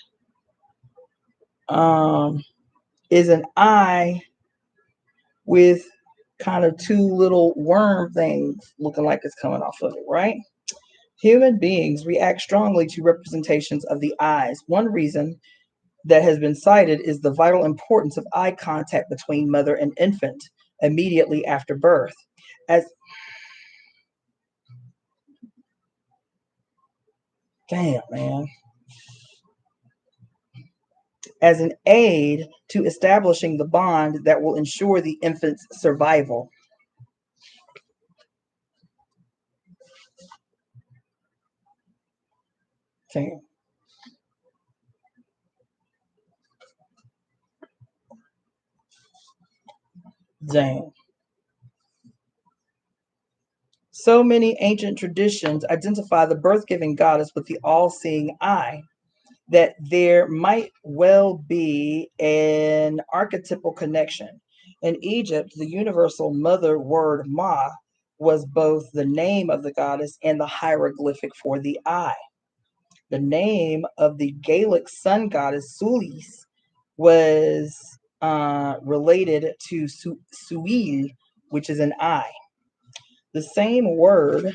is an eye with kind of two little worm things looking like it's coming off of it, right? Human beings react strongly to representations of the eyes. One reason that has been cited is the vital importance of eye contact between mother and infant immediately after birth. Damn, man. As an aid to establishing the bond that will ensure the infant's survival. Damn. Dang. So many ancient traditions identify the birth-giving goddess with the all-seeing eye that there might well be an archetypal connection. In Egypt, the universal mother word Ma was both the name of the goddess and the hieroglyphic for the eye. The name of the Gaelic sun goddess Sulis was related to Suil, which is an eye. The same word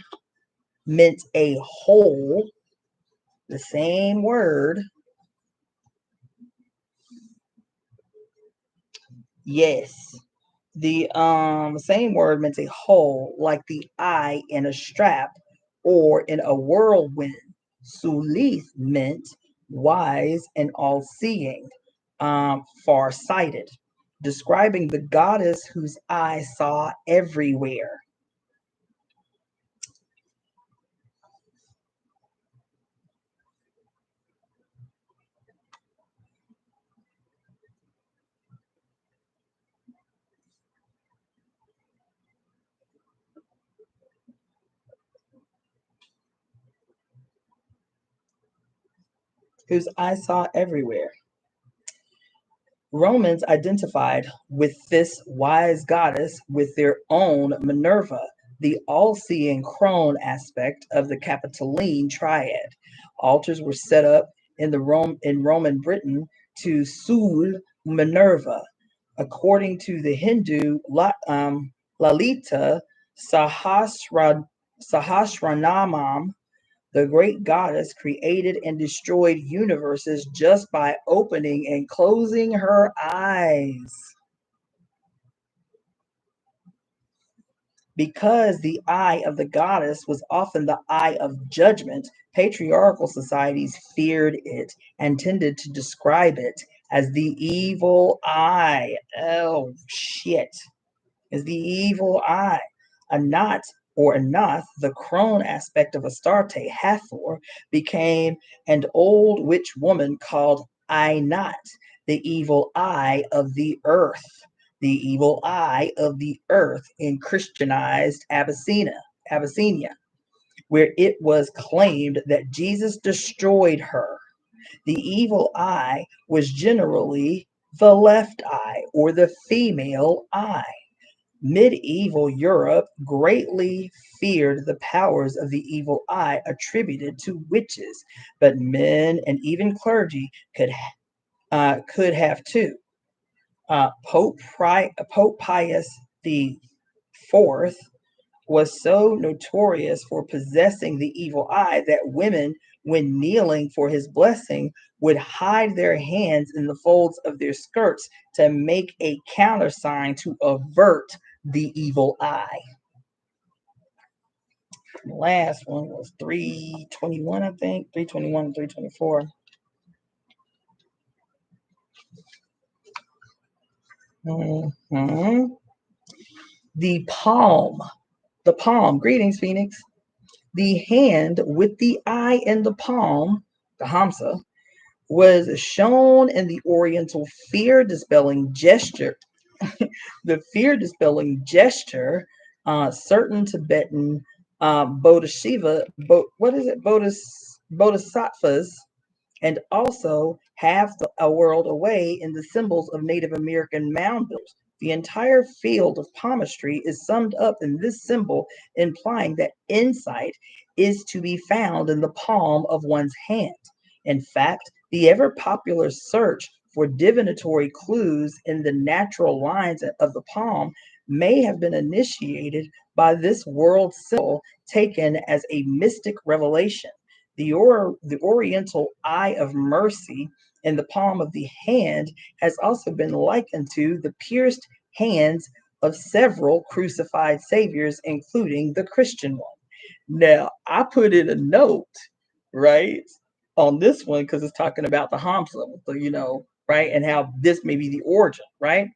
meant a whole. The same word, yes. The same word meant a whole, like the eye in a strap or in a whirlwind. Sulis meant wise and all-seeing, far-sighted, describing the goddess whose eye saw everywhere. Whose eye saw everywhere. Romans identified with this wise goddess with their own Minerva, the all-seeing crone aspect of the Capitoline triad. Altars were set up in Roman Britain to Sul Minerva. According to the Hindu Lalita Sahasranamam, the great goddess created and destroyed universes just by opening and closing her eyes. Because the eye of the goddess was often the eye of judgment, patriarchal societies feared it and tended to describe it as the evil eye. Oh, shit. As the evil eye. Anat or Anath, the crone aspect of Astarte, Hathor, became an old witch woman called Ainat, the evil eye of the earth. The evil eye of the earth in Christianized Abyssinia, where it was claimed that Jesus destroyed her. The evil eye was generally the left eye or the female eye. Medieval Europe greatly feared the powers of the evil eye attributed to witches, but men and even clergy could have too. Pope Pius the Fourth was so notorious for possessing the evil eye that women, when kneeling for his blessing, would hide their hands in the folds of their skirts to make a countersign to avert the evil eye. The last one was 321, I think. 321 and 324. Mm-hmm. The palm. Greetings, Phoenix. The hand with the eye in the palm, the Hamsa, was shown in the Oriental fear-dispelling gesture. The fear-dispelling gesture, certain Tibetan bodhisattvas, and also half a world away in the symbols of Native American mound builders. The entire field of palmistry is summed up in this symbol, implying that insight is to be found in the palm of one's hand. In fact, the ever popular search for divinatory clues in the natural lines of the palm may have been initiated by this world symbol taken as a mystic revelation. The Oriental eye of mercy in the palm of the hand has also been likened to the pierced hands of several crucified saviors, including the Christian one. Now, I put in a note, right, on this one because it's talking about the Hamsa, right, and how this may be the origin, right?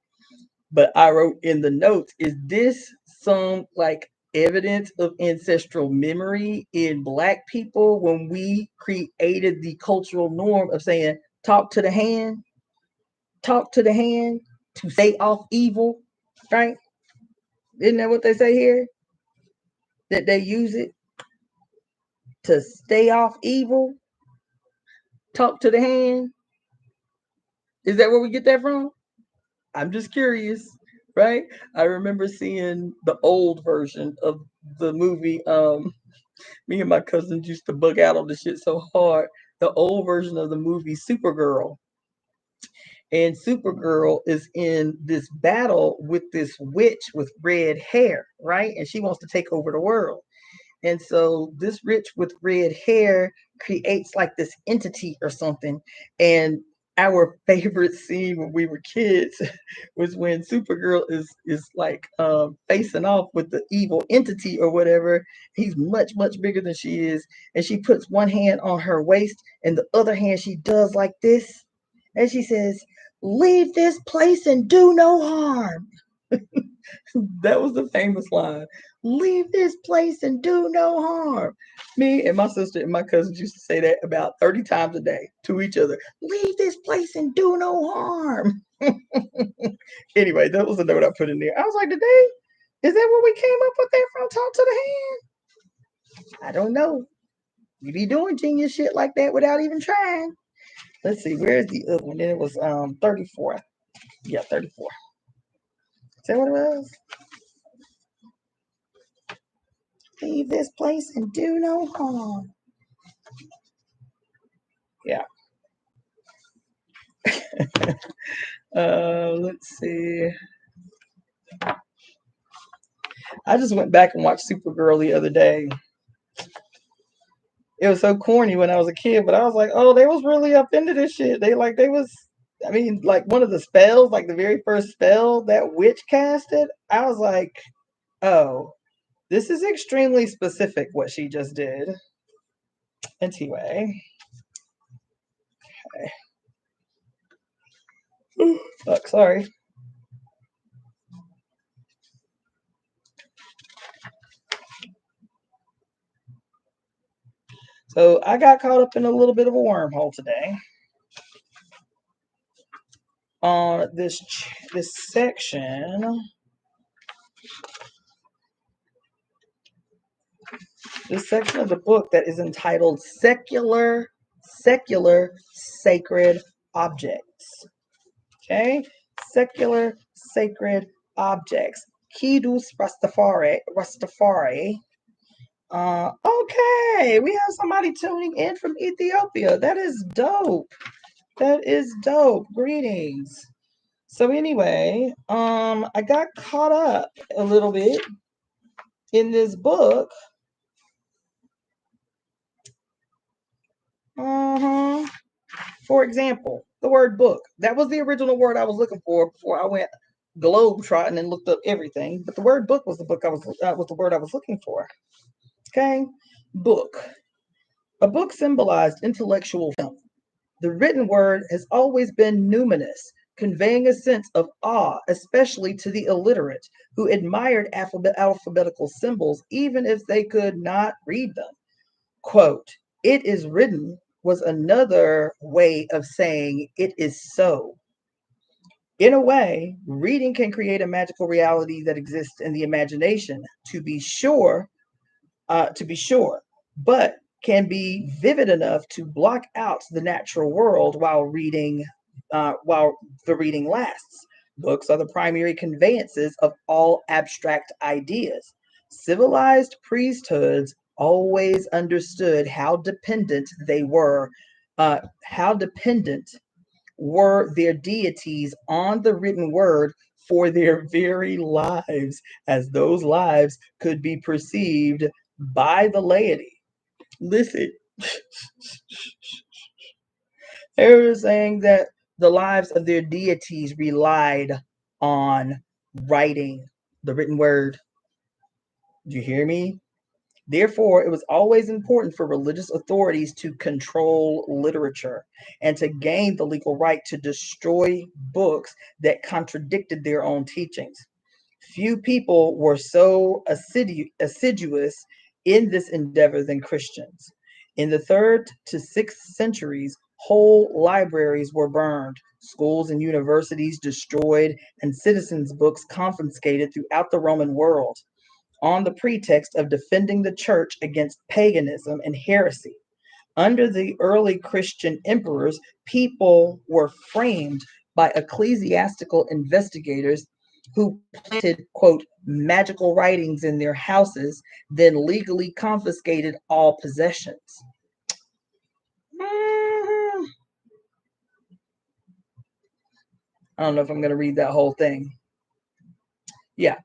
But I wrote in the notes, is this some like evidence of ancestral memory in Black people when we created the cultural norm of saying, talk to the hand to stay off evil, right? Isn't that what they say here? That they use it to stay off evil, talk to the hand. Is that where we get that from? I'm just curious, right? I remember seeing the old version of the movie. Me and my cousins used to bug out on the shit so hard. The old version of the movie Supergirl. And Supergirl is in this battle with this witch with red hair, right? And she wants to take over the world. And so this witch with red hair creates like this entity or something. And our favorite scene when we were kids was when Supergirl is like facing off with the evil entity or whatever. He's much bigger than she is, and she puts one hand on her waist and the other hand she does like this, and she says, "Leave this place and do no harm." That was the famous line. Leave this place and do no harm. Me and my sister and my cousins used to say that about 30 times a day to each other. Leave this place and do no harm. Anyway, that was the note I put in there. I was like, today, is that where we came up with that from? Talk to the hand? I don't know. We be doing genius shit like that without even trying. Let's see, where's the other one? Then it was 34. Yeah, 34. Is that what it was? Leave this place and do no harm. Yeah. Let's see. I just went back and watched Supergirl the other day. It was so corny when I was a kid, but I was like, oh, they was really up into this shit. I mean, like one of the spells, like the very first spell that witch casted, I was like, oh, this is extremely specific what she just did. Anyway. Okay. Fuck, sorry. So I got caught up in a little bit of a wormhole today on this section. This section of the book that is entitled Secular Sacred Objects. Okay? Secular Sacred Objects. Kidus Rastafari. Okay, we have somebody tuning in from Ethiopia. That is dope. That is dope. Greetings. So anyway, I got caught up a little bit in this book. For example, the word book. That was the original word I was looking for before I went globe trotting and looked up everything. But the word book was the word I was looking for. Okay, book. A book symbolized intellectual film. The written word has always been numinous, conveying a sense of awe, especially to the illiterate, who admired alphabetical symbols even if they could not read them. Quote, "It is written" was another way of saying "it is so." In a way, reading can create a magical reality that exists in the imagination, to be sure, but can be vivid enough to block out the natural world while the reading lasts. Books are the primary conveyances of all abstract ideas. Civilized priesthoods always understood how dependent were their deities on the written word for their very lives, as those lives could be perceived by the laity. Listen, they were saying that the lives of their deities relied on writing the written word. Do you hear me? Therefore, it was always important for religious authorities to control literature and to gain the legal right to destroy books that contradicted their own teachings. Few people were so assiduous in this endeavor than Christians. In the 3rd to 6th centuries, whole libraries were burned, schools and universities destroyed, and citizens' books confiscated throughout the Roman world on the pretext of defending the church against paganism and heresy. Under the early Christian emperors, people were framed by ecclesiastical investigators who planted, quote, magical writings in their houses, then legally confiscated all possessions. I don't know if I'm going to read that whole thing. Yeah.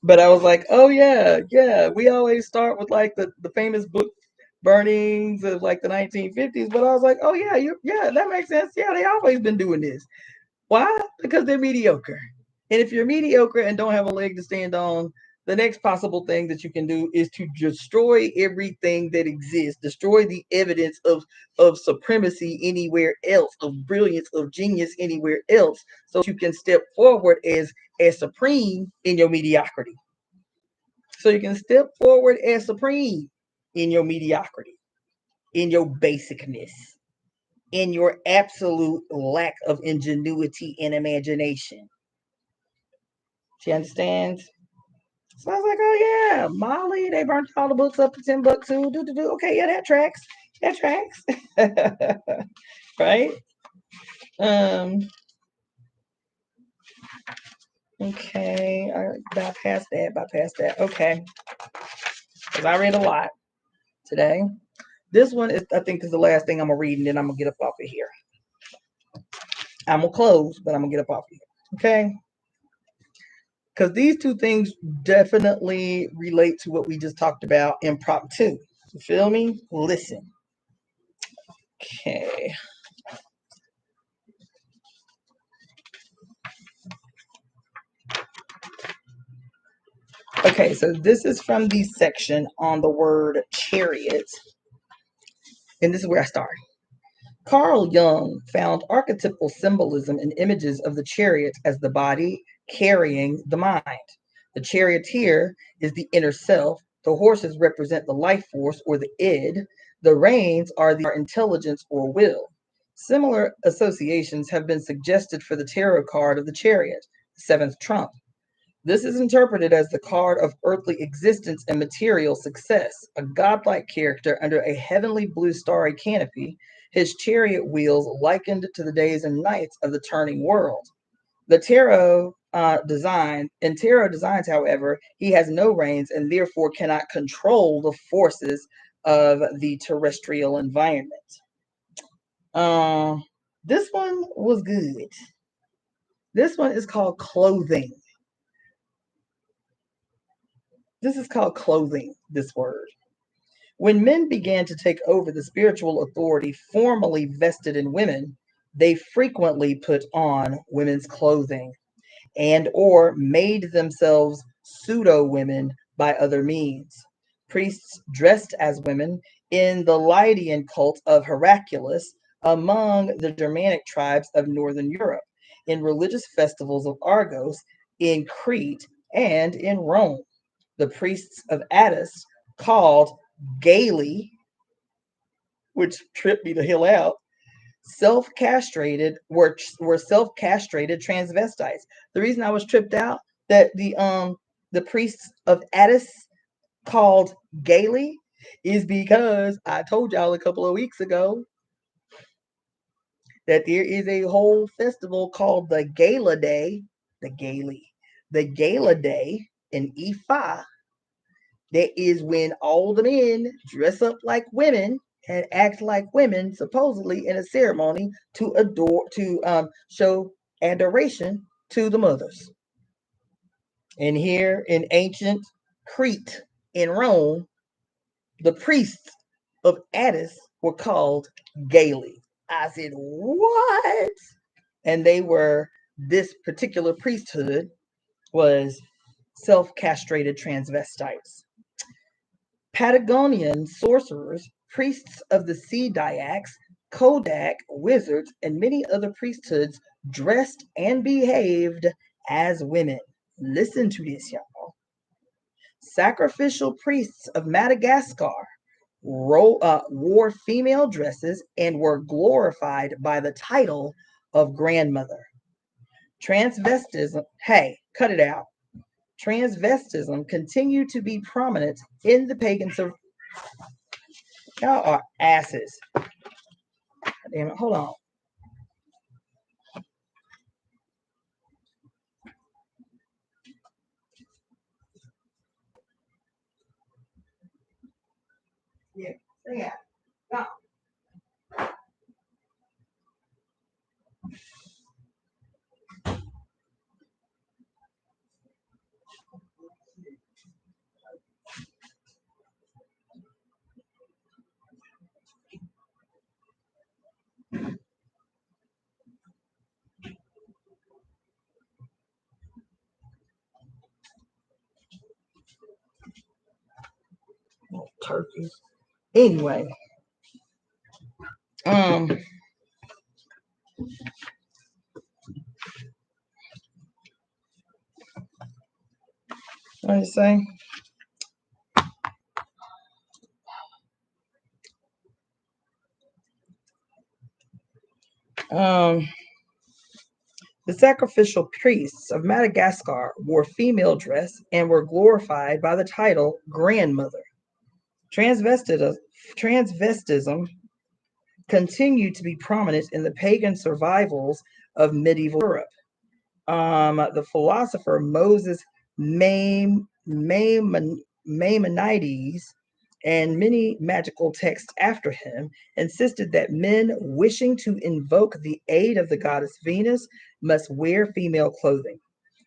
But I was like, oh, yeah. We always start with like the famous book burnings of like the 1950s. But I was like, oh, yeah, that makes sense. Yeah, they always been doing this. Why? Because they're mediocre. And if you're mediocre and don't have a leg to stand on, the next possible thing that you can do is to destroy everything that exists, destroy the evidence of supremacy anywhere else, of brilliance, of genius anywhere else, so you can step forward as supreme in your mediocrity. So you can step forward as supreme in your mediocrity, in your basicness, in your absolute lack of ingenuity and imagination. She understands? So I was like, oh yeah, Molly, they burnt all the books up to $10 too. Okay, yeah, that tracks. That tracks. Right? Okay, I bypassed that. Okay. Because I read a lot today. This one is, I think, is the last thing I'm gonna read, and then I'm gonna get up off of here. I'm gonna close, but I'm gonna get up off of here. Okay. Because these two things definitely relate to what we just talked about in prop 2. You feel me? Listen. Okay. Okay, so this is from the section on the word chariot. And this is where I start. Carl Jung found archetypal symbolism in images of the chariot as the body carrying the mind. The charioteer is the inner self. The horses represent the life force or the id. The reins are the intelligence or will. Similar associations have been suggested for the tarot card of the chariot, the seventh trump. This is interpreted as the card of earthly existence and material success, a godlike character under a heavenly blue starry canopy, his chariot wheels likened to the days and nights of the turning world. The tarot designs, however, he has no reins and therefore cannot control the forces of the terrestrial environment. This one was good. This one is called clothing. This is called clothing, this word. When men began to take over the spiritual authority formerly vested in women, they frequently put on women's clothing and or made themselves pseudo-women by other means. Priests dressed as women in the Lydian cult of Heracles among the Germanic tribes of Northern Europe, in religious festivals of Argos, in Crete, and in Rome. The priests of Attis, called gaily, which tripped me the hell out, self-castrated were self-castrated transvestites. The reason I was tripped out that the priests of Attis called gaily is because I told y'all a couple of weeks ago that there is a whole festival called the Gala Day, the Gala Day in Ifa. That is when all the men dress up like women and act like women, supposedly in a ceremony to show adoration to the mothers. And here in ancient Crete in Rome, the priests of Attis were called gaily. I said, what? And this particular priesthood was self-castrated transvestites. Patagonian sorcerers, priests of the Sea Dyaks, Kodak, wizards, and many other priesthoods dressed and behaved as women. Listen to this, y'all. Sacrificial priests of Madagascar wore female dresses and were glorified by the title of grandmother. Transvestism, hey, cut it out. Transvestism continued to be prominent in the pagan. Y'all are asses. Damn it, hold on. Yeah, stay out. Go. Oh, turkeys. Anyway, what did you say? The sacrificial priests of Madagascar wore female dress and were glorified by the title grandmother. Transvestism continued to be prominent in the pagan survivals of medieval Europe. The philosopher Moses Maimonides and many magical texts after him insisted that men wishing to invoke the aid of the goddess Venus must wear female clothing.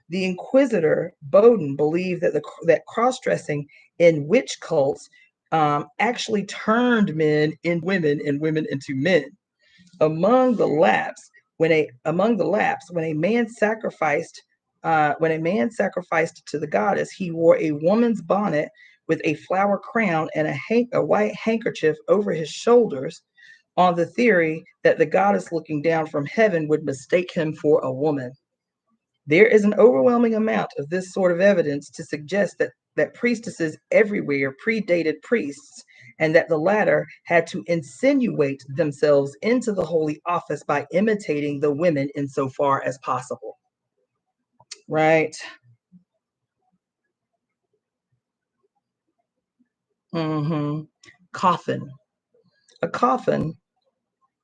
The Inquisitor Bowden believed that cross-dressing in witch cults actually turned men into women and women into men. Among the lapse, when a man sacrificed to the goddess, he wore a woman's bonnet with a flower crown and a white handkerchief over his shoulders, on the theory that the goddess looking down from heaven would mistake him for a woman. There is an overwhelming amount of this sort of evidence to suggest that priestesses everywhere predated priests, and that the latter had to insinuate themselves into the holy office by imitating the women insofar as possible. Right? Coffin. A coffin,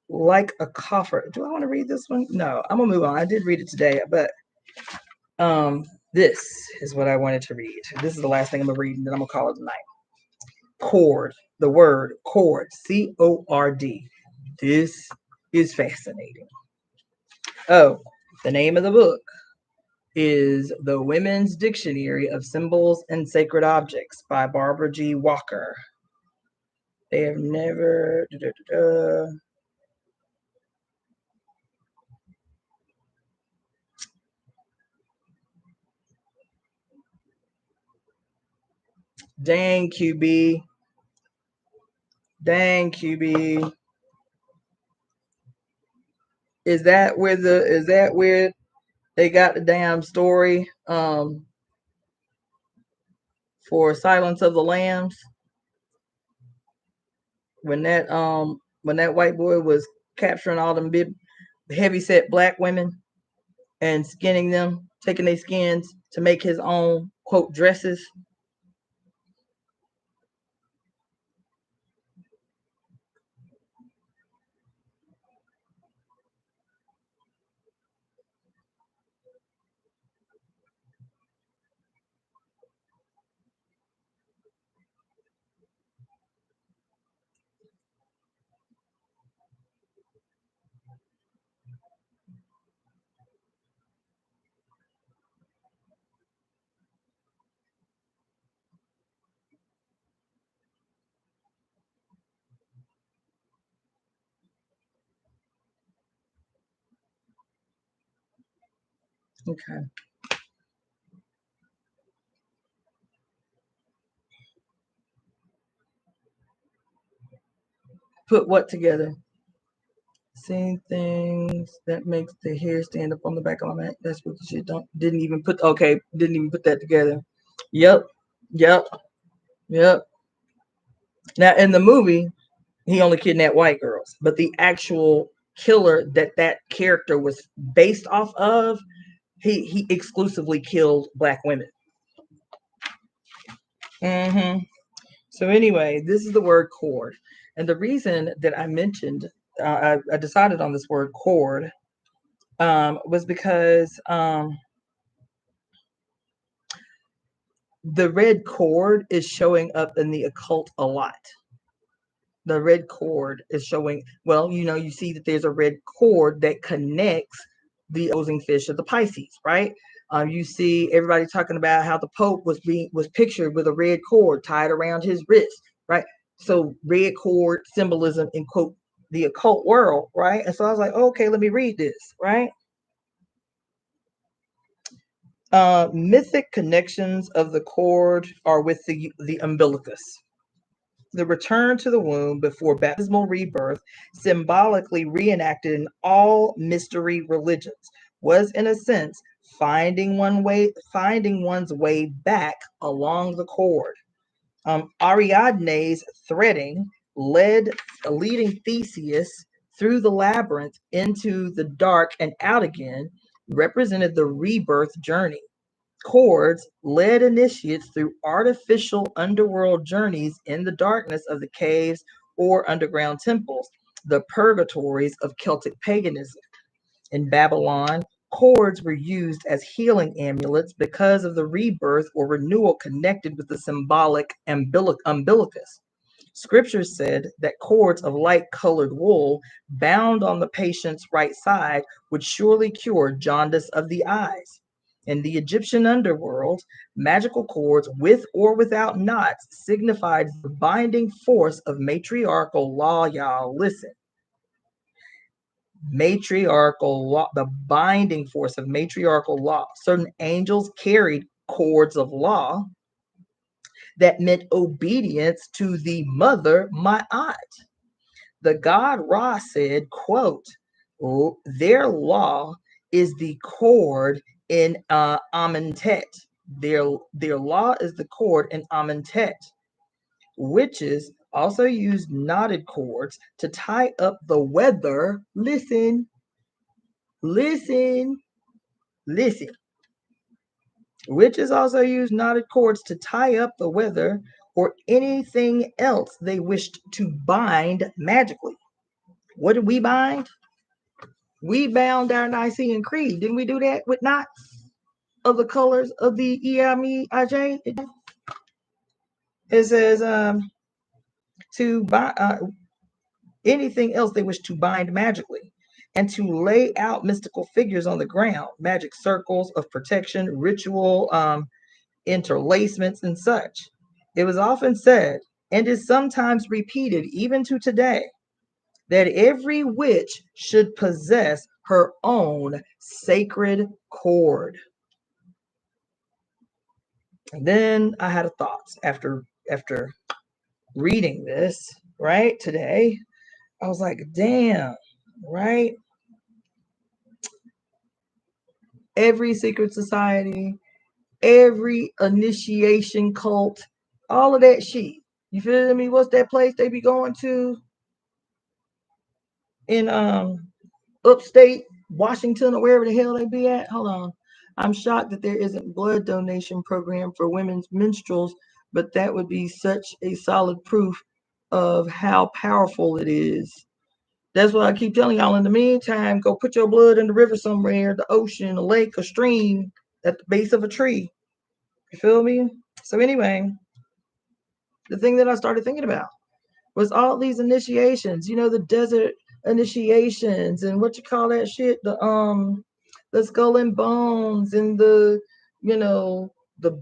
like a coffer. Do I want to read this one? No, I'm gonna move on. I did read it today, but this is what I wanted to read. This is the last thing I'm gonna read, and then I'm gonna call it a night. Cord. The word cord. C-O-R-D. This is fascinating. Oh, the name of the book is The Women's Dictionary of Symbols and Sacred Objects by Barbara G. Walker. They have never... Dang, QB. Dang, QB. Is that where they got the damn story for Silence of the Lambs? When that white boy was capturing all them big heavy set black women and skinning them, taking their skins to make his own quote dresses. Okay. Put what together? Seeing things that makes the hair stand up on the back of my neck. That's what you didn't even put that together. Yep. Now in the movie, he only kidnapped white girls, but the actual killer that character was based off of, he exclusively killed Black women. So anyway, this is the word cord. And the reason that I mentioned, I decided on this word cord, was because the red cord is showing up in the occult a lot. The red cord is showing, well, you see that there's a red cord that connects the opposing fish of the Pisces, right? You see everybody talking about how the Pope was pictured with a red cord tied around his wrist, right? So red cord symbolism in quote the occult world, right? And so I was like, okay, let me read this, right? Mythic connections of the cord are with the umbilicus. The return to the womb before baptismal rebirth, symbolically reenacted in all mystery religions, was in a sense finding one's way back along the cord. Ariadne's threading leading Theseus through the labyrinth into the dark and out again represented the rebirth journey. Cords led initiates through artificial underworld journeys in the darkness of the caves or underground temples, the purgatories of Celtic paganism. In Babylon, cords were used as healing amulets because of the rebirth or renewal connected with the symbolic umbilicus. Scripture said that cords of light-colored wool bound on the patient's right side would surely cure jaundice of the eyes. In the Egyptian underworld, magical cords with or without knots signified the binding force of matriarchal law, y'all. Listen. Matriarchal law, the binding force of matriarchal law. Certain angels carried cords of law that meant obedience to the mother, Ma'at. The god Ra said, quote, their law is the cord in Amentet. Their law is the cord in Amentet. Witches also used knotted cords to tie up the weather. Listen. Witches also used knotted cords to tie up the weather or anything else they wished to bind magically. What did we bind? We bound our Nicene Creed. Didn't we do that with knots of the colors of the EMEIJ? It says to bind anything else they wish to bind magically, and to lay out mystical figures on the ground, magic circles of protection, ritual interlacements, and such. It was often said, and is sometimes repeated even to today, that every witch should possess her own sacred cord. And then I had a thought after reading this, right, today. I was like, damn, right? Every secret society, every initiation cult, all of that shit. You feel me? What's that place they be going to in upstate Washington or wherever the hell they be at? Hold on. I'm shocked that there isn't blood donation program for women's minstrels, but that would be such a solid proof of how powerful it is. That's what I keep telling y'all. In the meantime, go put your blood in the river somewhere, the ocean, a lake, a stream, at the base of a tree. You feel me? So anyway, the thing that I started thinking about was all these initiations, the desert initiations and what you call that shit, the skull and bones and the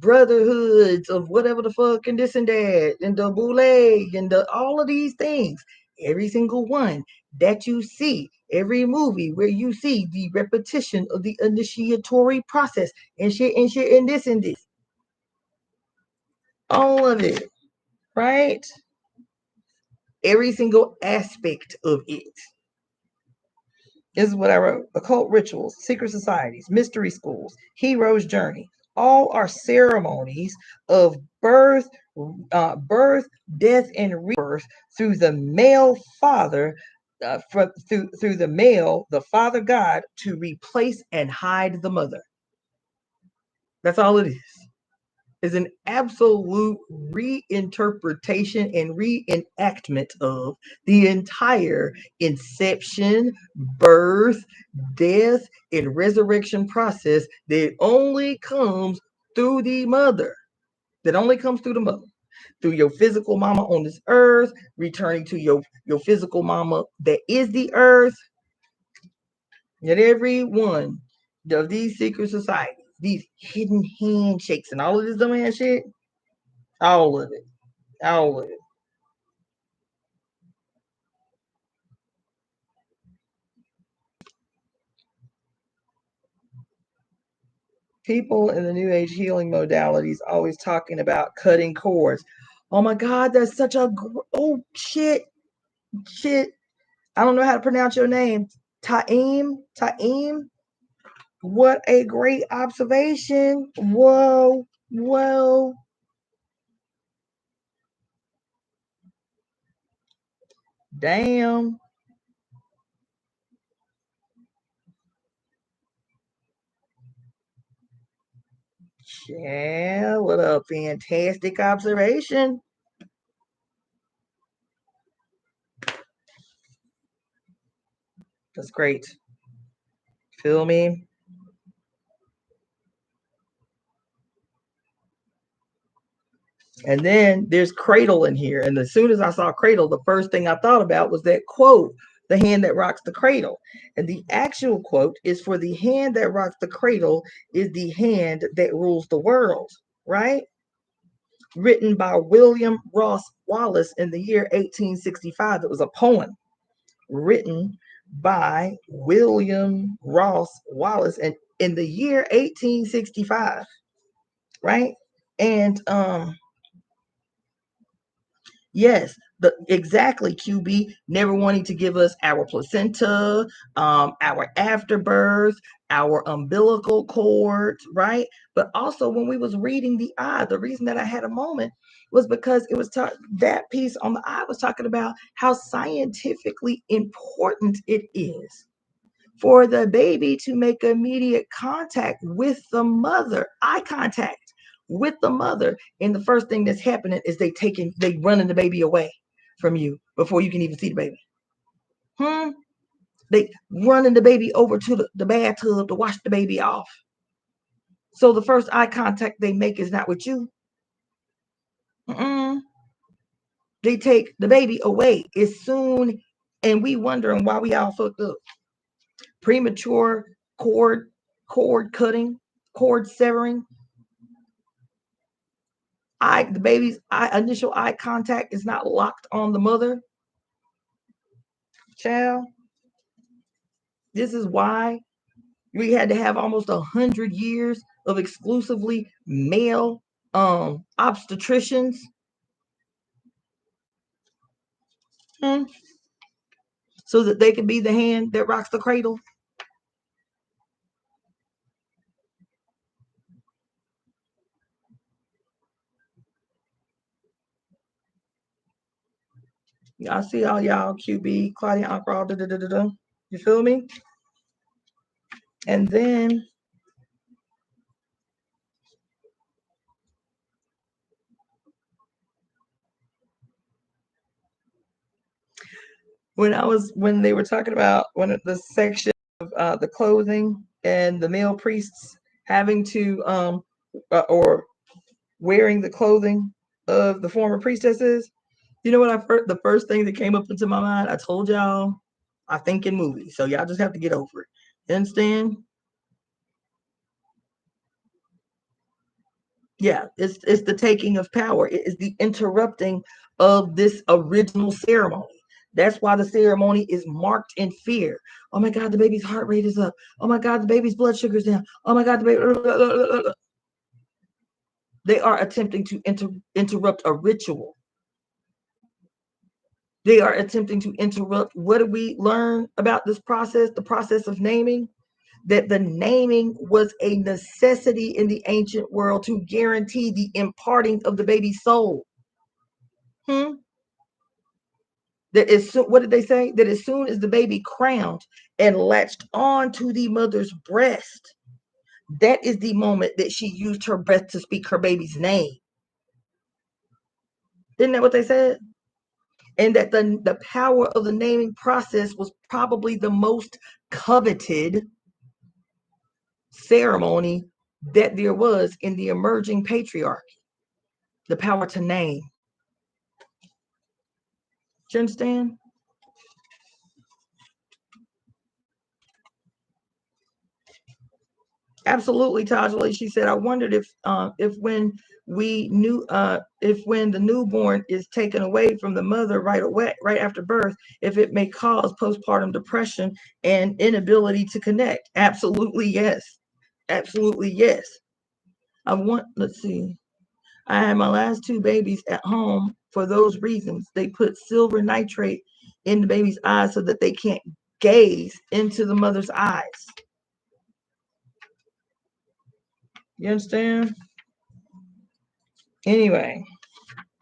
brotherhoods of whatever the fuck and this and that and the boule and all of these things. Every single one that you see, every movie where you see the repetition of the initiatory process and shit and this and this. All of it, right? Every single aspect of it. This is what I wrote. Occult rituals, secret societies, mystery schools, hero's journey. All are ceremonies of birth, death, and rebirth through the male father through the male, the Father God, to replace and hide the mother. That's all it is an absolute reinterpretation and reenactment of the entire inception, birth, death, and resurrection process that only comes through the mother. That only comes through the mother. Through your physical mama on this earth, returning to your physical mama that is the earth. And every one of these secret societies, these hidden handshakes and all of this dumb ass shit, all of it. All of it. People in the New Age healing modalities always talking about cutting cords. Oh my God, that's such a shit. I don't know how to pronounce your name. Taim. What a great observation. Whoa. Damn. Yeah, what a fantastic observation. That's great. Feel me? And then there's cradle in here. And as soon as I saw cradle, the first thing I thought about was that quote, the hand that rocks the cradle. And the actual quote is, for the hand that rocks the cradle is the hand that rules the world, right? Written by William Ross Wallace in the year 1865. It was a poem written by William Ross Wallace and in the year 1865, right? And yes, exactly, QB, never wanting to give us our placenta, our afterbirth, our umbilical cord, right? But also when we was reading the eye, the reason that I had a moment was because it was that piece on the eye was talking about how scientifically important it is for the baby to make immediate contact with the mother, eye contact with the mother. And the first thing that's happening is they running the baby away from you before you can even see the baby. They running the baby over to the bathtub to wash the baby off. So the first eye contact they make is not with you. They take the baby away as soon, and we wondering why we all fucked up. Premature cord cutting, cord severing. The baby's initial eye contact is not locked on the mother. Child, this is why we had to have almost 100 years of exclusively male obstetricians. So that they can be the hand that rocks the cradle. I see all y'all, QB, Claudia, Uncle, you feel me? And then when they were talking about the section of the clothing and the male priests having to or wearing the clothing of the former priestesses, you know what the first thing that came up into my mind? I told y'all, I think in movies, so y'all just have to get over it. You understand? Yeah, it's the taking of power. It is the interrupting of this original ceremony. That's why the ceremony is marked in fear. Oh my God, the baby's heart rate is up. Oh my God, the baby's blood sugar's down. Oh my God, the baby. They are attempting to interrupt a ritual. They are attempting to interrupt. What do we learn about this process? The process of naming? That the naming was a necessity in the ancient world to guarantee the imparting of the baby's soul. That is, what did they say? That as soon as the baby crowned and latched onto the mother's breast, that is the moment that she used her breath to speak her baby's name. Isn't that what they said? And that the power of the naming process was probably the most coveted ceremony that there was in the emerging patriarchy. The power to name. Do you understand? Absolutely, Tajali. She said, I wondered if when we knew if when the newborn is taken away from the mother right after birth, if it may cause postpartum depression and inability to connect. Absolutely, yes. Absolutely, yes. Let's see. I had my last two babies at home for those reasons. They put silver nitrate in the baby's eyes so that they can't gaze into the mother's eyes. You understand? Anyway,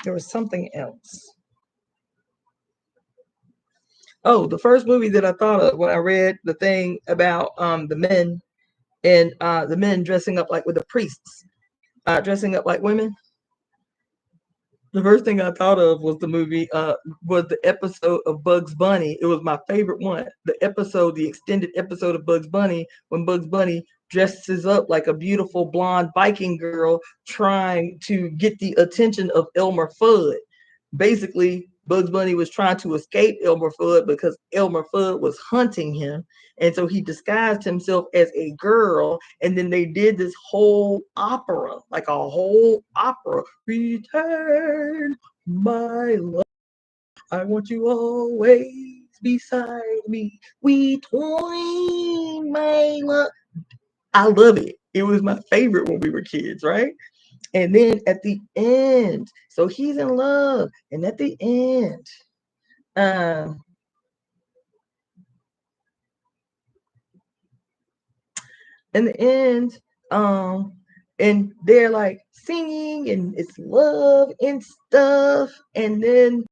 there was something else. Oh, the first movie that I thought of when I read the thing about the men and the men dressing up like with the priests, dressing up like women. The first thing I thought of was the episode of Bugs Bunny. It was my favorite one. The extended episode of Bugs Bunny, when Bugs Bunny dresses up like a beautiful blonde Viking girl trying to get the attention of Elmer Fudd. Basically, Bugs Bunny was trying to escape Elmer Fudd because Elmer Fudd was hunting him. And so he disguised himself as a girl. And then they did this whole opera, like a whole opera. Return, my love. I want you always beside me. We twine, my love. I love it. It was my favorite when we were kids, right? And then at the end, so he's in love. And at the end, and they're like singing and it's love and stuff. And then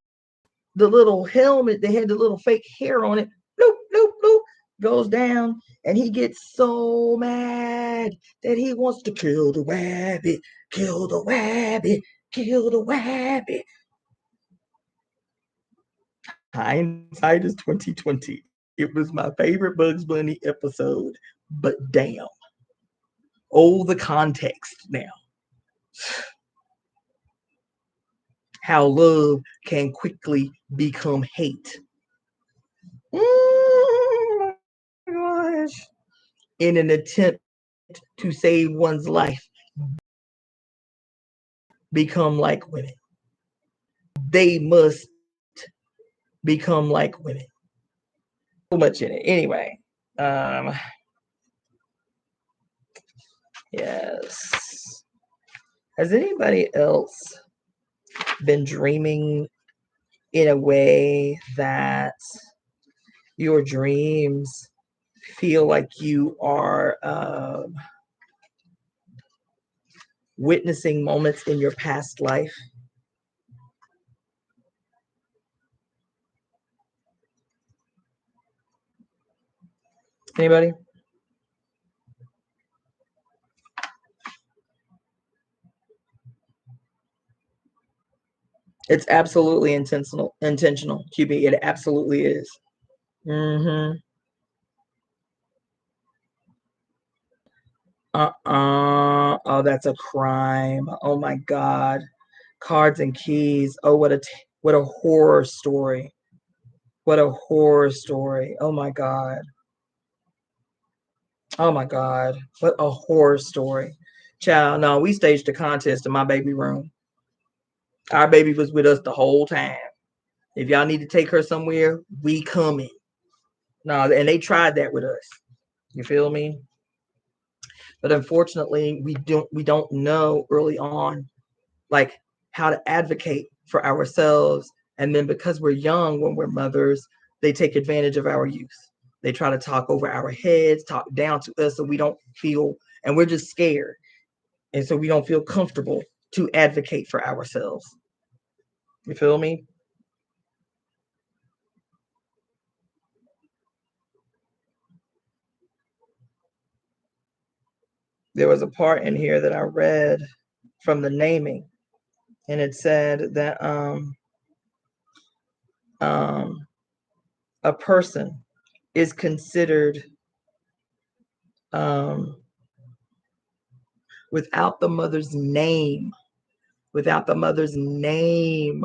the little helmet, they had the little fake hair on it, bloop, bloop, bloop, goes down. And he gets so mad that he wants to kill the rabbit, kill the rabbit, kill the rabbit. Hindsight is 2020. It was my favorite Bugs Bunny episode, but damn. Oh, the context now. How love can quickly become hate. Oh my gosh. In an attempt to save one's life, become like women. They must become like women. So much in it. Anyway, yes. Has anybody else been dreaming in a way that your dreams feel like you are witnessing moments in your past life? Anybody? It's absolutely intentional, QB. It absolutely is. Mm-hmm. Oh, that's a crime. Oh my God. Cards and keys. Oh, what a horror story. What a horror story. Oh my God. Oh my God. What a horror story. Child, no, we staged a contest in my baby room. Our baby was with us the whole time. If y'all need to take her somewhere, we coming. No, and they tried that with us. You feel me? But unfortunately, we don't know early on, like, how to advocate for ourselves. And then because we're young, when we're mothers, they take advantage of our youth. They try to talk over our heads, talk down to us, so we don't feel, and we're just scared. And so we don't feel comfortable to advocate for ourselves. You feel me? there was a part in here that I read from the naming, and it said that a person is considered without the mother's name. Without the mother's name,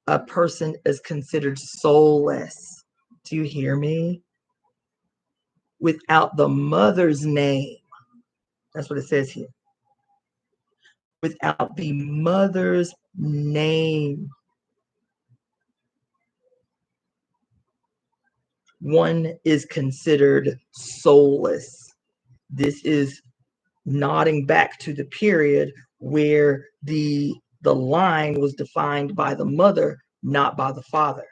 a person is considered soulless. Do you hear me? Without the mother's name. That's what it says here. Without the mother's name, one is considered soulless. This is nodding back to the period where the line was defined by the mother, not by the father.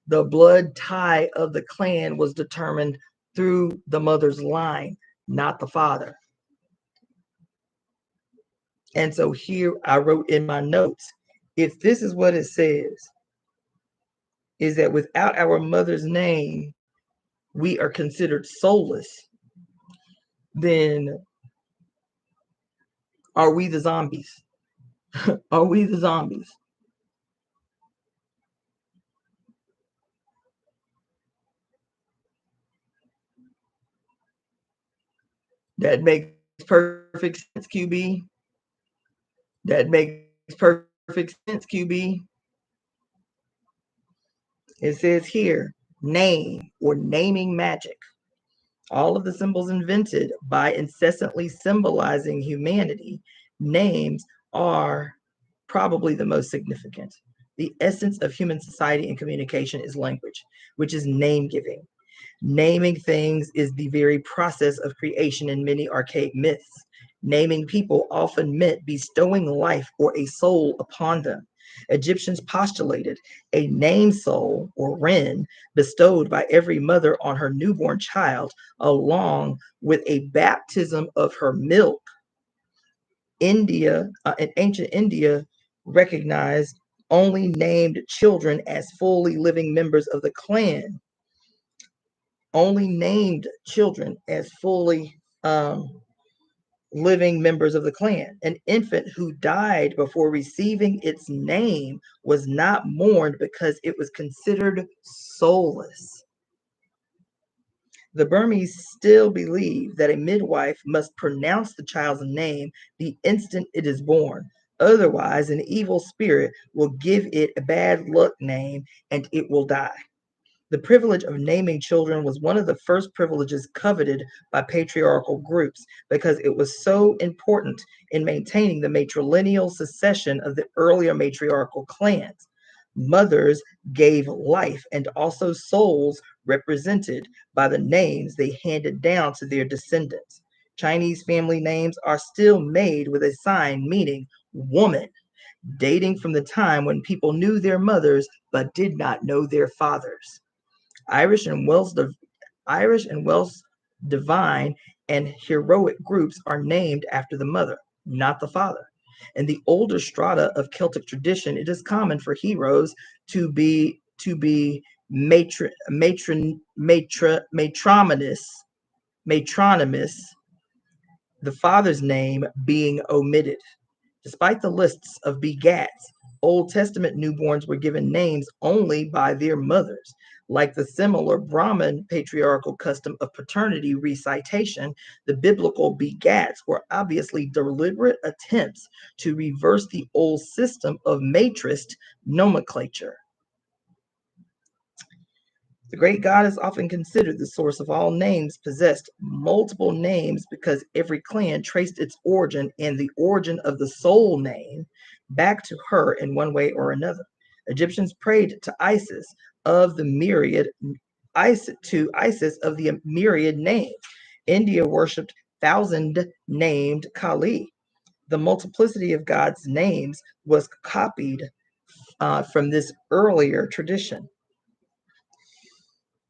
The blood tie of the clan was determined through the mother's line, not the father. And so here I wrote in my notes, if this is what it says, is that without our mother's name, we are considered soulless, then are we the zombies? Are we the zombies? That makes perfect sense, QB. That makes perfect sense, QB. It says here, name or naming magic. All of the symbols invented by incessantly symbolizing humanity, names are probably the most significant. The essence of human society and communication is language, which is name giving. Naming things is the very process of creation in many archaic myths. Naming people often meant bestowing life or a soul upon them. Egyptians postulated a name soul, or Ren, bestowed by every mother on her newborn child, along with a baptism of her milk. In ancient India, recognized only named children as fully living members of the clan. Only named children as fully living members of the clan. An infant who died before receiving its name was not mourned because it was considered soulless. The Burmese still believe that a midwife must pronounce the child's name the instant it is born. Otherwise, an evil spirit will give it a bad luck name and it will die. The privilege of naming children was one of the first privileges coveted by patriarchal groups because it was so important in maintaining the matrilineal succession of the earlier matriarchal clans. Mothers gave life and also souls represented by the names they handed down to their descendants. Chinese family names are still made with a sign meaning woman, dating from the time when people knew their mothers but did not know their fathers. Irish and Welsh divine and heroic groups are named after the mother, not the father. In the older strata of Celtic tradition, it is common for heroes to be matronymous, the father's name being omitted. Despite the lists of begats, Old Testament newborns were given names only by their mothers. Like the similar Brahmin patriarchal custom of paternity recitation, the biblical begats were obviously deliberate attempts to reverse the old system of matrist nomenclature. The great god is often considered the source of all names, possessed multiple names because every clan traced its origin and the origin of the soul name back to her in one way or another. Egyptians prayed to Isis of the myriad names. India worshipped thousand named Kali. The multiplicity of God's names was copied from this earlier tradition.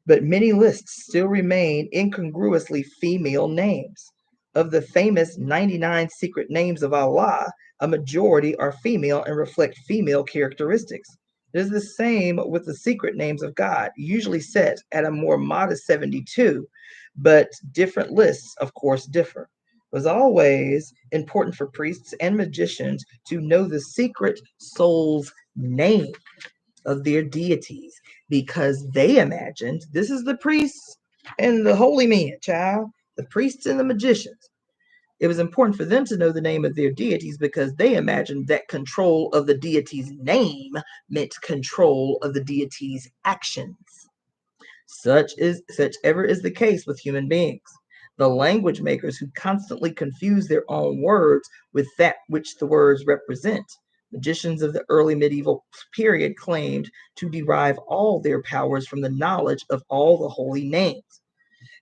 But many lists still remain incongruously female names. Of the famous 99 secret names of Allah, a majority are female and reflect female characteristics. It is the same with the secret names of God, usually set at a more modest 72, but different lists, of course, differ. It was always important for priests and magicians to know the secret soul's name of their deities because they imagined this is the priests and the holy men, child, the priests and the magicians. It was important for them to know the name of their deities because they imagined that control of the deity's name meant control of the deity's actions. Such ever is the case with human beings. The language makers who constantly confuse their own words with that which the words represent. Magicians of the early medieval period claimed to derive all their powers from the knowledge of all the holy names.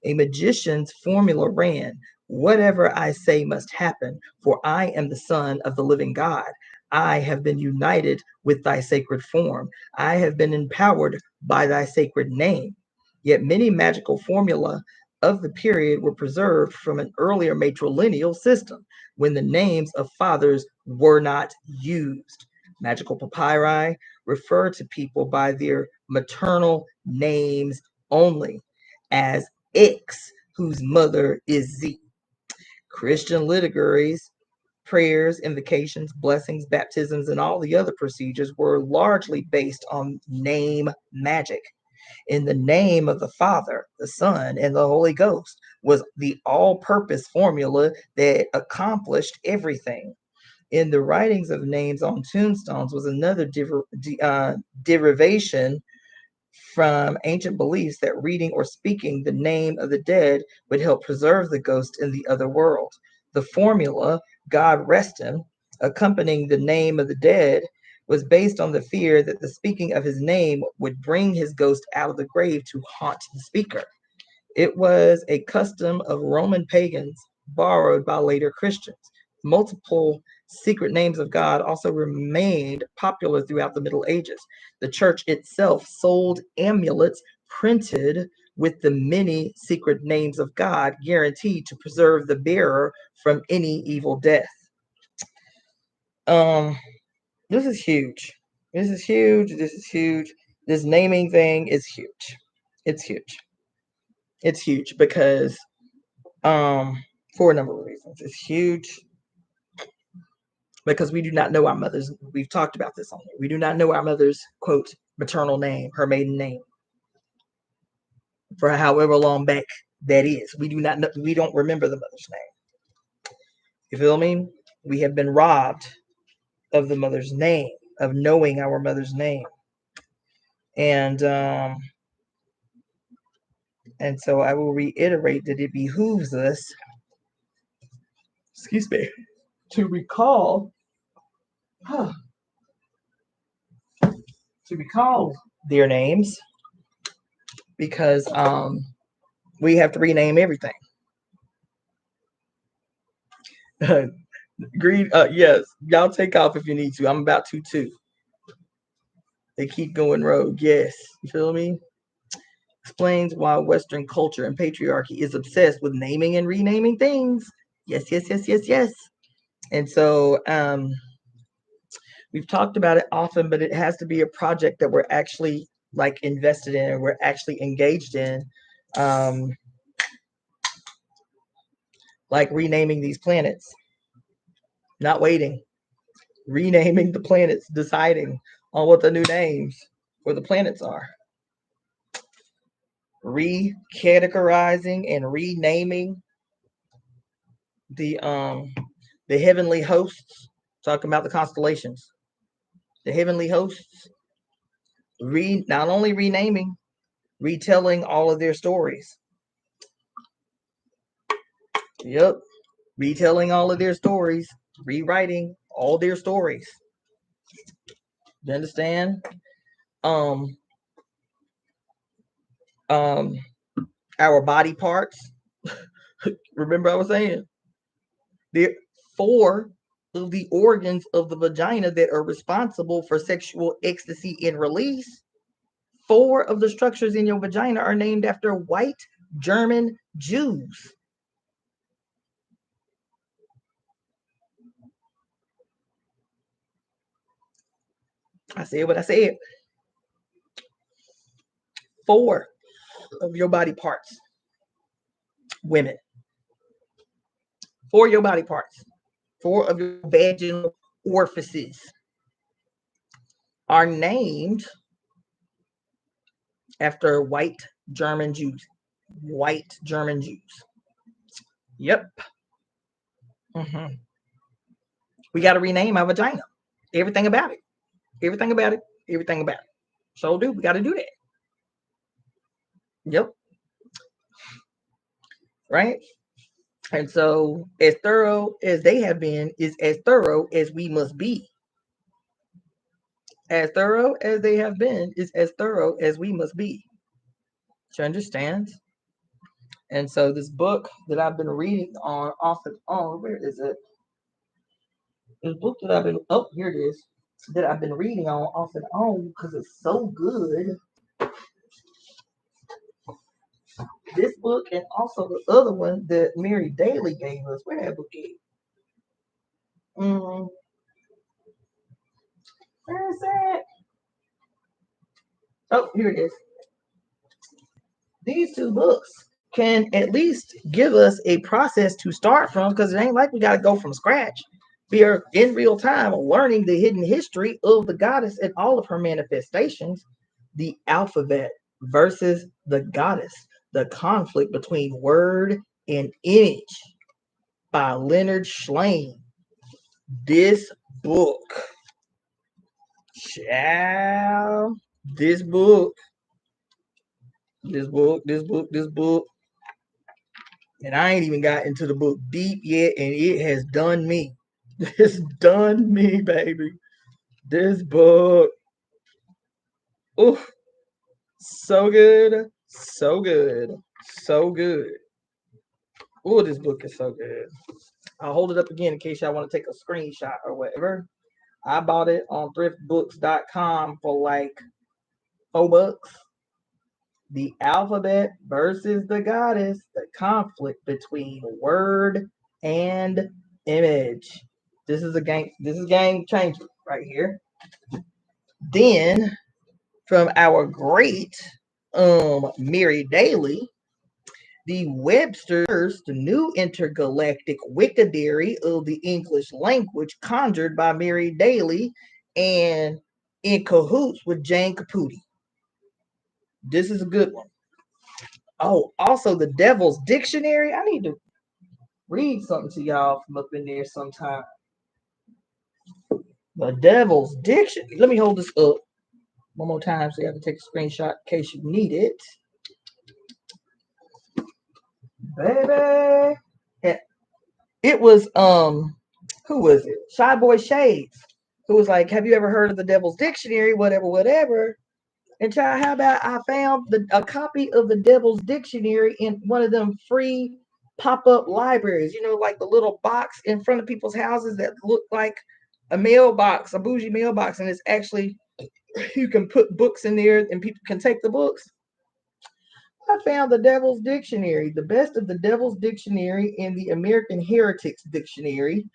A magician's formula ran, "Whatever I say must happen, for I am the son of the living God. I have been united with thy sacred form. I have been empowered by thy sacred name." Yet many magical formula of the period were preserved from an earlier matrilineal system when the names of fathers were not used. Magical papyri refer to people by their maternal names only, as X, whose mother is Z. Christian liturgies, prayers, invocations, blessings, baptisms, and all the other procedures were largely based on name magic. In the name of the Father, the Son, and the Holy Ghost was the all-purpose formula that accomplished everything. In the writings of names on tombstones was another derivation from ancient beliefs that reading or speaking the name of the dead would help preserve the ghost in the other world. The formula, "God rest him," accompanying the name of the dead, was based on the fear that the speaking of his name would bring his ghost out of the grave to haunt the speaker. It was a custom of Roman pagans borrowed by later Christians. Multiple secret names of God also remained popular throughout the Middle Ages. The church itself sold amulets printed with the many secret names of God, guaranteed to preserve the bearer from any evil death. This is huge. This is huge. This is huge. This naming thing is huge. It's huge. It's huge because for a number of reasons. It's huge because we do not know our mother's, we've talked about this on here. We do not know our mother's, quote, maternal name, her maiden name, for however long back that is. We do not know, we don't remember the mother's name. You feel me? We have been robbed of the mother's name, of knowing our mother's name. And so I will reiterate that it behooves us, excuse me, to recall their names, because we have to rename everything. Greed, yes, y'all take off if you need to. I'm about to too. They keep going rogue. Yes, you feel me? Explains why Western culture and patriarchy is obsessed with naming and renaming things. Yes, yes, yes, yes, yes. And so we've talked about it often, but it has to be a project that we're actually like invested in and we're actually engaged in. Like renaming these planets, not waiting, renaming the planets, deciding on what the new names for the planets are, recategorizing and renaming the heavenly hosts, talking about the constellations, the heavenly hosts, not only renaming, retelling all of their stories. Yep, retelling all of their stories, rewriting all their stories. You understand? Our body parts. Remember I was saying there are 4 of the organs of the vagina that are responsible for sexual ecstasy and release. 4 of the structures in your vagina are named after white German Jews. I said what I said. 4 of your body parts women. 4 of your body parts, 4 of your vaginal orifices are named after white German Jews. White German Jews. Yep. We got to rename our vagina. Everything about it. Everything about it. Everything about it. So we got to do that. Yep. Right? And so as thorough as they have been is as thorough as we must be. As thorough as they have been is as thorough as we must be. Do you understand? And so this book that I've been reading on off and on, where is it? This book that I've been, oh, here it is, that I've been reading on off and on because it's so good. This book and also the other one that Mary Daly gave us. Where that book is? Where is that? Oh, here it is. These 2 books can at least give us a process to start from, because it ain't like we got to go from scratch. We are in real time learning the hidden history of the goddess and all of her manifestations. The alphabet versus the goddess, the conflict between word and image by Leonard Shlain. This book, child, this book, and I ain't even got into the book deep yet, and it has done me. It's done me, baby. This book, oh, so good, so good, so good. Oh, this book is so good. I'll hold it up again in case y'all want to take a screenshot or whatever. I bought it on thriftbooks.com for like $4. The alphabet versus the goddess, the conflict between word and image. This is game changer right here. Then from our great Mary Daly, the Webster's, the new intergalactic wikidary of the English language, conjured by Mary Daly and in cahoots with Jane Caputi. This is a good one. Oh, also the Devil's Dictionary. I need to read something to y'all from up in there sometime. The Devil's Dictionary. Let me hold this up one more time so you have to take a screenshot in case you need it. Baby. And it was who was it? Shy Boy Shades, who was like, have you ever heard of the Devil's Dictionary? Whatever. And child, how about I found a copy of the Devil's Dictionary in one of them free pop-up libraries, like the little box in front of people's houses that look like a mailbox, a bougie mailbox, and it's actually, you can put books in there and people can take the books. I found the Devil's Dictionary, the best of the Devil's Dictionary and the American Heretics Dictionary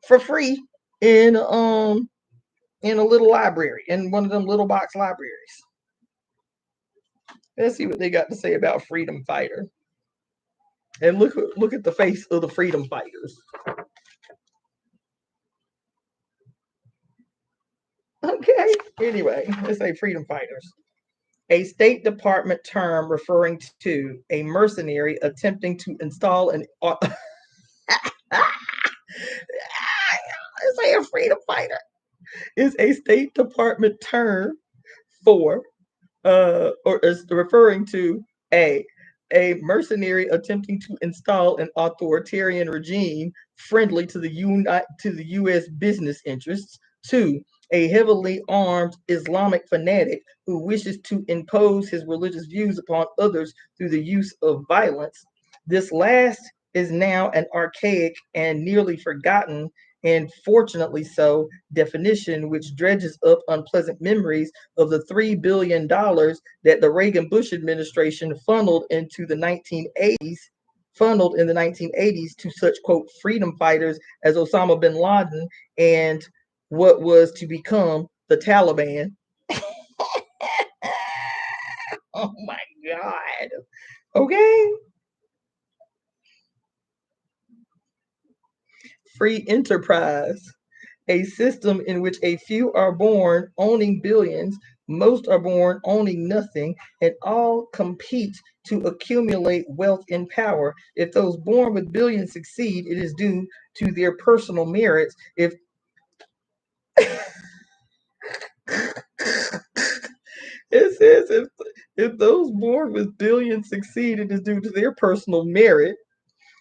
for free in a little library, in one of them little box libraries. Let's see what they got to say about freedom fighter. And look at the face of the freedom fighters. Okay. Anyway, let's say freedom fighters. A State Department term referring to a mercenary attempting to install an let's say a freedom fighter is a State Department term for or is referring to a mercenary attempting to install an authoritarian regime friendly to the U.S. business interests. 2, a heavily armed Islamic fanatic who wishes to impose his religious views upon others through the use of violence. This last is now an archaic and nearly forgotten, and fortunately so, definition which dredges up unpleasant memories of the $3 billion that the Reagan-Bush administration funneled in the 1980s to such, quote, freedom fighters as Osama bin Laden and what was to become the Taliban. Oh my God. Okay. free enterprise, a system in which a few are born owning billions, most are born owning nothing, and all compete to accumulate wealth and power. If those born with billions succeed, it is due to their personal merits. It says if those born with billions succeed, it is due to their personal merit.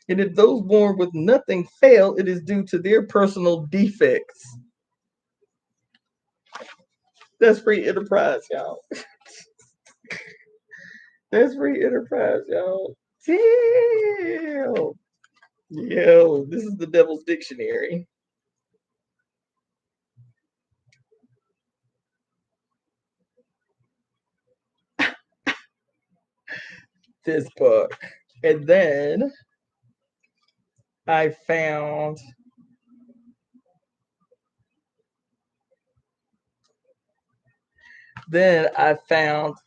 And if those born with nothing fail, it is due to their personal defects. That's free enterprise, y'all. That's free enterprise, y'all. Damn. Yo, this is the Devil's Dictionary. This book. And then I found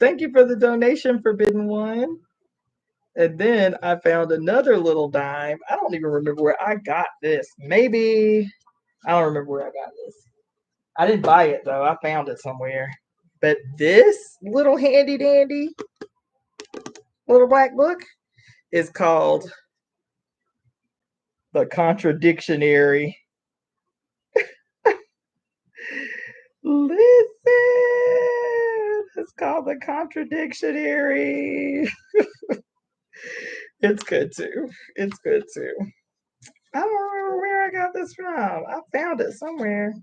thank you for the donation, Forbidden One. And then I found another little dime. I don't even remember where I got this. Maybe, I don't remember where I got this. I didn't buy it though. I found it somewhere. But this little handy dandy little black book is called The Contradictionary. Listen, it's called The Contradictionary. It's good too. It's good too. I don't remember where I got this from. I found it somewhere.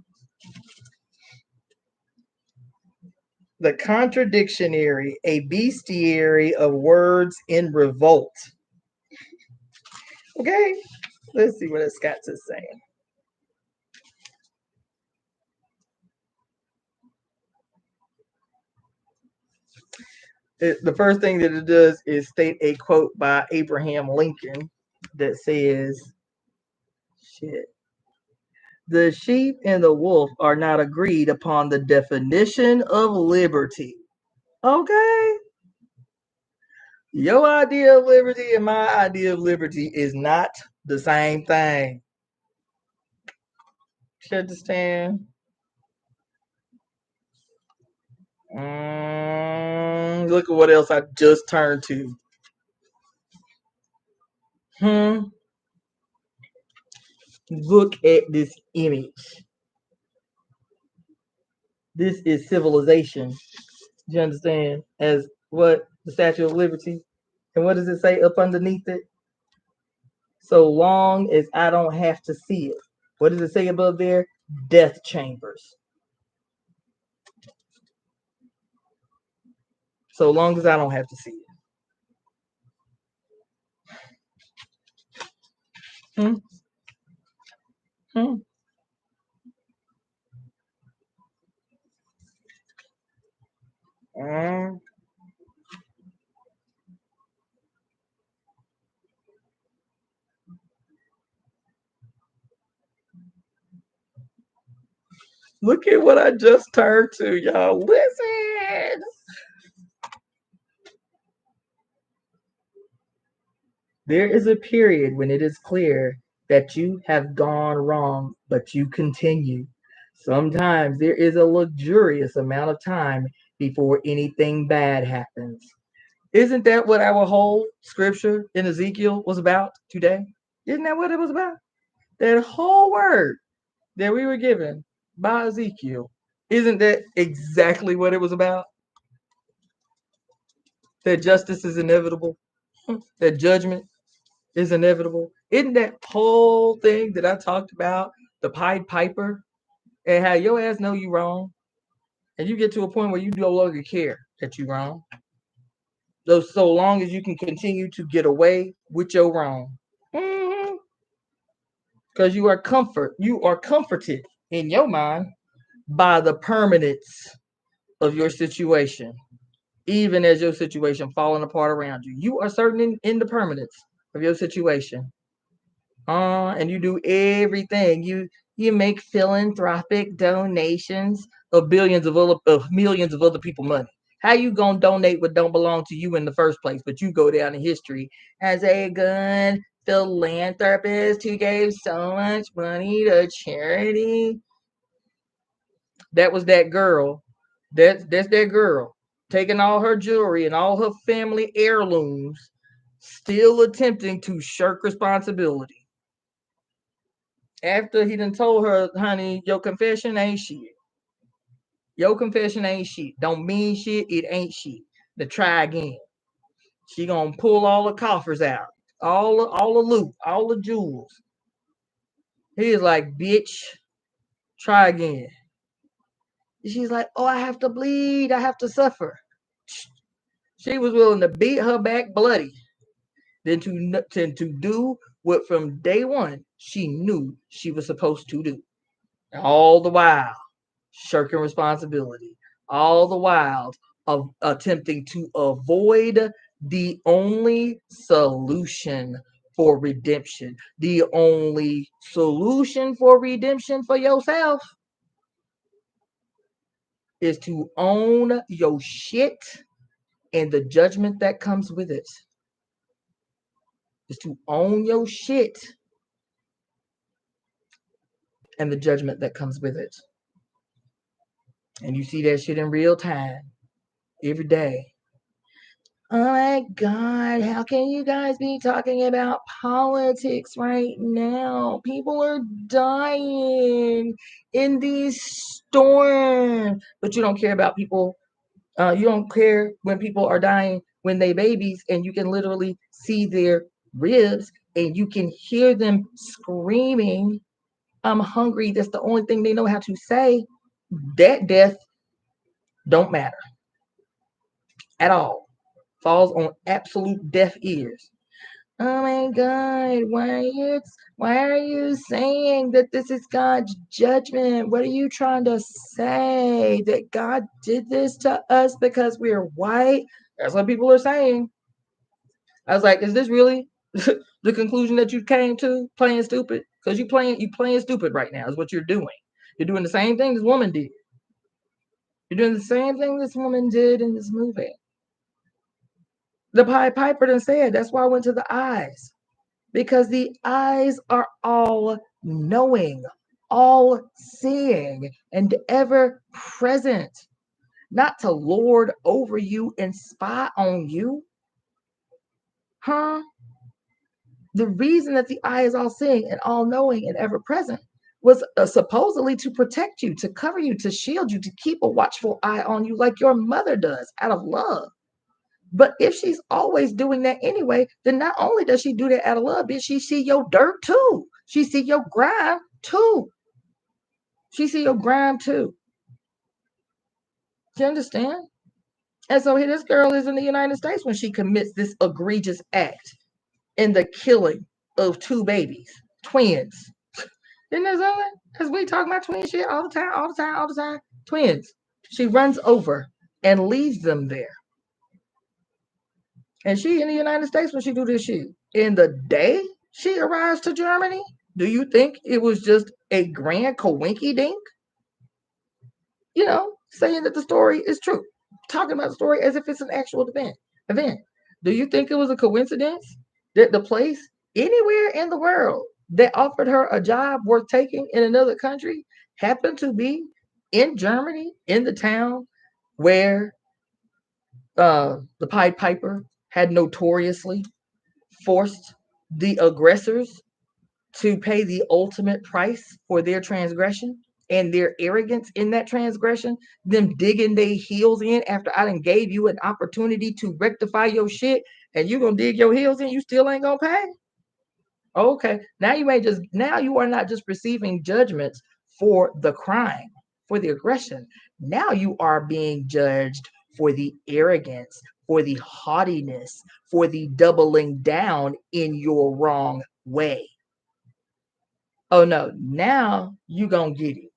The Contradictionary, a bestiary of words in revolt. Okay, let's see what it's got to say. The first thing that it does is state a quote by Abraham Lincoln that says, shit. The sheep and the wolf are not agreed upon the definition of liberty. Okay? Your idea of liberty and my idea of liberty is not the same thing. You understand? Look at what else I just turned to. Look at this image. This is civilization. You understand? As what? The Statue of Liberty. And what does it say up underneath it? So long as I don't have to see it. What does it say above there? Death chambers. So long as I don't have to see it. Look at what I just turned to, y'all. Listen. There is a period when it is clear that you have gone wrong, but you continue. Sometimes there is a luxurious amount of time before anything bad happens. Isn't that what our whole scripture in Ezekiel was about today? Isn't that what it was about? That whole word that we were given by Ezekiel. Isn't that exactly what it was about? That justice is inevitable. That judgment is inevitable. Isn't that whole thing that I talked about, the Pied Piper, and how your ass know you wrong, and you get to a point where you no longer care that you wrong. So long as you can continue to get away with your wrong. Because you are comforted in your mind by the permanence of your situation, even as your situation falling apart around you. You are certain in the permanence of your situation. And you do everything. You make philanthropic donations of millions of other people money. How you gonna donate what don't belong to you in the first place, but you go down in history as a good philanthropist who gave so much money to charity. That was that girl. That's that girl taking all her jewelry and all her family heirlooms, still attempting to shirk responsibility. After he done told her, honey, your confession ain't shit. Your confession ain't shit. Don't mean shit. It ain't shit. To try again. She gonna pull all the coffers out, all the loot, all the jewels. He is like, bitch, try again. She's like, oh, I have to bleed. I have to suffer. She was willing to beat her back bloody than to do what from day one she knew she was supposed to do. All the while shirking responsibility. All the while of attempting to avoid the only solution for redemption. The only solution for redemption for yourself is to own your shit and the judgment that comes with it. Is to own your shit and the judgment that comes with it. And you see that shit in real time every day. Oh my God, how can you guys be talking about politics right now? People are dying in these storms. But you don't care about people. You don't care when people are dying when they babies and you can literally see their ribs and you can hear them screaming, I'm hungry. That's the only thing they know how to say. That death don't matter at all. Falls on absolute deaf ears. Oh my God, why are you saying that this is God's judgment? What are you trying to say? That God did this to us because we're white? That's what people are saying. I was like, is this really the conclusion that you came to? Playing stupid? Because you playing stupid right now is what you're doing. You're doing the same thing this woman did. You're doing the same thing this woman did in this movie. The Pied Piper done said, that's why I went to the eyes. Because the eyes are all knowing, all seeing, and ever present. Not to lord over you and spy on you. Huh? The reason that the eye is all seeing and all knowing and ever present was supposedly to protect you, to cover you, to shield you, to keep a watchful eye on you like your mother does out of love. But if she's always doing that anyway, then not only does she do that out of love, bitch, she see your dirt too. She see your grime too. She see your grime too. Do you understand? And so here this girl is in the United States when she commits this egregious act in the killing of two babies, twins. Isn't that something? Because we talk about twin shit all the time. Twins. She runs over and leaves them there. And she in the United States when she do this shit. In the day she arrives to Germany, do you think it was just a grand coinky dink? You know, saying that the story is true. Talking about the story as if it's an actual event. Do you think it was a coincidence that the place anywhere in the world that offered her a job worth taking in another country happened to be in Germany, in the town where the Pied Piper had notoriously forced the aggressors to pay the ultimate price for their transgression and their arrogance in that transgression, them digging their heels in after I done gave you an opportunity to rectify your shit, and you gonna dig your heels in, you still ain't gonna pay? Okay, now you are not just receiving judgments for the crime, for the aggression. Now you are being judged for the arrogance, for the haughtiness, for the doubling down in your wrong way. Oh no, now you gonna get it.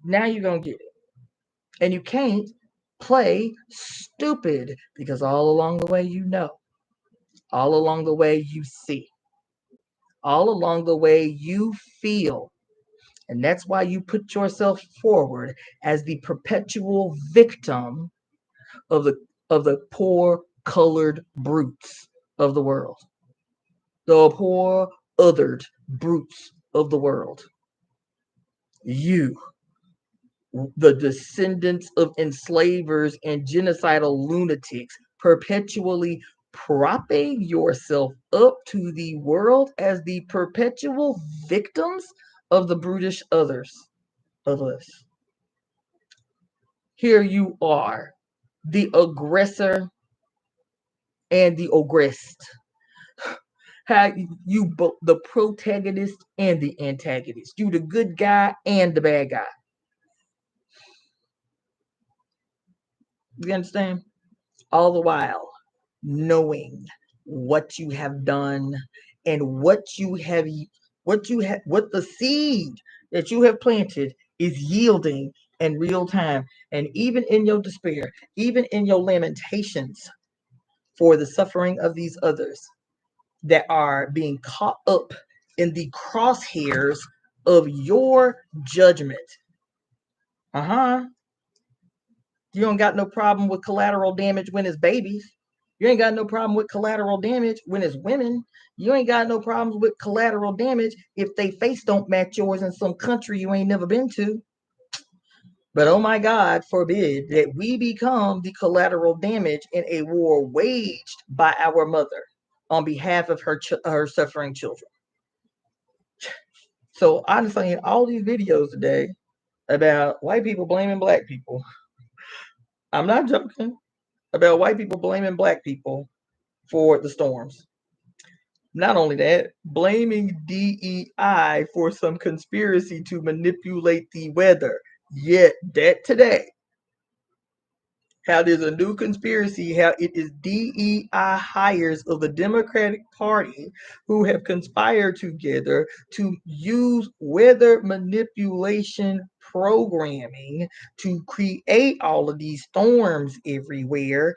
Now you're gonna get it. And you can't play stupid because all along the way you know, all along the way you see, all along the way you feel. And that's why you put yourself forward as the perpetual victim of the poor colored brutes of the world. the poor, othered brutes of the world. You, the descendants of enslavers and genocidal lunatics, perpetually propping yourself up to the world as the perpetual victims of the brutish others of us. Here you are, the aggressor and the aggressed. How you both the protagonist and the antagonist. You the good guy and the bad guy. You understand? All the while knowing what you have done and what the seed that you have planted is yielding in real time. And even in your despair, even in your lamentations for the suffering of these others that are being caught up in the crosshairs of your judgment. You don't got no problem with collateral damage when it's babies. You ain't got no problem with collateral damage when it's women. You ain't got no problems with collateral damage if they face don't match yours in some country you ain't never been to. But oh my God, forbid that we become the collateral damage in a war waged by our mother on behalf of her suffering children. So honestly, in all these videos today about white people blaming black people, I'm not joking, about white people blaming black people for the storms. Not only that, blaming DEI for some conspiracy to manipulate the weather. Yet that today, how there's a new conspiracy, how it is DEI hires of the Democratic Party who have conspired together to use weather manipulation programming to create all of these storms everywhere,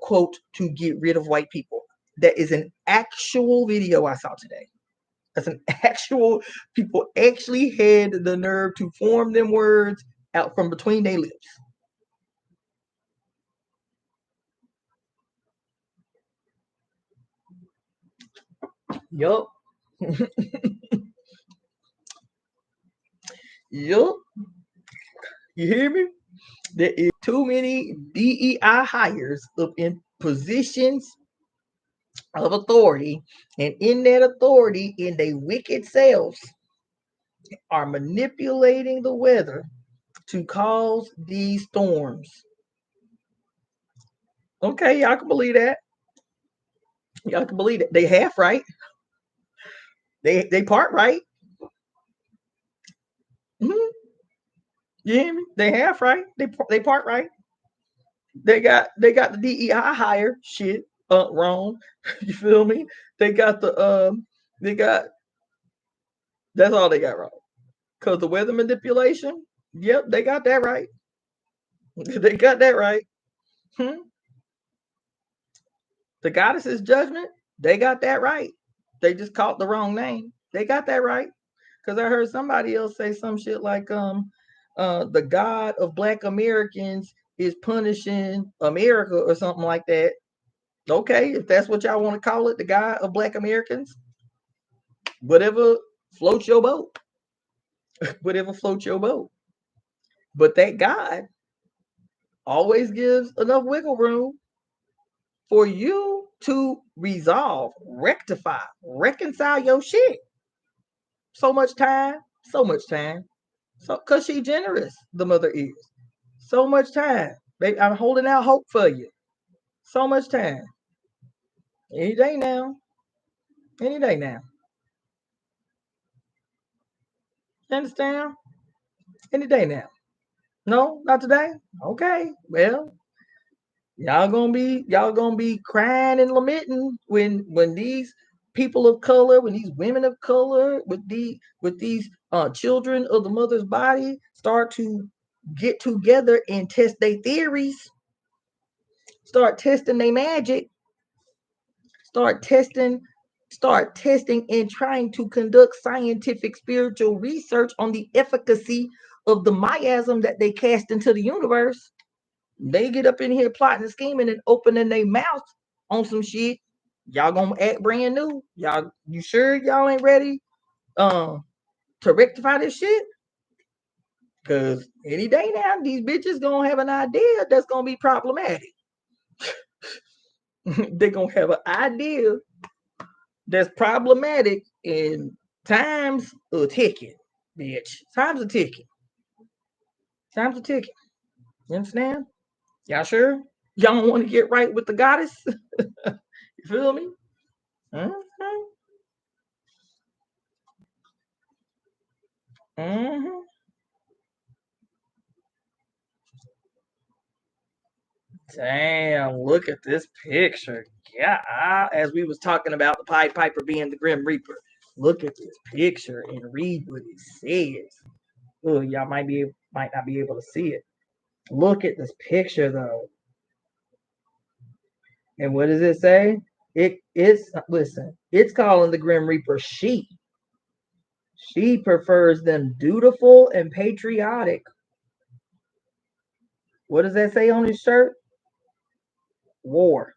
quote, to get rid of white people. That is an actual video I saw today. That's an actual, people actually had the nerve to form them words out from between their lips. Yup. Yup. You hear me? There is too many DEI hires up in positions of authority, and in that authority, in their wicked selves, are manipulating the weather to cause these storms. Okay, y'all can believe that. Y'all can believe it. They half right. They part right. Mm-hmm. You hear me? They half right. They part right. They got the DEI hire shit wrong. You feel me? They got that's all they got wrong. Cause the weather manipulation, yep, they got that right. They got that right. The goddess's judgment, they got that right. They just caught the wrong name. They got that right. Cause I heard somebody else say some shit like the God of Black Americans is punishing America or something like that. Okay, if that's what y'all want to call it, the God of Black Americans, whatever floats your boat. Whatever floats your boat. But that God always gives enough wiggle room for you to resolve, rectify, reconcile your shit. So much time. So, cause she generous, the mother is. So much time. Baby, I'm holding out hope for you. So much time. Any day now. Any day now. You understand? Any day now. No, not today. Okay. Well, y'all gonna be crying and lamenting when these people of color, when these women of color, with these children of the mother's body start to get together and test their theories, start testing their magic, start testing and trying to conduct scientific spiritual research on the efficacy of the miasm that they cast into the universe. They get up in here plotting and scheming and opening their mouth on some shit. Y'all gonna act brand new? Y'all, you sure y'all ain't ready to rectify this shit? Because any day now, these bitches gonna have an idea that's gonna be problematic. They're gonna have an idea that's problematic, and times are ticking, bitch. Times are ticking. Times are ticking. You understand? Y'all sure? Y'all don't want to get right with the goddess? You feel me? Mm-hmm. Mm-hmm. Damn, look at this picture. Yeah, as we was talking about the Pied Piper being the Grim Reaper. Look at this picture and read what it says. Oh, y'all might not be able to see it. Look at this picture though. And what does it say? It's calling the Grim Reaper she. She prefers them dutiful and patriotic. What does that say on his shirt? War.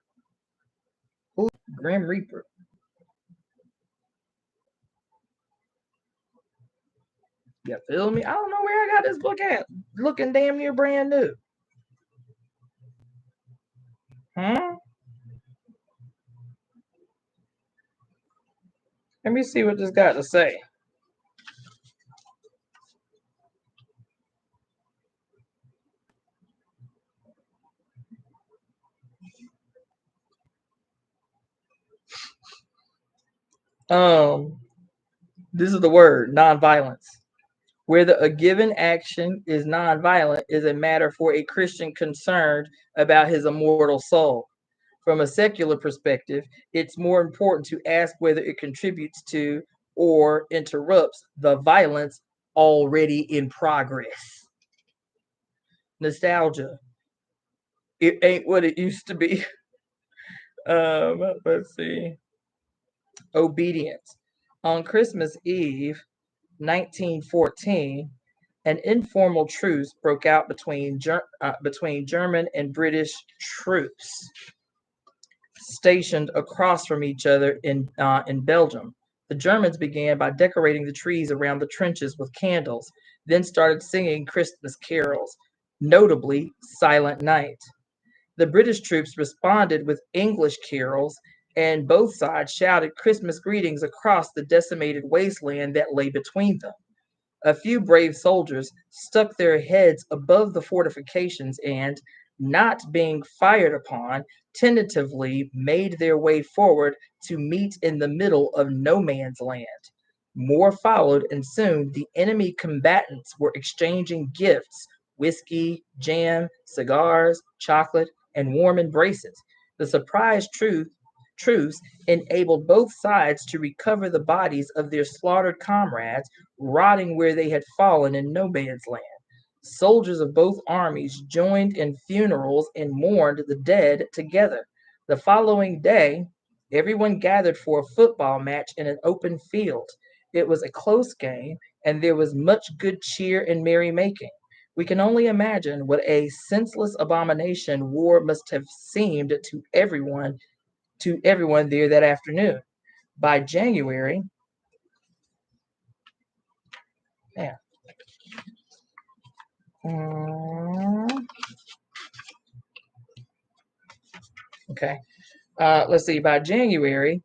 Who's Grim Reaper? You feel me? I don't know where I got this book at. Looking damn near brand new. Huh? Let me see what this got to say. This is the word, nonviolence. Whether a given action is nonviolent is a matter for a Christian concerned about his immortal soul. From a secular perspective, it's more important to ask whether it contributes to or interrupts the violence already in progress. Nostalgia. It ain't what it used to be. Let's see. Obedience. On Christmas Eve, 1914, an informal truce broke out between German and British troops stationed across from each other in Belgium. The Germans began by decorating the trees around the trenches with candles, then started singing Christmas carols, notably Silent Night. The British troops responded with English carols, and both sides shouted Christmas greetings across the decimated wasteland that lay between them. A few brave soldiers stuck their heads above the fortifications and, not being fired upon, tentatively made their way forward to meet in the middle of no man's land. More followed, and soon the enemy combatants were exchanging gifts: whiskey, jam, cigars, chocolate, and warm embraces. The surprise truce enabled both sides to recover the bodies of their slaughtered comrades, rotting where they had fallen in no man's land. Soldiers of both armies joined in funerals and mourned the dead together. The following day, everyone gathered for a football match in an open field. It was a close game, and there was much good cheer and merrymaking. We can only imagine what a senseless abomination war must have seemed to everyone there that afternoon. By January, yeah. Okay. Let's see. By January,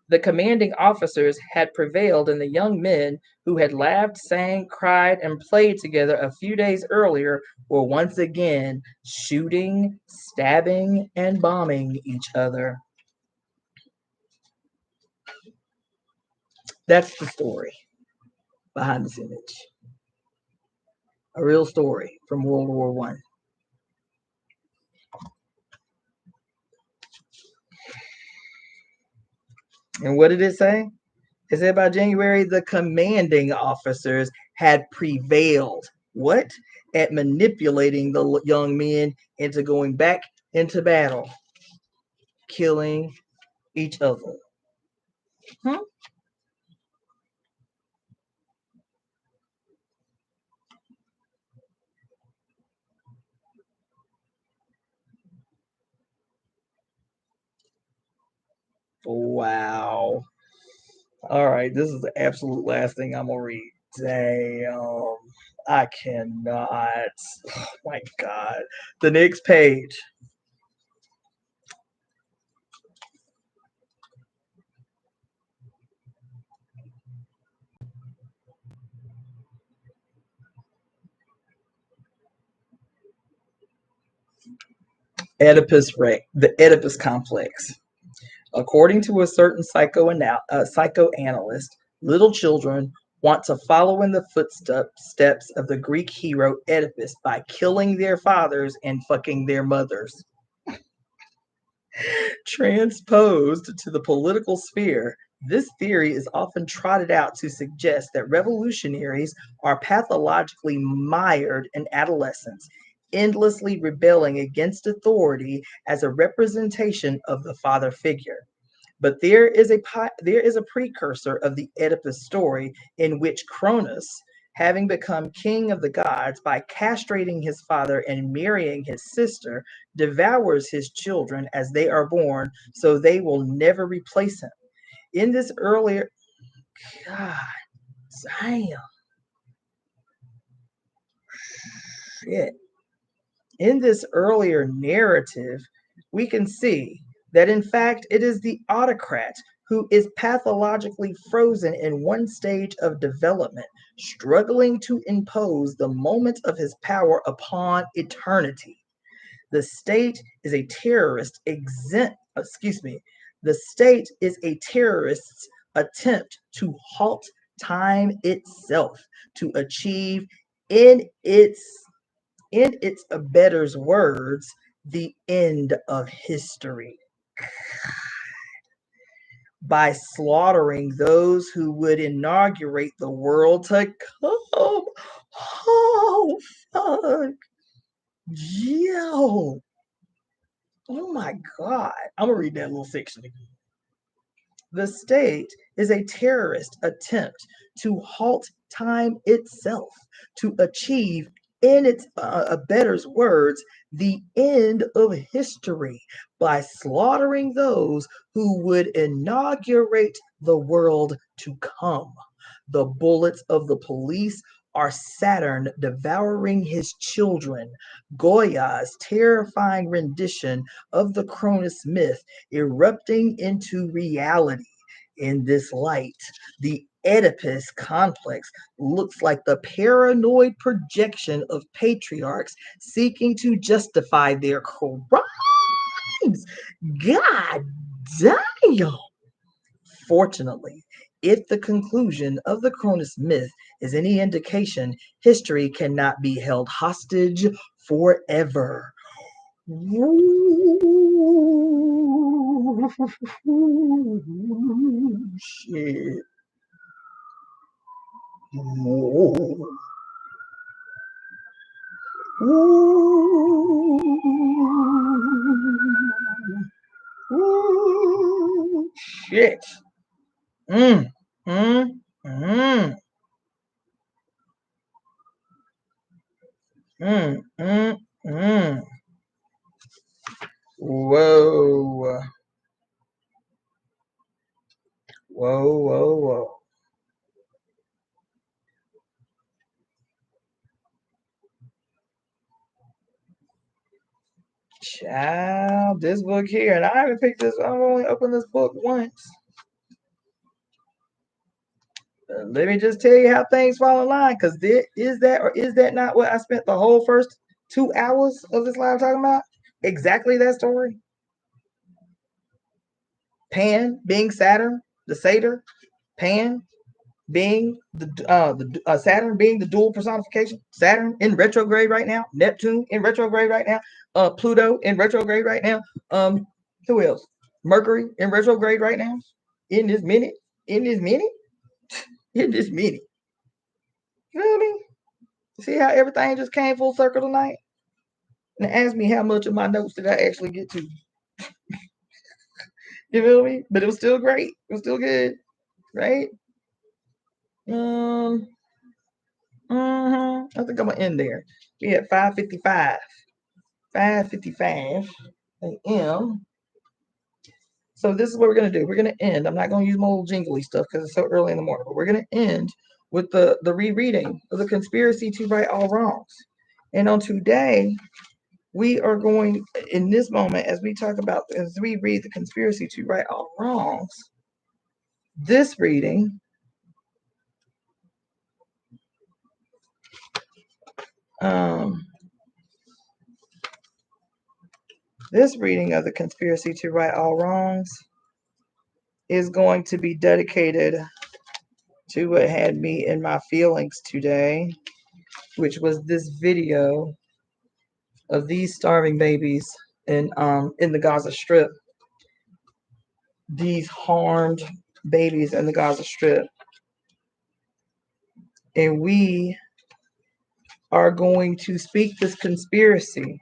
the commanding officers had prevailed, and the young men who had laughed, sang, cried, and played together a few days earlier were once again shooting, stabbing, and bombing each other. That's the story behind this image. A real story from World War One. And what did it say? It said by January, the commanding officers had prevailed. What? At manipulating the young men into going back into battle, killing each other. Huh? Wow. All right, this is the absolute last thing I'm gonna read. Damn. I cannot. Oh my God. The next page. The Oedipus complex. According to a certain psychoanalyst, little children want to follow in the footsteps of the Greek hero Oedipus by killing their fathers and fucking their mothers. Transposed to the political sphere, this theory is often trotted out to suggest that revolutionaries are pathologically mired in adolescence, endlessly rebelling against authority as a representation of the father figure. But there is a precursor of the Oedipus story in which Cronus, having become king of the gods by castrating his father and marrying his sister, devours his children as they are born, so they will never replace him. In this earlier, God damn, shit. In this earlier narrative, we can see that in fact it is the autocrat who is pathologically frozen in one stage of development, struggling to impose the moment of his power upon eternity. The state is a the state is a terrorist's attempt to halt time itself, to achieve in its abettor's words, the end of history, by slaughtering those who would inaugurate the world to come. Oh, fuck. Yo. Oh my God. I'm going to read that little section again. The state is a terrorist attempt to halt time itself, to achieve, in its abettor's words, the end of history by slaughtering those who would inaugurate the world to come. The bullets of the police are Saturn devouring his children. Goya's terrifying rendition of the Cronus myth erupting into reality. In this light, the Oedipus complex looks like the paranoid projection of patriarchs seeking to justify their crimes. God damn! Fortunately, if the conclusion of the Cronus myth is any indication, history cannot be held hostage forever. Shit. Shit. Mm, mm, mm, mm. Whoa. Whoa. Child, this book here, and I haven't picked this, I've only opened this book once. Let me just tell you how things fall in line, because is that not what I spent the whole first 2 hours of this live talking about? Exactly that story. Pan being Saturn, the Satyr, Pan being the Saturn being the dual personification. Saturn in retrograde right now. Neptune in retrograde right now. Pluto in retrograde right now. Who else? Mercury in retrograde right now. In this minute. In this minute. You feel me? See how everything just came full circle tonight? And ask me how much of my notes did I actually get to. You feel me? But it was still great. It was still good, right? I think I'm gonna end there. We at 5:55. 5:55 a.m. So this is what we're going to do. We're going to end. I'm not going to use my little jingly stuff because it's so early in the morning, but we're going to end with the rereading of the conspiracy to right all wrongs. And on today, we are going, in this moment, as we talk about, as we read the conspiracy to right all wrongs, this reading this reading of the conspiracy to right all wrongs is going to be dedicated to what had me in my feelings today, which was this video of these starving babies in the Gaza Strip. These harmed babies in the Gaza Strip. And we are going to speak this conspiracy,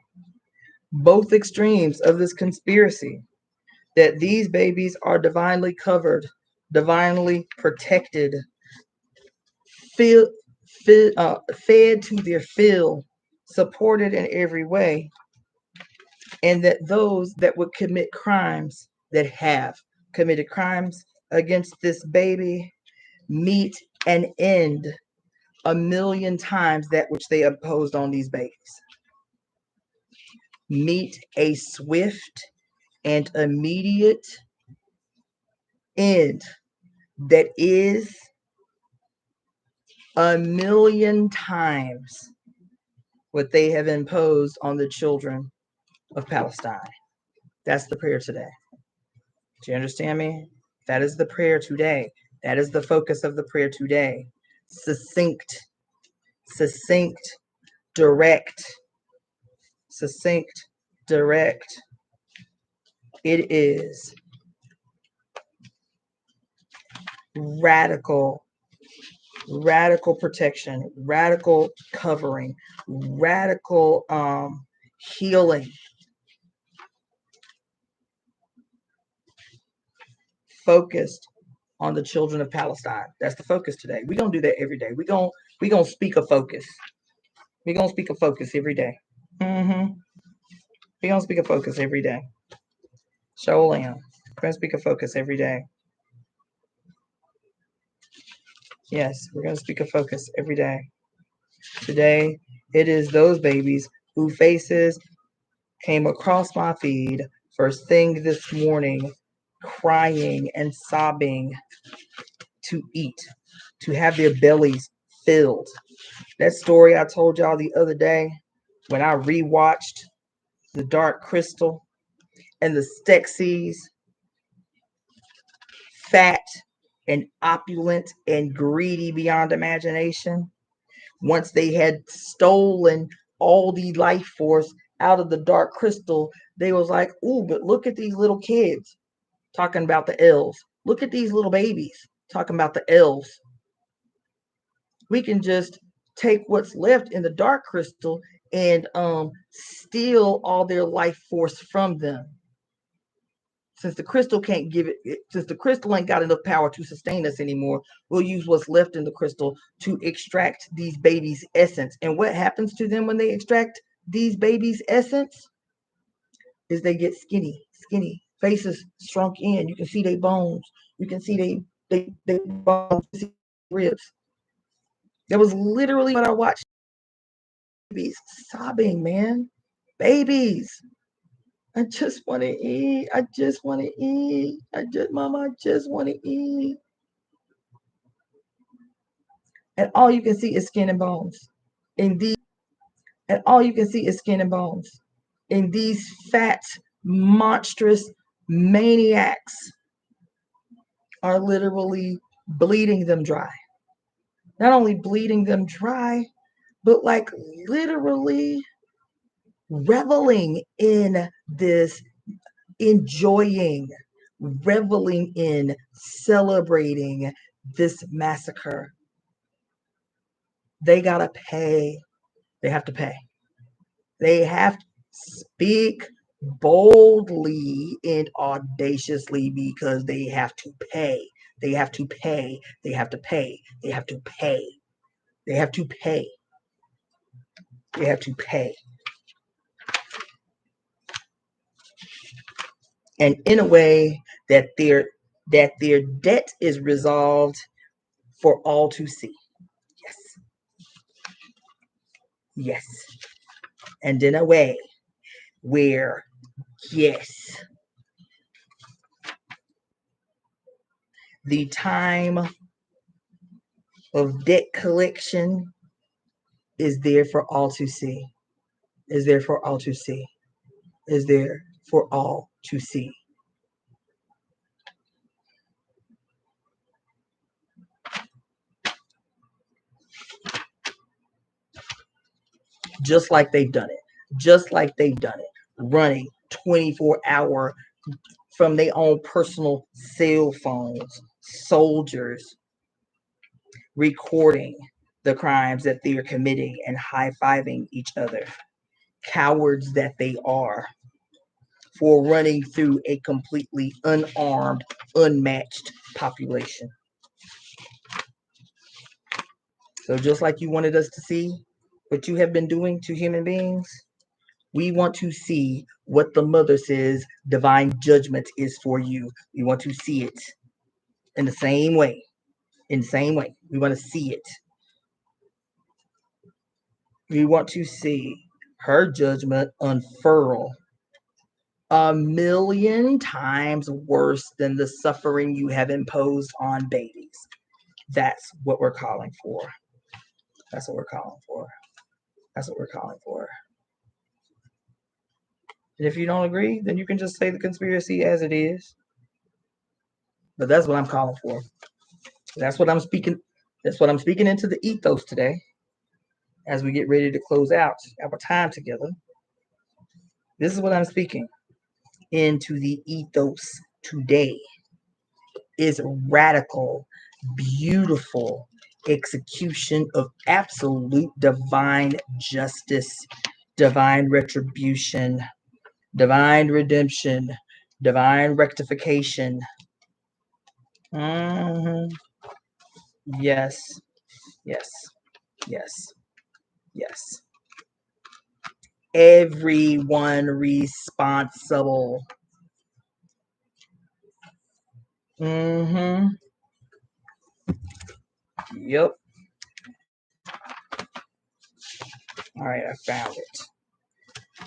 both extremes of this conspiracy, that these babies are divinely covered, divinely protected, fed to their fill, supported in every way, and that those that would commit crimes, that have committed crimes against this baby, meet an end 1,000,000 times that which they imposed on these babies. Meet a swift and immediate end that is 1,000,000 times what they have imposed on the children of Palestine. That's the prayer today. Do you understand me? That is the prayer today. That is the focus of the prayer today. Succinct, direct, succinct, direct. It is radical protection, radical covering, radical healing, focused on the children of Palestine. That's the focus today. We're gonna do that every day. We're gonna speak a focus. We're gonna speak a focus every day. We're gonna speak a focus every day. Show am. We're gonna speak a focus every day. Yes, we're gonna speak a focus every day. Today, it is those babies whose faces came across my feed first thing this morning, crying and sobbing to eat, to have their bellies filled. That story I told y'all the other day when I rewatched The Dark Crystal and the Stexies, fat and opulent and greedy beyond imagination. Once they had stolen all the life force out of the dark crystal, they was like, ooh, but look at these little kids talking about the elves. Look at these little babies talking about the elves. We can just take what's left in the dark crystal and steal all their life force from them. Since the crystal can't give it, since the crystal ain't got enough power to sustain us anymore, we'll use what's left in the crystal to extract these babies' essence. And what happens to them when they extract these babies' essence is they get skinny, faces shrunk in. You can see their bones. You can see they bones, ribs. That was literally what I watched. Babies sobbing, man. Babies. I just want to eat. I just want to eat. Mama, I just want to eat. And all you can see is skin and bones. And all you can see is skin and bones. And these fat, monstrous maniacs are literally bleeding them dry. Not only bleeding them dry, but like literally reveling in this, enjoying, reveling in, celebrating this massacre. They gotta pay. They have to pay. They have to speak boldly and audaciously because they have to pay. They have to pay. They have to pay. They have to pay. They have to pay. They have to pay. and in a way that their debt is resolved for all to see. Yes. Yes. And in a way where, yes, the time of debt collection is there for all to see. Is there for all to see. Is there for all to see. Just like they've done it. Just like they've done it. Running 24-hour from their own personal cell phones. Soldiers recording the crimes that they are committing and high-fiving each other. Cowards that they are, for running through a completely unarmed, unmatched population. So just like you wanted us to see what you have been doing to human beings, we want to see what the mother says divine judgment is for you. We want to see it in the same way. In the same way. We want to see it. We want to see her judgment unfurl 1,000,000 times worse than the suffering you have imposed on babies. That's what we're calling for. That's what we're calling for. That's what we're calling for. And if you don't agree, then you can just say the conspiracy as it is. But that's what I'm calling for. That's what I'm speaking. That's what I'm speaking into the ethos today. As we get ready to close out our time together, this is what I'm speaking into the ethos today. Is radical, beautiful execution of absolute divine justice, divine retribution, divine redemption, divine rectification. Yes, yes, yes, yes. Everyone responsible. Yep. All right, I found it.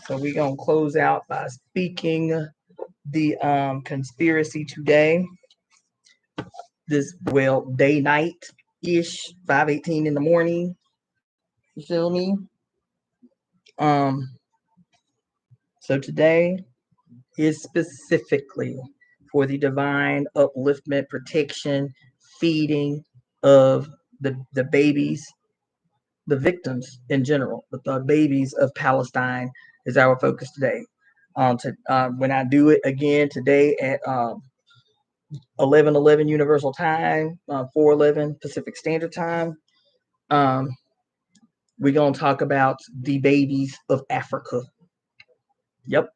So we're going to close out by speaking the conspiracy today. This, well, day, night-ish, 5:18 in the morning. You feel me? So today is specifically for the divine upliftment, protection, feeding of the babies, the victims in general, but the babies of Palestine is our focus today. When I do it again today at 11:11 Universal Time, 4:11 Pacific Standard Time, we're going to talk about the babies of Africa. Yep.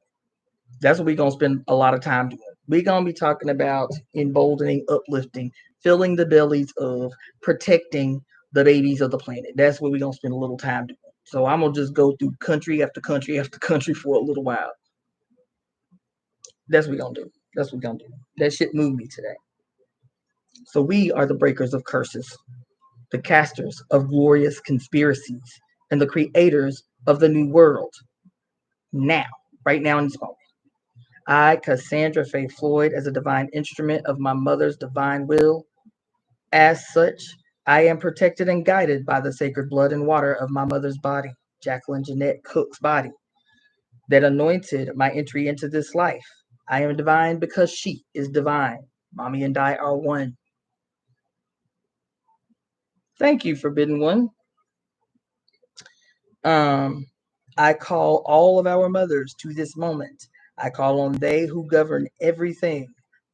That's what we're going to spend a lot of time doing. We're going to be talking about emboldening, uplifting, filling the bellies of, protecting the babies of the planet. That's what we're going to spend a little time doing. So I'm going to just go through country after country after country for a little while. That's what we're going to do. That's what we're going to do. That shit moved me today. So we are the breakers of curses, the casters of glorious conspiracies, and the creators of the new world. Now, right now in this moment, I, Cassandra-Floyd, as a divine instrument of my mother's divine will. As such, I am protected and guided by the sacred blood and water of my mother's body, Jacqueline Jeanette Cook's body, that anointed my entry into this life. I am divine because she is divine. Mommy and I are one. Thank you, Forbidden One. I call all of our mothers to this moment. I call on they who govern everything,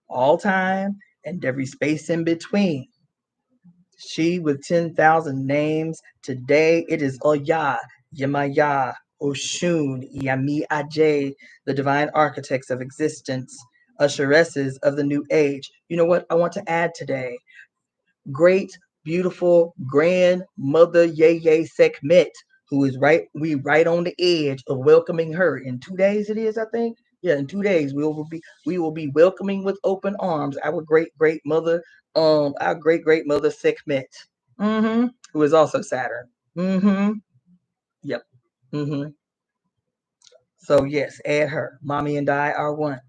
all time, and every space in between. She with 10,000 names. Today it is Oya, Yemaya, Oshun, Yami Ajay, the divine architects of existence, usheresses of the new age. You know what I want to add today? Great, beautiful grandmother Yeye Sekhmet, who is right on the edge of welcoming her in 2 days. It is, I think. Yeah, in 2 days we will be welcoming with open arms our great mother, our great mother Sekhmet, who is also Saturn. Yep. So yes, add her. Mommy and I are one.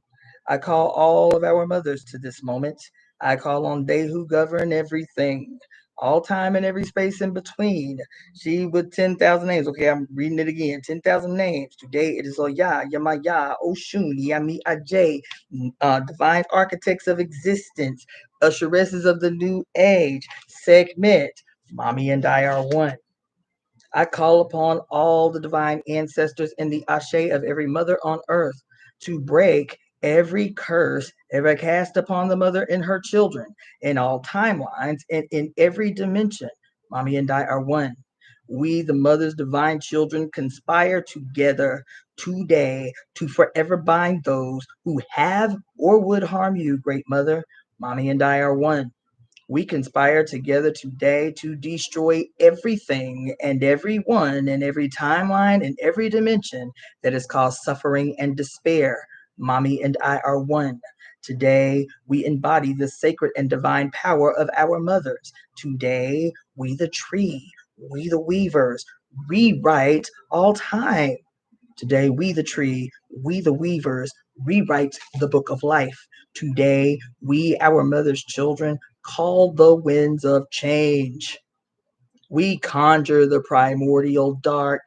I call all of our mothers to this moment. I call on they who govern everything, all time and every space in between. She with 10,000 names. Okay, I'm reading it again. 10,000 names. Today it is Oya, Yamaya, Oshun, Yami Ajay, divine architects of existence, usheresses of the new age, Sekhmet. Mommy and I are one. I call upon all the divine ancestors in the ashe of every mother on earth to break every curse ever cast upon the mother and her children in all timelines and in every dimension. Mommy and I are one. We, the mother's divine children, conspire together today to forever bind those who have or would harm you, great mother. Mommy and I are one. We conspire together today to destroy everything and everyone in every timeline and every dimension that has caused suffering and despair. Mommy and I are one. Today, we embody the sacred and divine power of our mothers. Today, we the tree, we the weavers, rewrite all time. Today, we the tree, we the weavers, rewrite the book of life. Today, we, our mother's children, call the winds of change. We conjure the primordial dark.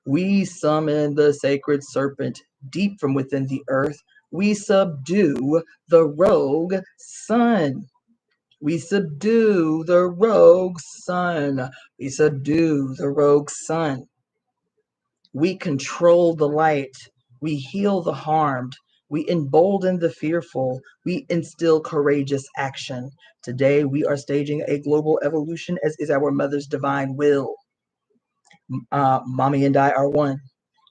We summon the sacred serpent deep from within the earth. We subdue the rogue sun. We subdue the rogue sun. We subdue the rogue sun. We control the light. We heal the harmed. We embolden the fearful. We instill courageous action. Today, we are staging a global evolution as is our mother's divine will. Mommy and I are one.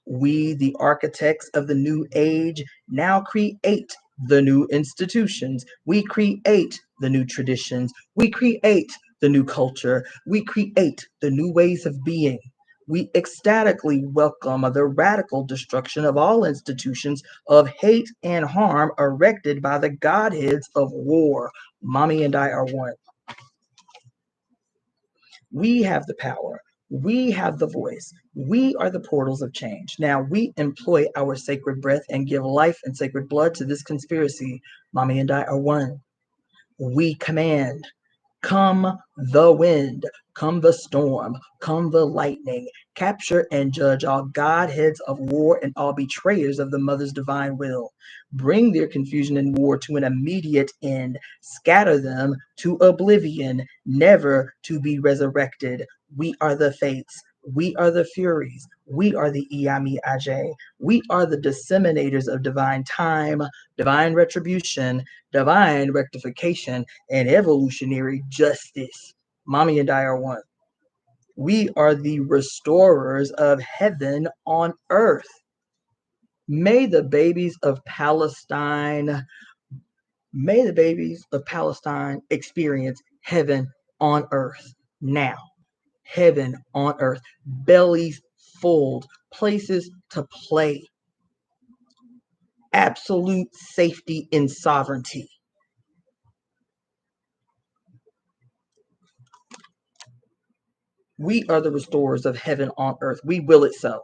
We, the architects of the new age, now create the new institutions. We create the new traditions. We create the new culture. We create the new ways of being. We ecstatically welcome the radical destruction of all institutions of hate and harm erected by the godheads of war. Mommy and I are one. We have the power. We have the voice. We are the portals of change. Now we employ our sacred breath and give life and sacred blood to this conspiracy. Mommy and I are one. We command. Come the wind, come the storm, come the lightning, capture and judge all godheads of war and all betrayers of the mother's divine will. Bring their confusion and war to an immediate end. Scatter them to oblivion, never to be resurrected. We are the fates. We are the furies. We are the Iyami Ajay. We are the disseminators of divine time, divine retribution, divine rectification, and evolutionary justice. Mommy and I are one. We are the restorers of heaven on earth. May the babies of Palestine, experience heaven on earth now. Heaven on earth. Bellies full, places to play. Absolute safety in sovereignty. We are the restorers of heaven on earth. We will it so.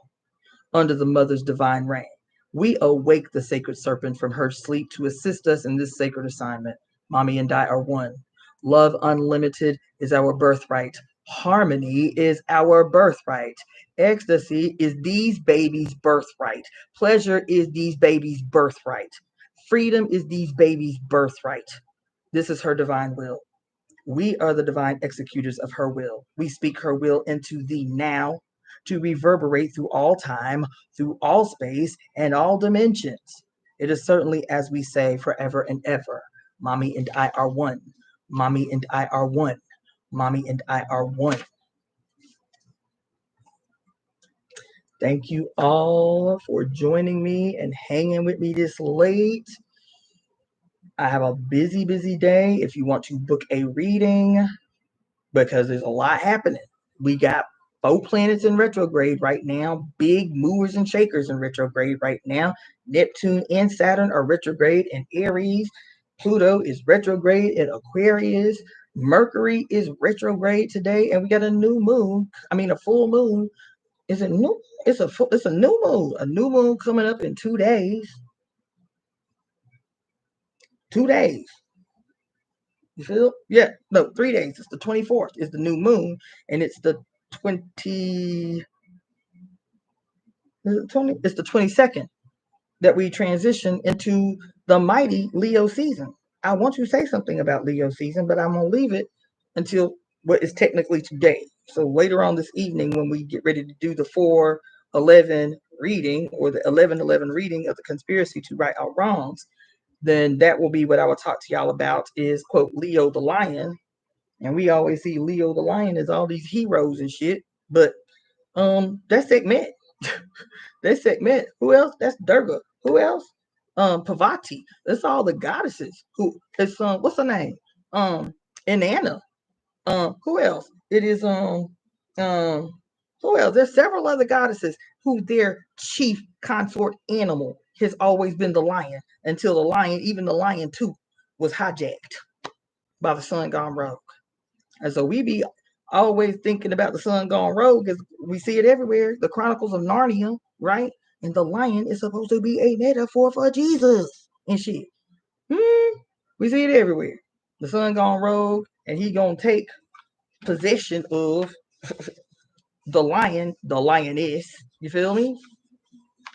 Under the mother's divine reign. We awake the sacred serpent from her sleep to assist us in this sacred assignment. Mommy and I are one. Love unlimited is our birthright. Harmony is our birthright. Ecstasy is these babies' birthright. Pleasure is these babies' birthright. Freedom is these babies' birthright. This is her divine will. We are the divine executors of her will. We speak her will into the now to reverberate through all time, through all space, and all dimensions. It is certainly, as we say, forever and ever. Mommy and I are one. Mommy and I are one. Mommy and I are one. Thank you all for joining me and hanging with me this late. I have a busy day. If you want to book a reading, because there's a lot happening. We got 4 planets in retrograde right now, big movers and shakers in retrograde right now. Neptune and Saturn are retrograde in Aries. Pluto is retrograde in Aquarius. Mercury is retrograde today, and we got a new moon. I mean, a full moon. Is it new? It's a new moon. A new moon coming up in 2 days. 2 days. You feel? Yeah, no, 3 days. It's the 24th. It's the new moon, and it's the 20. Is it 20? It's the 22nd that we transition into the mighty Leo season. I want to say something about Leo season, but I'm gonna leave it until what is technically today. So later on this evening, when we get ready to do the 4/11 reading or the 11/11 reading of the conspiracy to right our wrongs, then that will be what I will talk to y'all about is quote Leo the lion. And we always see Leo the lion as all these heroes and shit, but that's segment. That's segment. Who else? That's Durga. Who else? Pavati. That's all the goddesses. Who it's what's her name? Inanna. Who else? It is who else? There's several other goddesses who their chief consort animal has always been the lion until the lion, even the lion too, was hijacked by the sun gone rogue. And so we be always thinking about the sun gone rogue because we see it everywhere. The Chronicles of Narnia, right? And the lion is supposed to be a metaphor for Jesus and shit. We see it everywhere. The sun gone rogue, and he gonna take possession of the lion, the lioness. You feel me?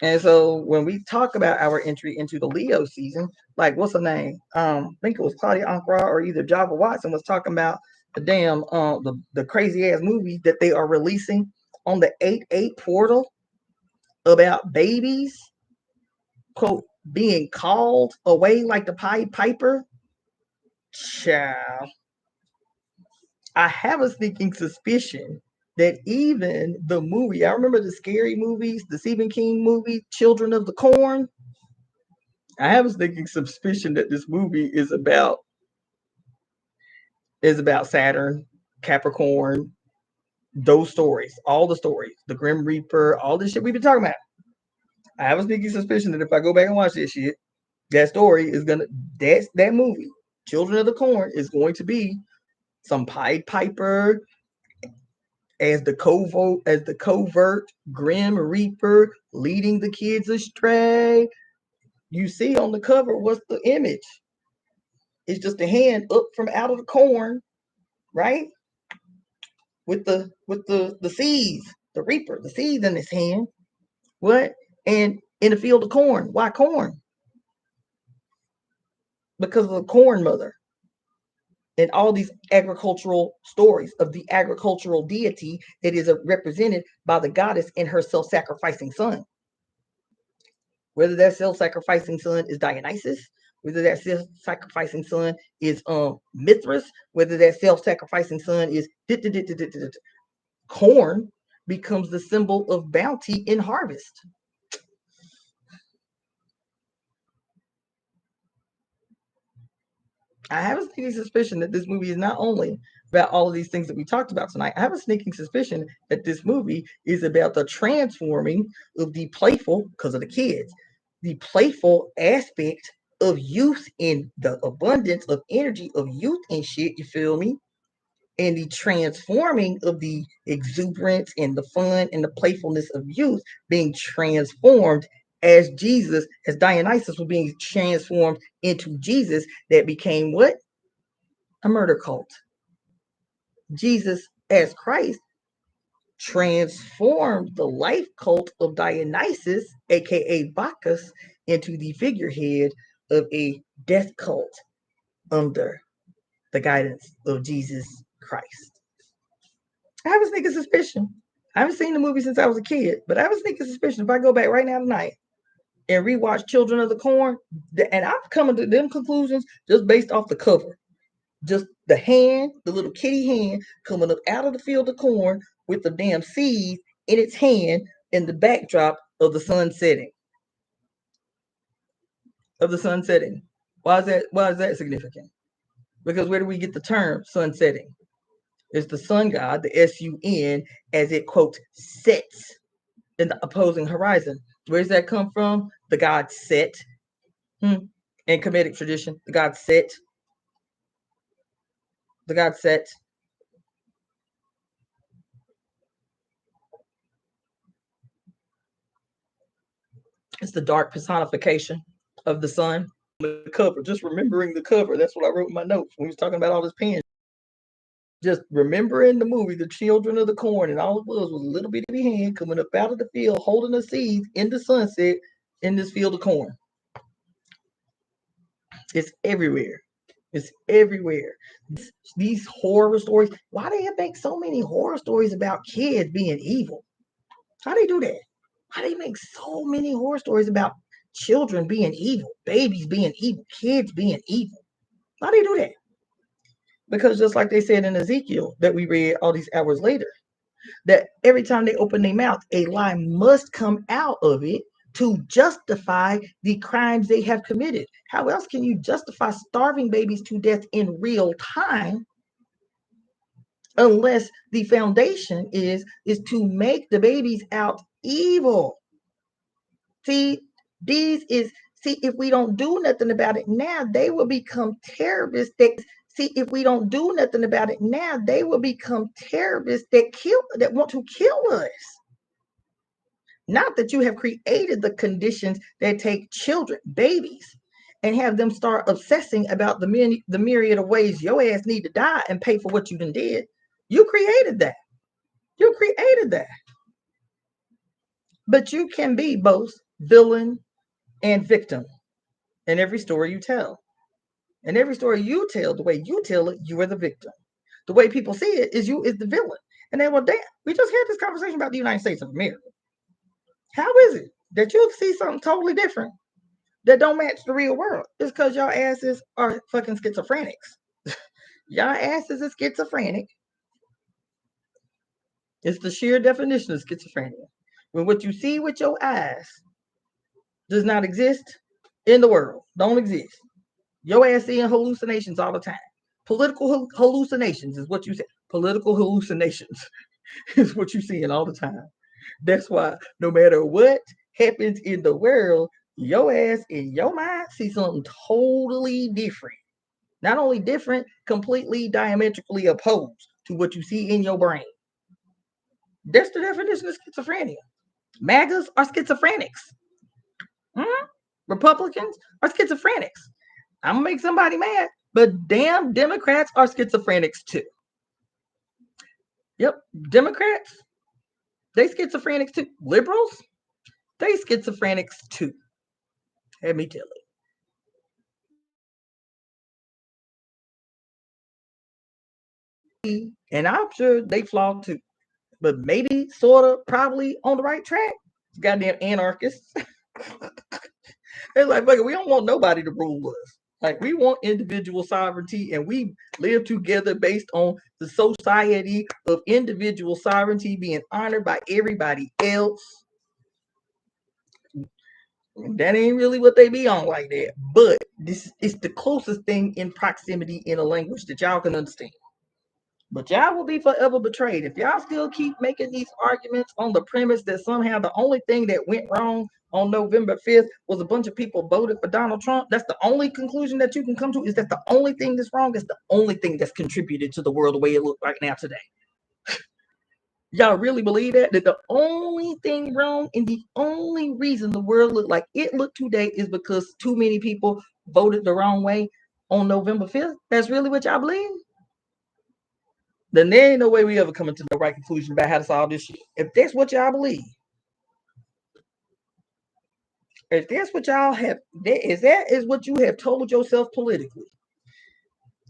And so when we talk about our entry into the Leo season, like what's her name? I think it was Claudia Ankara or either Java Watson was talking about the damn the crazy ass movie that they are releasing on the 8/8 portal about babies, quote, being called away like the Pied Piper. Child. I have a sneaking suspicion that even the movie, I remember the scary movies, the Stephen King movie, Children of the Corn. I have a sneaking suspicion that this movie is about Saturn, Capricorn, those stories, all the stories, the Grim Reaper, all this shit we've been talking about. I have a sneaking suspicion that if I go back and watch this shit, that story is gonna that movie, Children of the Corn, is going to be some Pied Piper as the covert Grim Reaper leading the kids astray. You see on the cover, what's the image? It's just a hand up from out of the corn, right? With the seeds, the reaper, the seeds in his hand. What? And in a field of corn. Why corn? Because of the corn mother. And all these agricultural stories of the agricultural deity that is represented by the goddess and her self-sacrificing son. Whether that self-sacrificing son is Dionysus, whether that self-sacrificing son is Mithras, whether that self-sacrificing son is corn becomes the symbol of bounty in harvest. I have a sneaking suspicion that this movie is not only about all of these things that we talked about tonight. I have a sneaking suspicion that this movie is about the transforming of the playful, because of the kids, the playful aspect of youth and the abundance of energy of youth and shit, you feel me? And the transforming of the exuberance and the fun and the playfulness of youth being transformed as Jesus, as Dionysus was being transformed into Jesus that became what? A murder cult. Jesus as Christ transformed the life cult of Dionysus, aka Bacchus, into the figurehead of a death cult under the guidance of Jesus Christ. I have a sneaking suspicion. I haven't seen the movie since I was a kid, but I have a sneaking suspicion if I go back right now tonight and rewatch Children of the Corn, and I'm coming to them conclusions just based off the cover. Just the hand, the little kitty hand coming up out of the field of corn with the damn seed in its hand in the backdrop of the sun setting. Why is that significant? Because where do we get the term sun setting? It's the sun god, the sun, as it, quote, sets in the opposing horizon. Where does that come from? The god Set. In Kemetic tradition, the god Set. The god Set. It's the dark personification of the sun. The cover, just remembering the cover. That's what I wrote in my notes when we was talking about all this pen. Just remembering the movie, The Children of the Corn, and all it was a little bitty hand coming up out of the field, holding the seeds in the sunset in this field of corn. It's everywhere. It's everywhere. These horror stories. Why do they make so many horror stories about kids being evil? How do they do that? Why do they make so many horror stories about children being evil, babies being evil, kids being evil? Why do they do that? Because just like they said in Ezekiel that we read all these hours later, that every time they open their mouth, a lie must come out of it to justify the crimes they have committed. How else can you justify starving babies to death in real time unless the foundation is to make the babies out evil? See, if we don't do nothing about it now, they will become terrorists if we don't do nothing about it now, they will become terrorists that want to kill us. Not that you have created the conditions that take children, babies, and have them start obsessing about the myriad of ways your ass need to die and pay for what you done did. You created that. You created that. But you can be both villain and victim in every story you tell. And every story you tell, the way you tell it, you are the victim. The way people see it is you is the villain. And then, well, damn, we just had this conversation about the United States of America. How is it that you see something totally different that don't match the real world? It's because y'all asses are fucking schizophrenics. Y'all asses is schizophrenic. It's the sheer definition of schizophrenia. When what you see with your eyes does not exist in the world, don't exist. Your ass seeing hallucinations all the time. Political hallucinations is what you say. Political hallucinations is what you're seeing all the time. That's why no matter what happens in the world, your ass in your mind see something totally different. Not only different, completely diametrically opposed to what you see in your brain. That's the definition of schizophrenia. MAGAs are schizophrenics. Republicans are schizophrenics. I'm gonna make somebody mad, but damn, Democrats are schizophrenics too. Yep, Democrats, they schizophrenics too. Liberals, they schizophrenics too. Let me tell you. And I'm sure they flawed too. But maybe, sort of, probably on the right track. Goddamn anarchists. They're like, we don't want nobody to rule us. Like, we want individual sovereignty, and we live together based on the society of individual sovereignty being honored by everybody else. That ain't really what they be on like that. But this is the closest thing in proximity in a language that y'all can understand. But y'all will be forever betrayed. If y'all still keep making these arguments on the premise that somehow the only thing that went wrong on November 5th was a bunch of people voted for Donald Trump, that's the only conclusion that you can come to, is that the only thing that's wrong is the only thing that's contributed to the world the way it looks right now today. Y'all really believe that? That the only thing wrong and the only reason the world looked like it looked today is because too many people voted the wrong way on November 5th? That's really what y'all believe? Then there ain't no way we ever coming to the right conclusion about how to solve this shit. If that's what y'all believe, if that's what y'all have, that is what you have told yourself politically,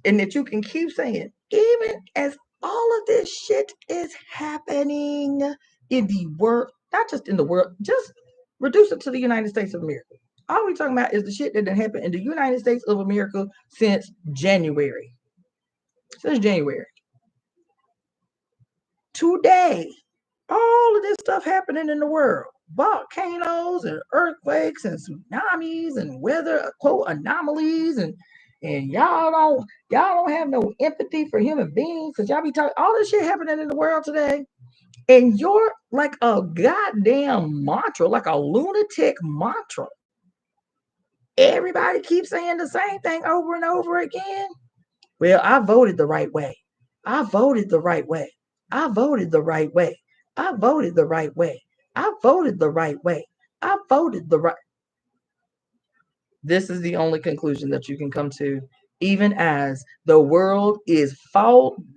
and that you can keep saying, even as all of this shit is happening in the world, not just in the world, just reduce it to the United States of America. All we talking about is the shit that done happened in the United States of America since January. Since January. Today, all of this stuff happening in the world, volcanoes and earthquakes and tsunamis and weather quote anomalies and and y'all don't have no empathy for human beings because y'all be talking all this shit happening in the world today. And you're like a goddamn mantra, like a lunatic mantra. Everybody keeps saying the same thing over and over again. Well, I voted the right way. I voted the right way. I voted the right way. I voted the right way. I voted the right way. I voted the right. This is the only conclusion that you can come to, even as the world is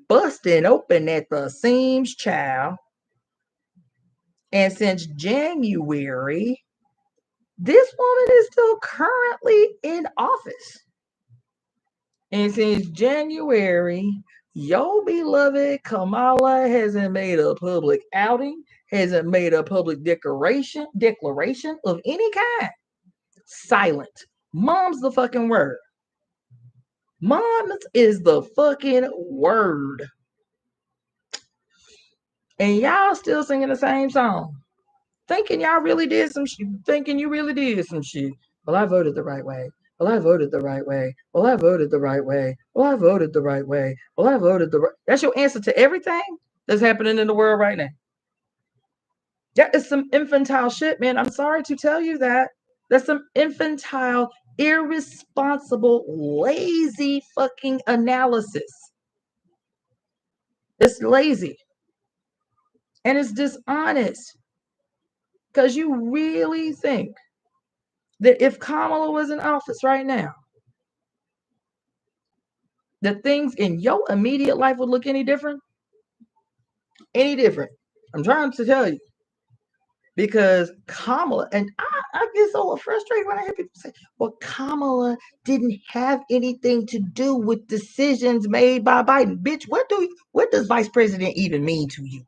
busting open at the seams, child. And since January, this woman is still currently in office. And since January, your beloved Kamala hasn't made a public outing, hasn't made a public declaration of any kind. Silent. Mom's the fucking word. Mom's is the fucking word. And y'all still singing the same song. Thinking y'all really did some shit. Thinking you really did some shit. Well, I voted the right way. Well, I voted the right way. Well, I voted the right way. Well, I voted the right way. Well, I voted the right. That's your answer to everything that's happening in the world right now. That is some infantile shit, man. I'm sorry to tell you that. That's some infantile, irresponsible, lazy fucking analysis. It's lazy. And it's dishonest. Because you really think that if Kamala was in office right now, that things in your immediate life would look any different? Any different? I'm trying to tell you. Because Kamala, and I get so frustrated when I hear people say, well, Kamala didn't have anything to do with decisions made by Biden. Bitch, what does vice president even mean to you?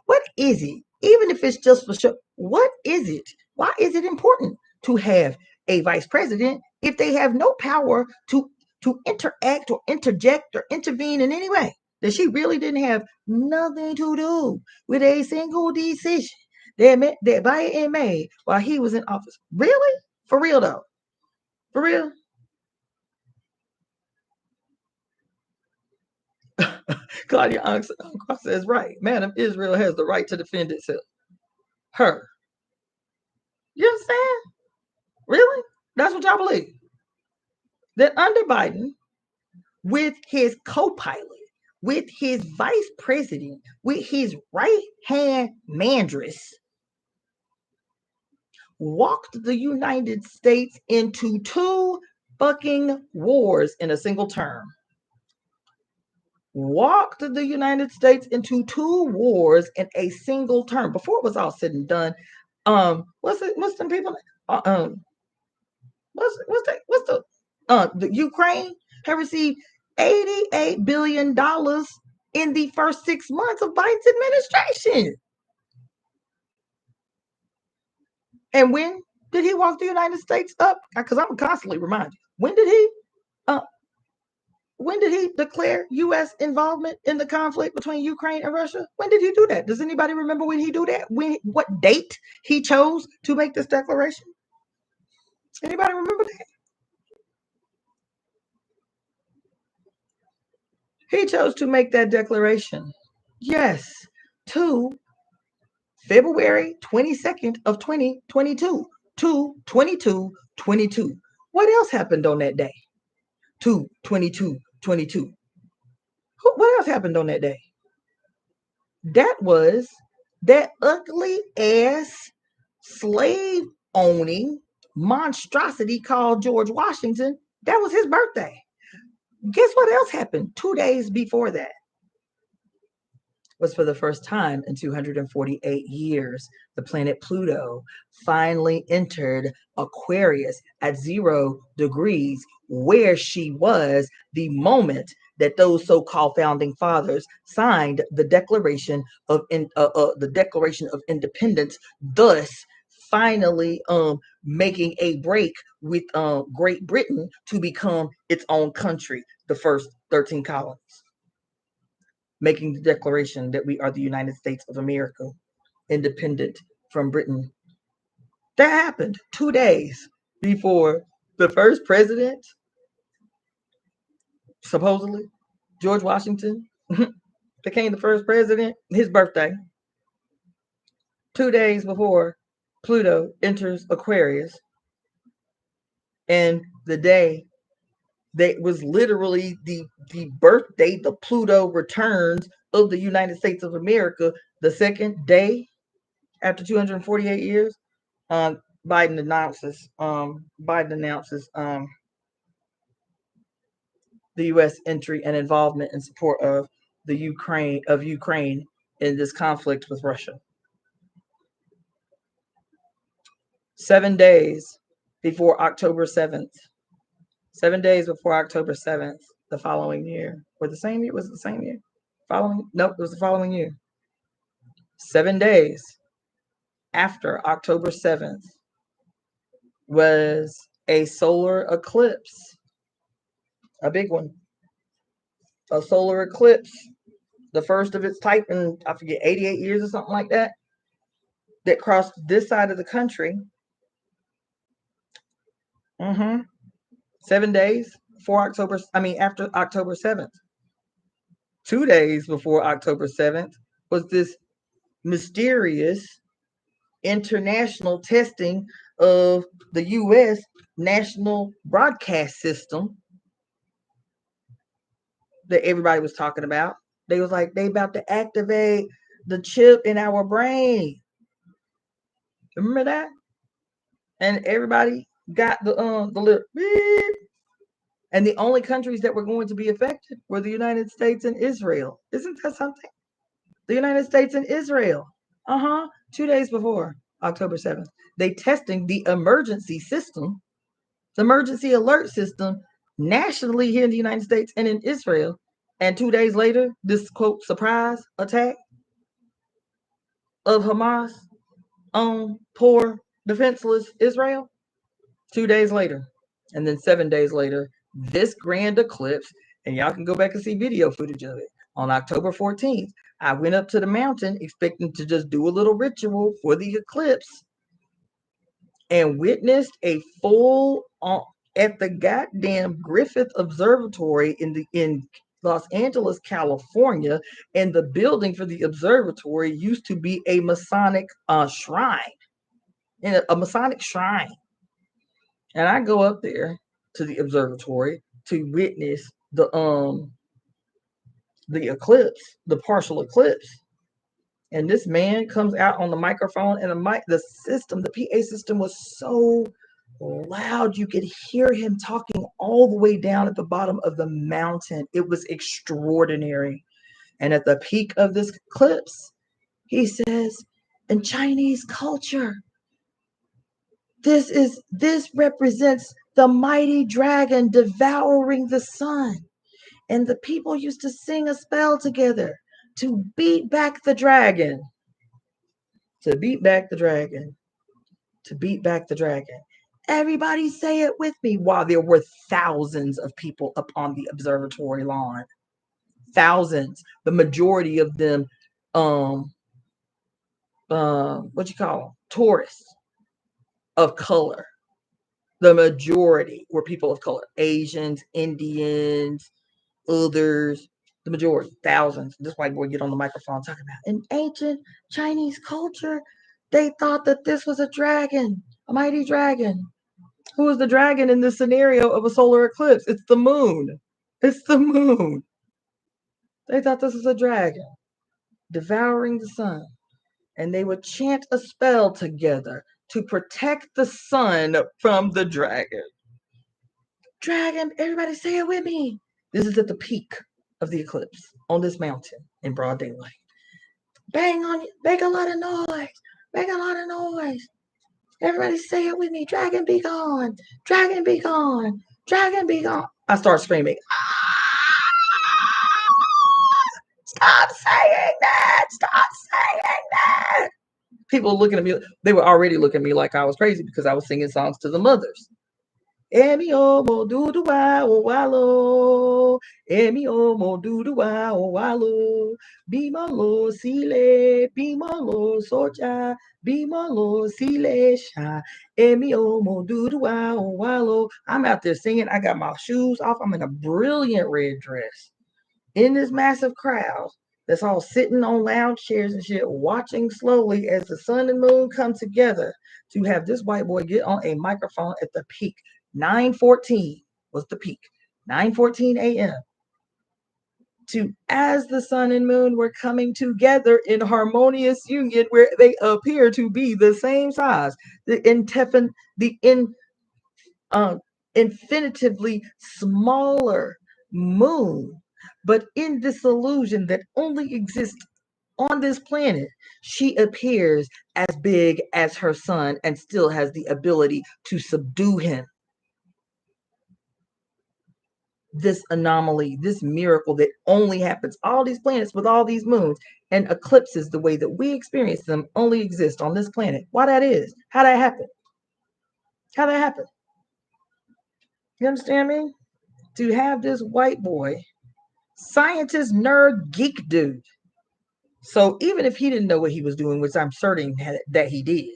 What is it? Even if it's just for sure, what is it? Why is it important to have a vice president if they have no power to interact or interject or intervene in any way? That she really didn't have nothing to do with a single decision that Biden made while he was in office. Really? For real though? For real? Claudia Uncross says, right. Madam Israel has the right to defend itself. Her. You understand? Really? That's what y'all believe? That under Biden, with his co-pilot, with his vice president, with his right-hand mandress, walked the United States into 2 fucking wars in a single term. Walked the United States into 2 wars in a single term before it was all said and done. What's them people? The Ukraine have received $88 billion in the first 6 months of Biden's administration. And when did he walk the United States up? Because I'm constantly reminded. When did he declare U.S. involvement in the conflict between Ukraine and Russia? When did he do that? Does anybody remember when he do that? What date he chose to make this declaration? Anybody remember that? He chose to make that declaration. Yes, to February 22nd of 2022. To 22/22. What else happened on that day? To 22/22. What else happened on that day? That was that ugly ass slave owning monstrosity called George Washington. That was his birthday. Guess what else happened 2 days before that? Was for the first time in 248 years, the planet Pluto finally entered Aquarius at 0 degrees, where she was the moment that those so-called founding fathers signed the Declaration of Independence, thus finally making a break with Great Britain to become its own country, the first 13 colonies. Making the declaration that we are the United States of America, independent from Britain. That happened 2 days before the first president supposedly, George Washington became the first president, his birthday, 2 days before Pluto enters Aquarius. And the day that was literally the birth date, the Pluto returns of the United States of America, the second day after 248 years, Biden announces the U.S. entry and involvement in support of Ukraine in this conflict with Russia. 7 days before October 7th. 7 days before October 7th, the following year. Or the same year? Was it the same year? Nope, it was the following year. 7 days after October 7th was a solar eclipse. A big one. A solar eclipse. The first of its type in, I forget, 88 years or something like that. That crossed this side of the country. 7 days after October 7th. 2 days before October 7th was this mysterious international testing of the U.S. national broadcast system that everybody was talking about. They was like, they about to activate the chip in our brain. Remember that? And everybody got the little beep. And the only countries that were going to be affected were the United States and Israel. Isn't that something? The United States and Israel. 2 days before October 7th. They testing the emergency system, the emergency alert system nationally here in the United States and in Israel. And 2 days later, this quote surprise attack of Hamas on poor defenseless Israel. 2 days later. And then 7 days later, this grand eclipse, and y'all can go back and see video footage of it. On October 14th, I went up to the mountain expecting to just do a little ritual for the eclipse and witnessed a full at the goddamn Griffith Observatory in Los Angeles, California. And the building for the observatory used to be a Masonic shrine, a Masonic shrine. And I go up there to the observatory to witness the eclipse, the partial eclipse. And this man comes out on the microphone, and the PA system was so loud you could hear him talking all the way down at the bottom of the mountain. It was extraordinary. And at the peak of this eclipse, he says, in Chinese culture, this represents the mighty dragon devouring the sun. And the people used to sing a spell together to beat back the dragon. To beat back the dragon. To beat back the dragon. Everybody say it with me, while there were thousands of people up on the observatory lawn. Thousands. The majority of them, tourists of color. The majority were people of color. Asians, Indians, others. The majority, thousands. This white boy get on the microphone talking about, in ancient Chinese culture, they thought that this was a dragon, a mighty dragon. Who is the dragon in this scenario of a solar eclipse? It's the moon. It's the moon. They thought this was a dragon devouring the sun. And they would chant a spell together to protect the sun from the dragon. Dragon, everybody say it with me. This is at the peak of the eclipse on this mountain in broad daylight. Bang on you, make a lot of noise, make a lot of noise. Everybody say it with me. Dragon be gone, dragon be gone, dragon be gone. I start screaming. Stop saying that, stop saying that. People looking at me, they were already looking at me like I was crazy because I was singing songs to the mothers. Emi omo duduwa owalo. Emi omo duduwa owalo. Bimolo sile, bimolo soja, bimolo sile sha. Emi omo duduwa owalo. I'm out there singing. I got my shoes off. I'm in a brilliant red dress in this massive crowd that's all sitting on lounge chairs and shit, watching slowly as the sun and moon come together to have this white boy get on a microphone at the peak. 9:14 was the peak. 9:14 a.m. to, as the sun and moon were coming together in harmonious union where they appear to be the same size, infinitively smaller moon, but in this illusion that only exists on this planet, she appears as big as her sun and still has the ability to subdue him. This anomaly, this miracle that only happens, all these planets with all these moons and eclipses, the way that we experience them, only exist on this planet. Why that is? How that happened? How that happened? You understand me? To have this white boy, scientist, nerd, geek dude. So even if he didn't know what he was doing, which I'm certain that he did,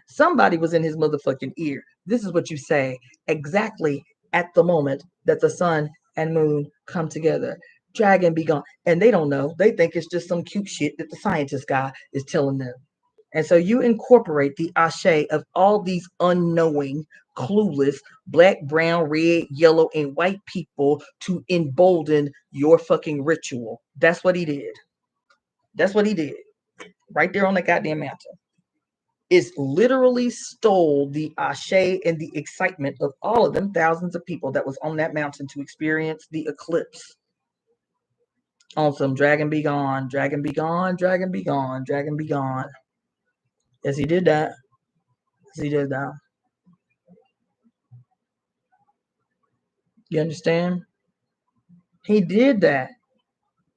somebody was in his motherfucking ear. This is what you say exactly at the moment that the sun and moon come together. Dragon be gone. And they don't know. They think it's just some cute shit that the scientist guy is telling them. And so you incorporate the ashe of all these unknowing, clueless, black, brown, red, yellow, and white people to embolden your fucking ritual. That's what he did. That's what he did. Right there on the goddamn mountain. It's literally stole the ashe and the excitement of all of them thousands of people that was on that mountain to experience the eclipse. On some dragon be gone, dragon be gone, dragon be gone, dragon be gone. Yes, he did that. Yes, he did that. You understand? He did that.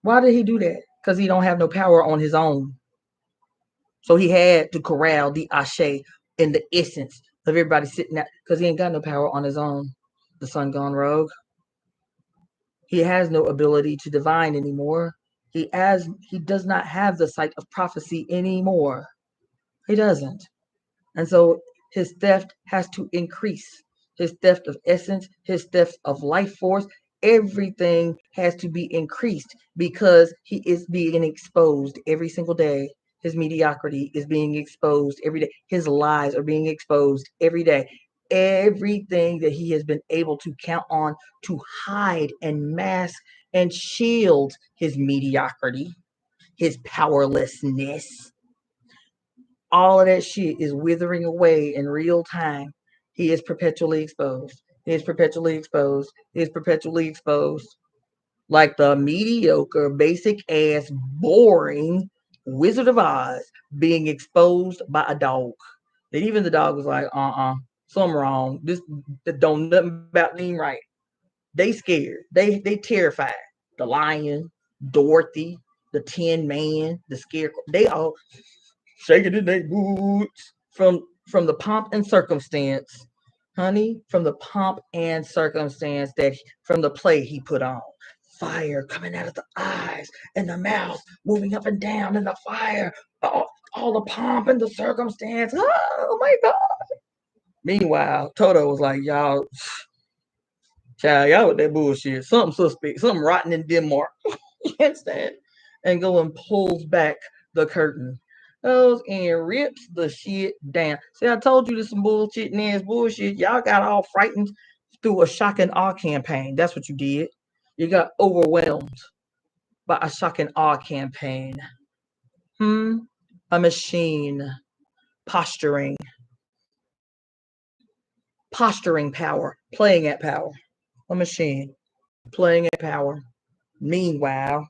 Why did he do that? Because he don't have no power on his own. So he had to corral the ashe in the essence of everybody sitting out, because he ain't got no power on his own. The sun gone rogue. He has no ability to divine anymore. He does not have the sight of prophecy anymore. He doesn't. And so his theft has to increase. His theft of essence, his theft of life force, everything has to be increased because he is being exposed every single day. His mediocrity is being exposed every day. His lies are being exposed every day. Everything that he has been able to count on to hide and mask and shield his mediocrity, his powerlessness, all of that shit is withering away in real time. He is perpetually exposed. He is perpetually exposed. He is perpetually exposed. Like the mediocre, basic ass, boring Wizard of Oz being exposed by a dog. That even the dog was like, something wrong. This don't nothing about me right. They scared. They terrified. The lion, Dorothy, the Tin Man, the Scarecrow. They all shaking in their boots from the pomp and circumstance, honey, from the pomp and circumstance from the play he put on. Fire coming out of the eyes and the mouth moving up and down in the fire. All the pomp and the circumstance. Oh my God. Meanwhile, Toto was like, y'all, child, y'all with that bullshit. Something suspect, something rotten in Denmark. You understand? And go and pulls back the curtain. Goes and rips the shit down. See, I told you this some bullshit and ass bullshit. Y'all got all frightened through a shock and awe campaign. That's what you did. You got overwhelmed by a shock and awe campaign. A machine posturing power, playing at power. A machine playing at power. Meanwhile,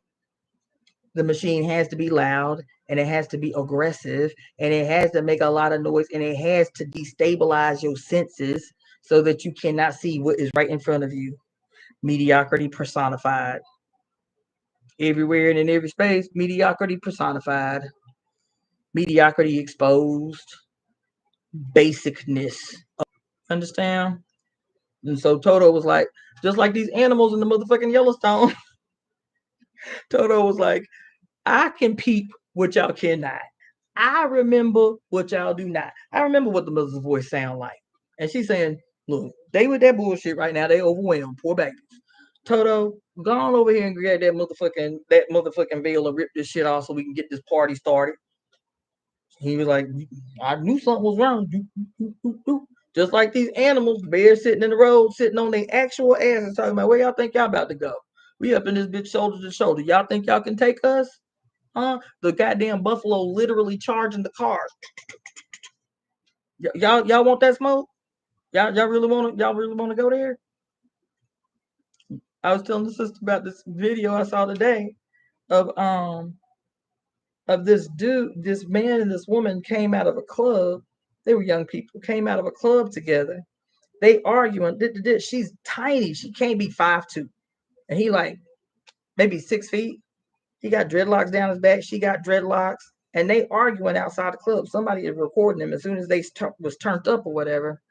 the machine has to be loud and it has to be aggressive and it has to make a lot of noise and it has to destabilize your senses so that you cannot see what is right in front of you. Mediocrity personified. Everywhere and in every space, mediocrity personified. Mediocrity exposed. Basicness. Understand? And so Toto was like, just like these animals in the motherfucking Yellowstone, Toto was like, I can peep what y'all cannot. I remember what y'all do not. I remember what the mother's voice sound like. And she's saying, look, they with that bullshit right now. They overwhelmed. Poor babies. Toto, go on over here and grab that motherfucking veil and rip this shit off so we can get this party started. He was like, I knew something was wrong. Just like these animals, bears sitting in the road, sitting on their actual asses, talking about where y'all think y'all about to go. We up in this bitch shoulder to shoulder. Y'all think y'all can take us? Huh? The goddamn buffalo literally charging the cars. Y'all want that smoke? Y'all really want to go there? I was telling the sister about this video I saw today of this dude, this man and this woman came out of a club. They were young people, came out of a club together. They arguing. She's tiny. She can't be 5'2". And he like maybe 6 feet. He got dreadlocks down his back. She got dreadlocks. And they arguing outside the club. Somebody is recording them as soon as they was turned up or whatever.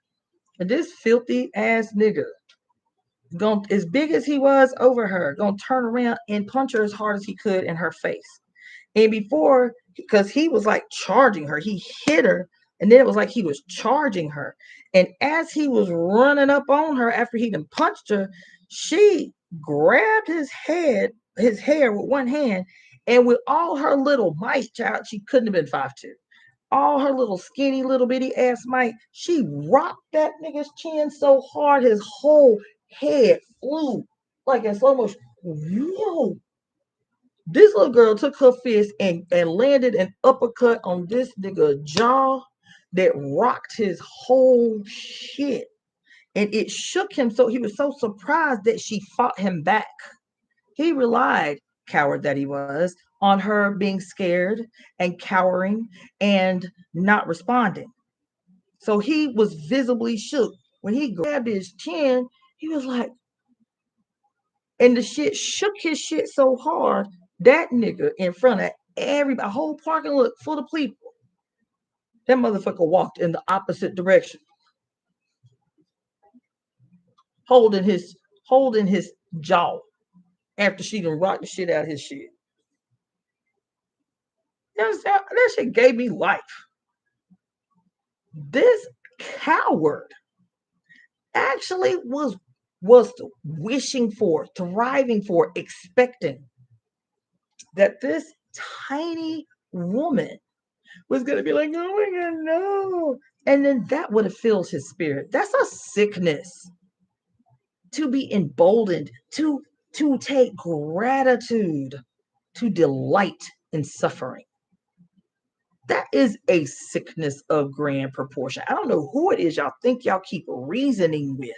And this filthy ass nigga, as big as he was over her, gonna turn around and punch her as hard as he could in her face. And before, because he was like charging her, he hit her, and then it was like he was charging her. And as he was running up on her after he done punched her, she grabbed his hair with one hand, and with all her little might, child, she couldn't have been 5'2". All her little skinny little bitty ass might, she rocked that nigga's chin so hard his whole head flew like in slow motion. Whoa. This little girl took her fist and landed an uppercut on this nigga jaw that rocked his whole shit. And it shook him so he was so surprised that she fought him back. He relied, coward that he was, on her being scared and cowering and not responding. So he was visibly shook. When he grabbed his chin, he was like, and the shit shook his shit so hard, that nigga in front of everybody, a whole parking lot full of people, that motherfucker walked in the opposite direction, holding his jaw after she done rocked the shit out of his shit. That shit gave me life. This coward actually was wishing for, thriving for, expecting that this tiny woman was going to be like, oh my God, no. And then that would have filled his spirit. That's a sickness. To be emboldened, to take gratitude, to delight in suffering. That is a sickness of grand proportion. I don't know who it is y'all think y'all keep reasoning with,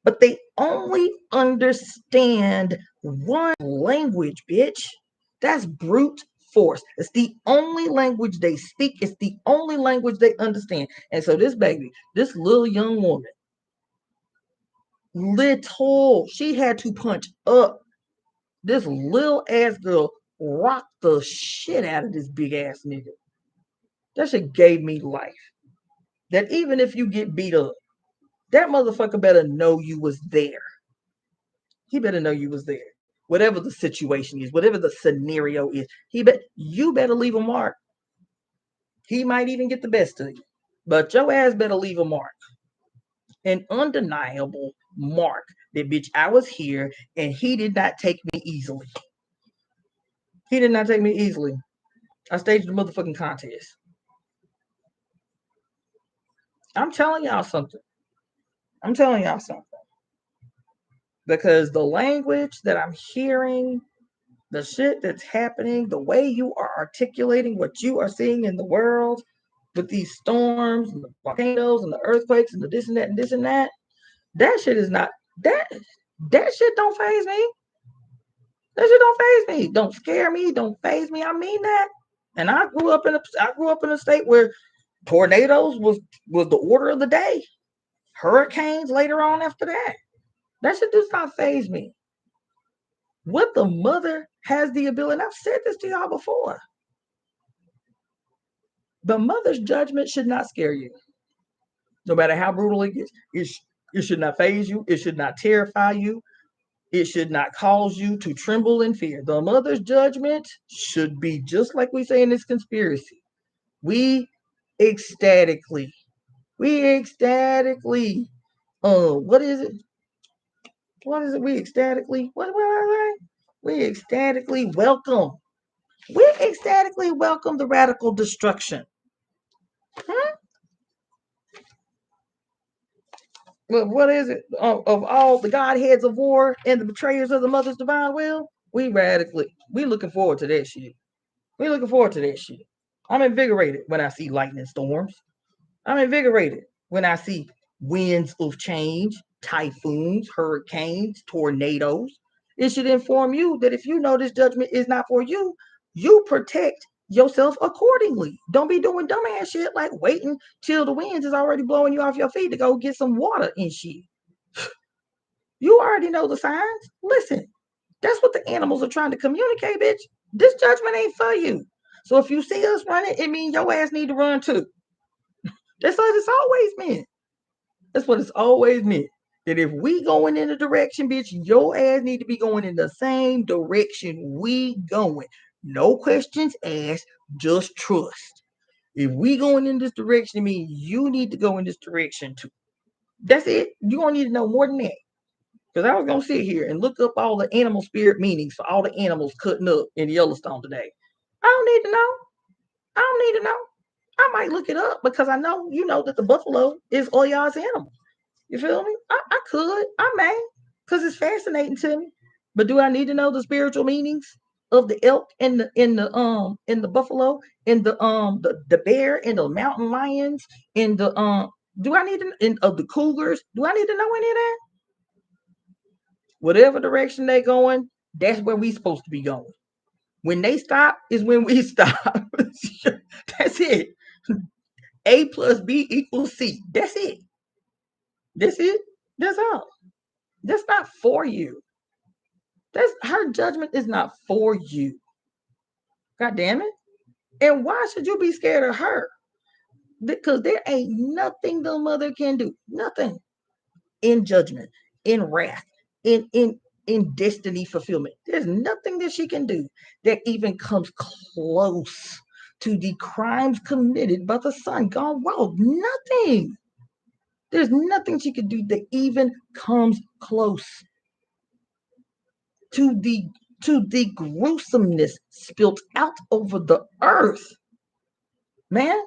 but they only understand one language, bitch. That's brute force. It's the only language they speak. It's the only language they understand. And so this baby, this little young woman, she had to punch up. This little ass girl rocked the shit out of this big ass nigga. That shit gave me life. That even if you get beat up, that motherfucker better know you was there. He better know you was there. Whatever the situation is, whatever the scenario is, you better leave a mark. He might even get the best of you, but your ass better leave a mark. An undeniable mark that, bitch, I was here and he did not take me easily. He did not take me easily. I staged the motherfucking contest. I'm telling y'all something. Because the language that I'm hearing, the shit that's happening, the way you are articulating what you are seeing in the world with these storms and the volcanoes and the earthquakes and the this and that and this and that, that shit is not, that shit don't faze me. That shit don't faze me. Don't scare me. Don't faze me. I mean that. And I grew up in a state where tornadoes was the order of the day. Hurricanes later on after that. That shit does not faze me. What the mother has the ability, and I've said this to y'all before. The mother's judgment should not scare you. No matter how brutal it gets, It should not faze you. It should not terrify you. It should not cause you to tremble in fear. The mother's judgment should be just like we say in this conspiracy. We ecstatically, what is it? What is it? We ecstatically, what we ecstatically welcome. We ecstatically welcome the radical destruction. But what is it? Of all the godheads of war and the betrayers of the mother's divine will, we looking forward to that shit. We looking forward to that shit. I'm invigorated when I see lightning storms. I'm invigorated when I see winds of change, typhoons, hurricanes, tornadoes. It should inform you that if you know this judgment is not for you, you protect yourself accordingly. Don't be doing dumbass shit like waiting till the winds is already blowing you off your feet to go get some water and shit. You already know the signs. Listen, that's what the animals are trying to communicate, bitch. This judgment ain't for you. So if you see us running, it means your ass need to run too. That's what it's always meant. That's what it's always meant. That if we going in a direction, bitch, your ass need to be going in the same direction we going. No questions asked, just trust. If we going in this direction, it means you need to go in this direction too. That's it. You don't need to know more than that. Because I was going to sit here and look up all the animal spirit meanings for all the animals cutting up in Yellowstone today. I don't need to know. I don't need to know. I might look it up because I know, that the buffalo is all y'all's animal. You feel me? I could. I may. Because it's fascinating to me. But do I need to know the spiritual meanings of the elk and the buffalo and the bear and the mountain lions and the do I need to of the cougars? Do I need to know any of that? Whatever direction they going, that's where we supposed to be going. When they stop is when we stop. That's it. A plus B equals C. That's it. That's it. That's all. That's not for you. That's her judgment is not for you. God damn it. And why should you be scared of her? Because there ain't nothing the mother can do. Nothing. In judgment, in wrath, in destiny fulfillment. There's nothing that she can do that even comes close to the crimes committed by the son gone rogue. Nothing. There's nothing she could do that even comes close to the gruesomeness spilt out over the earth. Man,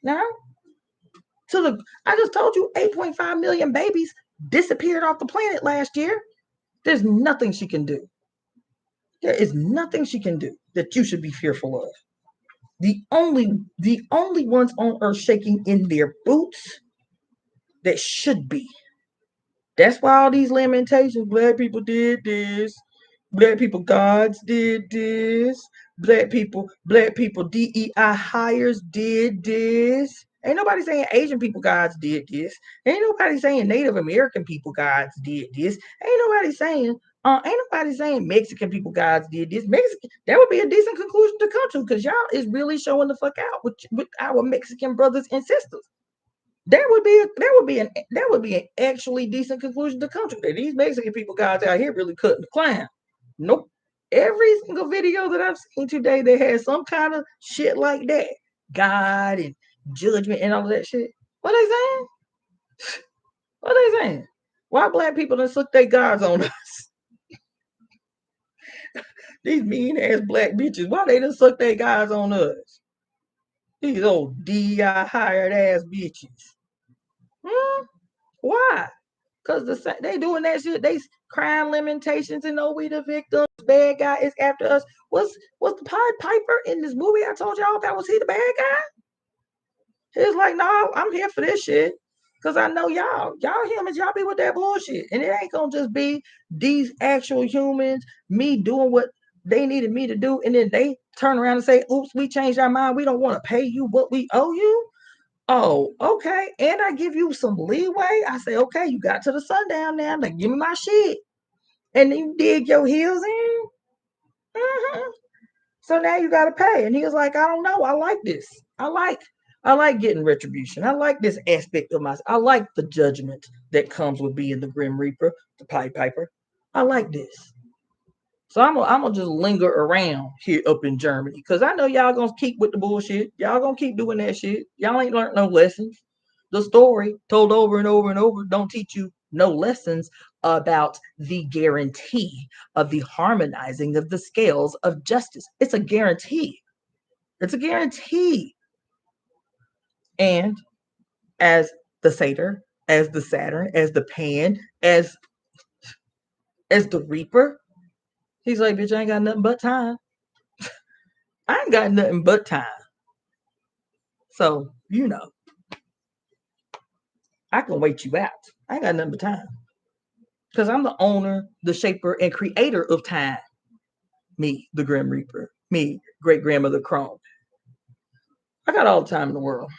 now I just told you 8.5 million babies disappeared off the planet last year. There's nothing she can do. There is nothing she can do that you should be fearful of. The only ones on earth shaking in their boots that should be. That's why all these lamentations, black people did this, black people gods did this, black people DEI hires did this. Ain't nobody saying Asian people gods did this. Ain't nobody saying Native American people gods did this. Ain't nobody saying Mexican people gods did this. That would be a decent conclusion to come to, because y'all is really showing the fuck out with our Mexican brothers and sisters. That would be an actually decent conclusion to come to. That these Mexican people guys out here really cutting the clown. Nope. Every single video that I've seen today that has some kind of shit like that, God and judgment and all of that shit. What they saying? What they saying? Why black people done suck their gods on us? These mean ass black bitches. Why they done suck their gods on us? These old DI hired ass bitches. Why? Because they doing that shit. They crying lamentations and we the victims. Bad guy is after us. Was the Pied Piper in this movie I told y'all about? Was he the bad guy? He was like, no, I'm here for this shit. Because I know y'all humans, y'all be with that bullshit. And it ain't going to just be these actual humans, me doing what they needed me to do. And then they turn around and say, oops, we changed our mind. We don't want to pay you what we owe you. Oh, okay. And I give you some leeway. I say, okay, you got to the sundown now. Like, give me my shit. And then you dig your heels in. So now you got to pay. And he was like, I don't know. I like this. I like I like getting retribution. I like this aspect of myself. I like the judgment that comes with being the Grim Reaper, the Pied Piper. I like this. So I'm gonna just linger around here up in Germany because I know y'all gonna keep with the bullshit. Y'all gonna keep doing that shit. Y'all ain't learned no lessons. The story told over and over and over don't teach you no lessons about the guarantee of the harmonizing of the scales of justice. It's a guarantee. It's a guarantee. And as the Satyr, as the Saturn, as the Pan, as the Reaper, he's like, bitch, I ain't got nothing but time. I ain't got nothing but time. So, I can wait you out. I ain't got nothing but time. Because I'm the owner, the shaper, and creator of time. Me, the Grim Reaper. Me, great grandmother Chrome. I got all the time in the world.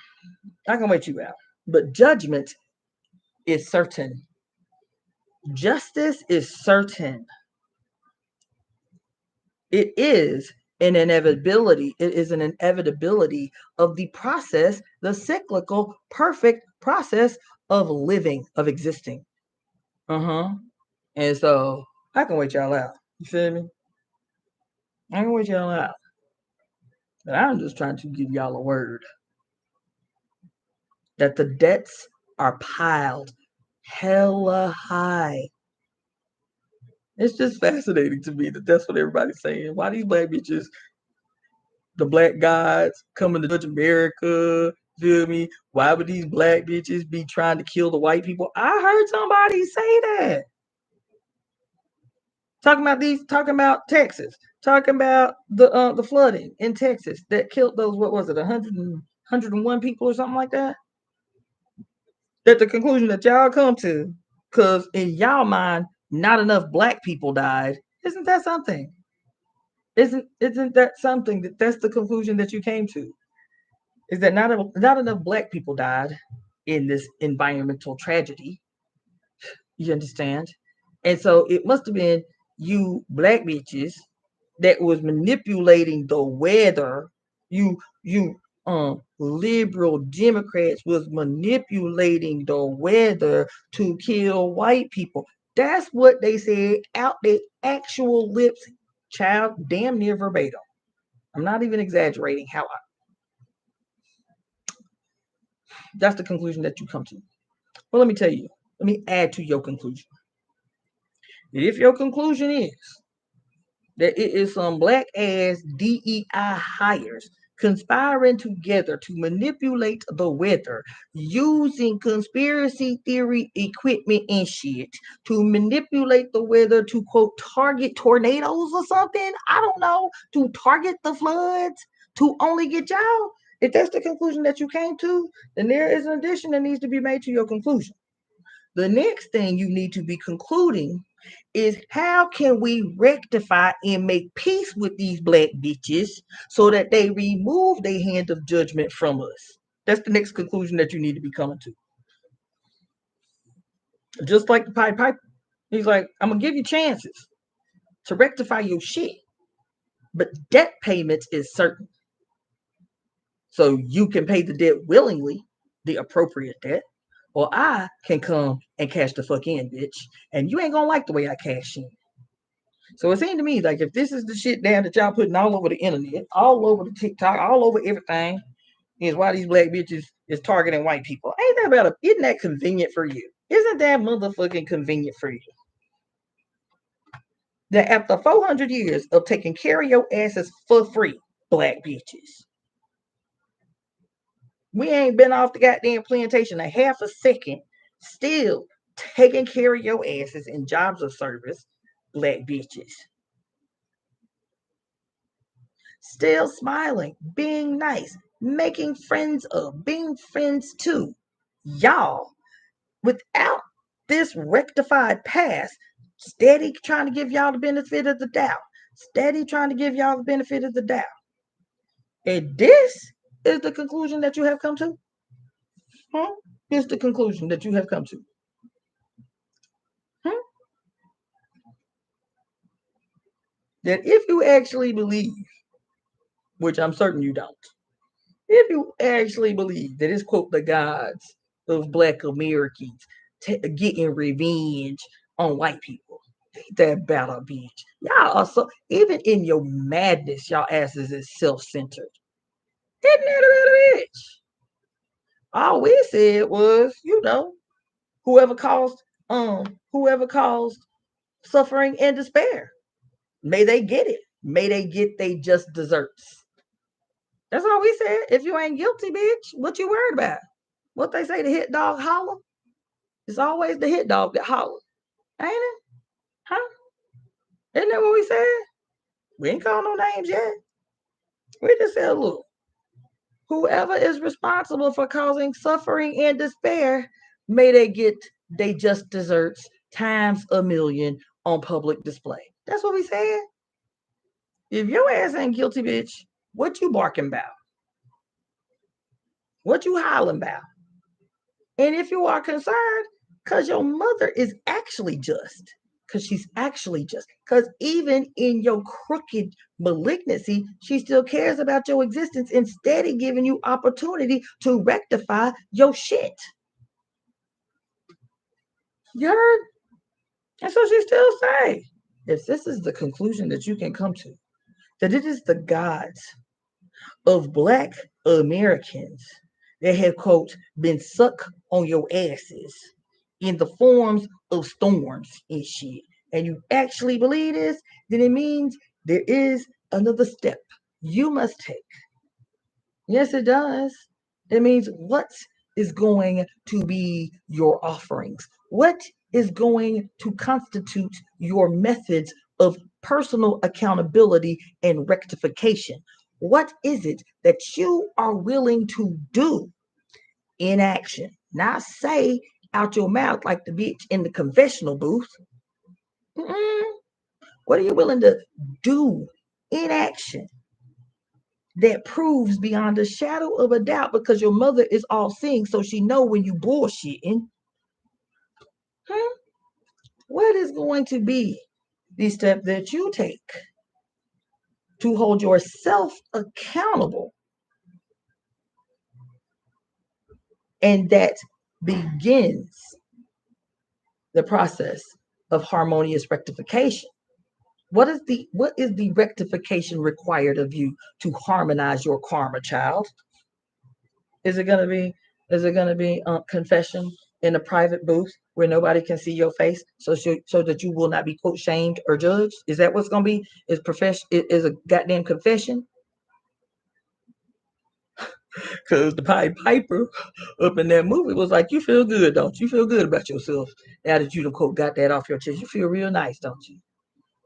I can wait you out. But judgment is certain. Justice is certain. It is an inevitability. It is an inevitability of the process, the cyclical, perfect process of living, of existing. And so I can wait y'all out. You feel me? I can wait y'all out. But I'm just trying to give y'all a word that the debts are piled hella high. It's just fascinating to me that that's what everybody's saying. Why these black bitches, the black gods, coming to judge America? Feel me? Why would these black bitches be trying to kill the white people? I heard somebody say that. Talking about Texas, talking about the flooding in Texas that killed those, what was it, 101 people or something like that? That the conclusion that y'all come to, because in y'all mind, not enough black people died. Isn't that something? Isn't that something that's the conclusion that you came to? Is that not enough black people died in this environmental tragedy? You understand? And so it must have been you black bitches that was manipulating the weather. You liberal Democrats was manipulating the weather to kill white people. That's what they said out their actual lips, child, damn near verbatim. I'm not even exaggerating that's the conclusion that you come to. Well, let me tell you, let me add to your conclusion. If your conclusion is that it is some black ass DEI hires conspiring together to manipulate the weather using conspiracy theory equipment and shit to manipulate the weather to, quote, target tornadoes or something, I don't know, to target the floods, to only get y'all. If that's the conclusion that you came to, then there is an addition that needs to be made to your conclusion. The next thing you need to be concluding is how can we rectify and make peace with these black bitches so that they remove their hand of judgment from us? That's the next conclusion that you need to be coming to. Just like the Pied Piper. He's like, I'm going to give you chances to rectify your shit, but debt payments is certain. So you can pay the debt willingly, the appropriate debt, or I can come and cash the fuck in, bitch. And you ain't gonna like the way I cash in. So it seemed to me like if this is the shit down that y'all putting all over the internet, all over the TikTok, all over everything, is why these black bitches is targeting white people. Isn't that convenient for you? Isn't that motherfucking convenient for you? That after 400 years of taking care of your asses for free, black bitches, we ain't been off the goddamn plantation a half a second, still taking care of your asses in jobs of service, black bitches. Still smiling, being nice, making friends of, being friends to y'all without this rectified past, steady trying to give y'all the benefit of the doubt. Steady trying to give y'all the benefit of the doubt. And this is the conclusion that you have come to? Here's the conclusion that you have come to. That if you actually believe, which I'm certain you don't, If you actually believe that it's, quote, the gods of Black Americans getting revenge on white people, ain't that about a bitch? Y'all are so, even in your madness, y'all asses is self-centered. Isn't that a bitch? All we said was, whoever caused suffering and despair, may they get it. May they get they just desserts. That's all we said. If you ain't guilty, bitch, what you worried about? What they say, the hit dog holler? It's always the hit dog that holler. Ain't it? Huh? Isn't that what we said? We ain't called no names yet. We just said, look, whoever is responsible for causing suffering and despair, may they get they just desserts times a million on public display. That's what we said. If your ass ain't guilty, bitch, what you barking about? What you hollering about? And if you are concerned, because your mother is actually just, because she's actually just, because even in your crooked malignancy, she still cares about your existence, instead of giving you opportunity to rectify your shit. You heard? And so she still say, if this is the conclusion that you can come to, that it is the gods of Black Americans that have, quote, been sucked on your asses in the forms of storms and shit, and you actually believe this, then it means there is another step you must take. Yes, it does. It means what is going to be your offerings? What is going to constitute your methods of personal accountability and rectification? What is it that you are willing to do in action? Not say out your mouth like the bitch in the confessional booth. What are you willing to do in action that proves beyond a shadow of a doubt, because your mother is all seeing, so she know when you bullshitting? What is going to be the step that you take to hold yourself accountable, and that begins the process of harmonious rectification? What is the rectification required of you to harmonize your karma, child? Is it gonna be confession in a private booth where nobody can see your face, so that you will not be, quote, shamed or judged? Is that what's gonna be? Is a goddamn confession? Because the Pied Piper up in that movie was like, you feel good, don't you? You feel good about yourself now that you done, quote, got that off your chest. You feel real nice, don't you?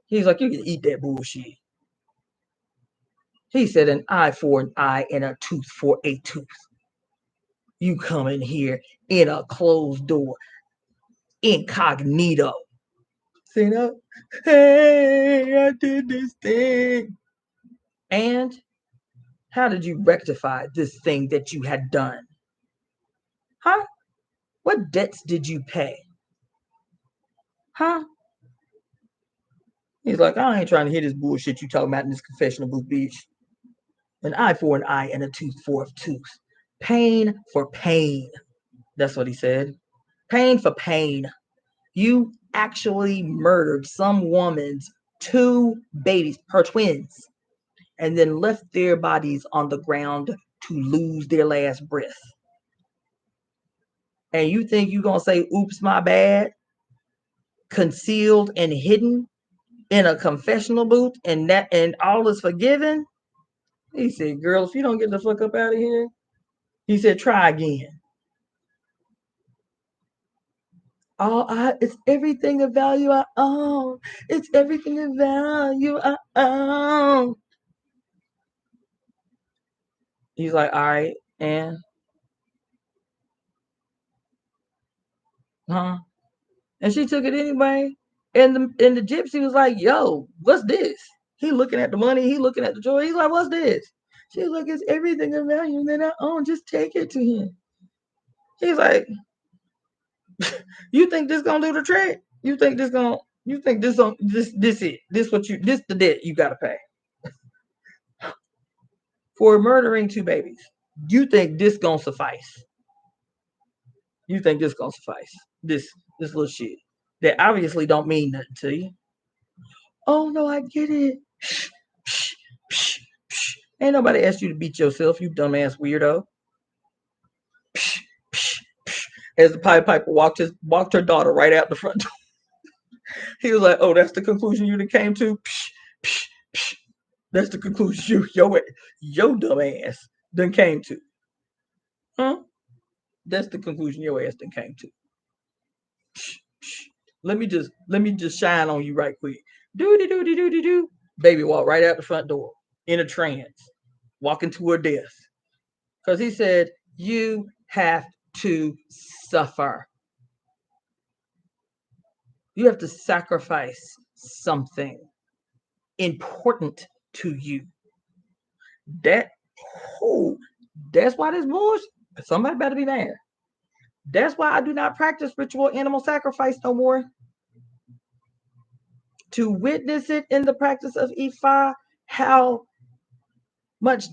He's like, you can eat that bullshit. He said, an eye for an eye and a tooth for a tooth. You come in here in a closed door, incognito. Say, no, hey, I did this thing. And how did you rectify this thing that you had done? Huh? What debts did you pay? Huh? He's like, I ain't trying to hear this bullshit you talking about in this confessional booth, bitch. An eye for an eye and a tooth for a tooth. Pain for pain. That's what he said. Pain for pain. You actually murdered some woman's 2 babies, her twins, and then left their bodies on the ground to lose their last breath. And you think you're going to say, oops, my bad, concealed and hidden in a confessional booth, and all is forgiven? He said, girl, if you don't get the fuck up out of here, he said, try again. It's everything of value I own. It's everything of value I own. He's like, all right, and and she took it anyway. And the gypsy was like, yo, what's this? He looking at the money, he looking at the jewelry. He's like, what's this? She's like, it's everything of value that I own. Just take it to him. He's like, you think this gonna do the trick? You think this the debt you gotta pay for murdering 2 babies? You think this gonna suffice? You think this gonna suffice? This little shit that obviously don't mean nothing to you. Oh no, I get it. Ain't nobody asked you to beat yourself, you dumbass weirdo. As the Pied Piper walked her daughter right out the front door. He was like, "Oh, that's the conclusion you came to. That's the conclusion your dumb ass done came to, huh? That's the conclusion your ass done came to. Let me just shine on you right quick. Do. Baby walked right out the front door in a trance, walking to her death, because he said you have to suffer. You have to sacrifice something important to you. That's why this bullshit. Somebody better be mad. That's why I do not practice ritual animal sacrifice no more. To witness it in the practice of Ifa, how much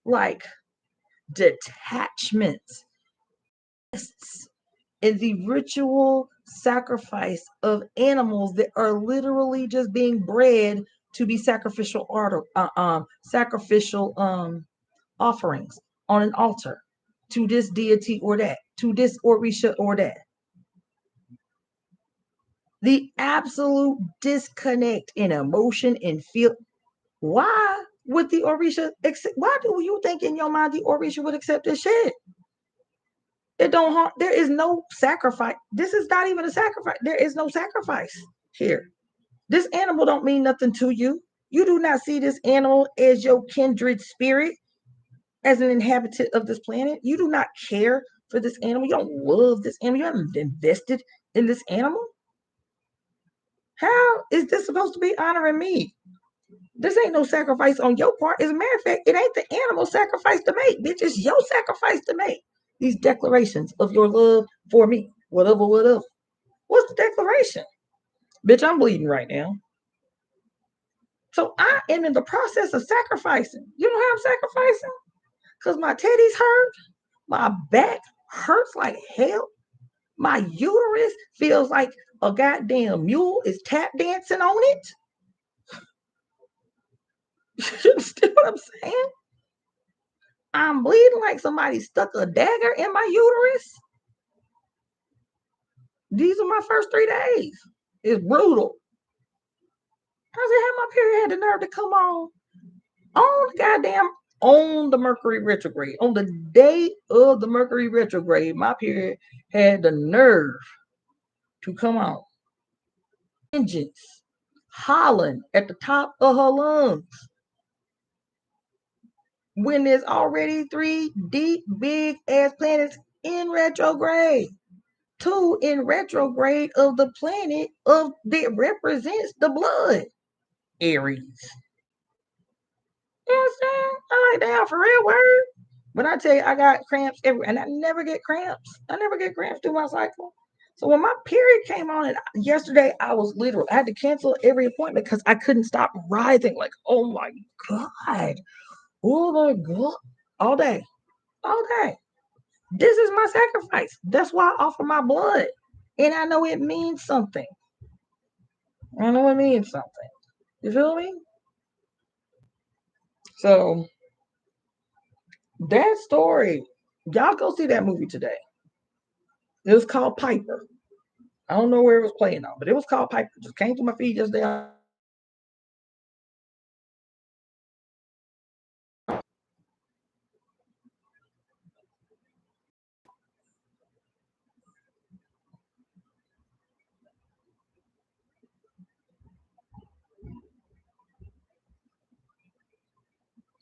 like detachment in the ritual sacrifice of animals that are literally just being bred to be sacrificial offerings on an altar to this deity or that, to this Orisha or that. The absolute disconnect in emotion and feel. Why would the Orisha accept? Why do you think in your mind the Orisha would accept this shit? It don't harm. There is no sacrifice. This is not even a sacrifice. There is no sacrifice here. This animal don't mean nothing to you. You do not see this animal as your kindred spirit, as an inhabitant of this planet. You do not care for this animal. You don't love this animal. You haven't invested in this animal. How is this supposed to be honoring me? This ain't no sacrifice on your part. As a matter of fact, it ain't the animal sacrifice to make, bitch. It's your sacrifice to make. These declarations of your love for me. Whatever. What's the declaration? Bitch, I'm bleeding right now. So I am in the process of sacrificing. You know how I'm sacrificing? Because my teddies hurt. My back hurts like hell. My uterus feels like a goddamn mule is tap dancing on it. You understand what I'm saying? I'm bleeding like somebody stuck a dagger in my uterus. These are my first 3 days. It's brutal. I said, how my period had the nerve to come on the Mercury retrograde. On the day of the Mercury retrograde, my period had the nerve to come on. Vengeance, hollering at the top of her lungs. When there's already 3 deep, big ass planets in retrograde. 2 in retrograde of the planet that represents the blood. Aries. You know what I'm saying? I like that for real word. But I tell you, I got cramps everywhere, and I never get cramps. I never get cramps through my cycle. So when my period came on, and yesterday I was literal. I had to cancel every appointment because I couldn't stop writhing. Like, oh my God. Oh my God. All day. This is my sacrifice. That's why I offer my blood. And I know it means something. You feel me? So that story, y'all go see that movie today. It was called Piper. I don't know where it was playing on, but it was called Piper. Just came to my feed yesterday.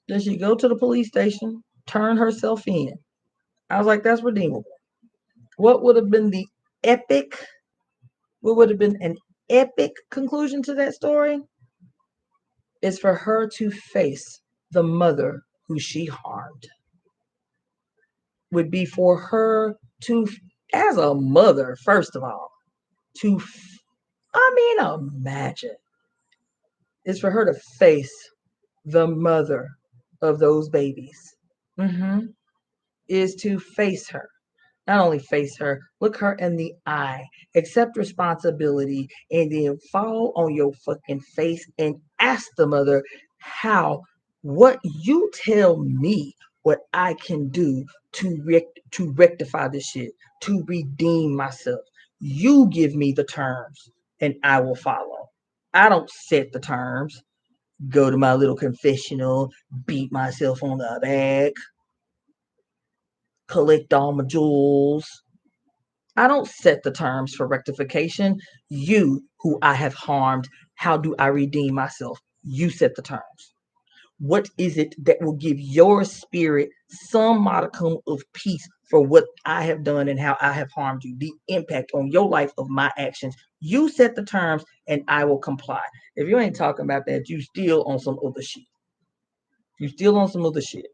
Then she go to the police station, turn herself in. I was like, that's redeemable. What would have been the epic? What would have been an epic conclusion to that story? Is for her to face the mother who she harmed. Would be for her to, as a mother, first of all, imagine. It's for her to face the mother of those babies is to face her. Not only face her, look her in the eye, accept responsibility, and then fall on your fucking face and ask the mother what you tell me what I can do to rectify this shit, to redeem myself. You give me the terms and I will follow. I don't set the terms. Go to my little confessional, beat myself on the back, collect all my jewels. I don't set the terms for rectification. You, who I have harmed, how do I redeem myself? You set the terms. What is it that will give your spirit some modicum of peace for what I have done and how I have harmed you? The impact on your life of my actions. You set the terms and I will comply. If you ain't talking about that, you still on some other shit. You still on some other shit.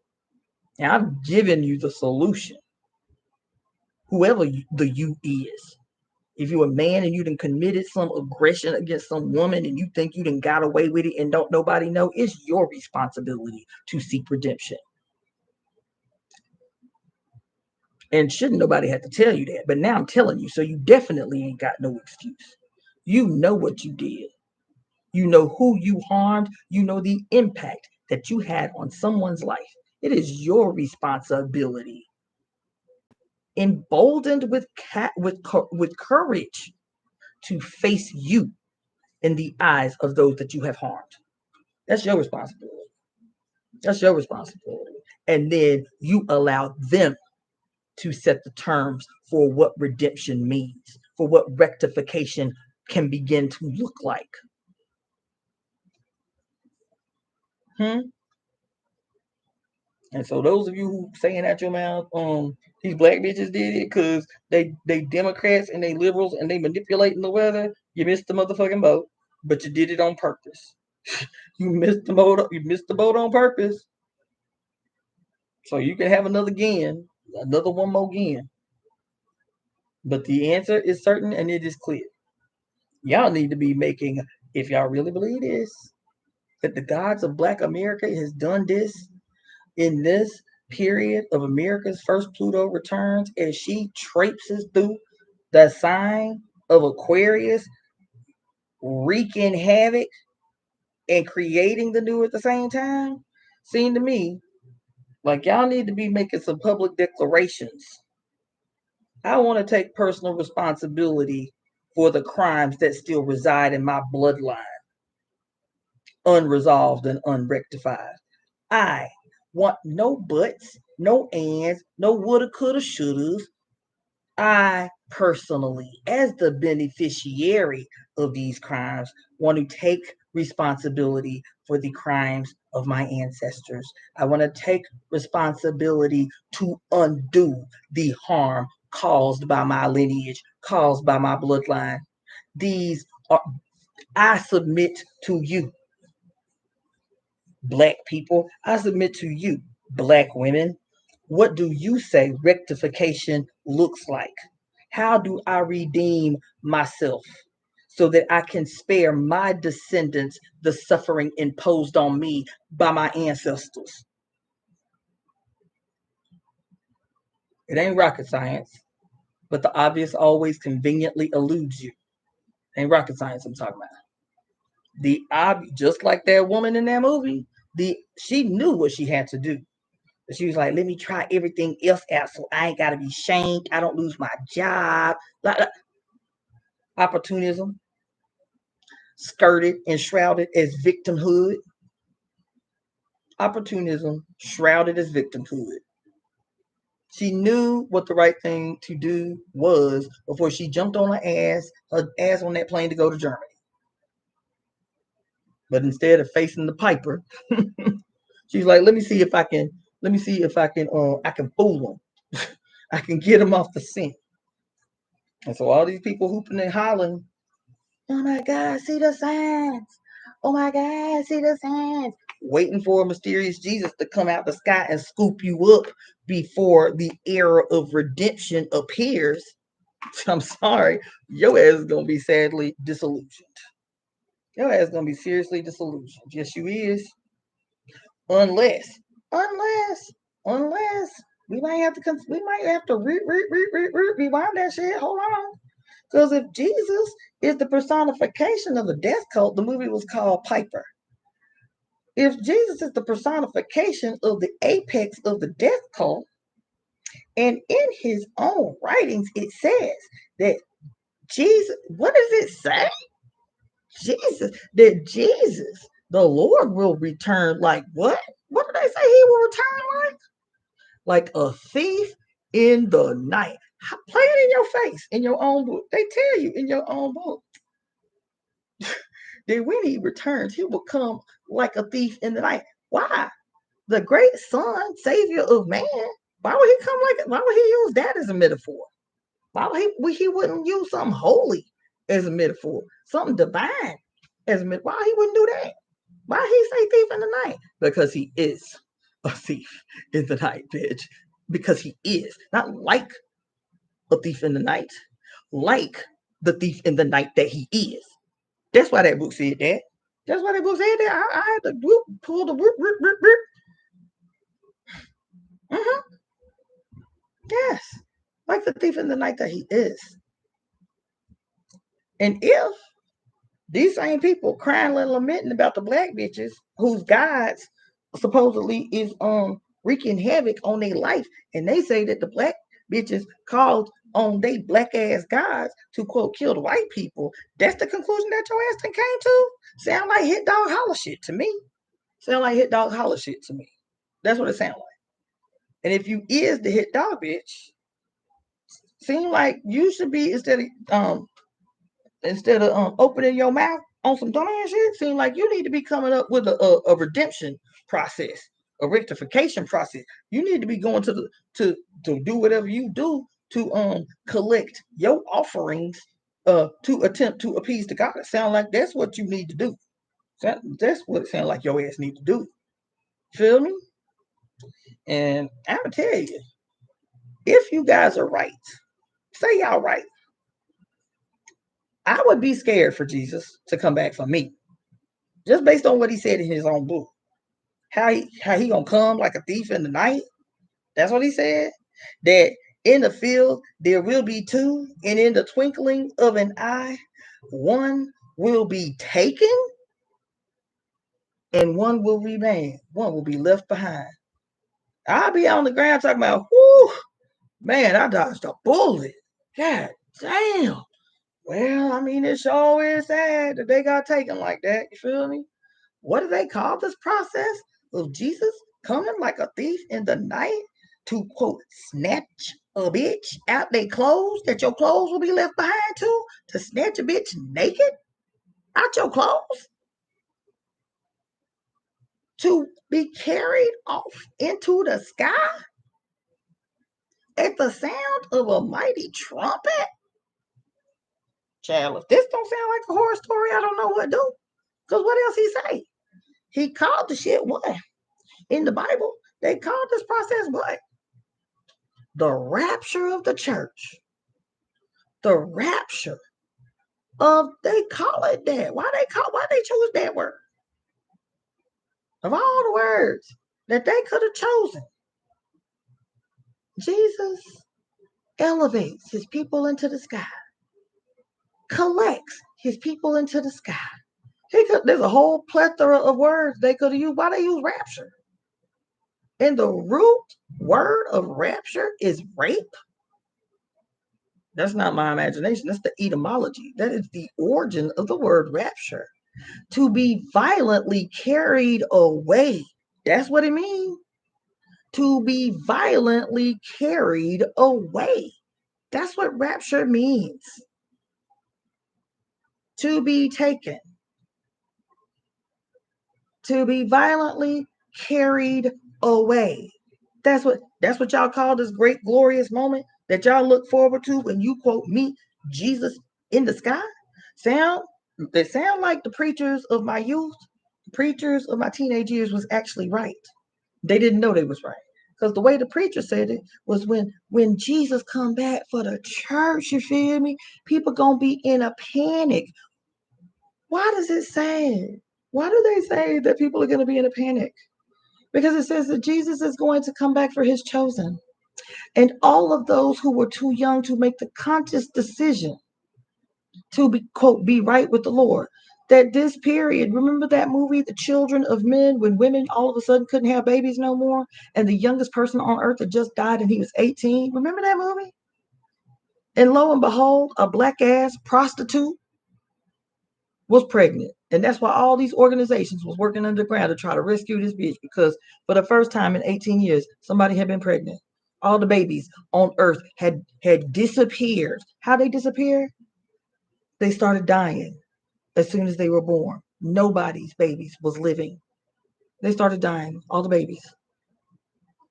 And I've given you the solution. Whoever the you is. If you're a man and you done committed some aggression against some woman and you think you done got away with it and don't nobody know, it's your responsibility to seek redemption. And shouldn't nobody have to tell you that. But now I'm telling you, so you definitely ain't got no excuse. You know what you did. You know who you harmed. You know the impact that you had on someone's life. It is your responsibility. Emboldened with courage to face you in the eyes of those that you have harmed. That's your responsibility. That's your responsibility. And then you allow them to set the terms for what redemption means, for what rectification can begin to look like. And so those of you who saying out your mouth, these black bitches did it because they Democrats and they liberals and they manipulating the weather, you missed the motherfucking boat, but you did it on purpose. You missed the boat. You missed the boat on purpose. So you can have another one more again. But the answer is certain and it is clear. Y'all need to be making, if y'all really believe this, that the gods of Black America has done this in this period of America's first Pluto returns as she traipses through the sign of Aquarius, wreaking havoc and creating the new at the same time, seemed to me like y'all need to be making some public declarations. I want to take personal responsibility for the crimes that still reside in my bloodline, unresolved and unrectified. I want no buts, no ands, no woulda, coulda, shouldas. I personally, as the beneficiary of these crimes, want to take responsibility for the crimes of my ancestors. I want to take responsibility to undo the harm caused by my lineage, caused by my bloodline. I submit to you, Black people. I submit to you, Black women. What do you say rectification looks like? How do I redeem myself so that I can spare my descendants the suffering imposed on me by my ancestors? It ain't rocket science, but the obvious always conveniently eludes you. It ain't rocket science I'm talking about. Just like that woman in that movie, she knew what she had to do. She was like, let me try everything else out so I ain't got to be shamed. I don't lose my job. Opportunism, skirted and shrouded as victimhood. Opportunism, shrouded as victimhood. She knew what the right thing to do was before she jumped on her ass on that plane to go to Germany. But instead of facing the piper, she's like, let me see if I can I can fool them. I can get them off the scent. And so all these people hooping and hollering, oh my God, see the signs. Oh my God, see the signs. Waiting for a mysterious Jesus to come out the sky and scoop you up before the era of redemption appears. I'm sorry, your ass is going to be sadly disillusioned. Your ass is going to be seriously disillusioned. Yes, you is. Unless unless we might have to rewind that shit. Hold on. Because if Jesus is the personification of the death cult, the movie was called Piper. If Jesus is the personification of the apex of the death cult, and in his own writings, it says that Jesus, what does it say? Jesus, the Lord will return like what? What did they say he will return like? Like a thief in the night. Play it in your face, in your own book. They tell you in your own book that when he returns, he will come like a thief in the night. Why? The great son, savior of man. Why would he come like? Why would he use that as a metaphor? Why would he wouldn't use something holy as a metaphor, something divine as a metaphor? Why he wouldn't do that? Why he say thief in the night? Because he is a thief in the night, bitch. Because he is not like a thief in the night, like the thief in the night that he is. That's why that book said that. That's why that book said that. I had to pull the whoop. Yes, like the thief in the night that he is. And if these same people crying and lamenting about the black bitches whose gods supposedly is wreaking havoc on their life, and they say that the black bitches called on they black ass gods to quote kill the white people, that's the conclusion that your ass came to? Sound like hit dog holler shit to me. Sound like hit dog holler shit to me. That's what it sounds like. And if you is the hit dog bitch, seem like you should be instead of opening your mouth on some dumbass shit, seem like you need to be coming up with a redemption process, a rectification process. You need to be going to do whatever you do to collect your offerings to attempt to appease the God. It sounds like that's what you need to do. That's what it sounds like your ass need to do. Feel me? And I'm gonna tell you, if you guys are right, say y'all right, I would be scared for Jesus to come back for me, just based on what he said in his own book. How he gonna come like a thief in the night? That's what he said. That in the field there will be two, and in the twinkling of an eye, one will be taken, and one will remain. One will be left behind. I'll be on the ground talking about, whoo, man, I dodged a bullet. God damn. Well, I mean, it sure is sad that they got taken like that. You feel me? What do they call this process of Jesus coming like a thief in the night to quote snatch a bitch out their clothes, that your clothes will be left behind too, to snatch a bitch naked out your clothes, to be carried off into the sky at the sound of a mighty trumpet? Child, if this don't sound like a horror story, I don't know what do. Because what else he say? He called the shit what? In the Bible, they called this process what? The rapture of the church. The rapture of, they call it that. Why they choose that word? Of all the words that they could have chosen, Jesus elevates his people into the sky, collects his people into the sky. There's a whole plethora of words they could have used. Why they use rapture? And the root word of rapture is rape. That's not my imagination. That's the etymology. That is the origin of the word rapture. To be violently carried away. That's what it means. To be violently carried away. That's what rapture means. To be taken. To be violently carried away. That's what y'all call this great glorious moment that y'all look forward to when you quote meet Jesus in the sky. They sound like the preachers of my youth, the preachers of my teenage years was actually right. They didn't know they was right. Because the way the preacher said it was when Jesus come back for the church, you feel me? People gonna be in a panic. Why does it say? Why do they say that people are gonna be in a panic? Because it says that Jesus is going to come back for his chosen. And all of those who were too young to make the conscious decision to be, quote, be right with the Lord. That this period, remember that movie, The Children of Men, when women all of a sudden couldn't have babies no more, and the youngest person on earth had just died and he was 18? Remember that movie? And lo and behold, a black ass prostitute was pregnant. And that's why all these organizations was working underground to try to rescue this bitch, because for the first time in 18 years, somebody had been pregnant. All the babies on earth had disappeared. How they disappeared? They started dying as soon as they were born. Nobody's babies was living. They started dying, all the babies.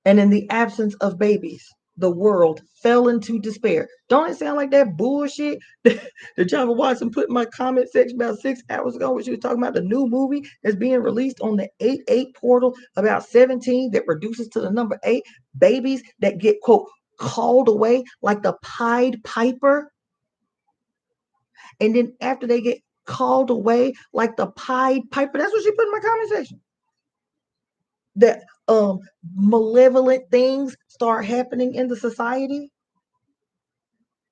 And in the absence of babies, the world fell into despair. Don't it sound like that bullshit that Java Watson put in my comment section about 6 hours ago when she was talking about the new movie that's being released on the 8/8 portal about 17 that reduces to the number 8 babies that get, quote, called away like the Pied Piper? And then after they get called away like the Pied Piper, that's what she put in my comment section. That malevolent things start happening in the society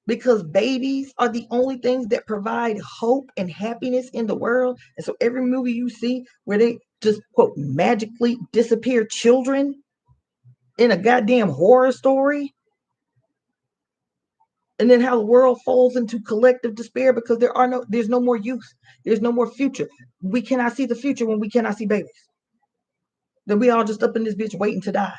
because babies are the only things that provide hope and happiness in the world. And so every movie you see where they just, quote, magically disappear children in a goddamn horror story, and then how the world falls into collective despair because there's no more youth, there's no more future. We cannot see the future when we cannot see babies. Then we all just up in this bitch waiting to die.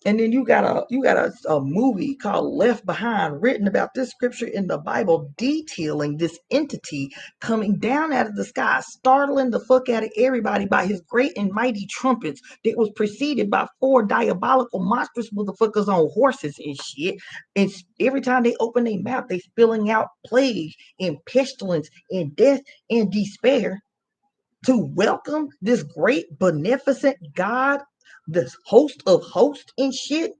And then you got a movie called Left Behind, written about this scripture in the Bible, detailing this entity coming down out of the sky, startling the fuck out of everybody by his great and mighty trumpets that was preceded by 4 diabolical monstrous motherfuckers on horses and shit. And every time they open their mouth, they spilling out plague and pestilence and death and despair to welcome this great beneficent God, this host of hosts and shit.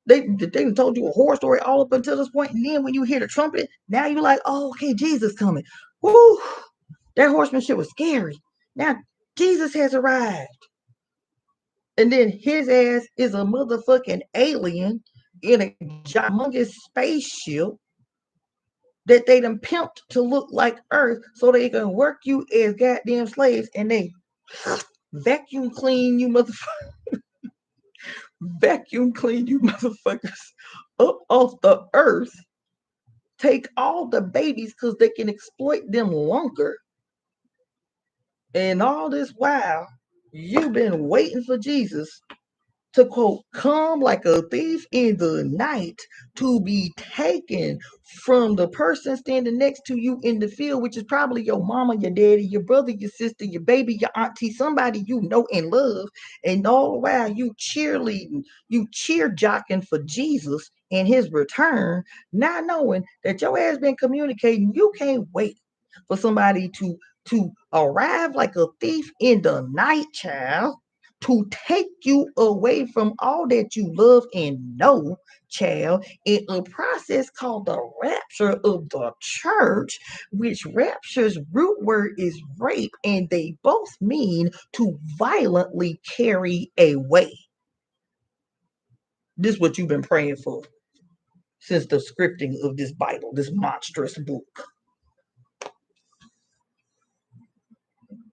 They told you a horror story all up until this point, and then when you hear the trumpet, now you're like, oh, okay, Jesus coming. Woo! That horseman shit was scary. Now Jesus has arrived. And then his ass is a motherfucking alien in a humongous spaceship that they done pimped to look like Earth so they can work you as goddamn slaves, and they vacuum clean you motherfuckers up off the earth, take all the babies because they can exploit them longer. And all this while, you've been waiting for Jesus to, quote, come like a thief in the night to be taken from the person standing next to you in the field, which is probably your mama, your daddy, your brother, your sister, your baby, your auntie, somebody you know and love. And all the while you cheerleading, you cheer jocking for Jesus and his return, not knowing that your ass been communicating. You can't wait for somebody to arrive like a thief in the night, child, to take you away from all that you love and know, child, in a process called the rapture of the church, which rapture's root word is rape, and they both mean to violently carry away. This is what you've been praying for since the scripting of this Bible, this monstrous book.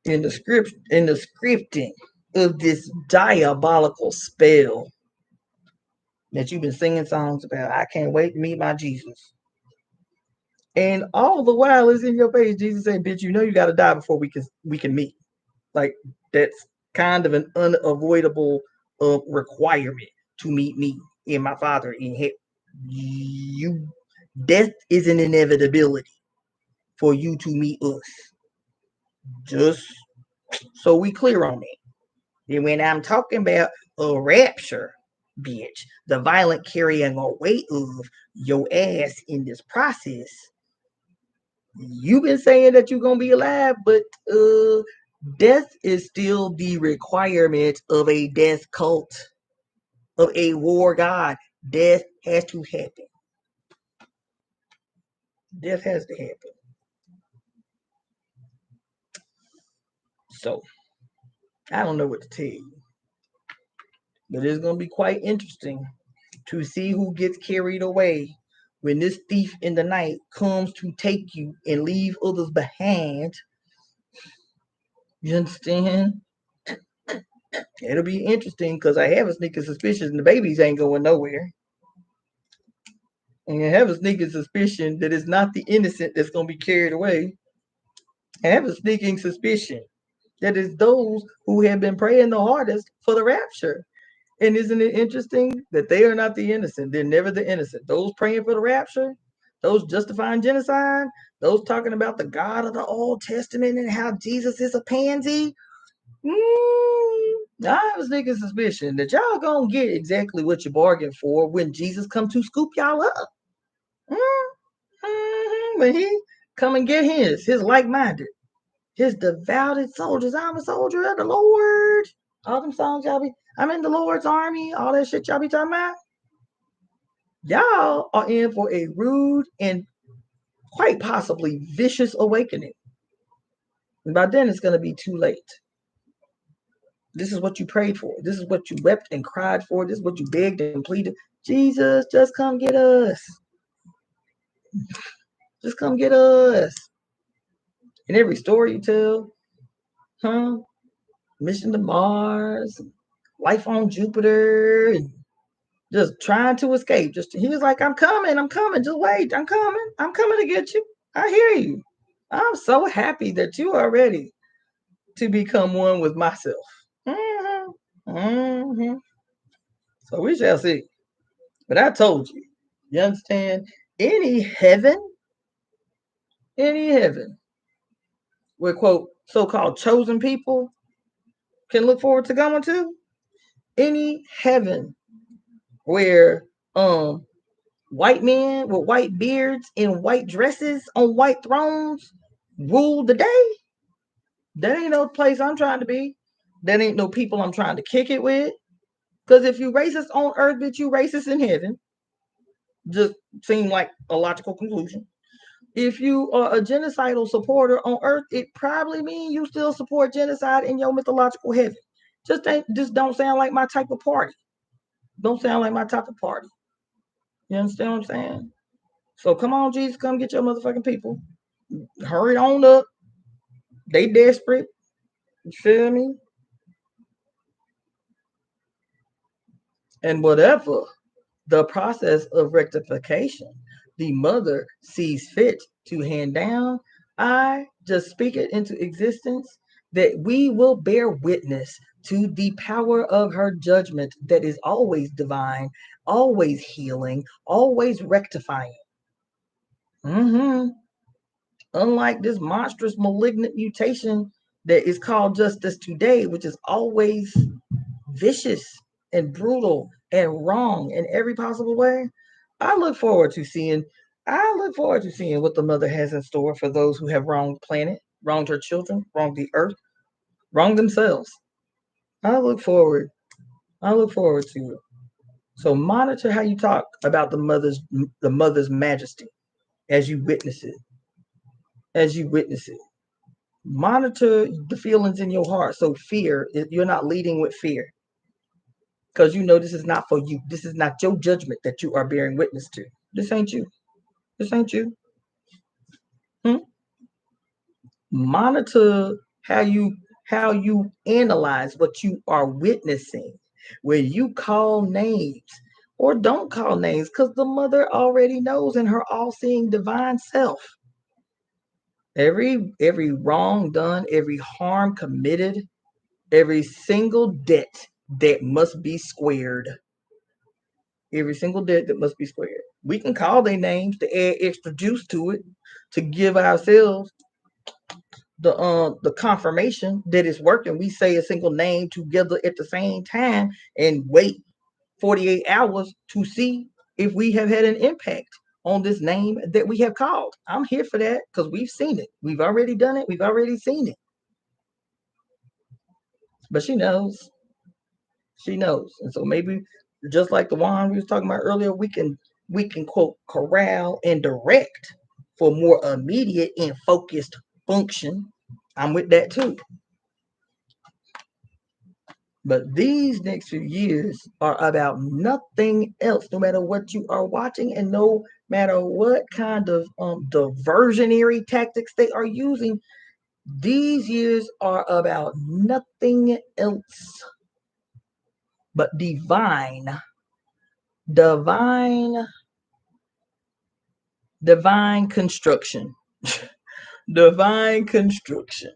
In the scripting of this diabolical spell that you've been singing songs about. I can't wait to meet my Jesus. And all the while it's in your face. Jesus said, bitch, you know you gotta die before we can meet. Like, that's kind of an unavoidable requirement to meet me and my Father in heaven. Death is an inevitability for you to meet us. Just so we clear on that. And when I'm talking about a rapture, bitch, the violent carrying away of your ass in this process, you've been saying that you're going to be alive, but death is still the requirement of a death cult, of a war god. Death has to happen. Death has to happen. So I don't know what to tell you, but it's going to be quite interesting to see who gets carried away when this thief in the night comes to take you and leave others behind. You understand? It'll be interesting because I have a sneaking suspicion the babies ain't going nowhere. And I have a sneaking suspicion that it's not the innocent that's going to be carried away. I have a sneaking suspicion that it's those who have been praying the hardest for the rapture. And isn't it interesting that they are not the innocent? They're never the innocent. Those praying for the rapture, those justifying genocide, those talking about the God of the Old Testament and how Jesus is a pansy. I have a sneaking suspicion that y'all gonna get exactly what you bargained for when Jesus come to scoop y'all up. When he come and get his like-minded, his devoted soldiers. I'm a soldier of the Lord. All them songs y'all be, I'm in the Lord's army, all that shit y'all be talking about. Y'all are in for a rude and quite possibly vicious awakening. And by then it's going to be too late. This is what you prayed for. This is what you wept and cried for. This is what you begged and pleaded. Jesus, just come get us. Just come get us. And every story you tell, mission to Mars, life on Jupiter, and just trying to escape. He was like, I'm coming. Just wait. I'm coming to get you. I hear you. I'm so happy that you are ready to become one with myself. So we shall see. But I told you, you understand? Any heaven where, quote, so-called chosen people can look forward to going to, any heaven where white men with white beards in white dresses on white thrones rule the day, that ain't no place I'm trying to be. That ain't no people I'm trying to kick it with. Because if you racist on earth, bitch, you racist in heaven. Just seemed like a logical conclusion. If you are a genocidal supporter on earth, it probably means you still support genocide in your mythological heaven. Just don't sound like my type of party. Don't sound like my type of party. You understand what I'm saying? So come on, Jesus, come get your motherfucking people. Hurry on up. They desperate. You feel me? And whatever the process of rectification the mother sees fit to hand down, I just speak it into existence that we will bear witness to the power of her judgment that is always divine, always healing, always rectifying. Unlike this monstrous malignant mutation that is called justice today, which is always vicious and brutal and wrong in every possible way. I look forward to seeing what the mother has in store for those who have wronged the planet, wronged her children, wronged the earth, wronged themselves. I look forward to it. So monitor how you talk about the mother's majesty as you witness it. Monitor the feelings in your heart. So fear, you're not leading with fear. Because you know this is not for you. This is not your judgment that you are bearing witness to. This ain't you. Monitor how you analyze what you are witnessing, where you call names or don't call names, because the mother already knows in her all-seeing divine self. Every wrong done, every harm committed, every single debt that must be squared. Every single debt that must be squared. We can call their names to add extra juice to it, to give ourselves the confirmation that it's working. We say a single name together at the same time and wait 48 hours to see if we have had an impact on this name that we have called. I'm here for that because we've seen it. We've already done it. We've already seen it. But she knows. And so maybe just like the one we was talking about earlier, we can quote corral and direct for more immediate and focused function. I'm with that too. But these next few years are about nothing else, no matter what you are watching and no matter what kind of diversionary tactics they are using. These years are about nothing else but divine construction. Divine construction.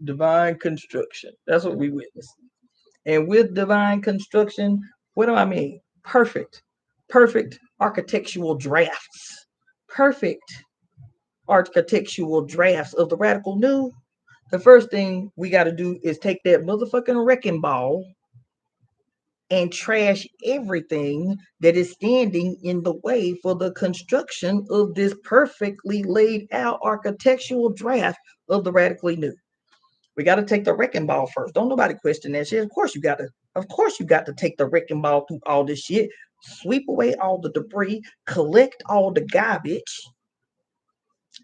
Divine construction. That's what we witness. And with divine construction, what do I mean? Perfect architectural drafts. Perfect architectural drafts of the radical new. The first thing we got to do is take that motherfucking wrecking ball and trash everything that is standing in the way for the construction of this perfectly laid out architectural draft of the radically new. We got to take the wrecking ball first. Don't nobody question that shit. Of course you got to take the wrecking ball through all this shit, sweep away all the debris, collect all the garbage,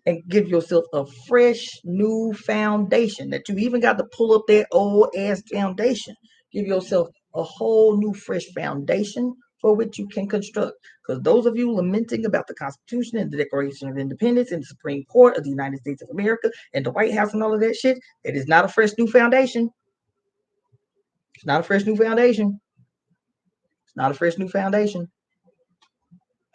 and give yourself a fresh new foundation. That you even got to pull up that old ass foundation. Give yourself a whole new fresh foundation for which you can construct. Because those of you lamenting about the Constitution and the Declaration of Independence and the Supreme Court of the United States of America and the White House and all of that shit, it is not a fresh new foundation. It's not a fresh new foundation. It's not a fresh new foundation.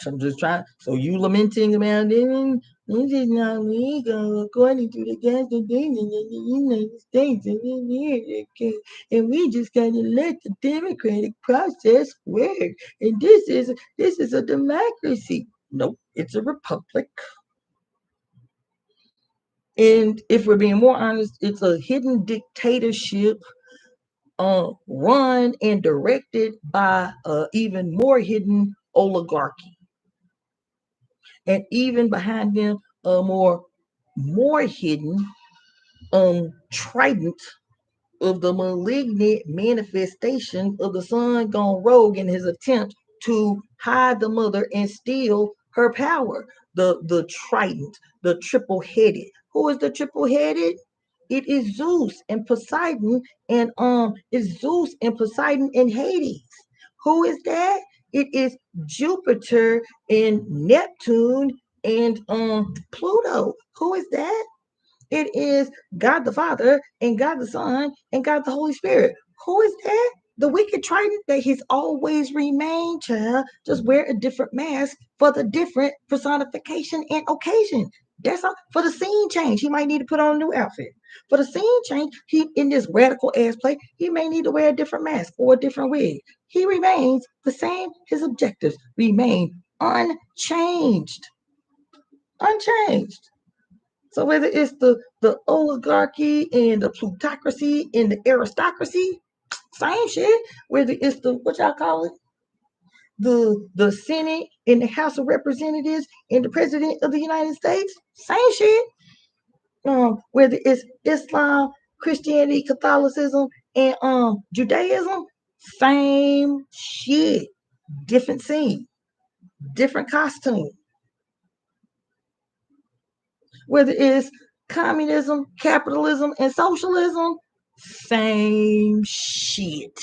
So I'm just trying. So you lamenting about it, this is not legal according to the Constitution of the United States of America, and we just gotta let the democratic process work. And this is a democracy. Nope, it's a republic. And if we're being more honest, it's a hidden dictatorship run and directed by even more hidden oligarchy. And even behind them, a more hidden trident of the malignant manifestation of the son gone rogue in his attempt to hide the mother and steal her power. The trident, the triple-headed. Who is the triple-headed? It is Zeus and Poseidon, and it's Zeus and Poseidon and Hades. Who is that? It is Jupiter and Neptune and Pluto. Who is that? It is God the Father and God the Son and God the Holy Spirit. Who is that? The wicked trident that he's always remained, child. Just wear a different mask for the different personification and occasion. That's all. For the scene change, he might need to put on a new outfit. For the scene change, he in this radical ass play, he may need to wear a different mask or a different wig. He remains the same. His objectives remain unchanged. Unchanged. So whether it's the oligarchy and the plutocracy and the aristocracy, same shit. Whether it's the what y'all call it, the Senate and the House of Representatives and the President of the United States, same shit. Whether it's Islam, Christianity, Catholicism, and Judaism, same shit. Different scene, different costume. Whether it's communism, capitalism, and socialism, same shit.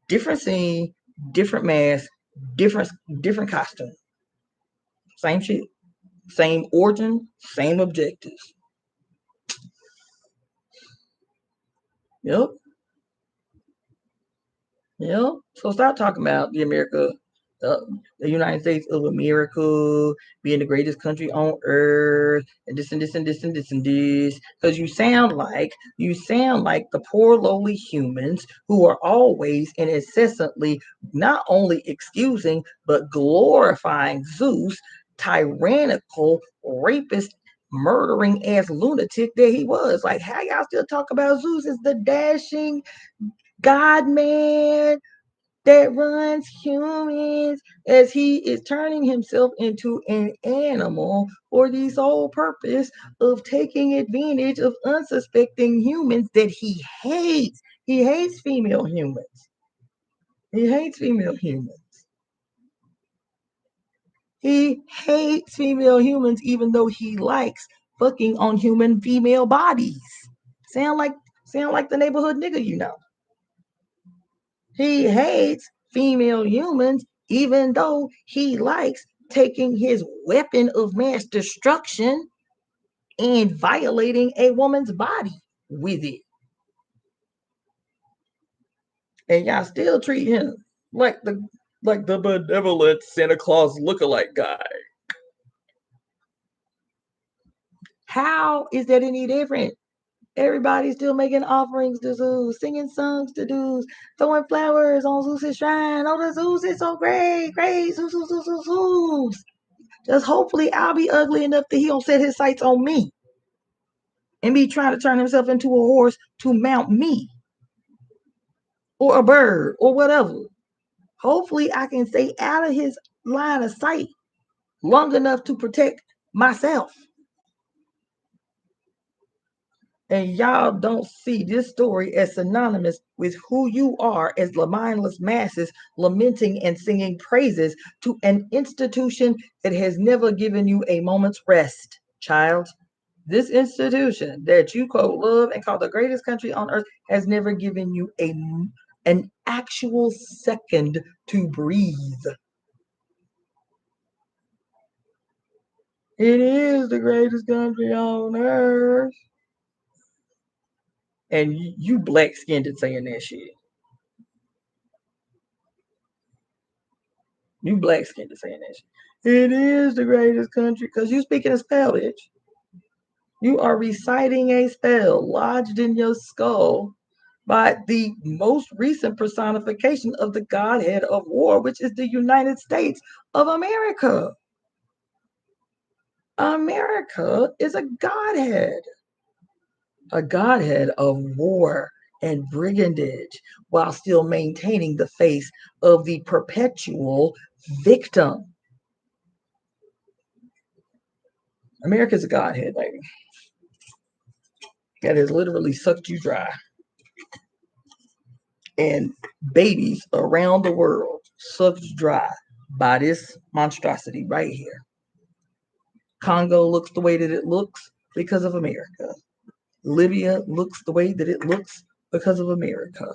Different scene, different mask, different costume. Same shit. Same origin, same objectives. Yep. Yep. So stop talking about the United States of America being the greatest country on earth, and this and this and this and this and this, because you sound like the poor lowly humans who are always and incessantly not only excusing but glorifying Zeus, tyrannical rapist, murdering ass lunatic that he was. Like, how y'all still talk about Zeus as the dashing God man that runs humans, as he is turning himself into an animal for the sole purpose of taking advantage of unsuspecting humans that he hates. He hates female humans. He hates female humans. He hates female humans, even though he likes fucking on human female bodies. Sound like the neighborhood nigga, you know. He hates female humans, even though he likes taking his weapon of mass destruction and violating a woman's body with it. And y'all still treat him like the benevolent Santa Claus lookalike guy. How is that any different? Everybody's still making offerings to Zeus, singing songs to Zeus, throwing flowers on Zeus's shrine. Oh, the Zeus is so great, great, Zeus, Zeus, Zeus, Zeus, Zeus. Just hopefully I'll be ugly enough that he don't set his sights on me and be trying to turn himself into a horse to mount me or a bird or whatever. Hopefully I can stay out of his line of sight long enough to protect myself. And y'all don't see this story as synonymous with who you are as the mindless masses lamenting and singing praises to an institution that has never given you a moment's rest, child. This institution that you quote love and call the greatest country on earth has never given you an actual second to breathe. It is the greatest country on earth. And you black-skinned and saying that shit. You black-skinned and saying that shit. It is the greatest country because you speaking a spell, bitch. You are reciting a spell lodged in your skull by the most recent personification of the Godhead of war, which is the United States of America. America is a Godhead of war and brigandage, while still maintaining the face of the perpetual victim. America's a Godhead, baby. That has literally sucked you dry. And babies around the world sucked dry by this monstrosity right here. Congo looks the way that it looks because of America. Libya looks the way that it looks because of America.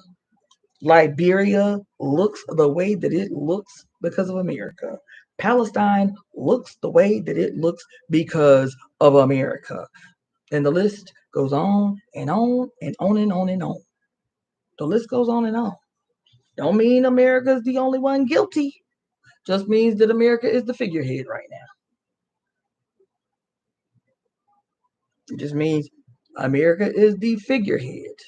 Liberia looks the way that it looks because of America. Palestine looks the way that it looks because of America. And the list goes on and on and on and on and on. The list goes on and on. Don't mean America's the only one guilty. Just means that America is the figurehead right now. It just means America is the figurehead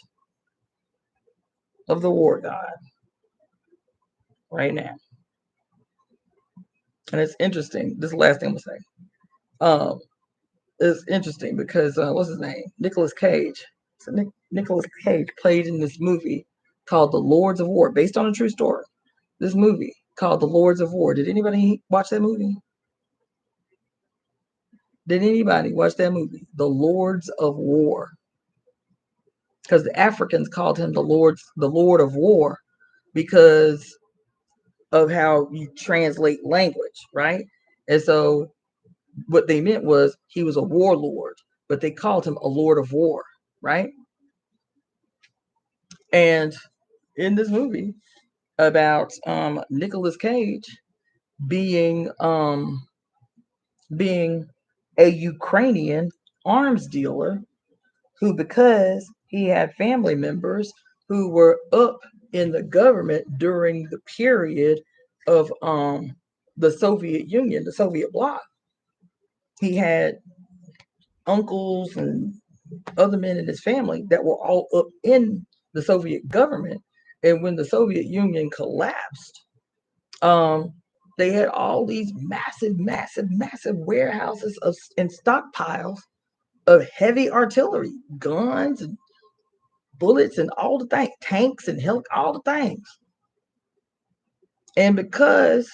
of the war god right now. And it's interesting. This is the last thing I'm gonna say. It's interesting because what's his name? Nicolas Cage. So Nicolas Cage played in this movie called The Lords of War, based on a true story. This movie called The Lords of War. Did anybody watch that movie? Did anybody watch that movie? The Lords of War. Because the Africans called him the Lord of War because of how you translate language, right? And so what they meant was he was a warlord, but they called him a Lord of War, right? And in this movie about Nicolas Cage being a Ukrainian arms dealer who, because he had family members who were up in the government during the period of the Soviet Union, the Soviet bloc, he had uncles and other men in his family that were all up in the Soviet government. And when the Soviet Union collapsed, they had all these massive warehouses and stockpiles of heavy artillery, guns and bullets and all the things, tanks and all the things. And because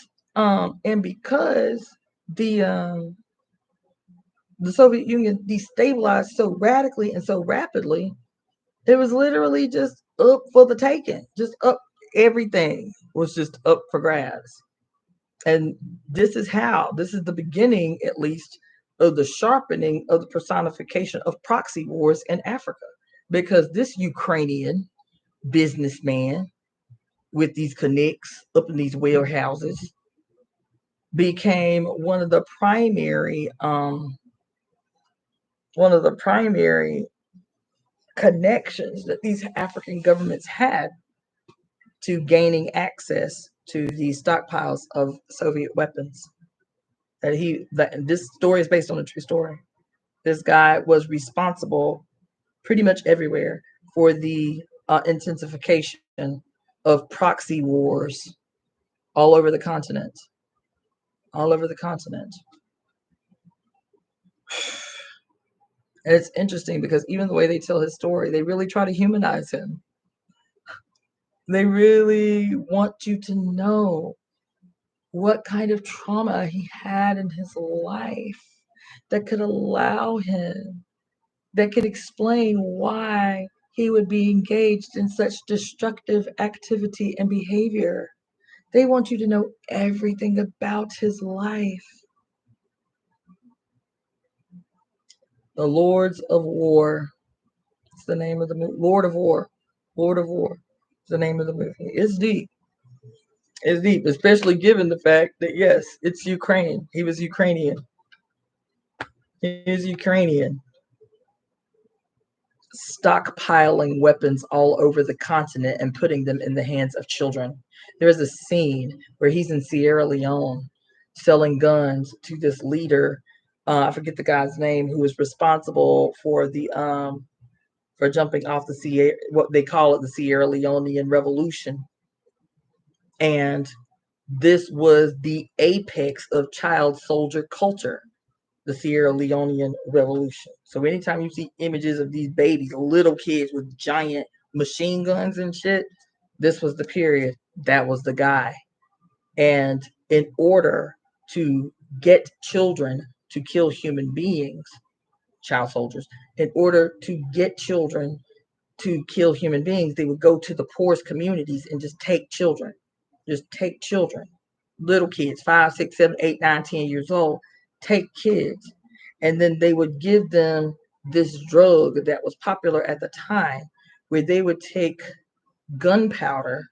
the Soviet Union destabilized so radically and so rapidly, it was literally just up for the taking. Just up, everything was just up for grabs. And this is the beginning, at least, of the sharpening of the personification of proxy wars in Africa. Because this Ukrainian businessman with these connects up in these warehouses became one of the primary connections that these African governments had to gaining access to these stockpiles of Soviet weapons. That this story is based on a true story. This guy was responsible pretty much everywhere for the intensification of proxy wars all over the continent. All over the continent. And it's interesting because even the way they tell his story, they really try to humanize him. They really want you to know what kind of trauma he had in his life that could allow him, that could explain why he would be engaged in such destructive activity and behavior. They want you to know everything about his life. The Lords of War. It's the name of the movie. Lord of War. Lord of War. It's the name of the movie. It's deep. It's deep, especially given the fact that, yes, it's Ukraine. He was Ukrainian. He is Ukrainian. Stockpiling weapons all over the continent and putting them in the hands of children. There is a scene where he's in Sierra Leone selling guns to this leader. I forget the guy's name, who was responsible for the for jumping off the Sierra, what they call it, the Sierra Leonean Revolution. And this was the apex of child soldier culture, the Sierra Leonean Revolution. So anytime you see images of these babies, little kids with giant machine guns and shit, this was the period. That was the guy. And in order to get children to kill human beings, child soldiers, in order to get children to kill human beings, they would go to the poorest communities and just take children. Just take children. Little kids, 5, 6, 7, 8, 9, 10 years old, take kids. And then they would give them this drug that was popular at the time, where they would take gunpowder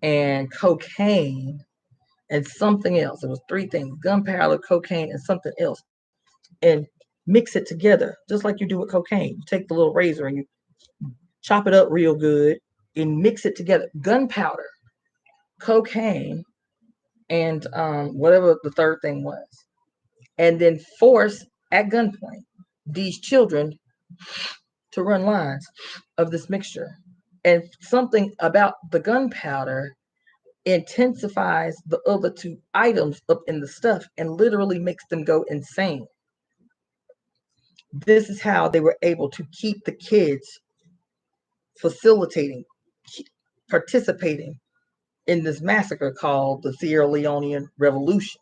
and cocaine and something else. It was 3 things: gunpowder, cocaine, and something else, and mix it together, just like you do with cocaine. You take the little razor and you chop it up real good and mix it together. Gunpowder, cocaine, and whatever the third thing was. And then force at gunpoint these children to run lines of this mixture. And something about the gunpowder intensifies the other 2 items up in the stuff and literally makes them go insane. This is how they were able to keep the kids facilitating, participating in this massacre called the Sierra Leonean Revolution.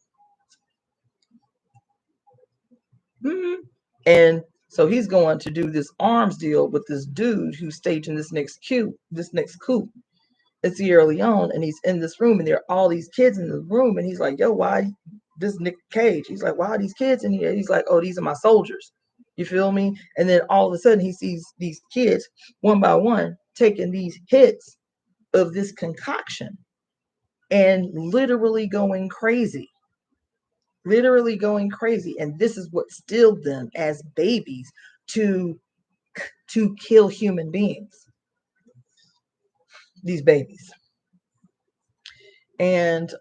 And so he's going to do this arms deal with this dude who's staging this next coup in Sierra Leone. And he's in this room, and there are all these kids in the room. And he's like, yo, why this Nick Cage? He's like, why are these kids in here? He's like, oh, these are my soldiers. You feel me? And then all of a sudden he sees these kids one by one taking these hits of this concoction and literally going crazy. And this is what stilled them as babies to kill human beings, these babies. And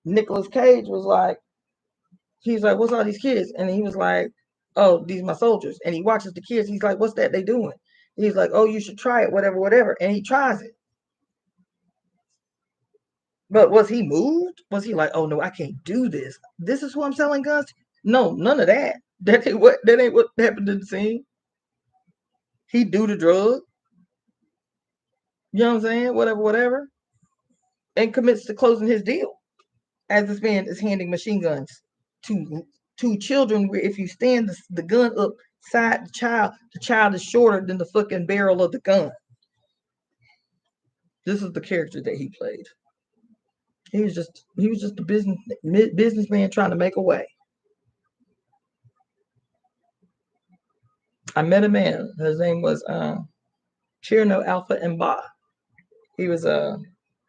Nicolas Cage was like, he's like, what's all these kids? And he was like, oh, these are my soldiers. And he watches the kids. He's like, what's that they doing? He's like, oh, you should try it, whatever. And he tries it. But was he moved? Was he like, oh no, I can't do this? This is who I'm selling guns to? No, none of that. That ain't what happened in the scene. He do the drug. You know what I'm saying? Whatever. And commits to closing his deal as this man is handing machine guns to children, where if you stand the gun up side the child is shorter than the fucking barrel of the gun. This is the character that he played. He was just a businessman trying to make a way. I met a man. His name was Cherno Alpha Mba. He was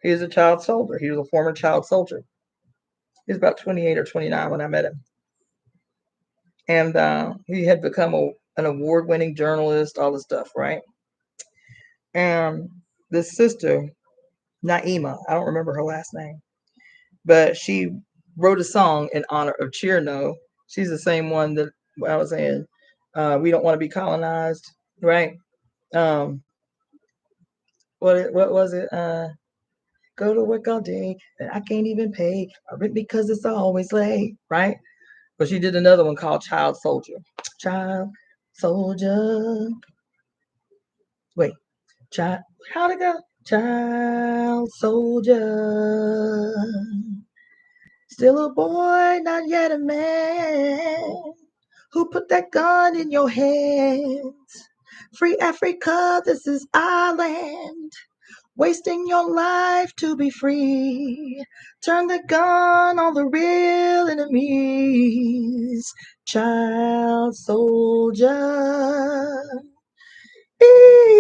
He was a child soldier. He was a former child soldier. He was about 28 or 29 when I met him. And he had become an award-winning journalist, all this stuff, right? And this sister, Naima, I don't remember her last name, but she wrote a song in honor of Cherno. She's the same one that I was saying, we don't want to be colonized, right? What was it? Go to work all day and I can't even pay my rent because it's always late, right? But she did another one called Child Soldier. Child Soldier. Wait, child, how'd it go? Child Soldier. Still a boy, not yet a man. Who put that gun in your hands? Free Africa, this is our land. Wasting your life to be free. Turn the gun on the real enemies. Child soldier. Ease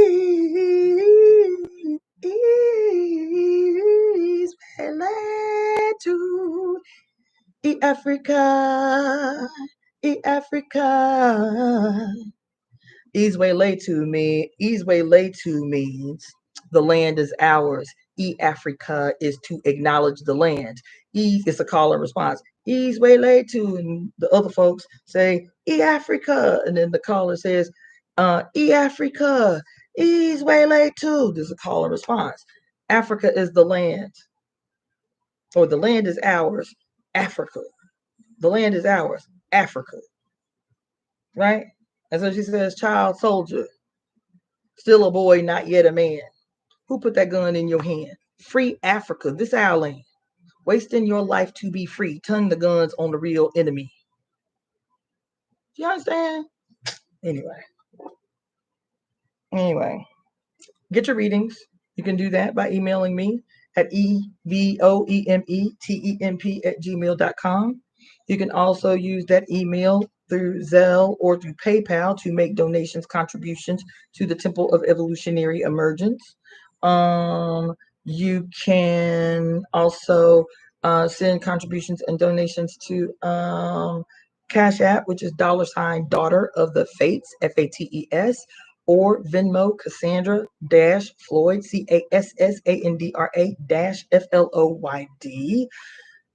to Africa. Africa. Izweletu means the land is ours. Africa is to acknowledge the land. Is a call and response. Izweletu, and the other folks say Africa, and then the caller says Africa. Izweletu. There's a call and response. Africa is the land, or the land is ours. Africa. The land is ours. Africa. Right? And so she says, child soldier, still a boy, not yet a man. Who put that gun in your hand? Free Africa. This our land. Wasting your life to be free. Turn the guns on the real enemy. Do you understand? Anyway, get your readings. You can do that by emailing me at evoemetemp@gmail.com. You can also use that email through Zelle or through PayPal to make donations, contributions to the Temple of Evolutionary Emergence. You can also send contributions and donations to Cashapp, which is $Daughter of the Fates, FATES, or Venmo Cassandra-Floyd, CASSANDRA-FLOYD.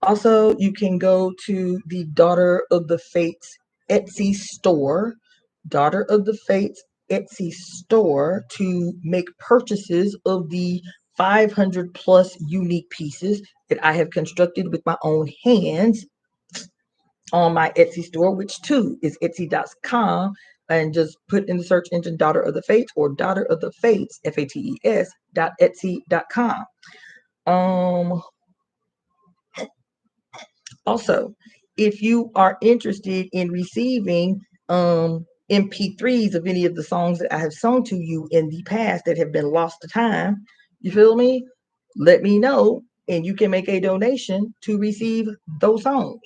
Also, you can go to the Daughter of the Fates Etsy store, Daughter of the Fates Etsy store, to make purchases of the 500 plus unique pieces that I have constructed with my own hands on my Etsy store, which too is etsy.com, and just put in the search engine Daughter of the Fates or Daughter of the Fates, FATES.etsy.com. Also, if you are interested in receiving MP3s of any of the songs that I have sung to you in the past that have been lost to time, you feel me? Let me know, and you can make a donation to receive those songs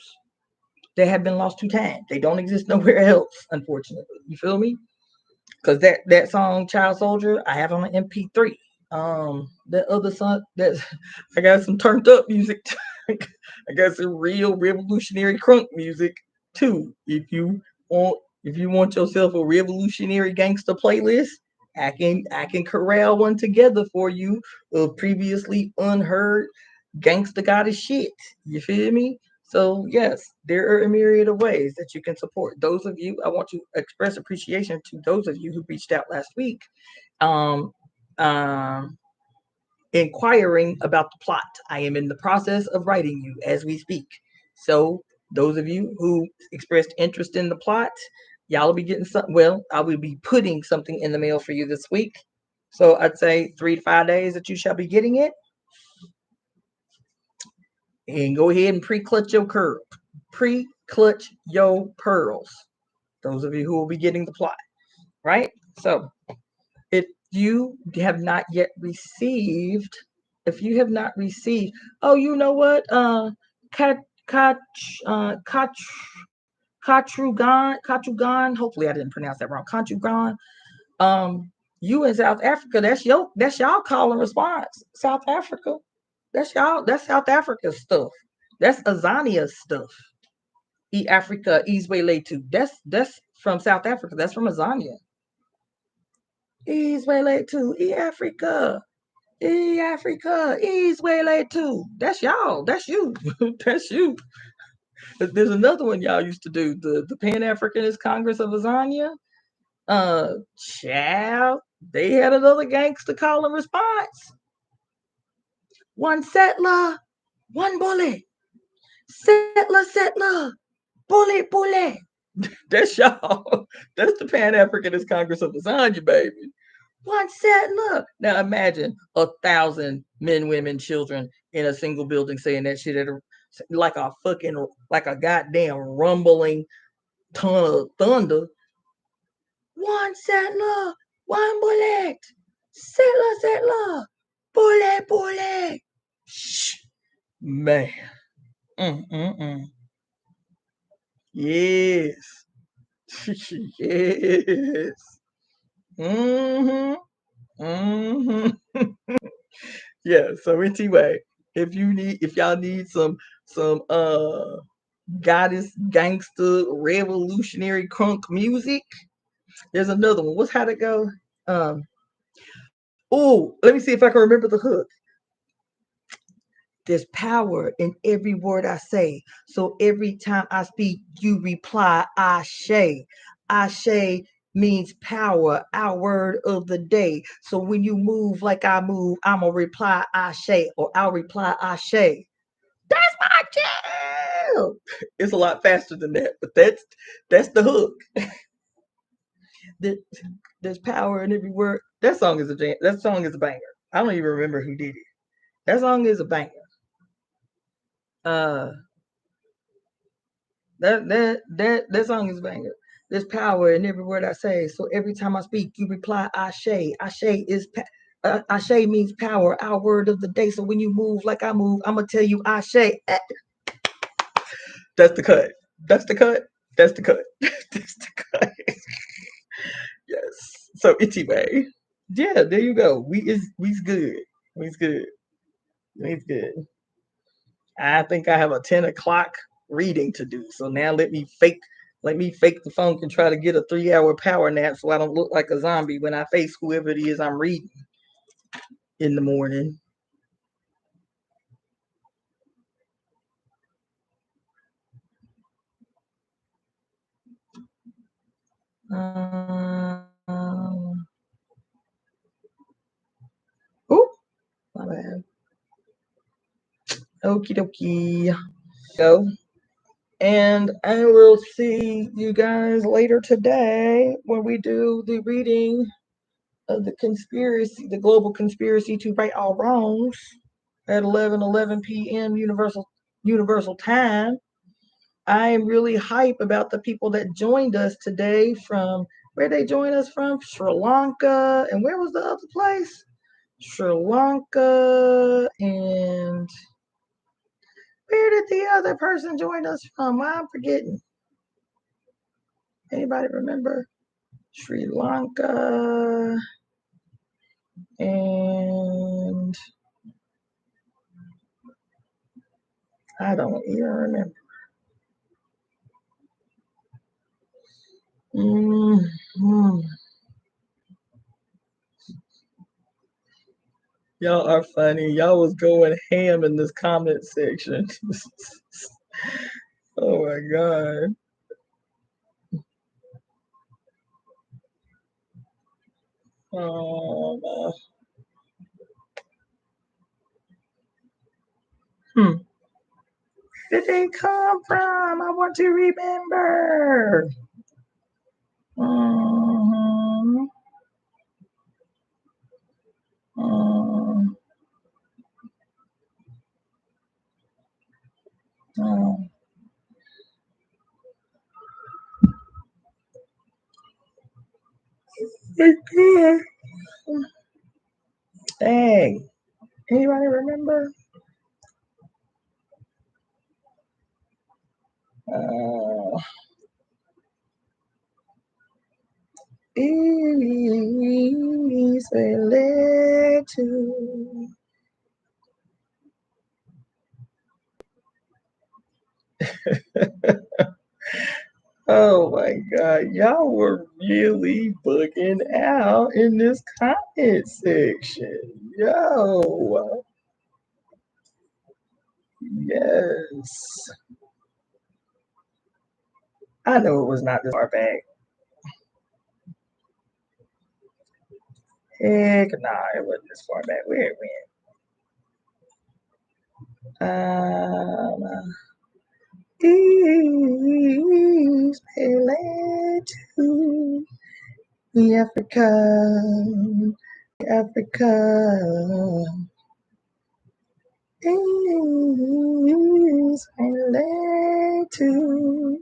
that have been lost to time. They don't exist nowhere else, unfortunately. You feel me? Because that song Child Soldier, I have on an MP3. That other song, that's I got some turned up music. I got some real revolutionary crunk music too. If you want yourself a revolutionary gangster playlist, I can corral one together for you of previously unheard gangster goddess shit. You feel me? So yes, there are a myriad of ways that you can support. Those of you, I want to express appreciation to those of you who reached out last week, inquiring about the plot. I am in the process of writing you as we speak. So those of you who expressed interest in the plot, y'all will be getting something. Well, I will be putting something in the mail for you this week. So I'd say 3 to 5 days that you shall be getting it. And go ahead and pre-clutch your pearls. Those of you who will be getting the plot, right? So if you have not yet received, oh, you know what? Katrugan, hopefully I didn't pronounce that wrong. Katrugan, you in South Africa, that's y'all call and response. South Africa. That's y'all. That's South Africa stuff. That's Azania stuff. E Africa, Izwele too. That's from South Africa. That's from Azania. Izwele too. E Africa. E Africa. Izwele too. That's y'all. That's you. That's you. There's another one y'all used to do. The Pan Africanist Congress of Azania. Child. They had another gangster call and response. One settler, one bullet. Settler, bullet. That's y'all. That's the Pan Africanist Congress of Lasagna, baby. One settler. Now imagine 1,000 men, women, children in a single building saying that shit at like a goddamn rumbling ton of thunder. One settler, one bullet. Settler, bullet. Shh, man. Yes. Yes. Yeah. So anyway, if y'all need some goddess gangster revolutionary crunk music, there's another one. How'd it go? Oh, let me see if I can remember the hook. There's power in every word I say. So every time I speak, you reply, Ashe. Ashe means power, our word of the day. So when you move like I move, I'm going to reply, Ashe, or I'll reply, Ashe. That's my jam. It's a lot faster than that, but that's the hook. There's power in every word. That song is a jam. That song is a banger. I don't even remember who did it. That song is a banger. That song is a banger. There's power in every word I say. So every time I speak, you reply Ashe. Ashe means power, our word of the day. So when you move like I move, I'm gonna tell you Ashe. That's the cut. That's the cut. That's the cut. That's the cut. Yes. So anyway, yeah, there you go. We's good. We's good. We's good. I think I have a 10 o'clock reading to do. So now let me fake the funk and try to get a 3-hour power nap so I don't look like a zombie when I face whoever it is I'm reading in the morning. Oh, my bad. Okie dokie. Go. And I will see you guys later today when we do the reading of the global conspiracy to right all wrongs at 11:11 p.m. Universal Time. I am really hype about the people that joined us today from where they joined us from, Sri Lanka, and where was the other place? Sri Lanka, and where did the other person join us from? I'm forgetting. Anybody remember? Sri Lanka, and I don't even remember. Mm-hmm. Y'all are funny. Y'all was going ham in this comment section. Oh my god. Oh, hmm. Where did they come from? I want to remember. Mm-hmm. Mm-hmm. Oh my god. Dang. Anybody remember? Uh, is related to Oh my God, y'all were really bugging out in this comment section. Yo, yes. I know it was not this far back. Heck nah, it wasn't this far back. Where it went? East Pele to the Africa. East Pele to.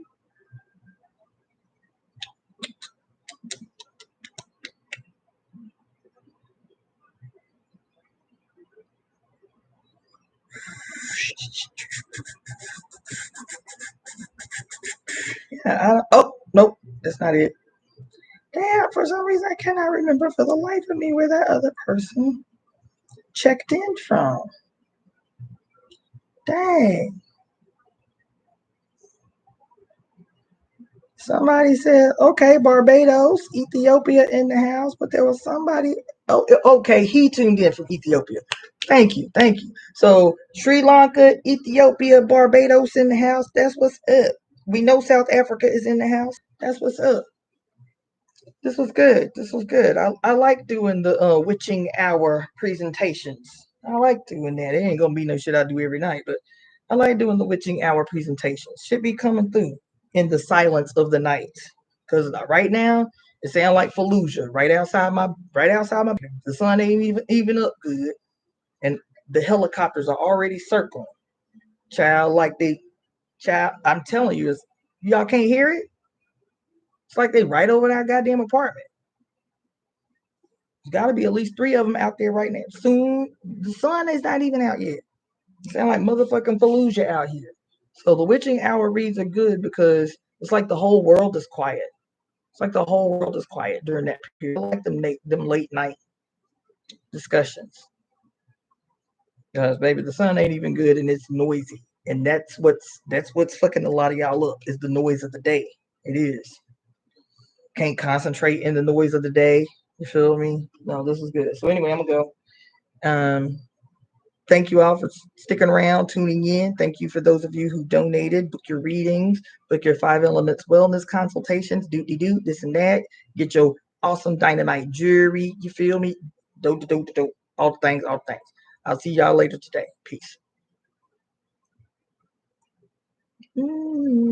Yeah, oh, nope, that's not it. Damn, for some reason I cannot remember for the life of me where that other person checked in from. Dang. Somebody said, okay, Barbados, Ethiopia in the house, but there was somebody. Oh, okay, he tuned in from Ethiopia. Thank you. So Sri Lanka, Ethiopia, Barbados in the house. That's what's up. We know South Africa is in the house. That's what's up. This was good. I like doing the witching hour presentations. I like doing that. It ain't gonna be no shit I do every night, but I like doing the witching hour presentations. Should be coming through in the silence of the night. Cause right now it sounds like Fallujah right outside my. The sun ain't even up good, and the helicopters are already circling. I'm telling you, y'all can't hear it. It's like they right over our goddamn apartment. There's got to be at least 3 of them out there right now. Soon, the sun is not even out yet. It sounds like motherfucking Fallujah out here. So the witching hour reads are good because it's like the whole world is quiet. It's like the whole world is quiet during that period. I like them late night discussions. Because baby, the sun ain't even good and it's noisy. And that's what's fucking a lot of y'all up is the noise of the day. It is. Can't concentrate in the noise of the day. You feel me? No, this is good. So anyway, I'm gonna go. Thank you all for sticking around, tuning in. Thank you for those of you who donated. Book your readings, book your 5 elements wellness consultations, do this and that. Get your awesome dynamite jewelry. You feel me? Do all the things. I'll see y'all later today. Peace.